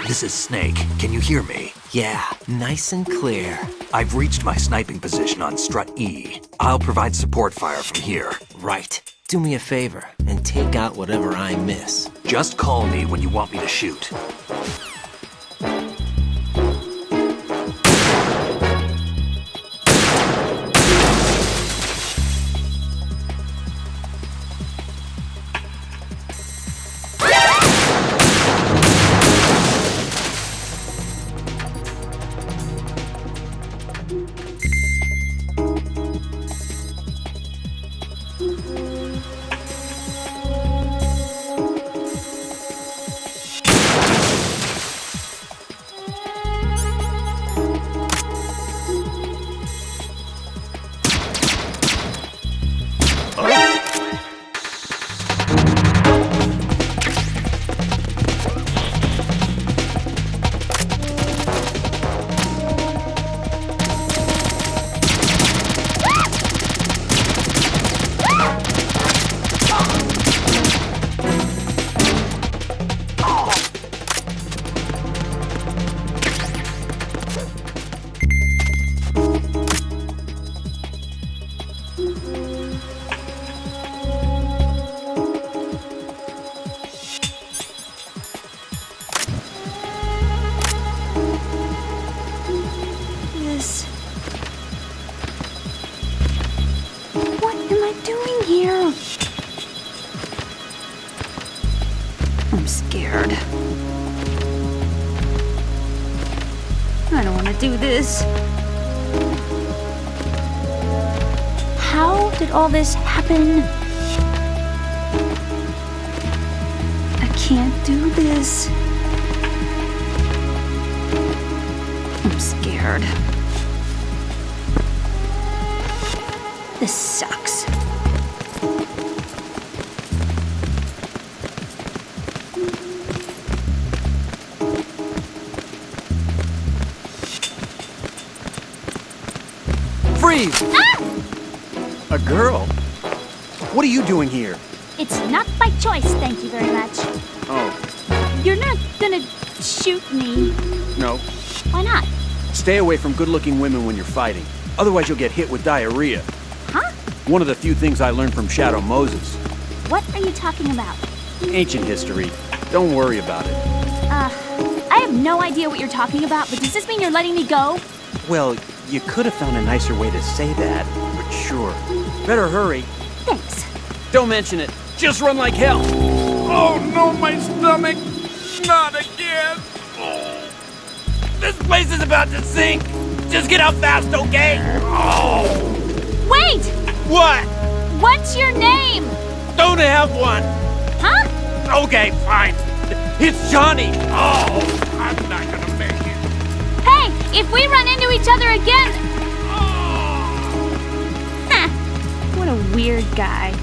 This is Snake. Can you hear me? Yeah, nice and clear. I've reached my sniping position on strut E. I'll provide support fire from here. Right. Do me a favor and take out whatever I miss. Just call me when you want me to shoot. What am I doing here? I'm scared. I don't want to do this. How did all this happen? I can't do this. I'm scared. This sucks. Freeze! Ah! A girl? What are you doing here? It's not by choice, thank you very much. Oh, You're not gonna shoot me. no. Why not? Stay away from good-looking women when you're fighting. Otherwise you'll get hit with diarrhea. Huh? One of the few things I learned from Shadow Moses. What are you talking about? Ancient history. Don't worry about it. I have no idea what you're talking about, but does this mean you're letting me go? Well, you could have found a nicer way to say that, but sure. Better hurry. Thanks. Don't mention it. Just run like hell. Oh no, my stomach! Not again! This place is about to sink! Just get out fast, okay? Oh! Wait! What? What's your name? Don't have one! Huh? Okay, fine. It's Johnny! Oh, I'm not gonna make it. Hey, if we run into each other again... Huh. What a weird guy.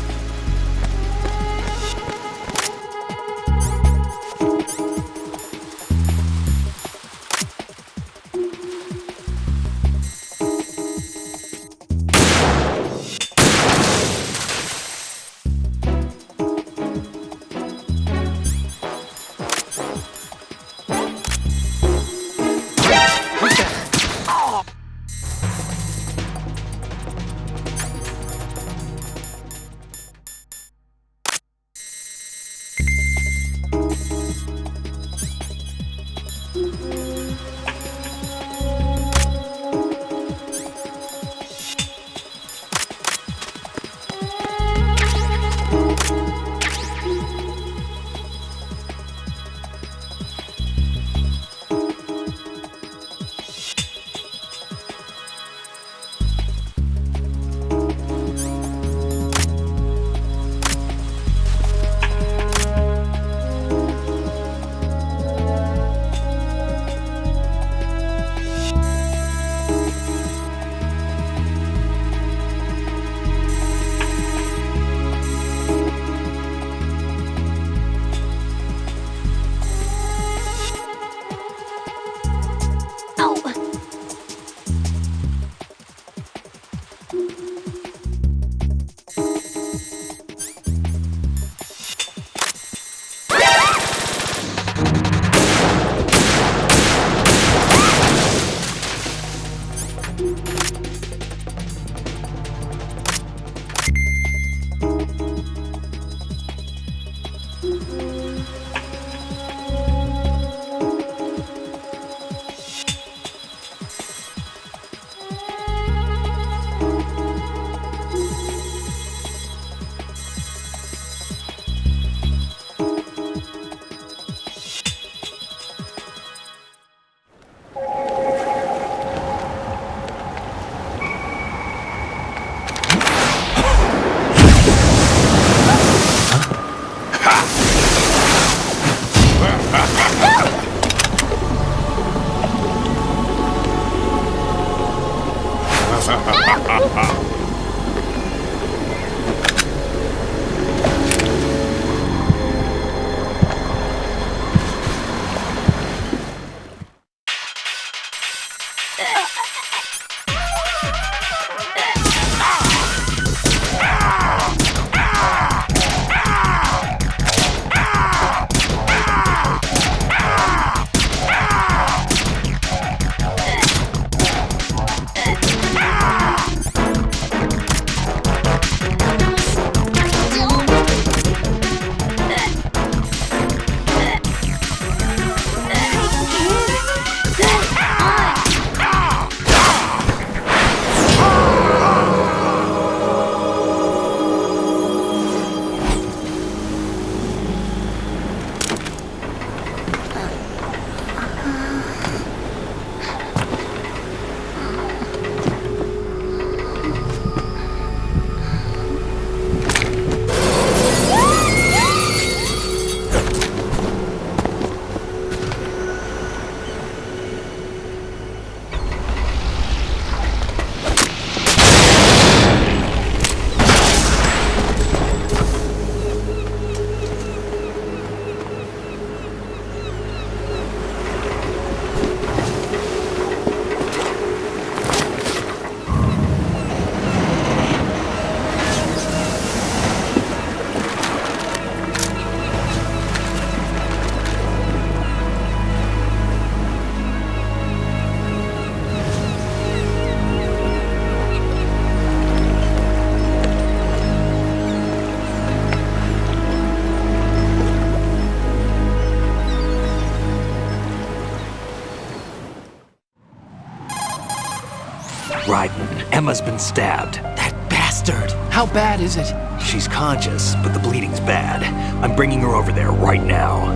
Raiden, Emma's been stabbed. That bastard! How bad is it? She's conscious, but the bleeding's bad. I'm bringing her over there right now.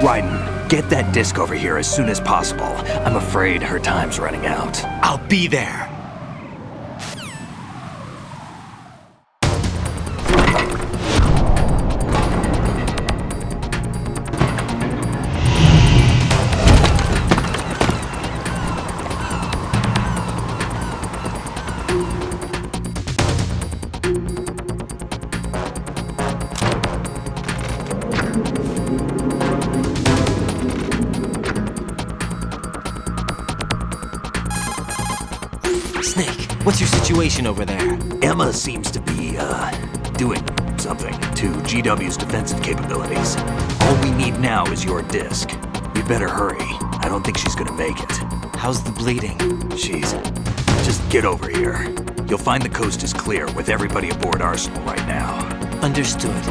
Raiden, get that disc over here as soon as possible. I'm afraid her time's running out. I'll be there. What's your situation over there? Emma seems to be, doing something to GW's defensive capabilities. All we need now is your disc. You better hurry. I don't think she's gonna make it. How's the bleeding? Just get over here. You'll find the coast is clear with everybody aboard Arsenal right now. Understood.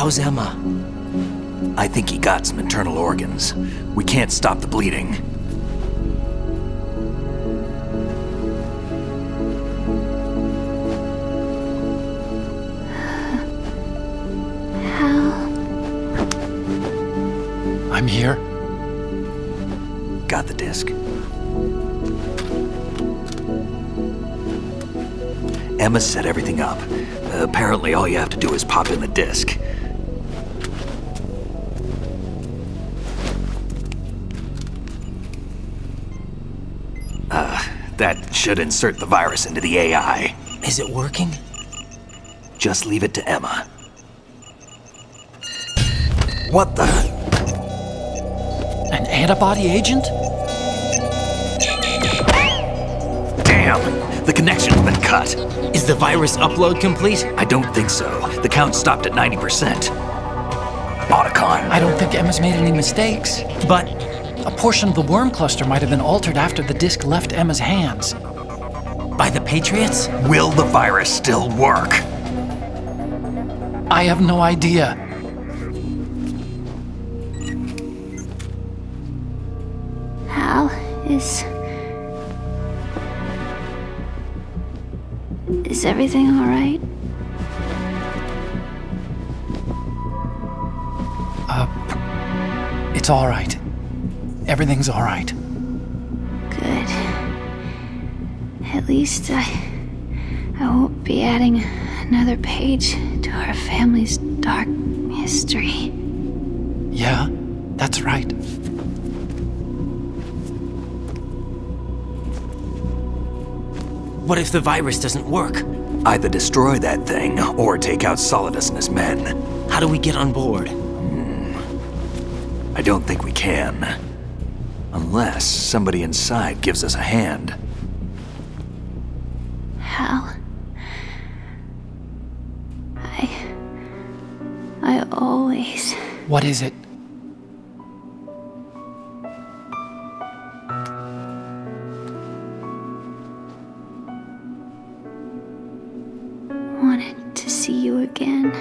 How's Emma? I think he got some internal organs. We can't stop the bleeding. Hal? I'm here. Got the disc. Emma set everything up. Apparently all you have to do is pop in the disc. That should insert the virus into the AI. Is it working? Just leave it to Emma. What the? An antibody agent? Damn! The connection's been cut. Is the virus upload complete? I don't think so. The count stopped at 90%. Otacon. I don't think Emma's made any mistakes. But a portion of the worm cluster might have been altered after the disc left Emma's hands. By the Patriots? Will the virus still work? I have no idea. Hal, is everything all right? It's all right. Everything's all right. Good. At least I won't be adding another page to our family's dark history. Yeah, that's right. What if the virus doesn't work? Either destroy that thing, or take out Solidus and his men. How do we get on board? I don't think we can. Unless somebody inside gives us a hand. Hal, I always... What is it? wanted to see you again.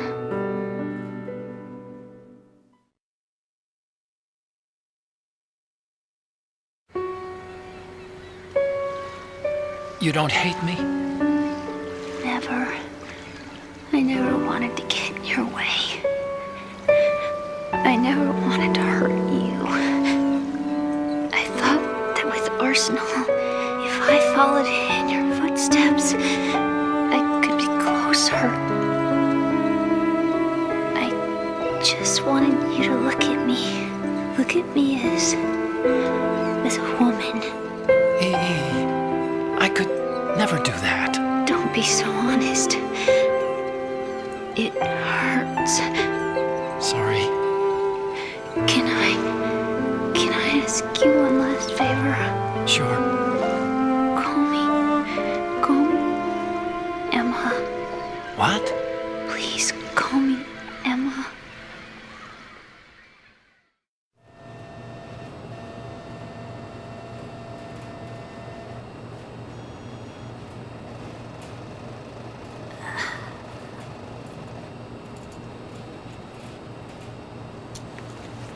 You don't hate me? Never. I never wanted to get in your way. I never wanted to hurt you. I thought that with Arsenal, if I followed in your footsteps, I could be closer. I just wanted you to look at me. Look at me as a woman. I could never do that. Don't be so honest. It hurts. Sorry. Can I ask you one last favor? Sure. Call me Emma. What? Please call me Emma.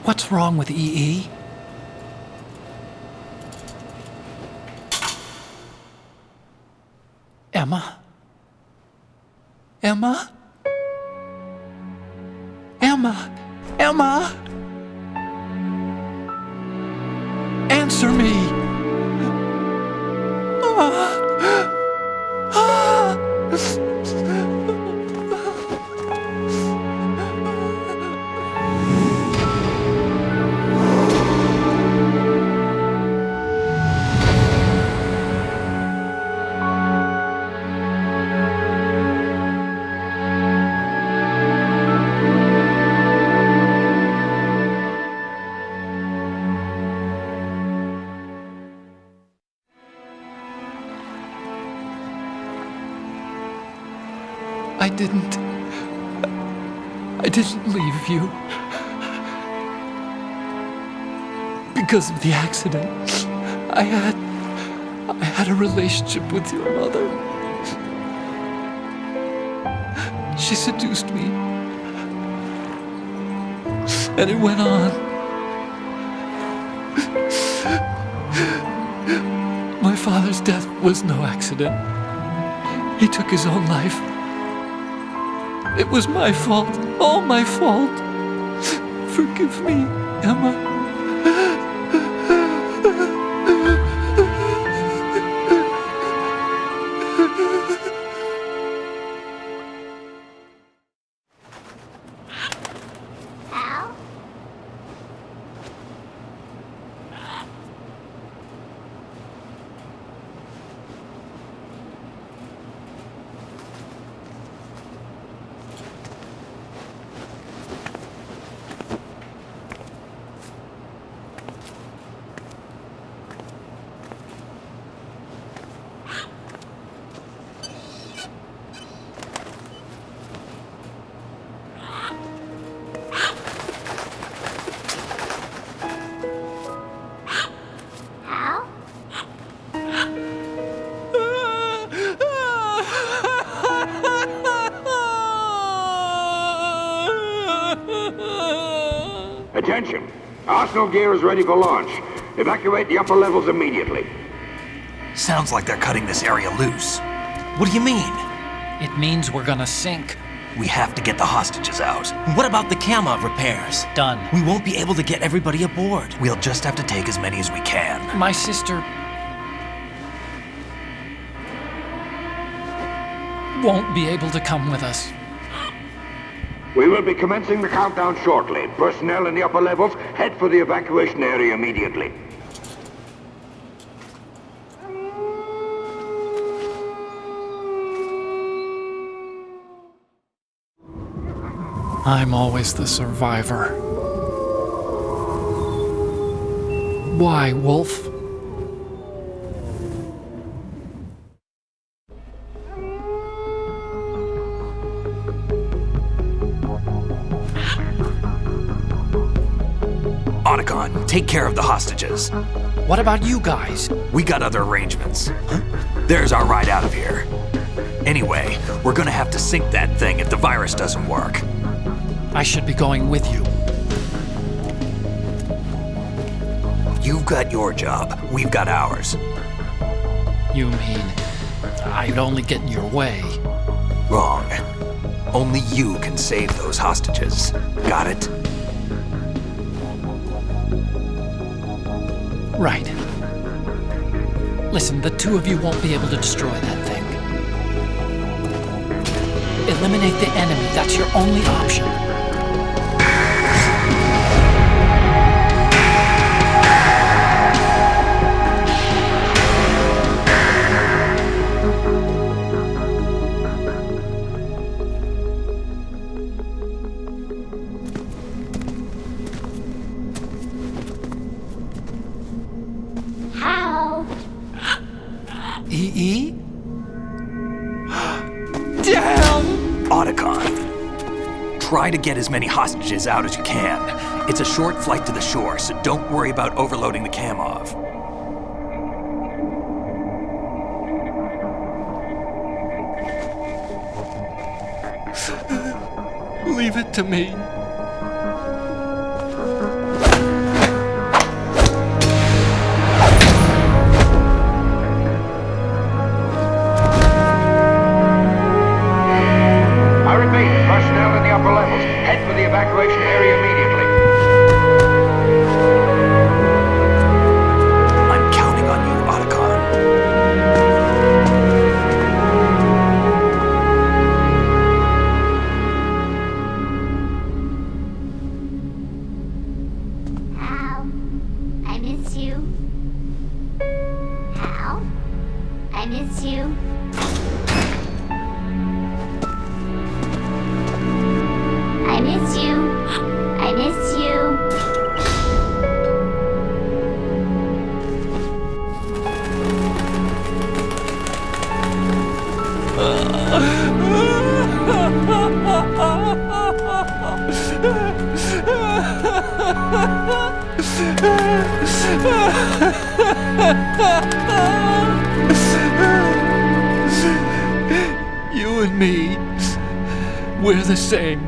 What's wrong with EE? Emma? Emma? Emma? Emma? Answer me! I didn't leave you. Because of the accident, I had a relationship with your mother. She seduced me. And it went on. My father's death was no accident. He took his own life. It was my fault, all my fault. Forgive me, Emma. Attention! Arsenal gear is ready for launch. Evacuate the upper levels immediately. Sounds like they're cutting this area loose. What do you mean? It means we're gonna sink. We have to get the hostages out. What about the camera repairs? Done. We won't be able to get everybody aboard. We'll just have to take as many as we can. My sister won't be able to come with us. We will be commencing the countdown shortly. Personnel in the upper levels, head for the evacuation area immediately. I'm always the survivor. Why, Wolf? Otacon, take care of the hostages. What about you guys? We got other arrangements. There's our ride out of here. Anyway, we're gonna have to sink that thing if the virus doesn't work. I should be going with you. You've got your job, we've got ours. You mean I'd only get in your way? Wrong. Only you can save those hostages. Got it? Right. Listen, the two of you won't be able to destroy that thing. Eliminate the enemy, that's your only option. EE? Damn! Otacon, try to get as many hostages out as you can. It's a short flight to the shore, so don't worry about overloading the cam off. Leave it to me. Personnel in the upper levels, head for the evacuation area immediately. I'm counting on you, Otacon. Hal, I miss you. Hal, I miss you. I miss you. I miss you. You and me, we're the same.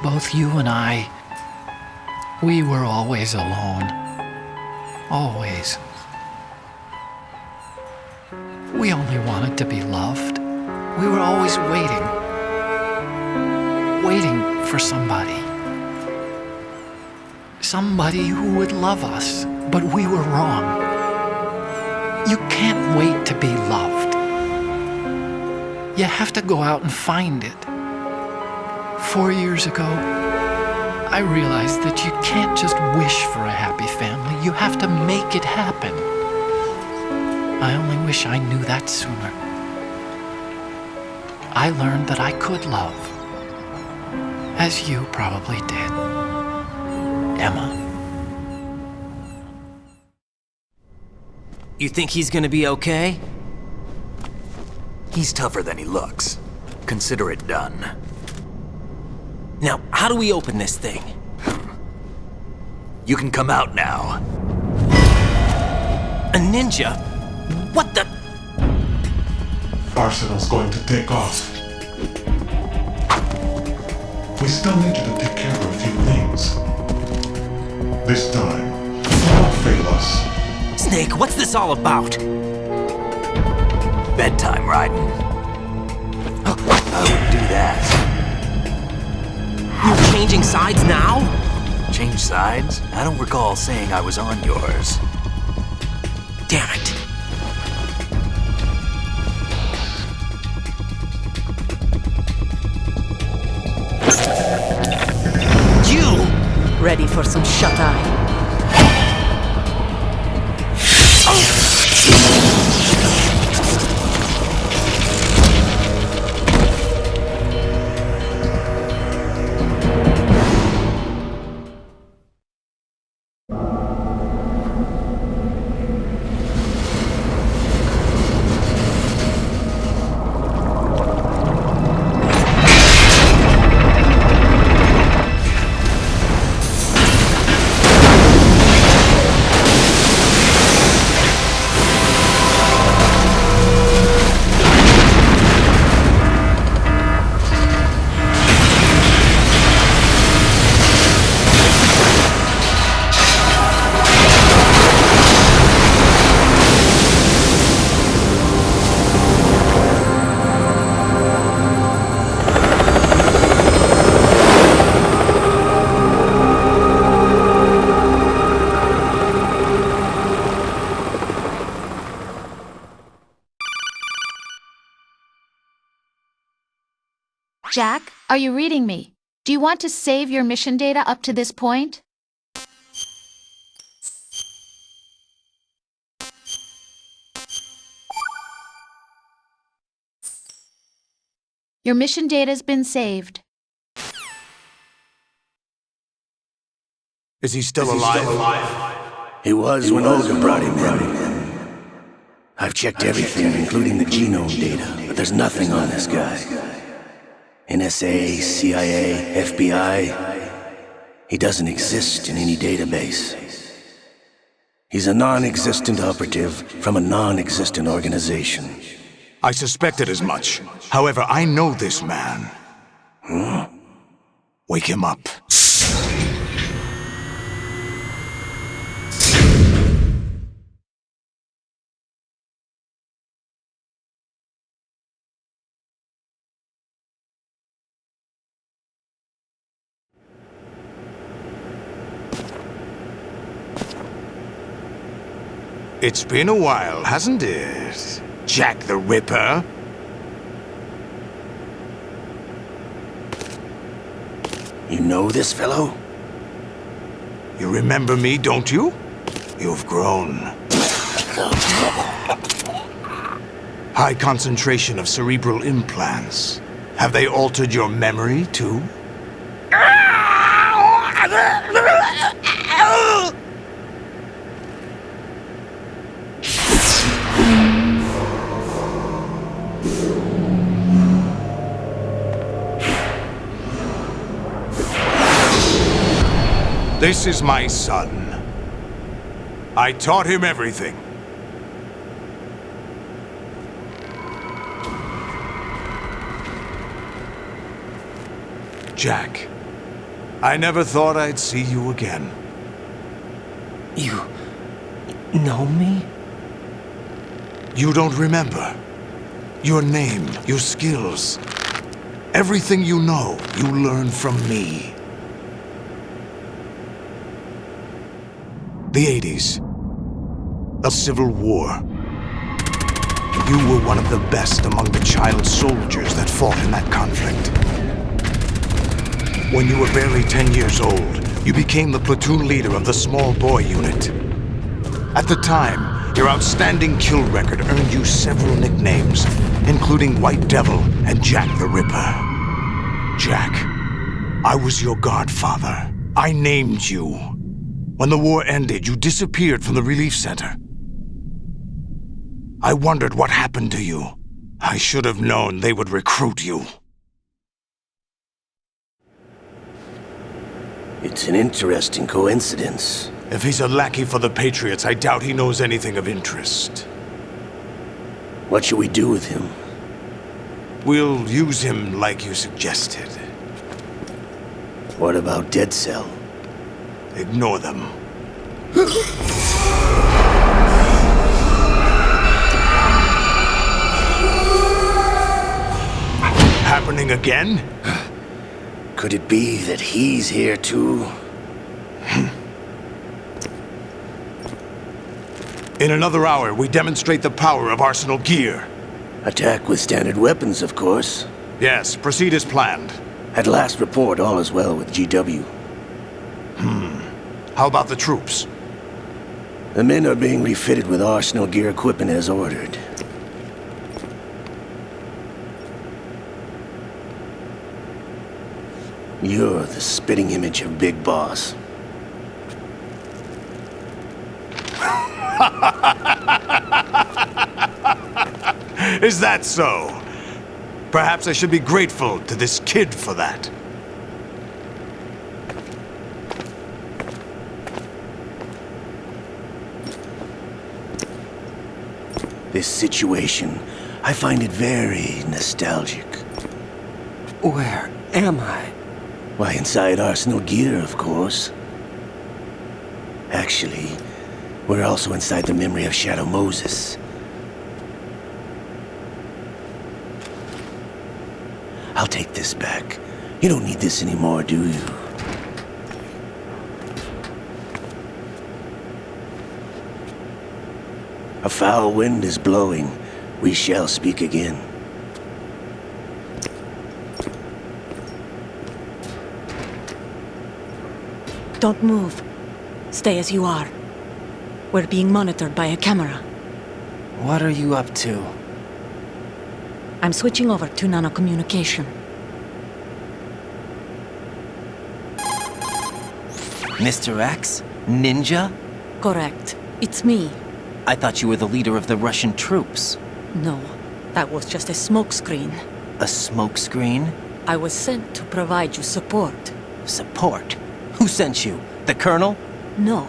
both you and I, we were always alone. Always. We only wanted to be loved. We were always waiting. Waiting for somebody. Somebody who would love us, but we were wrong. You can't wait to be loved. You have to go out and find it. 4 years ago, I realized that you can't just wish for a happy family. You have to make it happen. I only wish I knew that sooner. I learned that I could love, as you probably did, Emma. You think he's gonna be okay? He's tougher than he looks. Consider it done. Now, how do we open this thing? You can come out now. A ninja? What the? Arsenal's going to take off. We still need you to take care of a few things. This time, don't fail us. Snake, what's this all about? Bedtime, Raiden. I wouldn't do that. You're changing sides now? Change sides? I don't recall saying I was on yours. Damn it. You! Ready for some shut-eye? Jack, are you reading me? Do you want to save your mission data up to this point? Your mission data's been saved. Is he still alive? He was when Olga brought him in. I've checked everything, including the genome data, but there's nothing on this guy. NSA, CIA, FBI. He doesn't exist in any database. He's a non-existent operative from a non-existent organization. I suspected as much. However, I know this man. Wake him up. It's been a while, hasn't it? Jack the Ripper? You know this fellow? You remember me, don't you? You've grown. High concentration of cerebral implants. Have they altered your memory, too? This is my son. I taught him everything. Jack, I never thought I'd see you again. You know me? You don't remember. Your name, your skills. Everything you know, you learned from me. The 80s. A civil war. You were one of the best among the child soldiers that fought in that conflict. When you were barely 10 years old, you became the platoon leader of the small boy unit. At the time, your outstanding kill record earned you several nicknames, including White Devil and Jack the Ripper. Jack, I was your godfather. I named you. When the war ended, you disappeared from the relief center. I wondered what happened to you. I should have known they would recruit you. It's an interesting coincidence. If he's a lackey for the Patriots, I doubt he knows anything of interest. What should we do with him? We'll use him like you suggested. What about Dead Cell? Ignore them. Happening again? Could it be that he's here too? In another hour, we demonstrate the power of Arsenal gear. Attack with standard weapons, of course. Yes, proceed as planned. At last report, all is well with GW. How about the troops? The men are being refitted with Arsenal gear equipment as ordered. You're the spitting image of Big Boss. Is that so? Perhaps I should be grateful to this kid for that. This situation, I find it very nostalgic. Where am I? Why, inside Arsenal gear, of course. Actually, we're also inside the memory of Shadow Moses. I'll take this back. You don't need this anymore, do you? A foul wind is blowing. We shall speak again. Don't move. Stay as you are. We're being monitored by a camera. What are you up to? I'm switching over to nanocommunication. Mr. X? Ninja? Correct. It's me. I thought you were the leader of the Russian troops. No, that was just a smokescreen. A smokescreen? I was sent to provide you support. Support? Who sent you? The Colonel? No,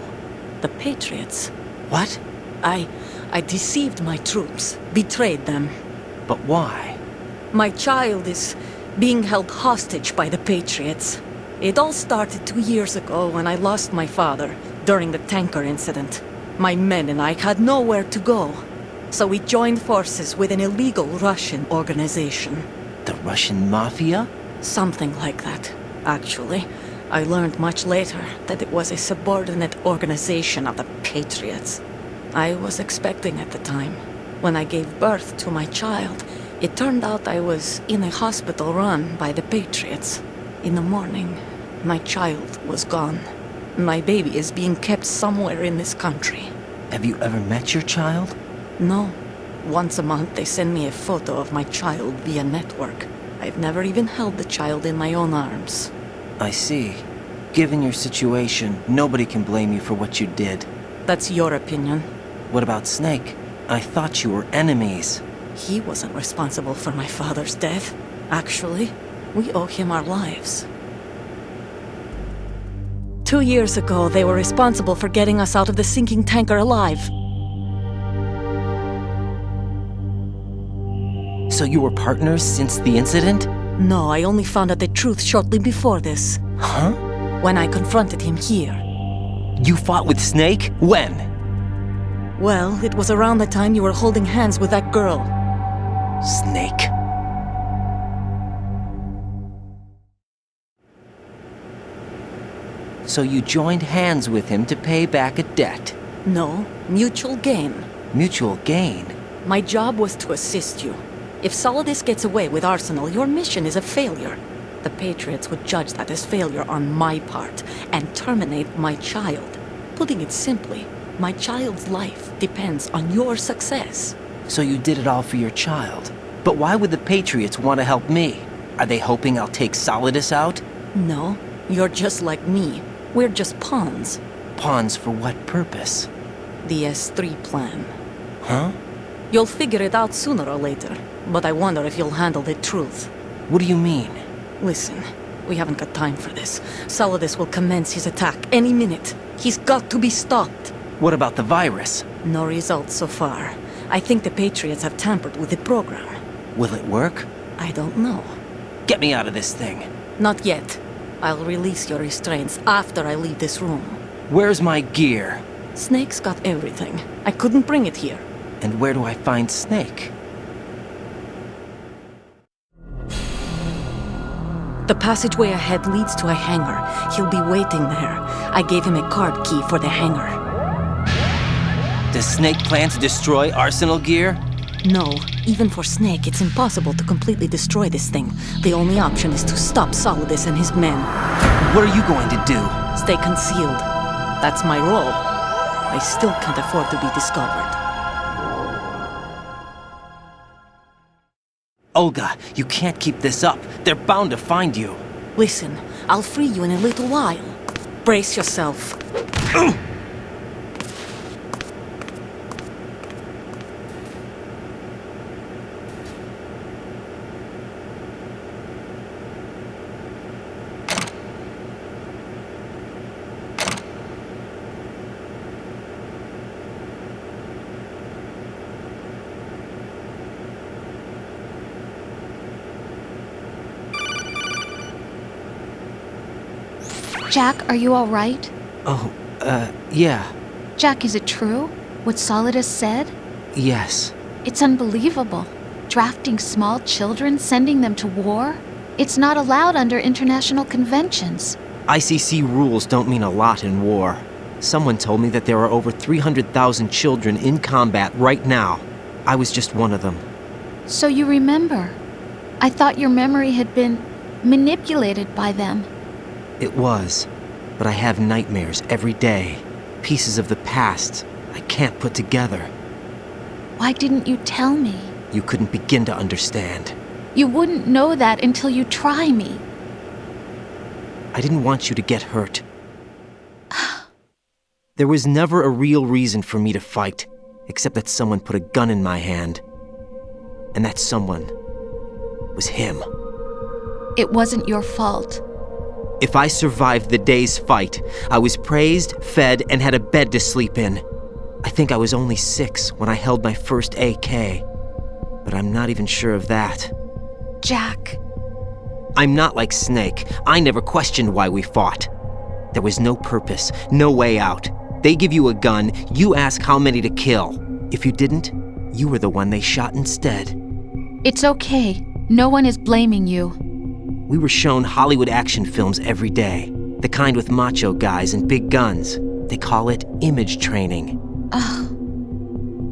the Patriots. What? I deceived my troops, betrayed them. But why? My child is being held hostage by the Patriots. It all started 2 years ago when I lost my father during the tanker incident. My men and I had nowhere to go, so we joined forces with an illegal Russian organization. The Russian Mafia? Something like that, actually. I learned much later that it was a subordinate organization of the Patriots. I was expecting at the time. When I gave birth to my child, it turned out I was in a hospital run by the Patriots. In the morning, my child was gone. My baby is being kept somewhere in this country. Have you ever met your child? No. Once a month they send me a photo of my child via network. I've never even held the child in my own arms. I see. Given your situation, nobody can blame you for what you did. That's your opinion. What about Snake? I thought you were enemies. He wasn't responsible for my father's death. Actually, we owe him our lives. 2 years ago, they were responsible for getting us out of the sinking tanker alive. So you were partners since the incident? No, I only found out the truth shortly before this. Huh? when I confronted him here. You fought with Snake? When? Well, it was around the time you were holding hands with that girl. Snake. So you joined hands with him to pay back a debt? No, mutual gain. Mutual gain? My job was to assist you. If Solidus gets away with Arsenal, your mission is a failure. The Patriots would judge that as failure on my part and terminate my child. Putting it simply, my child's life depends on your success. So you did it all for your child. But why would the Patriots want to help me? Are they hoping I'll take Solidus out? No, you're just like me. We're just pawns. Pawns for what purpose? The S3 plan. Huh? You'll figure it out sooner or later, but I wonder if you'll handle the truth. What do you mean? Listen, we haven't got time for this. Solidus will commence his attack any minute. He's got to be stopped. What about the virus? No results so far. I think the Patriots have tampered with the program. Will it work? I don't know. Get me out of this thing. Not yet. I'll release your restraints after I leave this room. Where's my gear? Snake's got everything. I couldn't bring it here. And where do I find Snake? The passageway ahead leads to a hangar. He'll be waiting there. I gave him a card key for the hangar. Does Snake plan to destroy Arsenal gear? No. Even for Snake, it's impossible to completely destroy this thing. The only option is to stop Solidus and his men. What are you going to do? Stay concealed. That's my role. I still can't afford to be discovered. Olga, you can't keep this up. They're bound to find you. Listen, I'll free you in a little while. Brace yourself. Jack, are you all right? Oh, yeah. Jack, is it true? What Solidus said? Yes. It's unbelievable. Drafting small children, sending them to war? It's not allowed under international conventions. ICC rules don't mean a lot in war. Someone told me that there are over 300,000 children in combat right now. I was just one of them. So you remember. I thought your memory had been manipulated by them. It was, but I have nightmares every day. Pieces of the past I can't put together. Why didn't you tell me? You couldn't begin to understand. You wouldn't know that until you try me. I didn't want you to get hurt. There was never a real reason for me to fight, except that someone put a gun in my hand. And that someone was him. It wasn't your fault. If I survived the day's fight, I was praised, fed, and had a bed to sleep in. I think I was only 6 when I held my first AK. But I'm not even sure of that. Jack. I'm not like Snake. I never questioned why we fought. There was no purpose, no way out. They give you a gun, you ask how many to kill. If you didn't, you were the one they shot instead. It's okay. No one is blaming you. We were shown Hollywood action films every day. The kind with macho guys and big guns. They call it image training.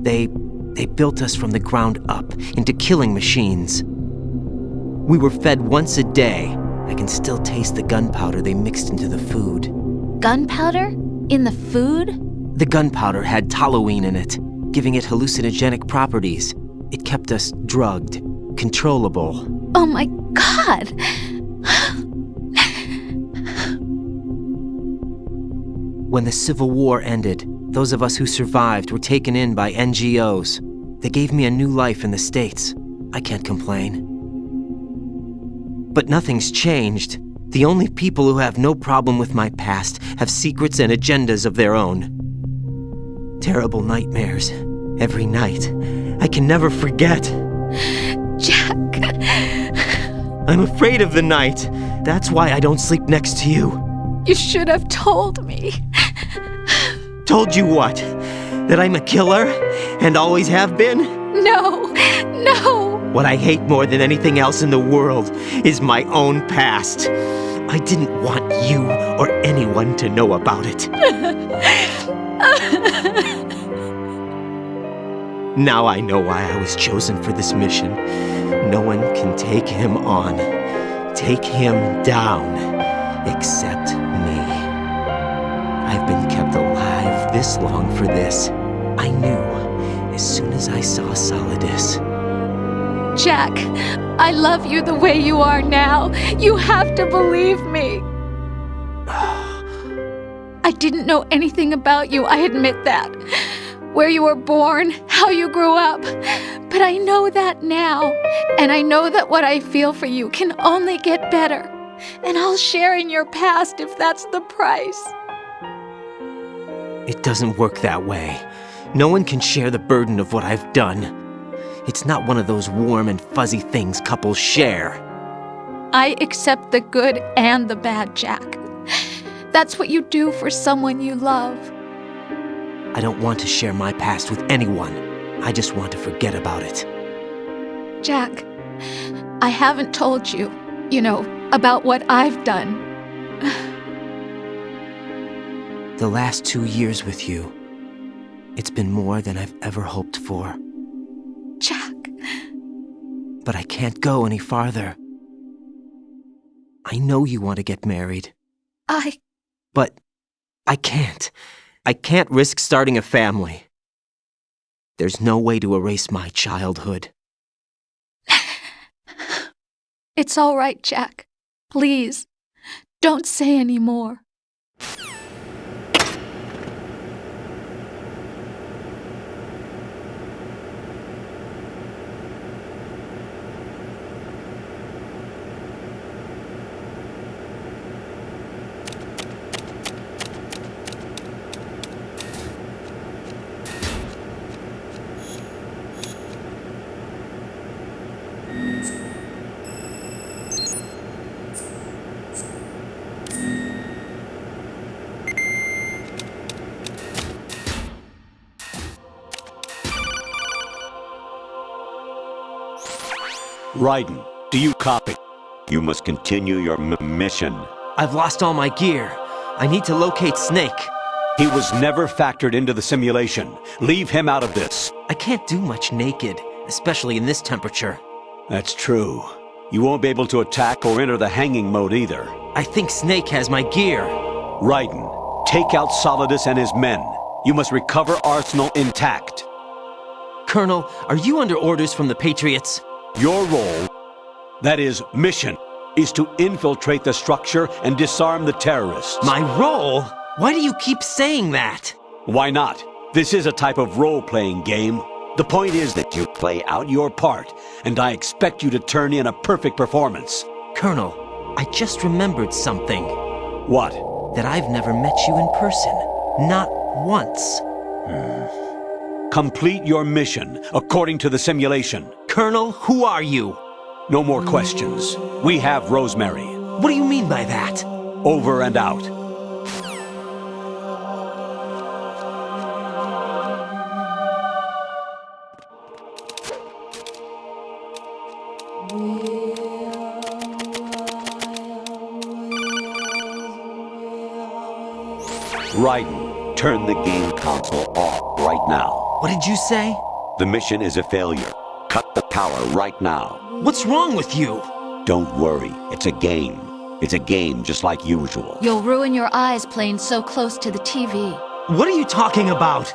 They built us from the ground up into killing machines. We were fed once a day. I can still taste the gunpowder they mixed into the food. Gunpowder? In the food? The gunpowder had toluene in it, giving it hallucinogenic properties. It kept us drugged, controllable. Oh my God! When the Civil War ended, those of us who survived were taken in by NGOs. They gave me a new life in the States. I can't complain. But nothing's changed. The only people who have no problem with my past have secrets and agendas of their own. Terrible nightmares. Every night. I can never forget. Jack. I'm afraid of the night. That's why I don't sleep next to you. You should have told me. Told you what? That I'm a killer? And always have been? No, no! What I hate more than anything else in the world is my own past. I didn't want you or anyone to know about it. Now I know why I was chosen for this mission. No one can take him on, take him down, except me. I've been kept alive this long for this. I knew as soon as I saw Solidus. Jack, I love you the way you are now. You have to believe me. I didn't know anything about you, I admit that. Where you were born, how you grew up. But I know that now. And I know that what I feel for you can only get better. And I'll share in your past if that's the price. It doesn't work that way. No one can share the burden of what I've done. It's not one of those warm and fuzzy things couples share. I accept the good and the bad, Jack. That's what you do for someone you love. I don't want to share my past with anyone. I just want to forget about it. Jack, I haven't told you, about what I've done. The last 2 years with you, it's been more than I've ever hoped for. Jack. But I can't go any farther. I know you want to get married. But I can't. I can't risk starting a family. There's no way to erase my childhood. It's all right, Jack. Please, don't say any more. Raiden, do you copy? You must continue your mission. I've lost all my gear. I need to locate Snake. He was never factored into the simulation. Leave him out of this. I can't do much naked, especially in this temperature. That's true. You won't be able to attack or enter the hanging mode either. I think Snake has my gear. Raiden, take out Solidus and his men. You must recover Arsenal intact. Colonel, are you under orders from the Patriots? Your role, that is, mission, is to infiltrate the structure and disarm the terrorists. My role? Why do you keep saying that? Why not? This is a type of role-playing game. The point is that you play out your part, and I expect you to turn in a perfect performance. Colonel, I just remembered something. What? That I've never met you in person. Not once. Complete your mission, according to the simulation. Colonel, who are you? No more questions. We have Rosemary. What do you mean by that? Over and out. Raiden, turn the game console off right now. What did you say? The mission is a failure. Cut the power right now. What's wrong with you? Don't worry, it's a game. It's a game just like usual. You'll ruin your eyes playing so close to the TV. What are you talking about?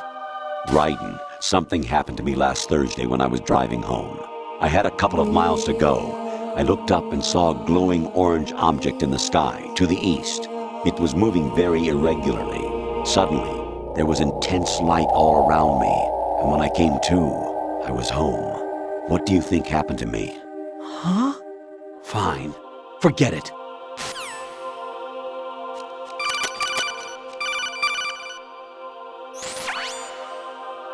Raiden, something happened to me last Thursday when I was driving home. I had a couple of miles to go. I looked up and saw a glowing orange object in the sky, to the east. It was moving very irregularly. Suddenly, there was intense light all around me, and when I came to, I was home. What do you think happened to me? Huh? Fine. Forget it.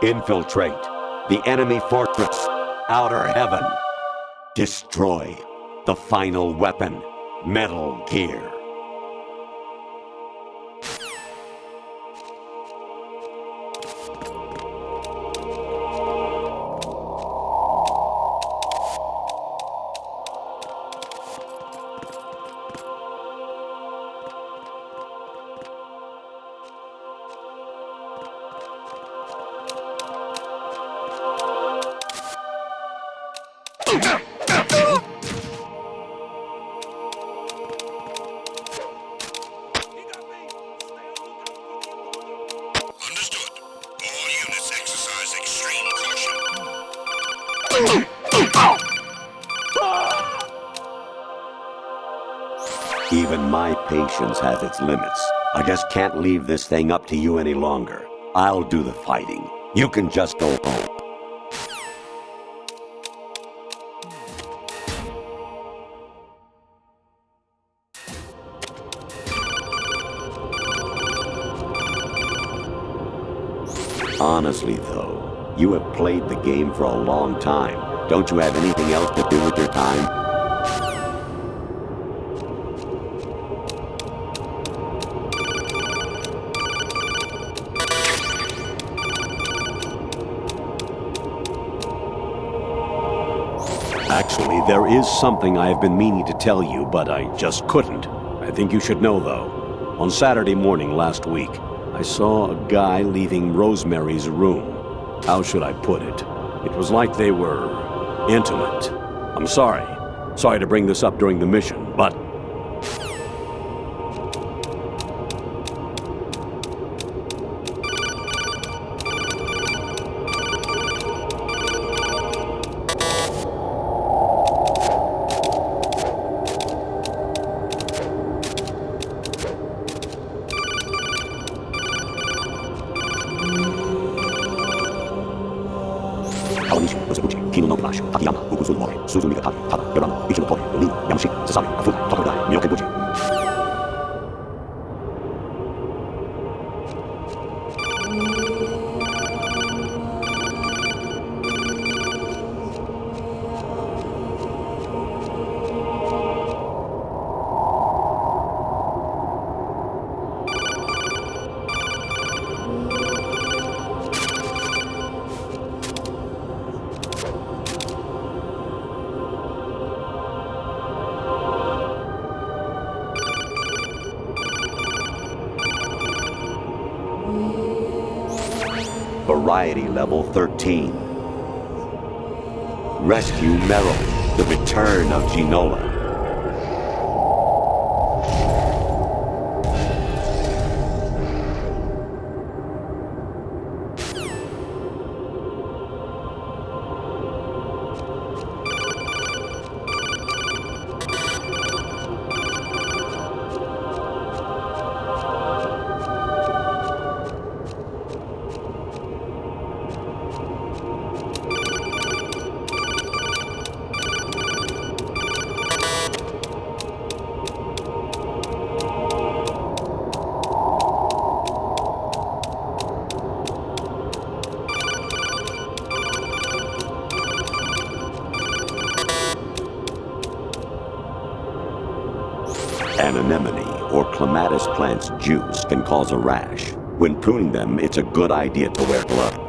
Infiltrate the enemy fortress, Outer Heaven. Destroy the final weapon, Metal Gear. Even my patience has its limits. I just can't leave this thing up to you any longer. I'll do the fighting. You can just go home. Honestly, though, you have played the game for a long time. Don't you have anything else to do with your time? Actually, there is something I have been meaning to tell you, but I just couldn't. I think you should know, though. On Saturday morning last week, I saw a guy leaving Rosemary's room. How should I put it? It was like they were intimate. I'm sorry. Sorry to bring this up during the mission, but Variety level 13. Rescue Meryl, the return of Ginola. An anemone or clematis plant's juice can cause a rash. When pruning them, it's a good idea to wear gloves.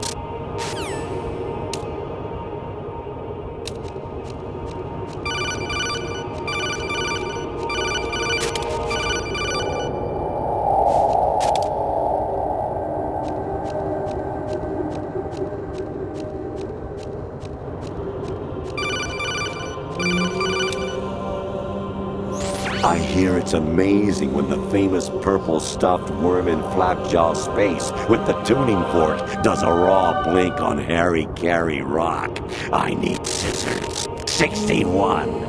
I hear it's amazing when the famous purple stuffed worm in Flapjaw Space with the tuning fork does a raw blink on Harry Carey Rock. I need scissors. 61.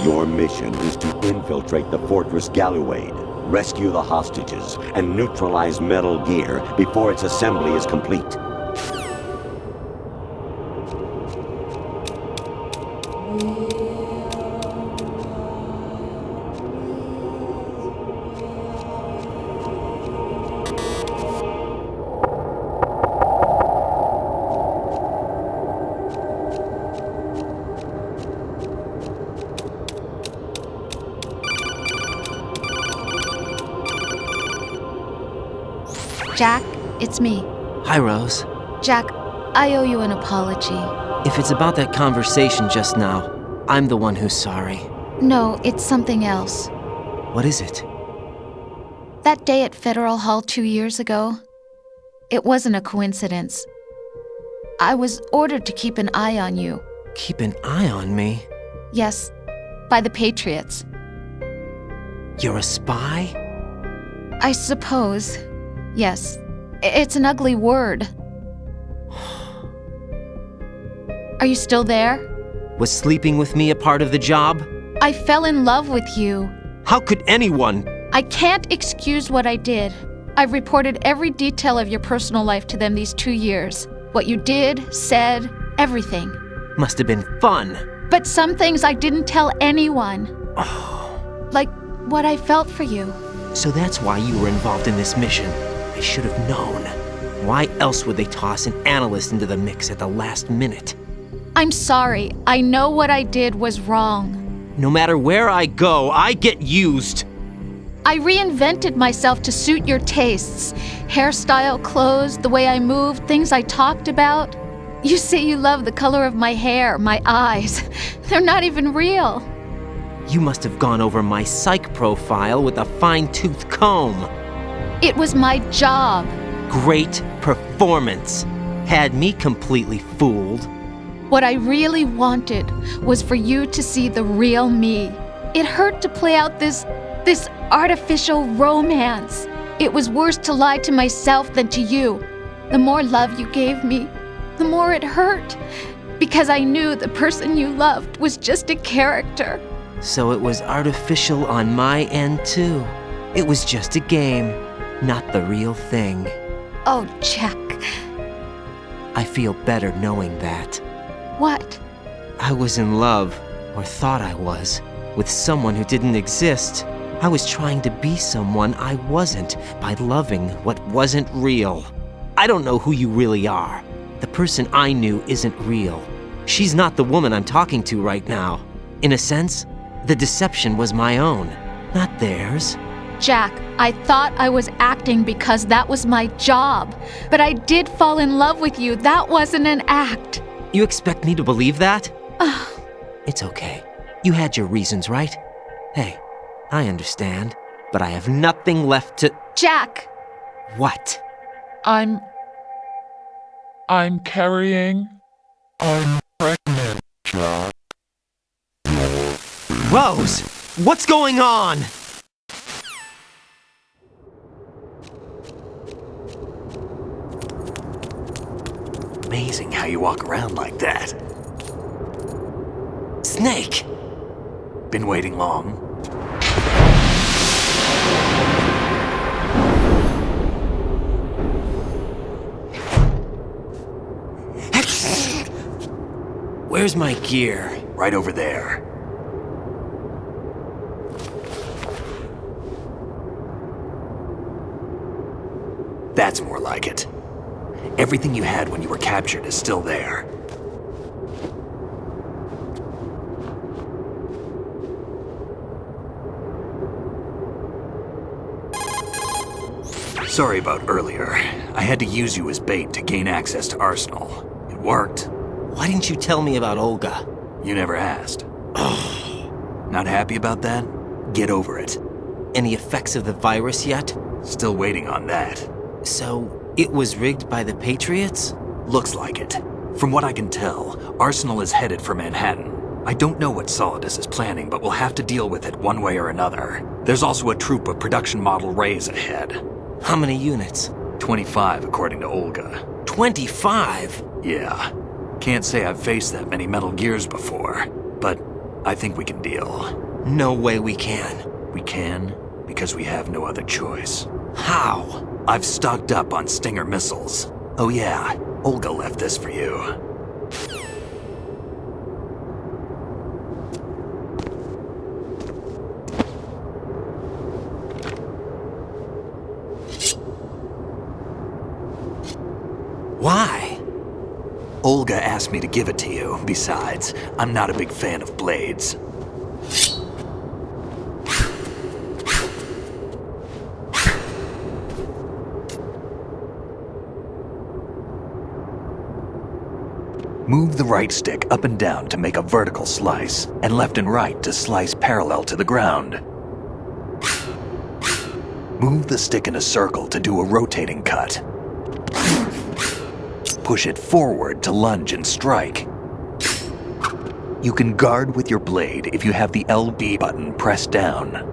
Your mission is to infiltrate the Fortress Galluade, rescue the hostages, and neutralize Metal Gear before its assembly is complete. Jack, it's me. Hi, Rose. Jack, I owe you an apology. If it's about that conversation just now, I'm the one who's sorry. No, it's something else. What is it? That day at Federal Hall 2 years ago, it wasn't a coincidence. I was ordered to keep an eye on you. Keep an eye on me? Yes, by the Patriots. You're a spy? I suppose. Yes. It's an ugly word. Are you still there? Was sleeping with me a part of the job? I fell in love with you. How could anyone? I can't excuse what I did. I've reported every detail of your personal life to them these 2 years. What you did, said, everything. Must have been fun. But some things I didn't tell anyone. Like what I felt for you. So that's why you were involved in this mission. I should have known. Why else would they toss an analyst into the mix at the last minute? I'm sorry. I know what I did was wrong. No matter where I go, I get used. I reinvented myself to suit your tastes. Hairstyle, clothes, the way I moved, things I talked about. You say you love the color of my hair, my eyes. They're not even real. You must have gone over my psych profile with a fine-tooth comb. It was my job. Great performance. Had me completely fooled. What I really wanted was for you to see the real me. It hurt to play out this artificial romance. It was worse to lie to myself than to you. The more love you gave me, the more it hurt. Because I knew the person you loved was just a character. So it was artificial on my end too. It was just a game, not the real thing. Oh, Jack. I feel better knowing that. What? I was in love, or thought I was, with someone who didn't exist. I was trying to be someone I wasn't by loving what wasn't real. I don't know who you really are. The person I knew isn't real. She's not the woman I'm talking to right now. In a sense, the deception was my own, not theirs. Jack, I thought I was acting because that was my job. But I did fall in love with you. That wasn't an act. You expect me to believe that? It's okay. You had your reasons, right? Hey, I understand, but I have nothing left to— Jack! What? I'm carrying. I'm pregnant, Jack. Rose! What's going on? Amazing how you walk around like that. Snake! Been waiting long? Where's my gear? Right over there. That's more like it. Everything you had when you were captured is still there. Sorry about earlier. I had to use you as bait to gain access to Arsenal. It worked. Why didn't you tell me about Olga? You never asked. Not happy about that? Get over it. Any effects of the virus yet? Still waiting on that. So, it was rigged by the Patriots? Looks like it. From what I can tell, Arsenal is headed for Manhattan. I don't know what Solidus is planning, but we'll have to deal with it one way or another. There's also a troop of production model Rays ahead. How many units? 25, according to Olga. 25? Yeah. Can't say I've faced that many Metal Gears before, but I think we can deal. No way we can. We can, because we have no other choice. How? I've stocked up on Stinger missiles. Oh yeah, Olga left this for you. Why? Olga asked me to give it to you. Besides, I'm not a big fan of blades. Move the right stick up and down to make a vertical slice, and left and right to slice parallel to the ground. Move the stick in a circle to do a rotating cut. Push it forward to lunge and strike. You can guard with your blade if you have the LB button pressed down.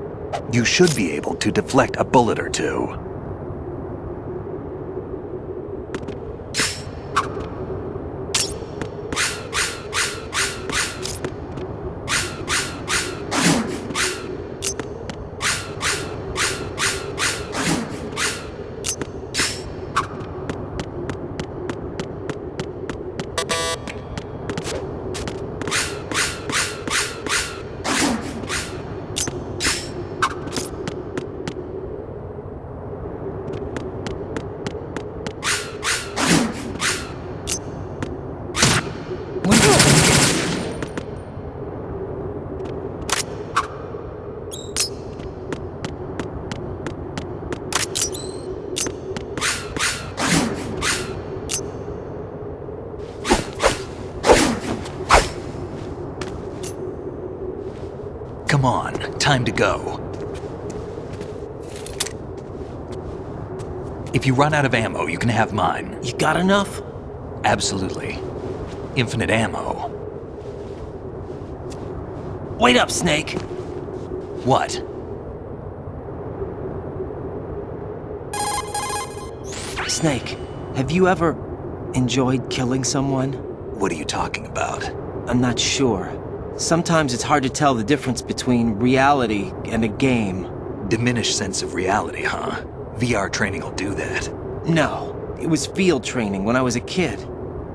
You should be able to deflect a bullet or two. Come on, time to go. If you run out of ammo, you can have mine. You got enough? Absolutely. Infinite ammo. Wait up, Snake. What? Snake, have you ever enjoyed killing someone? What are you talking about? I'm not sure. Sometimes it's hard to tell the difference between reality and a game. Diminished sense of reality, huh? VR training will do that. No, it was field training when I was a kid.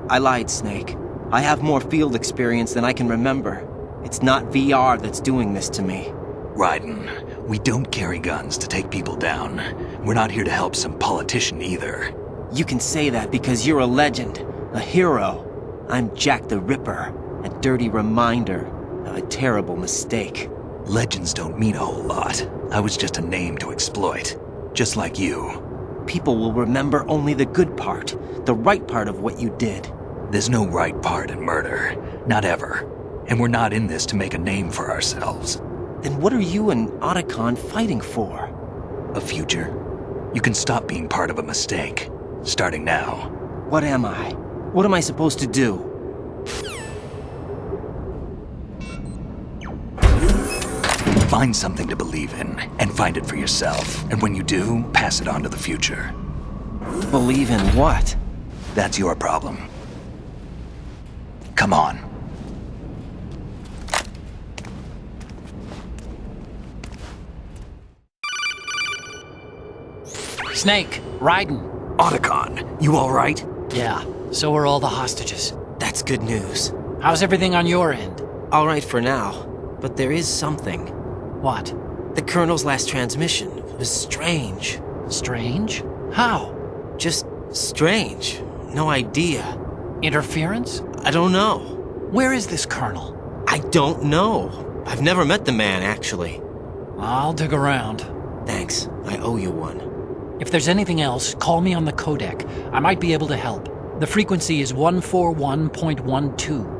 I lied, Snake. I have more field experience than I can remember. It's not VR that's doing this to me. Raiden, we don't carry guns to take people down. We're not here to help some politician either. You can say that because you're a legend, a hero. I'm Jack the Ripper, a dirty reminder of a terrible mistake. Legends don't mean a whole lot. I was just a name to exploit. Just like you. People will remember only the good part, the right part of what you did. There's no right part in murder. Not ever. And we're not in this to make a name for ourselves. Then what are you and Otacon fighting for? A future. You can stop being part of a mistake. Starting now. What am I? What am I supposed to do? Find something to believe in, and find it for yourself. And when you do, pass it on to the future. Believe in what? That's your problem. Come on. Snake, Raiden. Otacon, you all right? Yeah, so are all the hostages. That's good news. How's everything on your end? All right for now, but there is something. What? The Colonel's last transmission was strange. Strange? How? Just strange. No idea. Interference? I don't know. Where is this Colonel? I don't know. I've never met the man, actually. I'll dig around. Thanks. I owe you one. If there's anything else, call me on the codec. I might be able to help. The frequency is 141.12.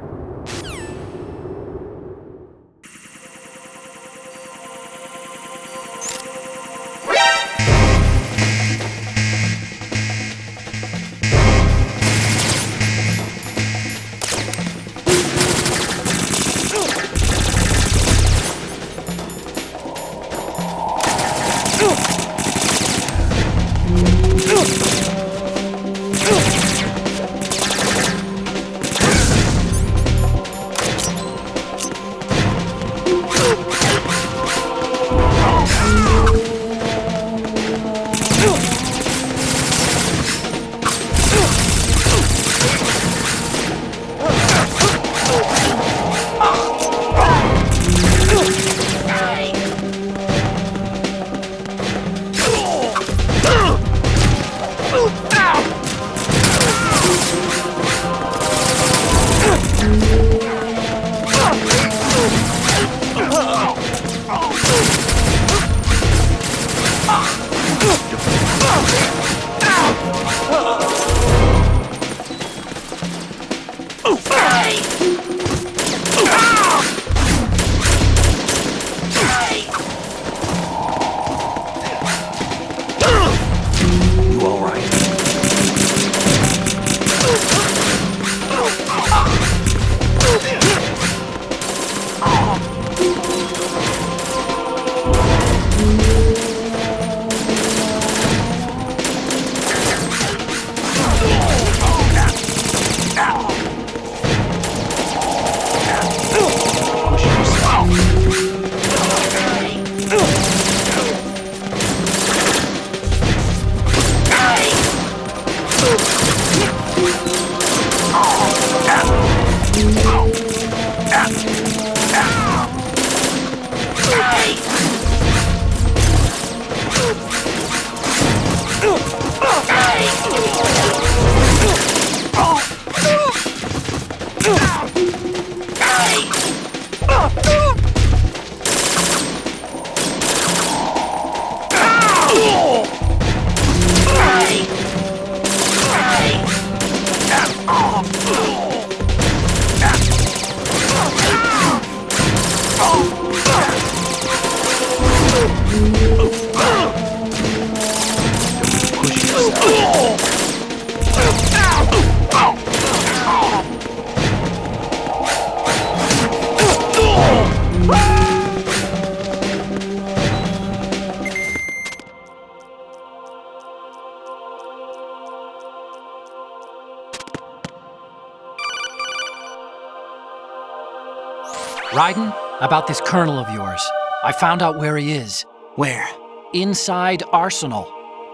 Raiden, about this colonel of yours. I found out where he is. Where? Inside Arsenal.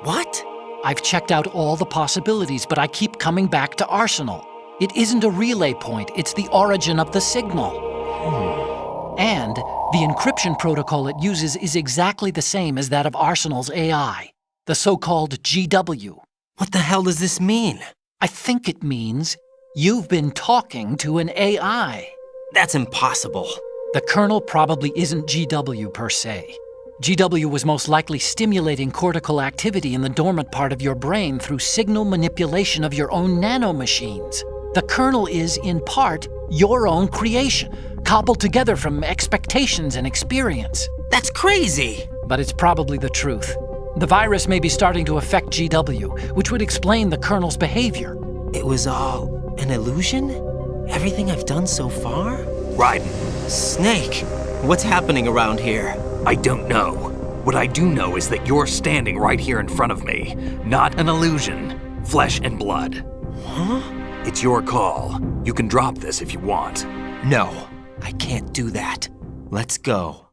What? I've checked out all the possibilities, but I keep coming back to Arsenal. It isn't a relay point, it's the origin of the signal. And the encryption protocol it uses is exactly the same as that of Arsenal's AI, the so-called GW. What the hell does this mean? I think it means you've been talking to an AI. That's impossible. The kernel probably isn't GW per se. GW was most likely stimulating cortical activity in the dormant part of your brain through signal manipulation of your own nanomachines. The kernel is, in part, your own creation, cobbled together from expectations and experience. That's crazy! But it's probably the truth. The virus may be starting to affect GW, which would explain the kernel's behavior. It was all an illusion? Everything I've done so far? Raiden. Snake, what's happening around here? I don't know. What I do know is that you're standing right here in front of me. Not an illusion. Flesh and blood. Huh? It's your call. You can drop this if you want. No, I can't do that. Let's go.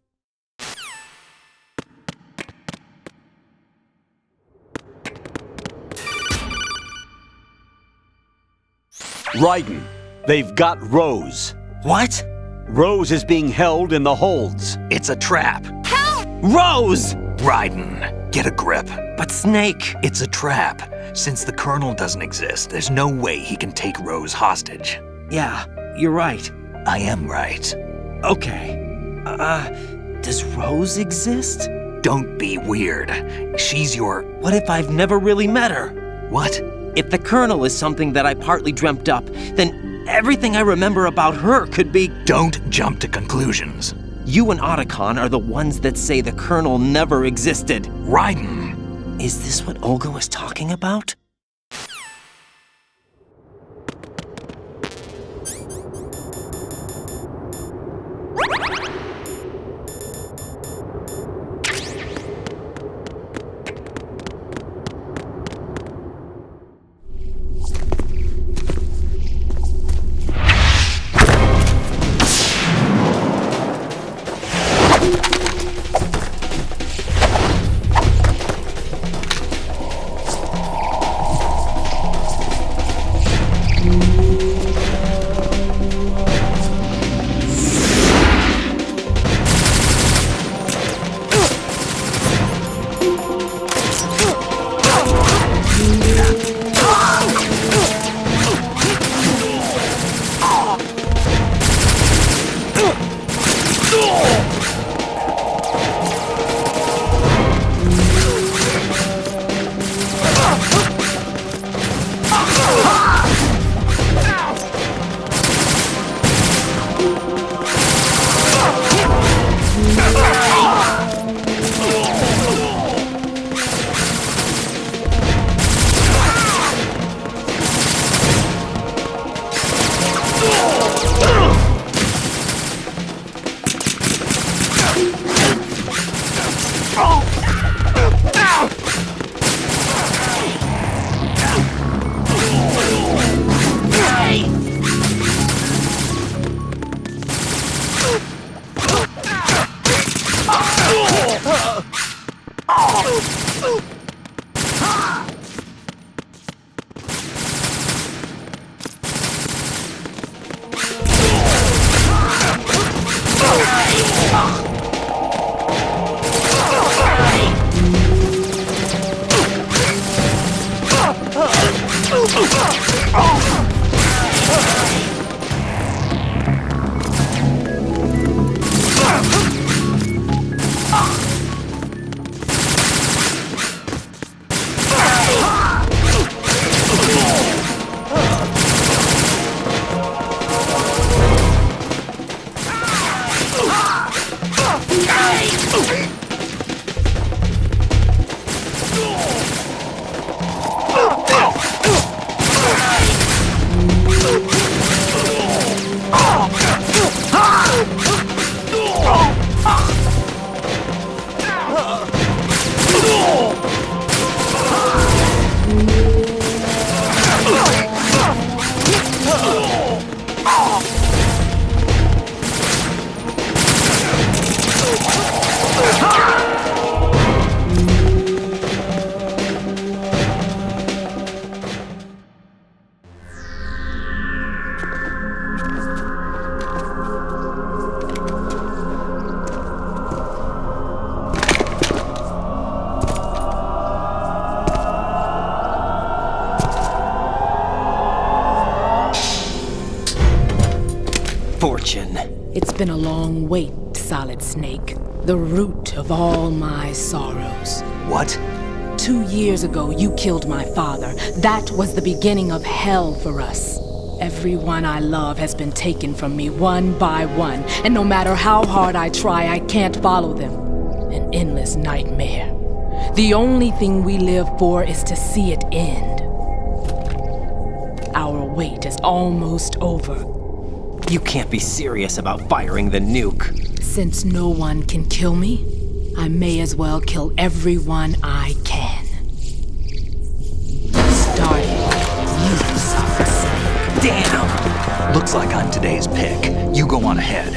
Raiden, they've got Rose. What? Rose is being held in the holds. It's a trap. Help! Rose! Raiden, get a grip. But Snake... It's a trap. Since the Colonel doesn't exist, there's no way he can take Rose hostage. Yeah, you're right. I am right. Okay. Does Rose exist? Don't be weird. She's your... What if I've never really met her? What? If the Colonel is something that I partly dreamt up, then everything I remember about her could be... Don't jump to conclusions. You and Otacon are the ones that say the Colonel never existed. Raiden! Is this what Olga was talking about? fortune. It's been a long wait, Solid Snake. The root of all my sorrows. What? 2 years ago, you killed my father. That was the beginning of hell for us. Everyone I love has been taken from me one by one, and no matter how hard I try, I can't follow them. An endless nightmare. The only thing we live for is to see it end. Our wait is almost over. You can't be serious about firing the nuke. Since no one can kill me, I may as well kill everyone I can. Starting you, Solid Snake. Damn! Looks like I'm today's pick. You go on ahead.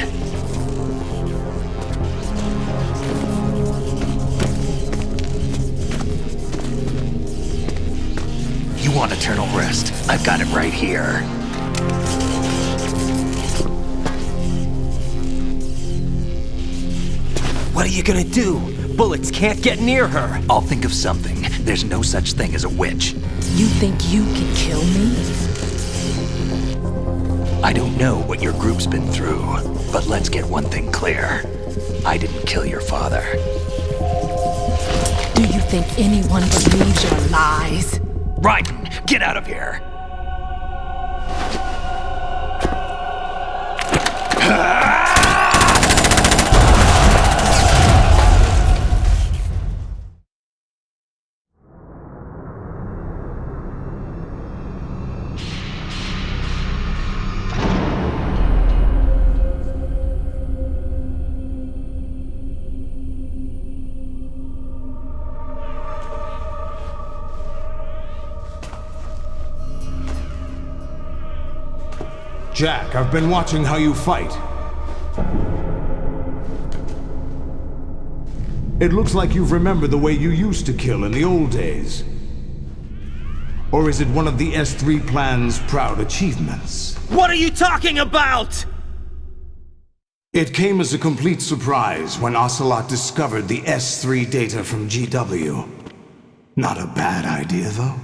You want eternal rest? I've got it right here. What are you gonna do? Bullets can't get near her. I'll think of something. There's no such thing as a witch. You think you can kill me? I don't know what your group's been through, but let's get one thing clear. I didn't kill your father. Do you think anyone believes your lies? Raiden, get out of here! Jack, I've been watching how you fight. It looks like you've remembered the way you used to kill in the old days. Or is it one of the S3 plan's proud achievements? What are you talking about? It came as a complete surprise when Ocelot discovered the S3 data from GW. Not a bad idea, though.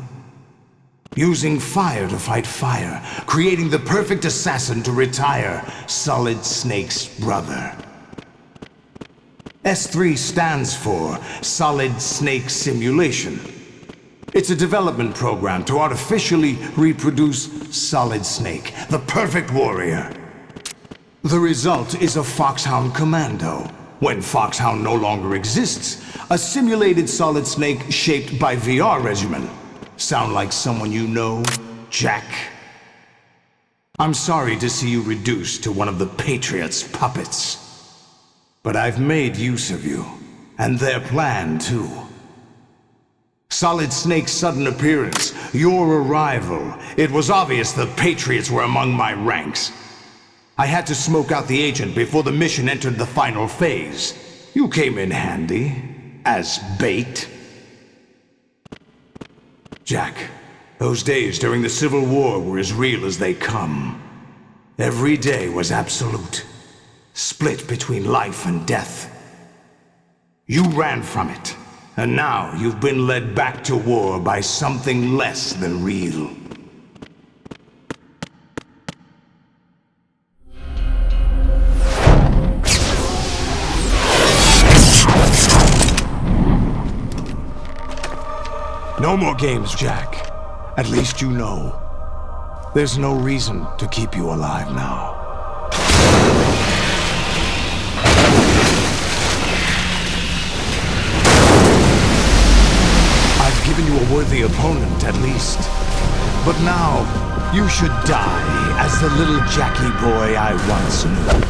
Using fire to fight fire, creating the perfect assassin to retire Solid Snake's brother. S3 stands for Solid Snake Simulation. It's a development program to artificially reproduce Solid Snake, the perfect warrior. The result is a FOXHOUND commando. When FOXHOUND no longer exists, a simulated Solid Snake shaped by VR regimen. Sound like someone you know, Jack? I'm sorry to see you reduced to one of the Patriots' puppets. But I've made use of you, and their plan too. Solid Snake's sudden appearance, your arrival, it was obvious the Patriots were among my ranks. I had to smoke out the agent before the mission entered the final phase. You came in handy, as bait. Jack, those days during the Civil War were as real as they come. Every day was absolute, split between life and death. You ran from it, and now you've been led back to war by something less than real. No more games, Jack. At least you know. There's no reason to keep you alive now. I've given you a worthy opponent, at least. But now, you should die as the little Jackie boy I once knew.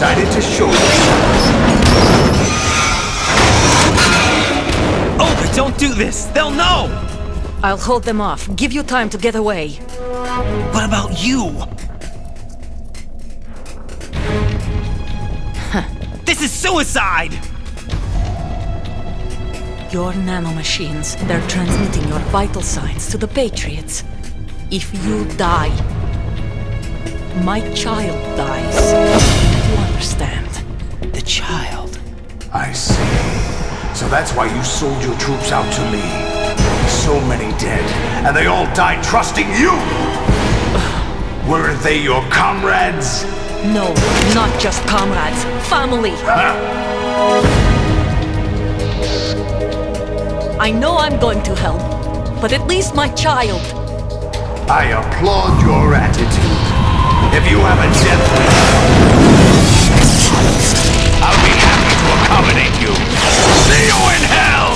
decided to show you. Oh, but don't do this! They'll know! I'll hold them off. Give you time to get away. What about you? This is suicide! Your nanomachines, they're transmitting your vital signs to the Patriots. If you die, my child dies. You understand? The child. I see. So that's why you sold your troops out to me. So many dead, and they all died trusting you! Weren't they your comrades? No, not just comrades. Family! I know I'm going to hell, but at least my child. I applaud your attitude. If you have a death wish, I'll be happy to accommodate you. See you in hell!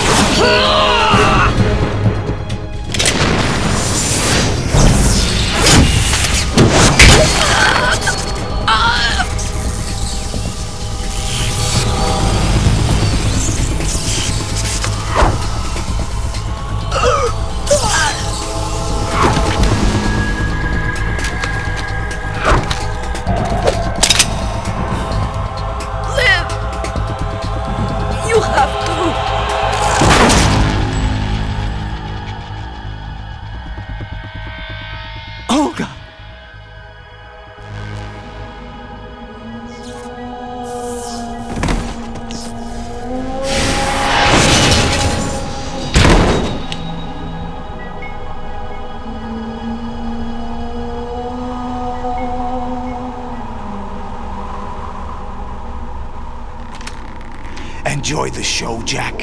Enjoy the show, Jack.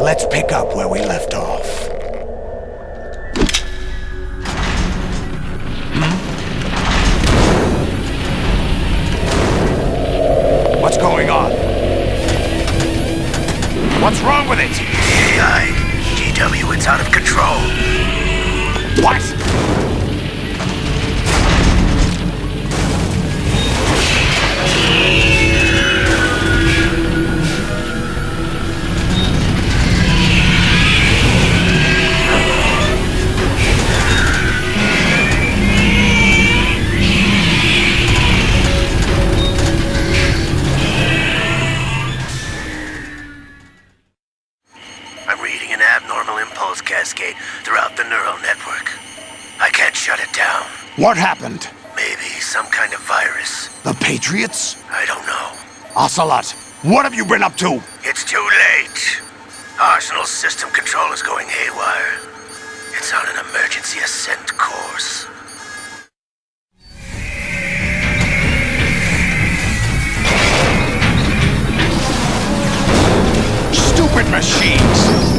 Let's pick up where we left off. What's going on? What's wrong with it? AI, GW, it's out of control. What? Cascade throughout the neural network. I can't shut it down. What happened? Maybe some kind of virus. The Patriots? I don't know. Ocelot, what have you been up to? It's too late. Arsenal's system control is going haywire. It's on an emergency ascent course. Stupid machines!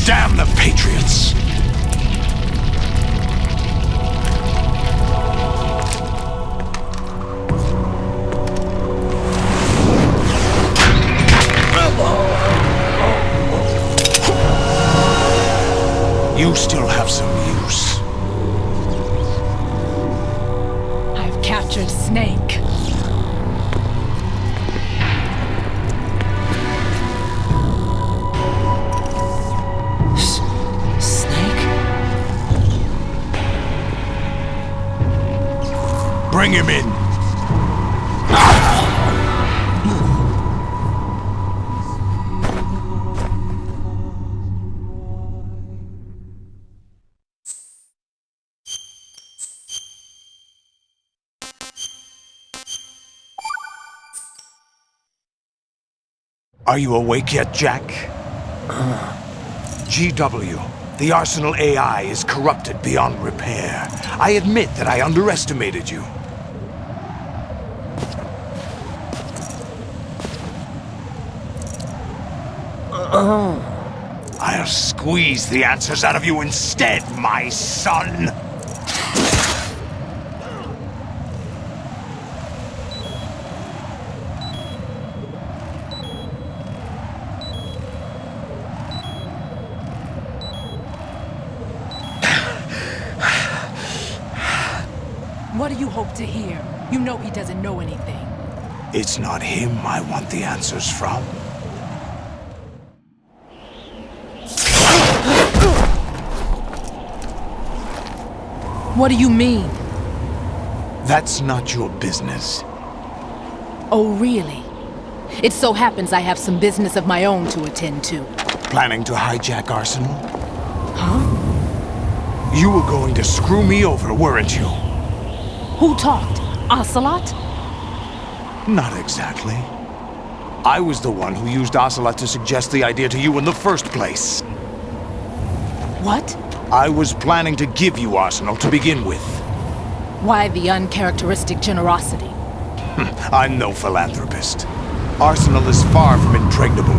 Damn the Patriots! You still have some use. I've captured Snake. Bring him in. Are you awake yet, Jack? GW, the Arsenal AI is corrupted beyond repair. I admit that I underestimated you. I'll squeeze the answers out of you instead, my son! What do you hope to hear? You know he doesn't know anything. It's not him I want the answers from. What do you mean? That's not your business. Oh, really? It so happens I have some business of my own to attend to. Planning to hijack Arsenal? Huh? You were going to screw me over, weren't you? Who talked? Ocelot? Not exactly. I was the one who used Ocelot to suggest the idea to you in the first place. What? I was planning to give you Arsenal to begin with. Why the uncharacteristic generosity? I'm no philanthropist. Arsenal is far from impregnable.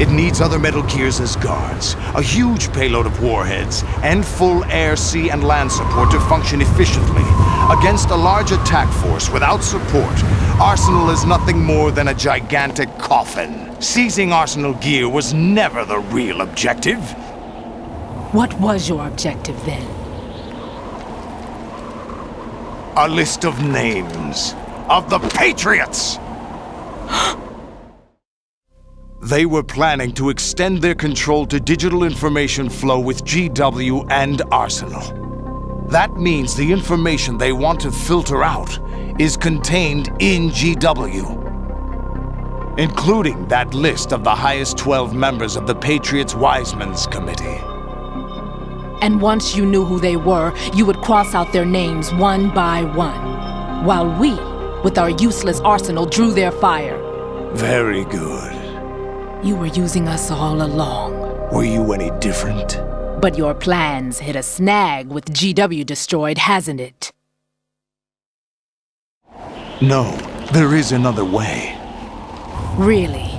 It needs other Metal Gears as guards, a huge payload of warheads, and full air, sea, and land support to function efficiently. Against a large attack force without support, Arsenal is nothing more than a gigantic coffin. Seizing Arsenal gear was never the real objective. What was your objective then? A list of names of the Patriots! They were planning to extend their control to digital information flow with GW and Arsenal. That means the information they want to filter out is contained in GW, including that list of the highest 12 members of the Patriots Wiseman's Committee. And once you knew who they were, you would cross out their names one by one, while we, with our useless arsenal, drew their fire. Very good. You were using us all along. Were you any different? But your plans hit a snag with GW destroyed, hasn't it? No, there is another way. Really?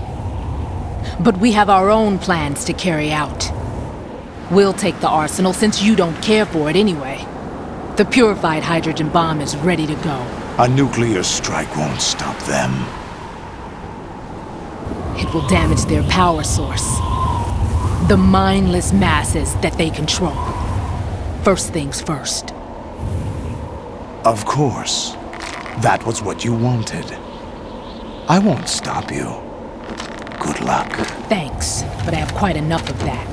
But we have our own plans to carry out. We'll take the arsenal since you don't care for it anyway. The purified hydrogen bomb is ready to go. A nuclear strike won't stop them. It will damage their power source. The mindless masses that they control. First things first. Of course. That was what you wanted. I won't stop you. Good luck. Thanks, but I have quite enough of that.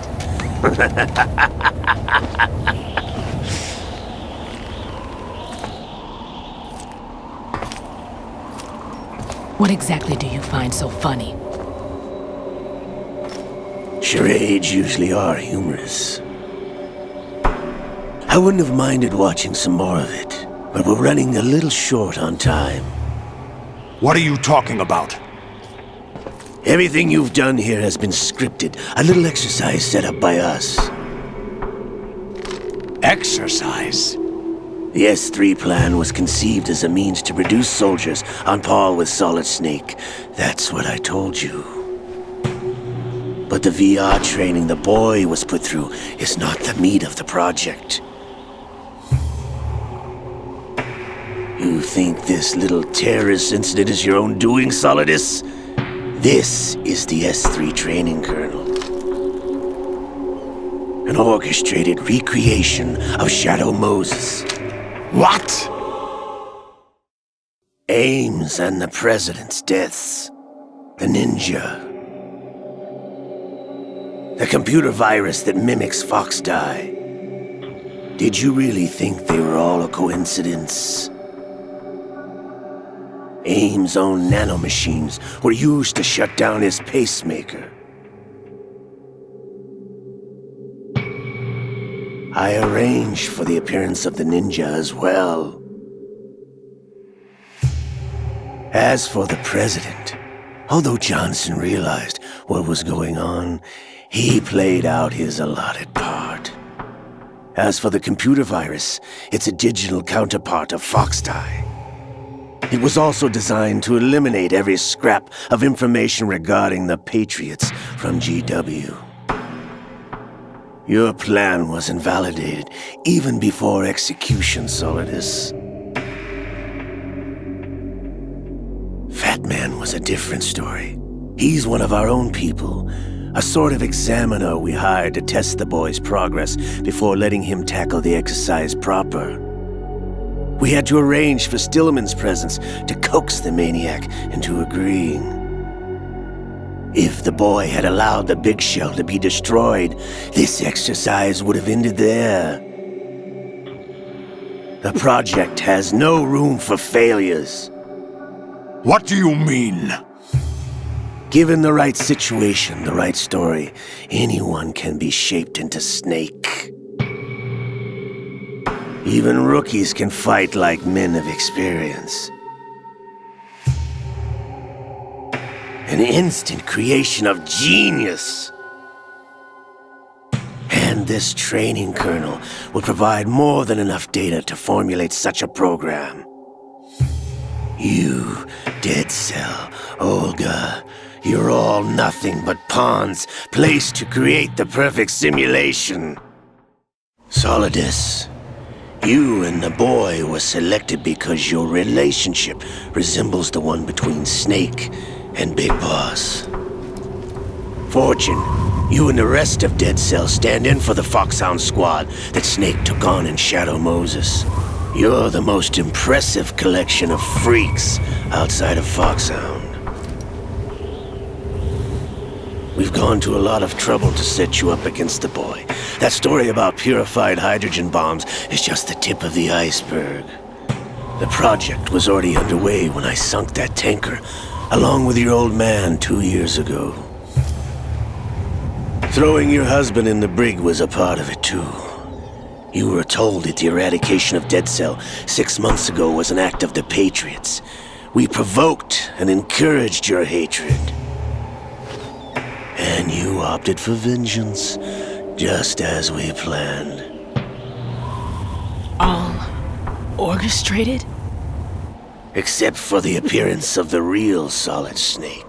What exactly do you find so funny? Charades usually are humorous. I wouldn't have minded watching some more of it, but we're running a little short on time. What are you talking about? Everything you've done here has been scripted, a little exercise set up by us. Exercise? The S3 plan was conceived as a means to reduce soldiers on par with Solid Snake. That's what I told you. But the VR training the boy was put through is not the meat of the project. You think this little terrorist incident is your own doing, Solidus? This is the S3 training kernel. An orchestrated recreation of Shadow Moses. What? Ames and the President's deaths. The ninja. The computer virus that mimics FOXHOUND. Did you really think they were all a coincidence? Ames' own nanomachines were used to shut down his pacemaker. I arranged for the appearance of the ninja as well. As for the President, Although Johnson realized what was going on, he played out his allotted part. As for the computer virus, it's a digital counterpart of FOXHOUND. It was also designed to eliminate every scrap of information regarding the Patriots from GW. Your plan was invalidated even before execution, Solidus. Fat Man was a different story. He's one of our own people, a sort of examiner we hired to test the boy's progress before letting him tackle the exercise proper. We had to arrange for Stillman's presence to coax the maniac into agreeing. If the boy had allowed the big shell to be destroyed, this exercise would have ended there. The project has no room for failures. What do you mean? Given the right situation, the right story, anyone can be shaped into Snake. Even rookies can fight like men of experience. An instant creation of genius. And this training kernel will provide more than enough data to formulate such a program. You, Dead Cell, Olga, you're all nothing but pawns placed to create the perfect simulation. Solidus, you and the boy were selected because your relationship resembles the one between Snake and Big Boss. Fortune, you and the rest of Dead Cell stand in for the FOXHOUND squad that Snake took on in Shadow Moses. You're the most impressive collection of freaks outside of FOXHOUND. We've gone to a lot of trouble to set you up against the boy. That story about purified hydrogen bombs is just the tip of the iceberg. The project was already underway when I sunk that tanker, along with your old man 2 years ago. Throwing your husband in the brig was a part of it too. You were told that the eradication of Dead Cell 6 months ago was an act of the Patriots. We provoked and encouraged your hatred. And you opted for vengeance, just as we planned. All orchestrated? Except for the appearance of the real Solid Snake.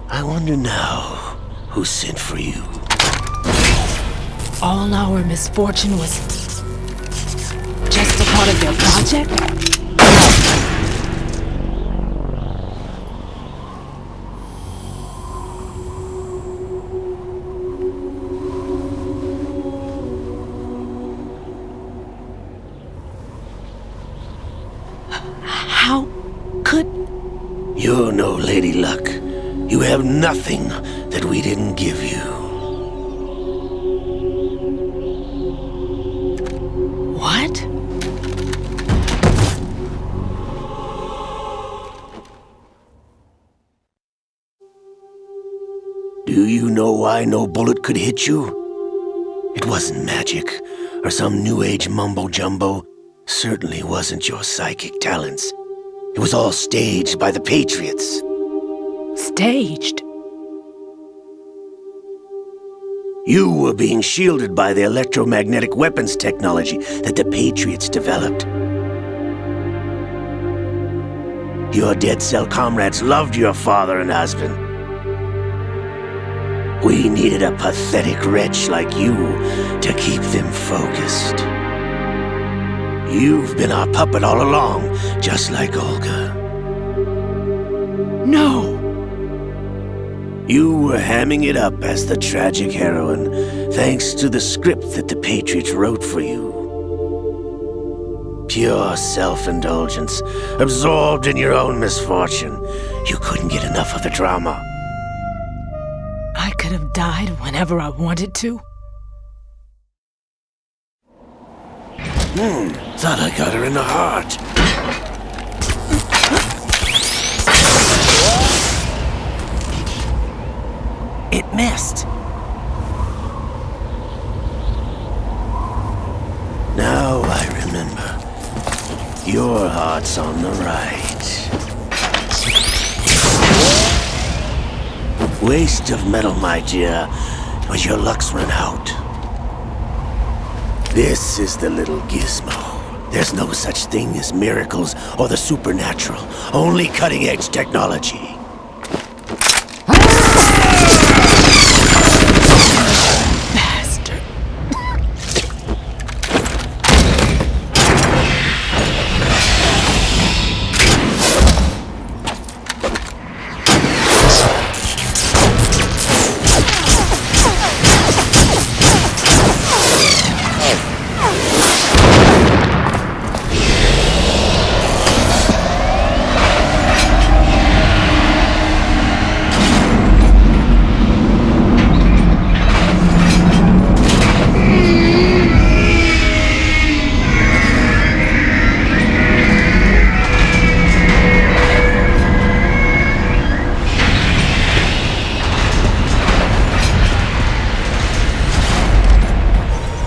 I wonder now who sent for you. All our misfortune was just a part of their project? How could... You're no Lady Luck. You have nothing that we didn't give you. What? Do you know why no bullet could hit you? It wasn't magic, or some new age mumbo-jumbo. Certainly wasn't your psychic talents. It was all staged by the Patriots. Staged? You were being shielded by the electromagnetic weapons technology that the Patriots developed. Your Dead Cell comrades loved your father and husband. We needed a pathetic wretch like you to keep them focused. You've been our puppet all along, just like Olga. No! You were hamming it up as the tragic heroine, thanks to the script that the Patriots wrote for you. Pure self-indulgence, absorbed in your own misfortune. You couldn't get enough of the drama. I could have died whenever I wanted to. Thought I got her in the heart. It missed. Now I remember. Your heart's on the right. Waste of metal, my dear, but your luck's run out. This is the little gizmo. There's no such thing as miracles or the supernatural, only cutting-edge technology.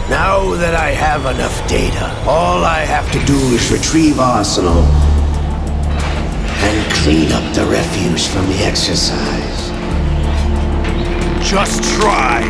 Now that I have enough data, all I have to do is retrieve Arsenal and clean up the refuse from the exercise. Just try.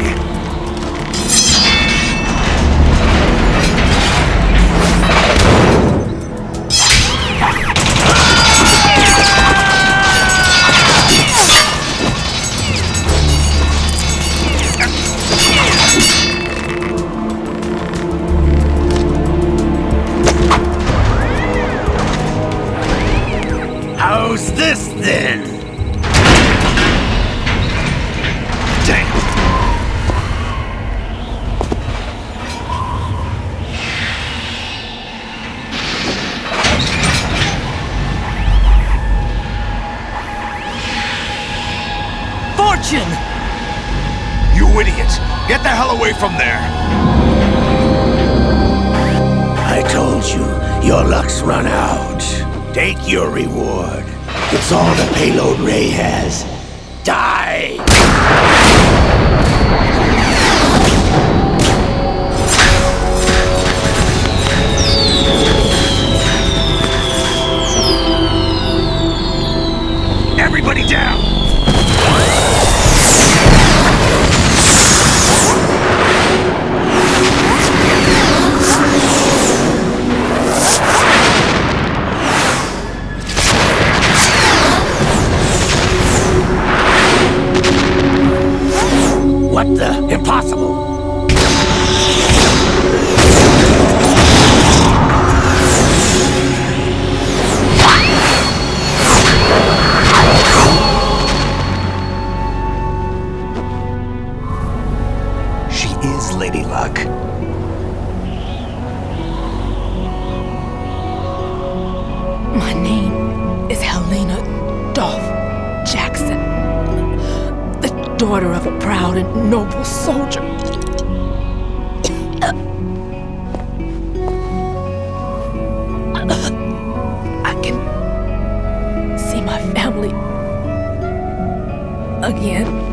How's this then? Damn. Fortune! You idiot! Get the hell away from there! I told you, your luck's run out. Take your reward. It's all the payload Ray has. Die! Everybody down! What the? Impossible! She is Lady Luck. My name is Helena Dolph Jackson, the daughter of a proud and noble soldier. I can see my family again.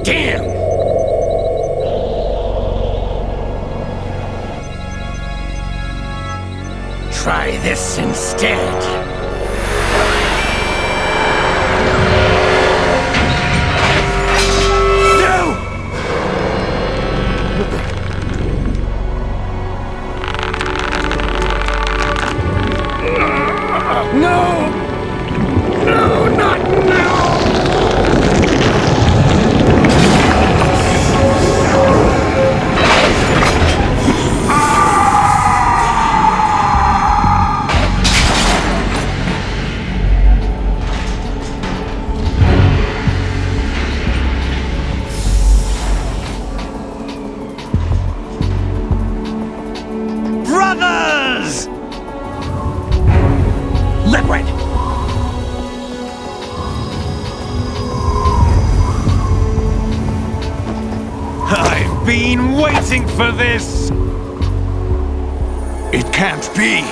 Damn! Try this instead. No! No, not now! Brothers! Liquid! I've been waiting for this! It can't be!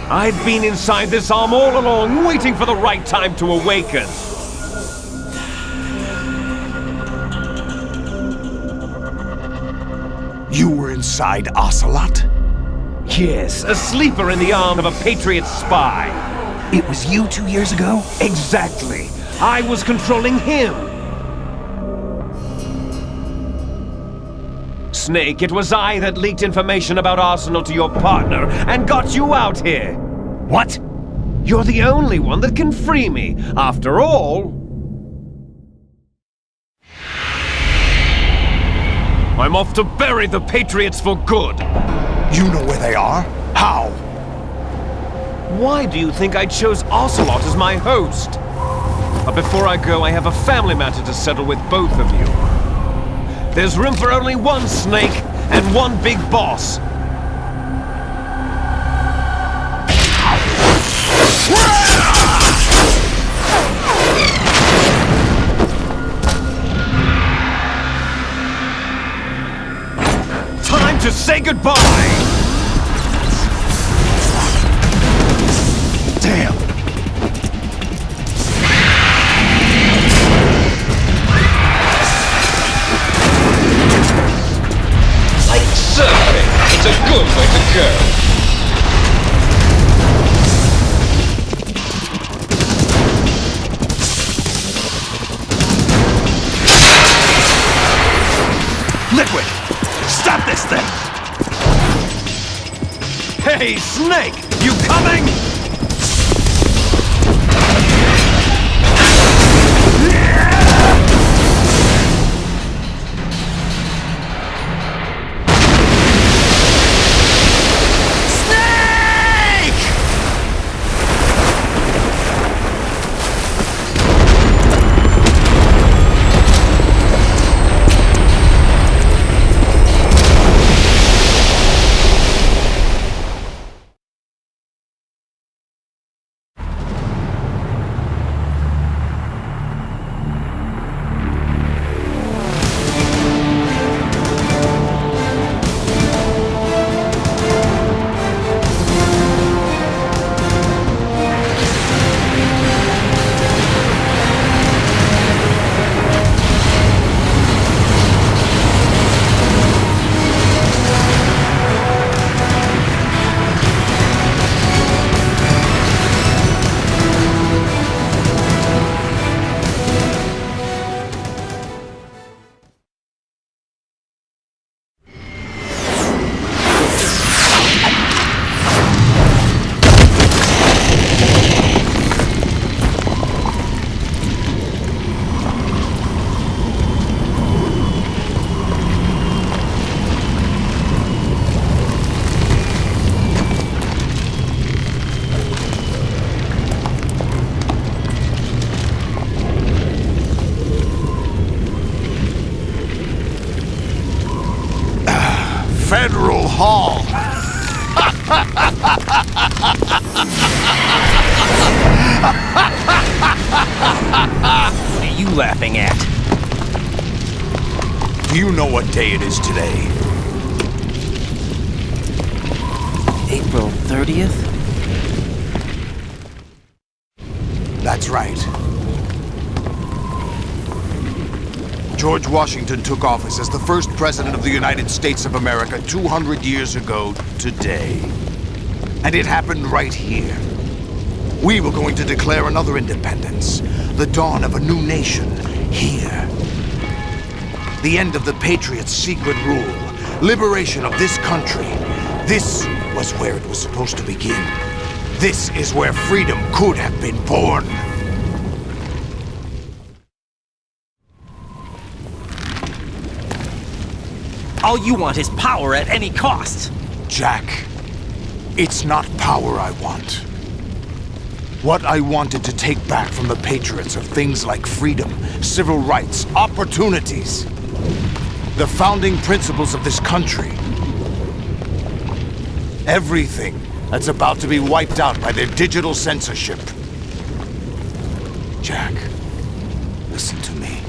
I've been inside this arm all along, waiting for the right time to awaken! You were inside Ocelot? Yes, a sleeper in the arm of a Patriot spy. It was you 2 years ago? Exactly. I was controlling him. Snake, it was I that leaked information about Arsenal to your partner and got you out here. What? You're the only one that can free me. After all... I'm off to bury the Patriots for good. You know where they are? How? Why do you think I chose Ocelot as my host? But before I go, I have a family matter to settle with both of you. There's room for only one Snake and one big boss. Time to say goodbye! Damn! Like surfing, it's a good way to go. Liquid! Stop this thing! Hey, Snake! You coming? Federal Hall. What are you laughing at? Do you know what day it is today? April 30th? That's right. George Washington took office as the first president of the United States of America 200 years ago today. And it happened right here. We were going to declare another independence, the dawn of a new nation, here. The end of the Patriots' secret rule, liberation of this country. This was where it was supposed to begin. This is where freedom could have been born. All you want is power at any cost. Jack, it's not power I want. What I wanted to take back from the Patriots are things like freedom, civil rights, opportunities. The founding principles of this country. Everything that's about to be wiped out by their digital censorship. Jack, listen to me.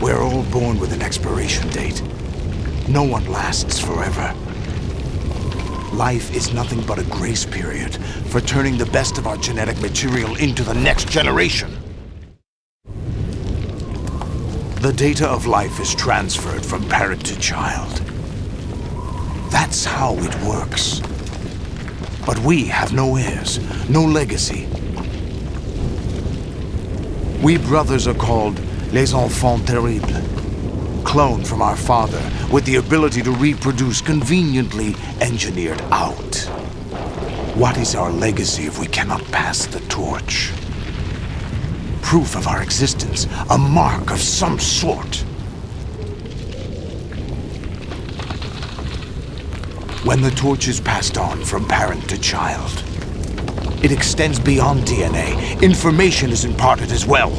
We're all born with an expiration date. No one lasts forever. Life is nothing but a grace period for turning the best of our genetic material into the next generation. The data of life is transferred from parent to child. That's how it works. But we have no heirs, no legacy. We brothers are called les enfants terribles, cloned from our father with the ability to reproduce conveniently engineered out. What is our legacy if we cannot pass the torch? Proof of our existence, a mark of some sort. When the torch is passed on from parent to child, it extends beyond DNA. Information is imparted as well.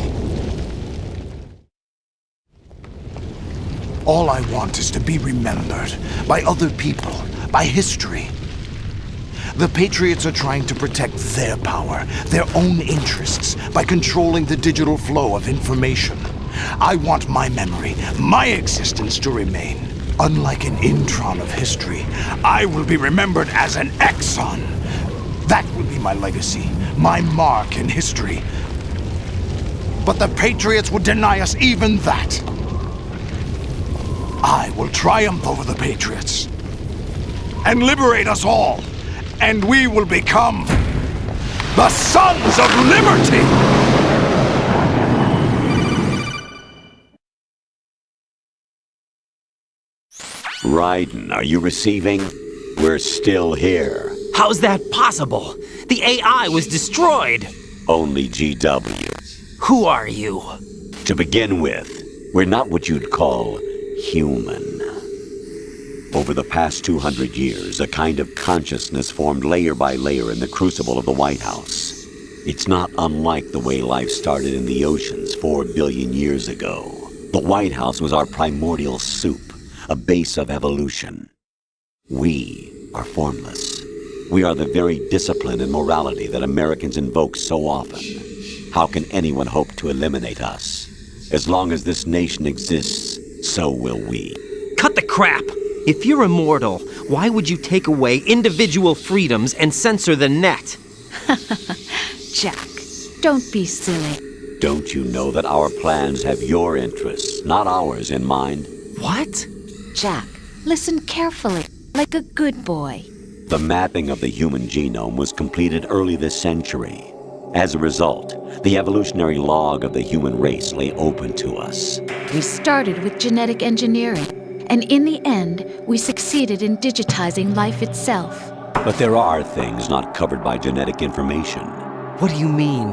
All I want is to be remembered by other people, by history. The Patriots are trying to protect their power, their own interests, by controlling the digital flow of information. I want my memory, my existence to remain. Unlike an intron of history, I will be remembered as an exon. That will be my legacy, my mark in history. But the Patriots would deny us even that. I will triumph over the Patriots and liberate us all, and we will become the Sons of Liberty! Raiden, are you receiving? We're still here. How's that possible? The AI was destroyed! Only GW. Who are you? To begin with, we're not what you'd call human. Over the past 200 years, a kind of consciousness formed layer by layer in the crucible of the White House. It's not unlike the way life started in the oceans 4 billion years ago. The White House was our primordial soup, a base of evolution. We are formless. We are the very discipline and morality that Americans invoke so often. How can anyone hope to eliminate us? As long as this nation exists, so will we. Cut the crap! If you're immortal, why would you take away individual freedoms and censor the net? Jack, don't be silly. Don't you know that our plans have your interests, not ours, in mind? What? Jack, listen carefully, like a good boy. The mapping of the human genome was completed early this century. As a result, the evolutionary log of the human race lay open to us. We started with genetic engineering, and in the end, we succeeded in digitizing life itself. But there are things not covered by genetic information. What do you mean?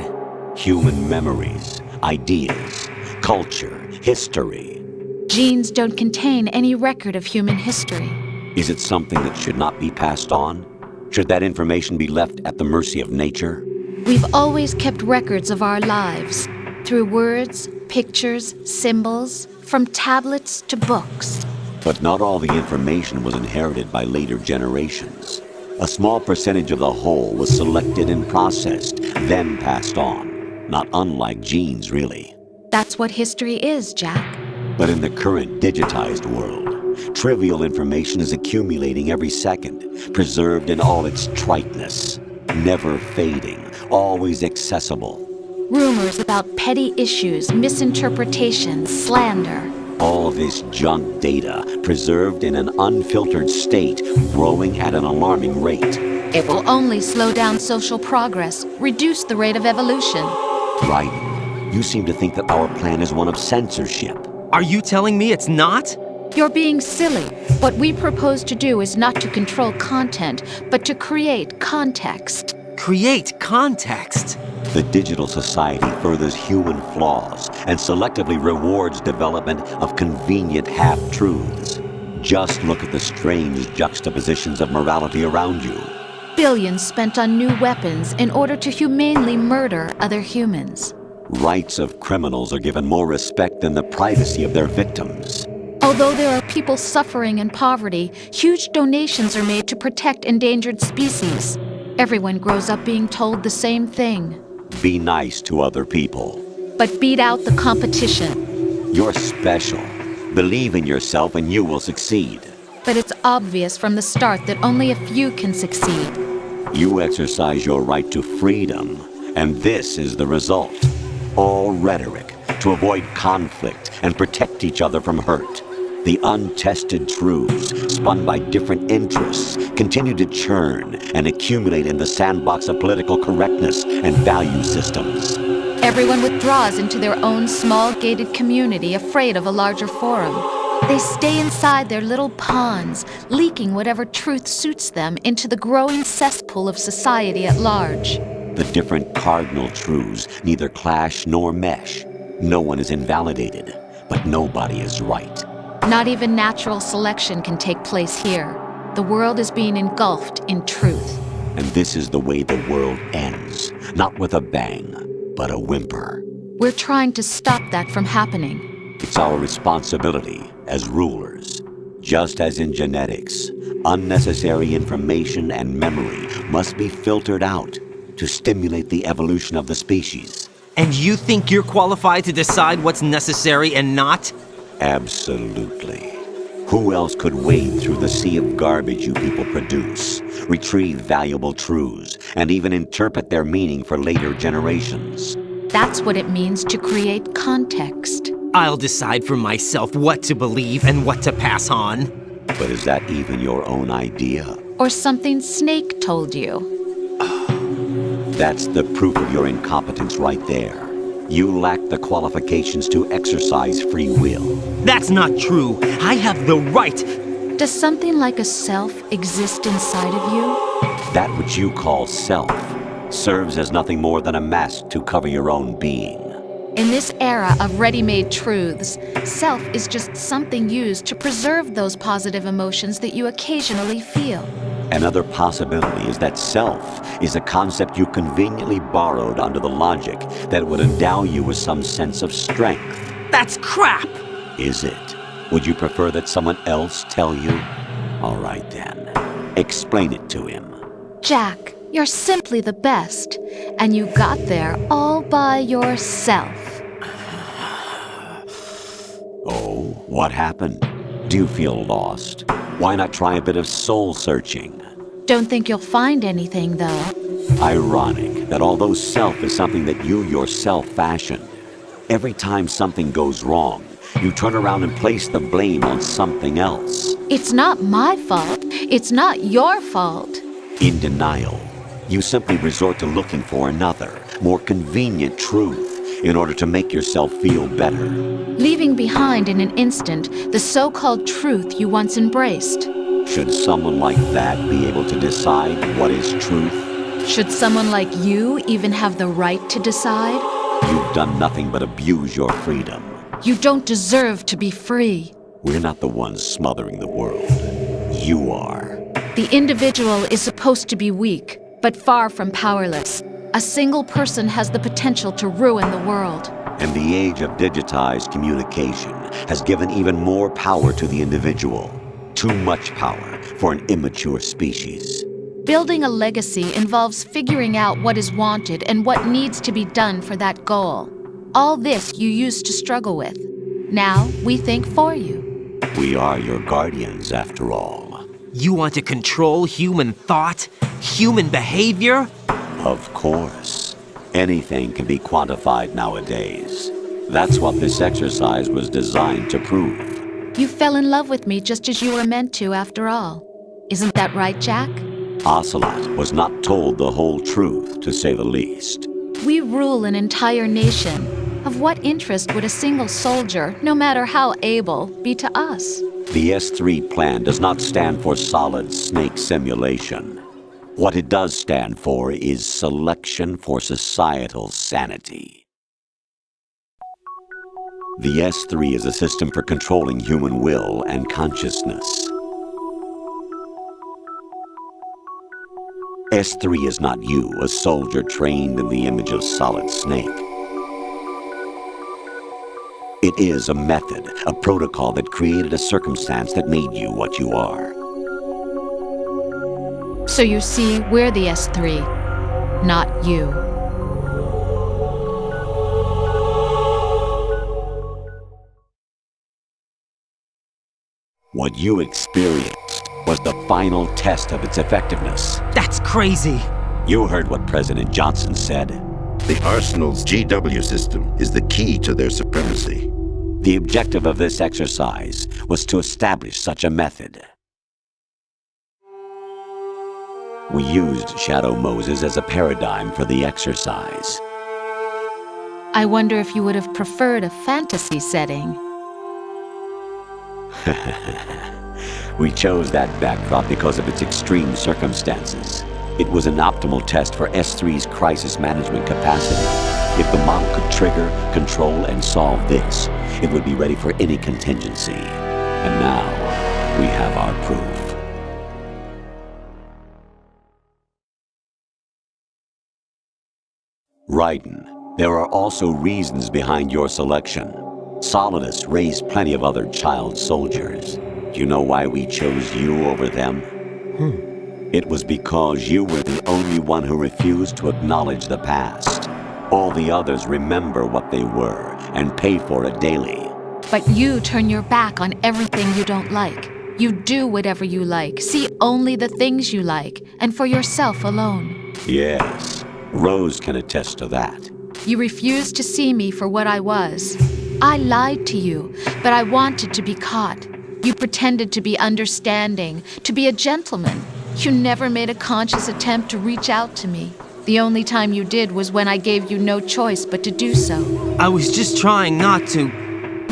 Human memories, ideas, culture, history. Genes don't contain any record of human history. Is it something that should not be passed on? Should that information be left at the mercy of nature? We've always kept records of our lives, through words, pictures, symbols, from tablets to books. But not all the information was inherited by later generations. A small percentage of the whole was selected and processed, then passed on. Not unlike genes, really. That's what history is, Jack. But in the current digitized world, trivial information is accumulating every second, preserved in all its triteness, never fading, always accessible. Rumors about petty issues, misinterpretations, slander. All this junk data, preserved in an unfiltered state, growing at an alarming rate. It will only slow down social progress, reduce the rate of evolution. Raiden, you seem to think that our plan is one of censorship. Are you telling me it's not? You're being silly. What we propose to do is not to control content, but to create context. Create context? The digital society furthers human flaws and selectively rewards development of convenient half-truths. Just look at the strange juxtapositions of morality around you. Billions spent on new weapons in order to humanely murder other humans. Rights of criminals are given more respect than the privacy of their victims. Although there are people suffering in poverty, huge donations are made to protect endangered species. Everyone grows up being told the same thing. Be nice to other people. But beat out the competition. You're special. Believe in yourself and you will succeed. But it's obvious from the start that only a few can succeed. You exercise your right to freedom, and this is the result. All rhetoric to avoid conflict and protect each other from hurt. The untested truths, spun by different interests, continue to churn and accumulate in the sandbox of political correctness and value systems. Everyone withdraws into their own small gated community, afraid of a larger forum. They stay inside their little ponds, leaking whatever truth suits them into the growing cesspool of society at large. The different cardinal truths neither clash nor mesh. No one is invalidated, but nobody is right. Not even natural selection can take place here. The world is being engulfed in truth. And this is the way the world ends. Not with a bang, but a whimper. We're trying to stop that from happening. It's our responsibility as rulers. Just as in genetics, unnecessary information and memory must be filtered out to stimulate the evolution of the species. And you think you're qualified to decide what's necessary and not? Absolutely. Who else could wade through the sea of garbage you people produce, retrieve valuable truths, and even interpret their meaning for later generations? That's what it means to create context. I'll decide for myself what to believe and what to pass on. But is that even your own idea? Or something Snake told you? That's the proof of your incompetence right there. You lack the qualifications to exercise free will. That's not true. I have the right. Does something like a self exist inside of you? That which you call self serves as nothing more than a mask to cover your own being. In this era of ready-made truths, self is just something used to preserve those positive emotions that you occasionally feel. Another possibility is that self is a concept you conveniently borrowed under the logic that would endow you with some sense of strength. That's crap! Is it? Would you prefer that someone else tell you? All right then. Explain it to him. Jack, you're simply the best, and you got there all by yourself. Oh, what happened? Do you feel lost? Why not try a bit of soul-searching? Don't think you'll find anything, though. Ironic that although self is something that you yourself fashioned, every time something goes wrong, you turn around and place the blame on something else. It's not my fault. It's not your fault. In denial, you simply resort to looking for another, more convenient truth in order to make yourself feel better. Leaving behind in an instant the so-called truth you once embraced. Should someone like that be able to decide what is truth? Should someone like you even have the right to decide? You've done nothing but abuse your freedom. You don't deserve to be free. We're not the ones smothering the world. You are. The individual is supposed to be weak, but far from powerless. A single person has the potential to ruin the world. And the age of digitized communication has given even more power to the individual. Too much power for an immature species. Building a legacy involves figuring out what is wanted and what needs to be done for that goal. All this you used to struggle with. Now we think for you. We are your guardians, after all. You want to control human thought? Human behavior? Of course. Anything can be quantified nowadays. That's what this exercise was designed to prove. You fell in love with me just as you were meant to, after all. Isn't that right, Jack? Ocelot was not told the whole truth, to say the least. We rule an entire nation. Of what interest would a single soldier, no matter how able, be to us? The S3 plan does not stand for solid snake simulation. What it does stand for is selection for societal sanity. The S3 is a system for controlling human will and consciousness. S3 is not you, a soldier trained in the image of Solid Snake. It is a method, a protocol that created a circumstance that made you what you are. So you see, we're the S3, not you. What you experienced was the final test of its effectiveness. That's crazy. You heard what President Johnson said. The Arsenal's GW system is the key to their supremacy. The objective of this exercise was to establish such a method. We used Shadow Moses as a paradigm for the exercise. I wonder if you would have preferred a fantasy setting. We chose that backdrop because of its extreme circumstances. It was an optimal test for S3's crisis management capacity. If the model could trigger, control, and solve this, it would be ready for any contingency. And now, we have our proof. Raiden, there are also reasons behind your selection. Solidus raised plenty of other child soldiers. Do you know why we chose you over them? It was because you were the only one who refused to acknowledge the past. All the others remember what they were and pay for it daily. But you turn your back on everything you don't like. You do whatever you like, see only the things you like, and for yourself alone. Yes, Rose can attest to that. You refused to see me for what I was. I lied to you, but I wanted to be caught. You pretended to be understanding, to be a gentleman. You never made a conscious attempt to reach out to me. The only time you did was when I gave you no choice but to do so. I was just trying not to...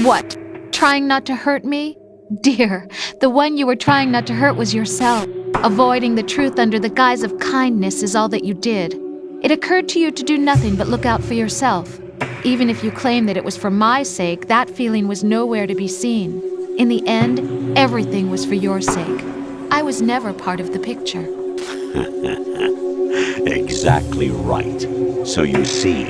What? Trying not to hurt me? Dear, the one you were trying not to hurt was yourself. Avoiding the truth under the guise of kindness is all that you did. It occurred to you to do nothing but look out for yourself. Even if you claim that it was for my sake, that feeling was nowhere to be seen. In the end, everything was for your sake. I was never part of the picture. Exactly right. So you see,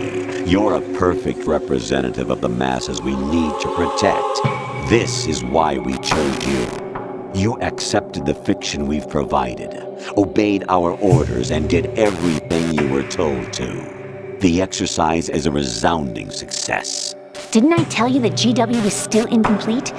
you're a perfect representative of the masses we need to protect. This is why we chose you. You accepted the fiction we've provided, obeyed our orders, and did everything you were told to. The exercise is a resounding success. Didn't I tell you that GW was still incomplete?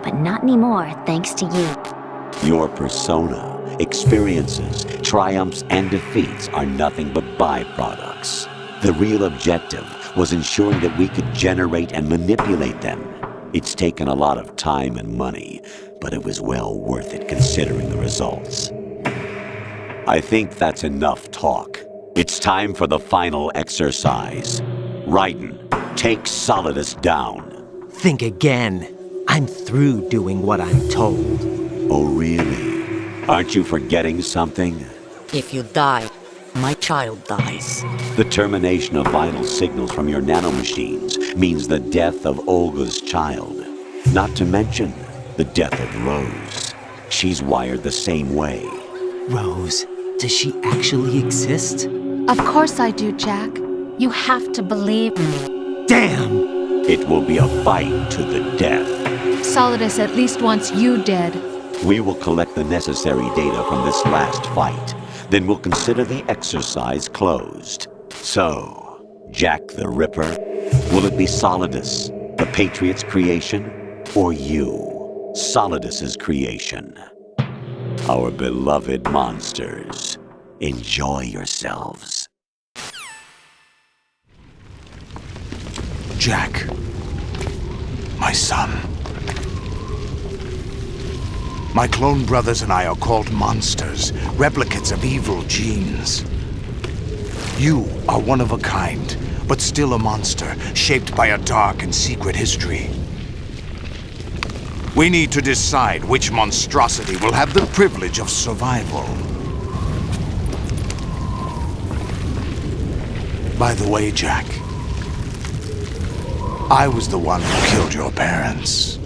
But not anymore, thanks to you. Your persona, experiences, triumphs, and defeats are nothing but byproducts. The real objective was ensuring that we could generate and manipulate them. It's taken a lot of time and money, but it was well worth it considering the results. I think that's enough talk. It's time for the final exercise. Raiden, take Solidus down. Think again. I'm through doing what I'm told. Oh, really? Aren't you forgetting something? If you die, my child dies. The termination of vital signals from your nanomachines means the death of Olga's child. Not to mention the death of Rose. She's wired the same way. Rose, does she actually exist? Of course I do, Jack. You have to believe me. Damn! It will be a fight to the death. Solidus at least wants you dead. We will collect the necessary data from this last fight. Then we'll consider the exercise closed. So, Jack the Ripper, will it be Solidus, the Patriot's creation, or you, Solidus's creation? Our beloved monsters, enjoy yourselves. Jack, my son. My clone brothers and I are called monsters, replicates of evil genes. You are one of a kind, but still a monster, shaped by a dark and secret history. We need to decide which monstrosity will have the privilege of survival. By the way, Jack, I was the one who killed your parents.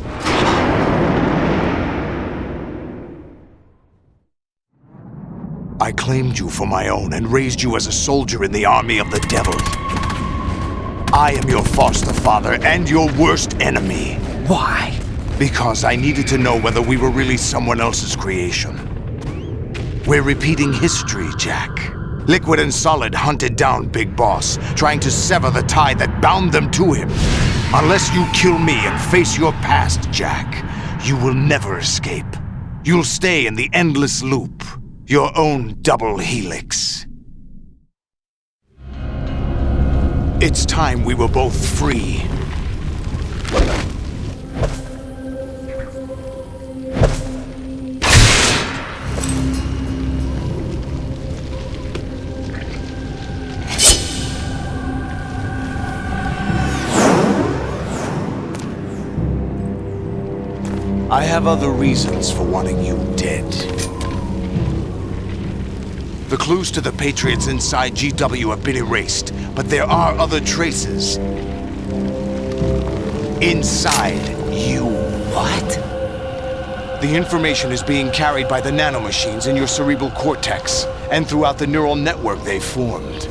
I claimed you for my own and raised you as a soldier in the army of the devil. I am your foster father and your worst enemy. Why? Because I needed to know whether we were really someone else's creation. We're repeating history, Jack. Liquid and Solid hunted down Big Boss, trying to sever the tie that bound them to him. Unless you kill me and face your past, Jack, you will never escape. You'll stay in the endless loop. Your own double helix. It's time we were both free. I have other reasons for wanting you dead. The clues to the Patriots inside GW have been erased, but there are other traces. Inside you. What? The information is being carried by the nanomachines in your cerebral cortex, and throughout the neural network they've formed.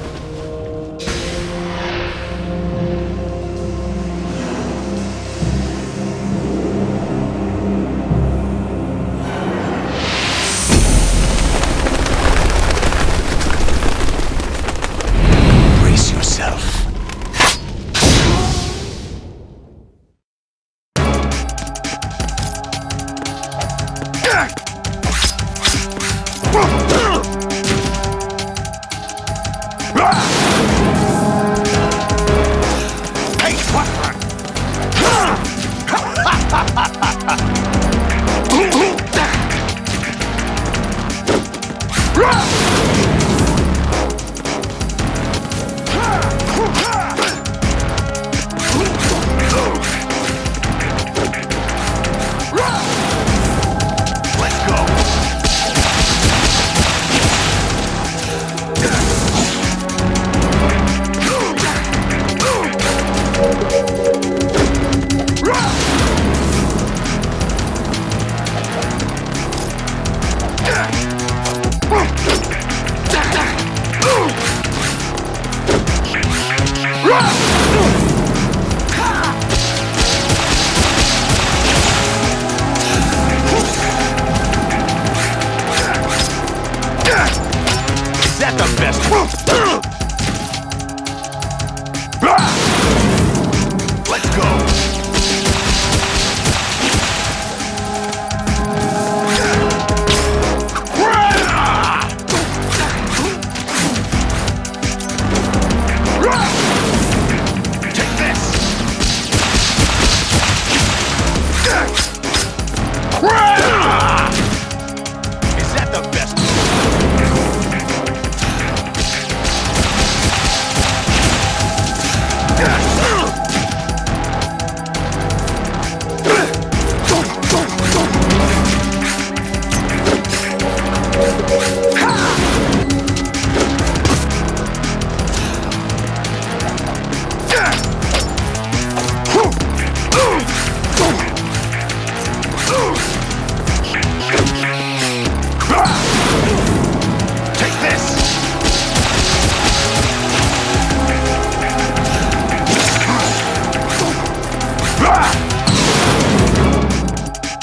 Brace yourself.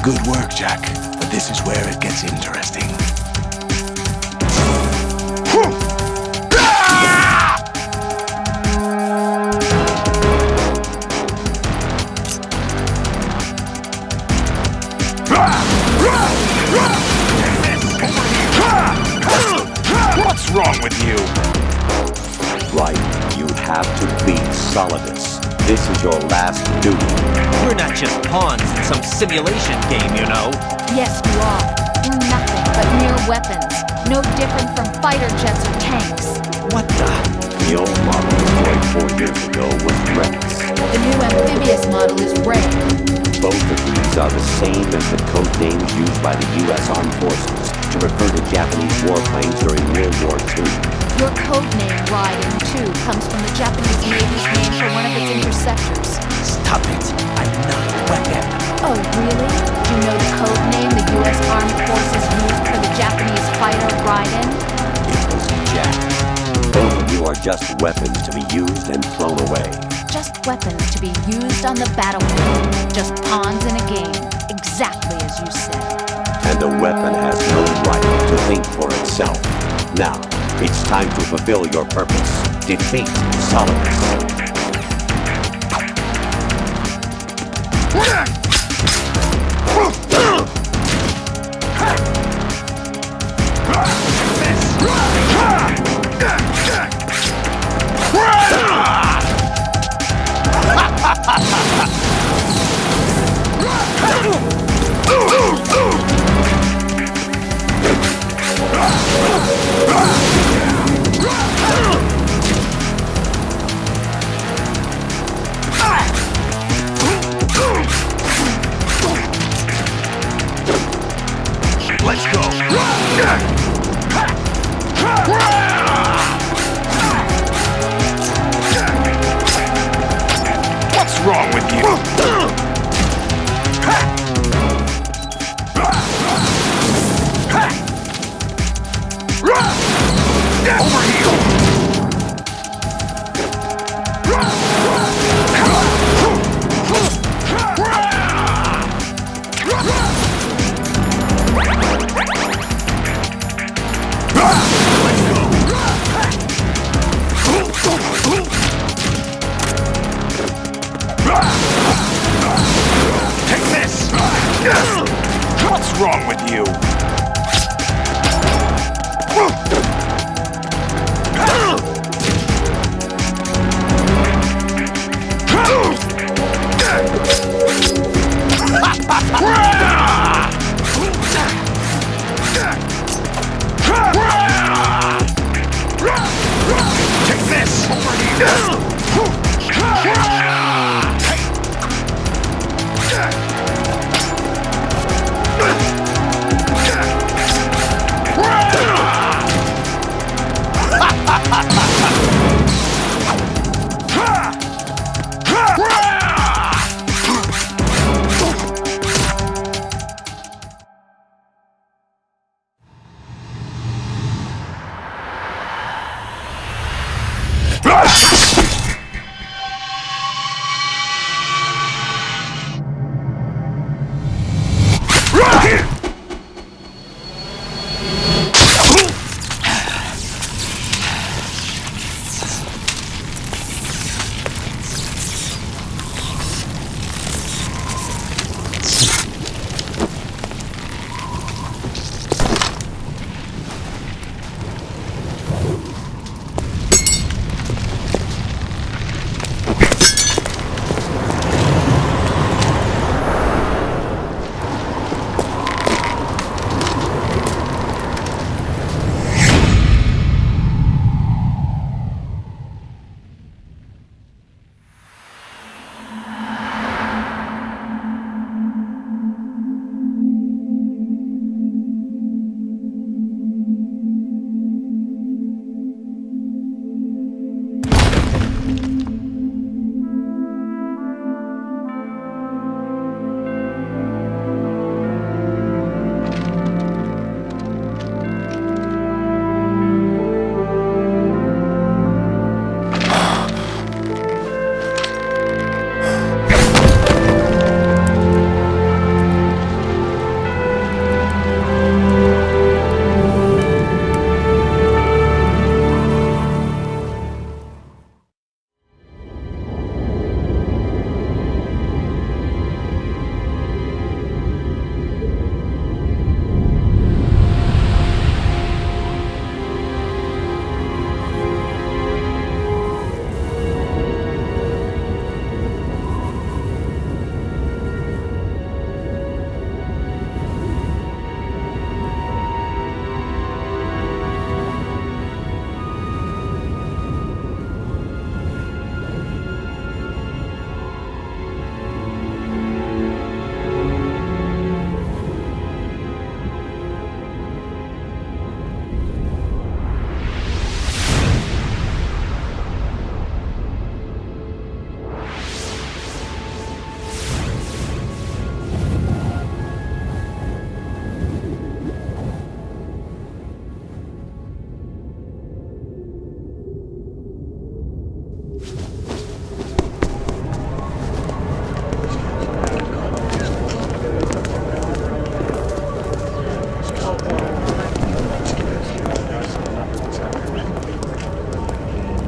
Good work, Jack. But this is where it gets interesting. What's wrong with you? Right. You have to beat Solidus. This is your last duty. We're not just pawns in some simulation game, you know. Yes, you are. You're nothing but mere weapons. No different from fighter jets or tanks. What the? The old model destroyed 4 years ago was Rex. The new amphibious model is Ray. Both of these are the same as the code names used by the U.S. Armed Forces to refer to Japanese warplanes during World War II. Your code name, Raiden, too, comes from the Japanese Navy's name for one of its interceptors. Stop it! I'm not a weapon. Oh, really? Do you know the code name the U.S. Armed Forces used for the Japanese fighter Raiden? It was Jack. Both of you are just weapons to be used and thrown away. Just weapons to be used on the battlefield. Just pawns in a game. Exactly as you said. And a weapon has no right to think for itself. Now, it's time to fulfill your purpose. Defeat Solidus. trick you. Over here! Take this! What's wrong with you? Take this! Over here!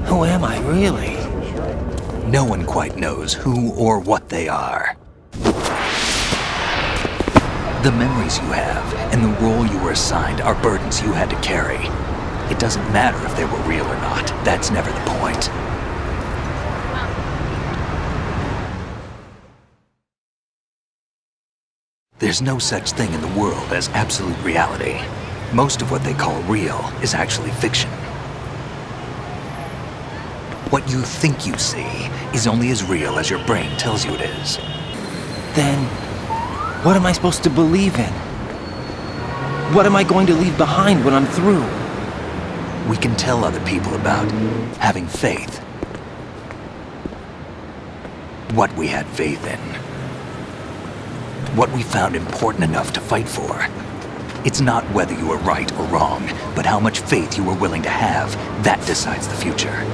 Who am I, really? No one quite knows who or what they are. The memories you have and the role you were assigned are burdens you had to carry. It doesn't matter if they were real or not. That's never the point. There's no such thing in the world as absolute reality. Most of what they call real is actually fiction. What you think you see is only as real as your brain tells you it is. Then, what am I supposed to believe in? What am I going to leave behind when I'm through? We can tell other people about having faith. what we had faith in. What we found important enough to fight for. It's not whether you were right or wrong, but how much faith you were willing to have. That decides the future.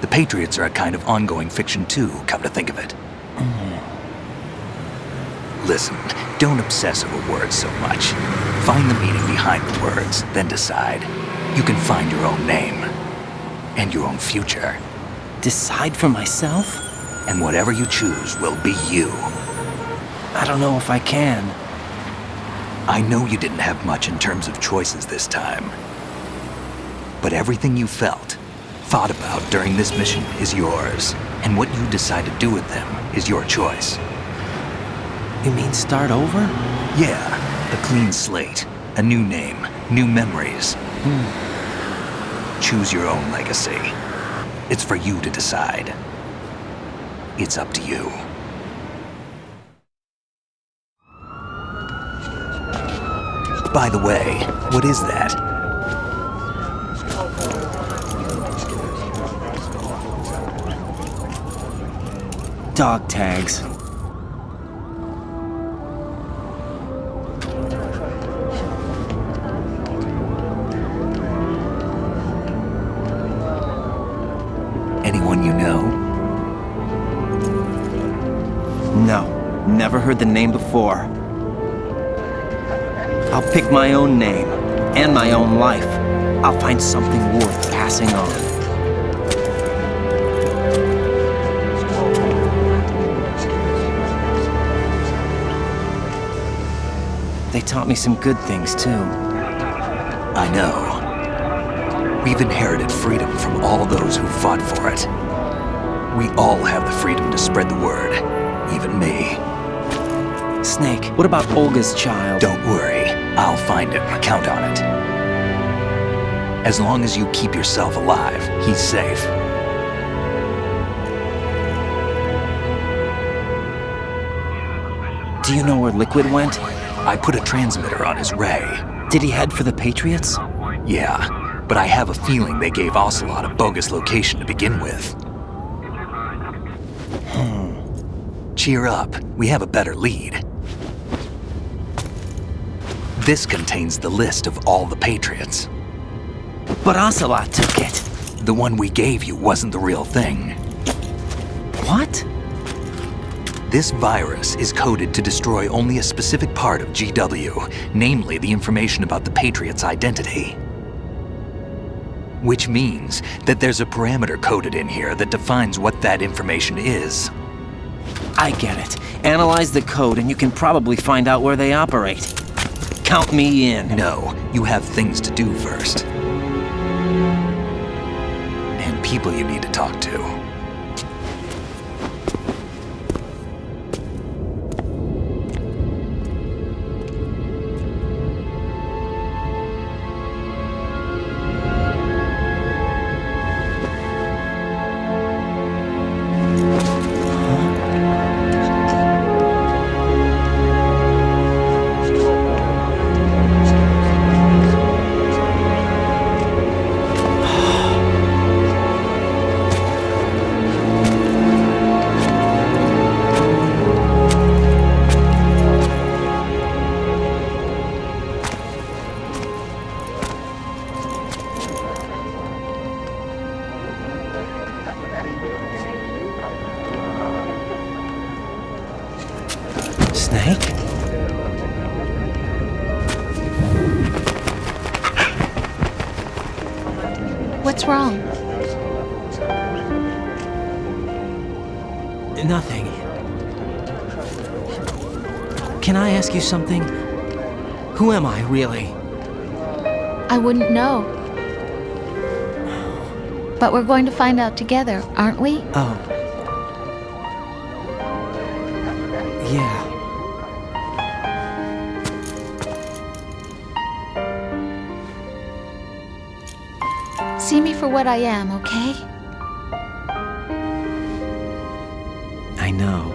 The Patriots are a kind of ongoing fiction too, come to think of it. Listen, don't obsess over words so much. Find the meaning behind the words, then decide. You can find your own name. And your own future. Decide for myself? And whatever you choose will be you. I don't know if I can. I know you didn't have much in terms of choices this time. But everything you felt, thought about during this mission is yours. And what you decide to do with them is your choice. You mean start over? Yeah, a clean slate, a new name, new memories. Choose your own legacy. It's for you to decide. It's up to you. By the way, what is that? Dog tags. Anyone you know? No, never heard the name before. I'll pick my own name, and my own life. I'll find something worth passing on. They taught me some good things, too. I know. We've inherited freedom from all those who fought for it. We all have the freedom to spread the word, even me. Snake, what about Olga's child? Don't worry, I'll find him, count on it. As long as you keep yourself alive, he's safe. Do you know where Liquid went? I put a transmitter on his ray. Did he head for the Patriots? Yeah, but I have a feeling they gave Ocelot a bogus location to begin with. Cheer up, we have a better lead. This contains the list of all the Patriots. But Ocelot took it. The one we gave you wasn't the real thing. What? This virus is coded to destroy only a specific part of GW, namely the information about the Patriot's identity. Which means that there's a parameter coded in here that defines what that information is. I get it. Analyze the code and you can probably find out where they operate. Count me in. No, you have things to do first. And people you need to talk to. Snake? What's wrong? Nothing. Can I ask you something? Who am I, really? I wouldn't know. But we're going to find out together, aren't we? Oh. Yeah. See me for what I am, okay? I know.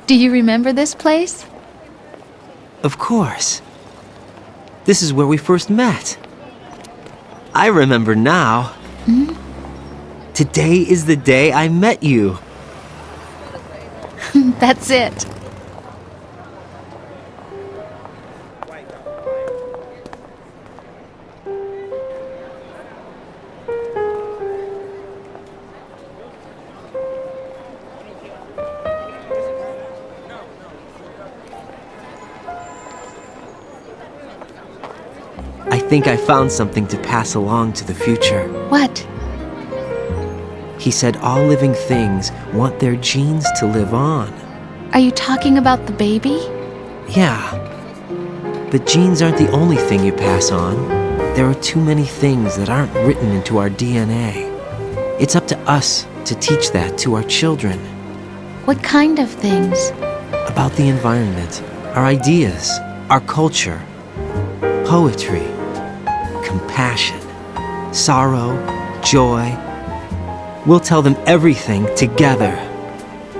Do you remember this place? Of course. This is where we first met. I remember now. Hmm? Today is the day I met you. That's it. I think I found something to pass along to the future. What? He said all living things want their genes to live on. Are you talking about the baby? Yeah. But genes aren't the only thing you pass on. There are too many things that aren't written into our DNA. It's up to us to teach that to our children. What kind of things? About the environment, our ideas, our culture, poetry, compassion, sorrow, joy. We'll tell them everything together.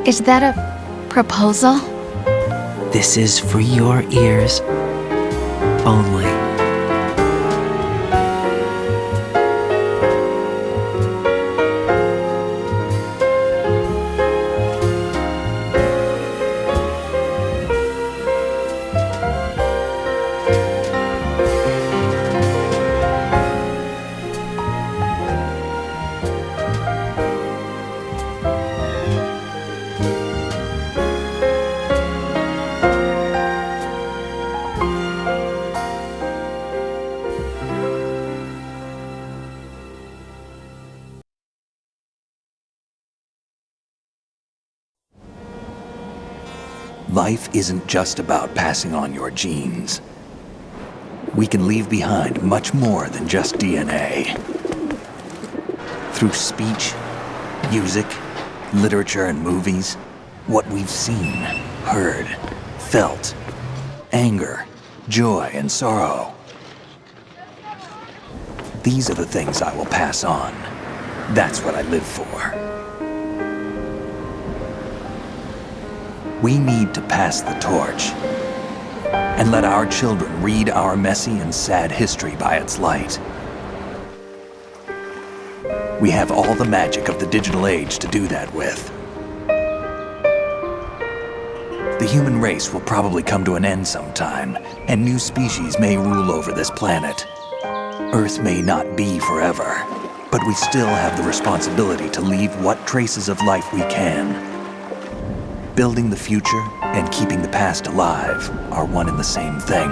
Is that a proposal? This is for your ears only. Life isn't just about passing on your genes. We can leave behind much more than just DNA. Through speech, music, literature, and movies, what we've seen, heard, felt, anger, joy, and sorrow. These are the things I will pass on. That's what I live for. We need to pass the torch and let our children read our messy and sad history by its light. We have all the magic of the digital age to do that with. The human race will probably come to an end sometime, and new species may rule over this planet. Earth may not be forever, but we still have the responsibility to leave what traces of life we can. Building the future and keeping the past alive are one and the same thing.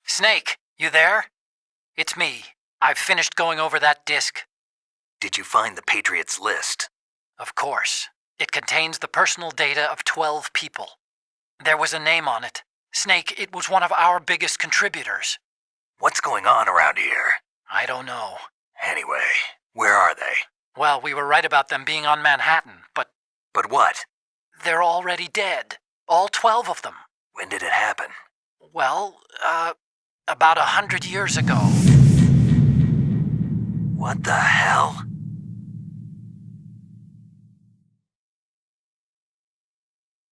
Snake, you there? It's me. I've finished going over that disk. Did you find the Patriots list? Of course. It contains the personal data of 12 people. There was a name on it. Snake, it was one of our biggest contributors. What's going on around here? I don't know. Anyway, where are they? Well, we were right about them being on Manhattan, but... But what? They're already dead. All 12 of them. When did it happen? Well, about 100 years ago. What the hell?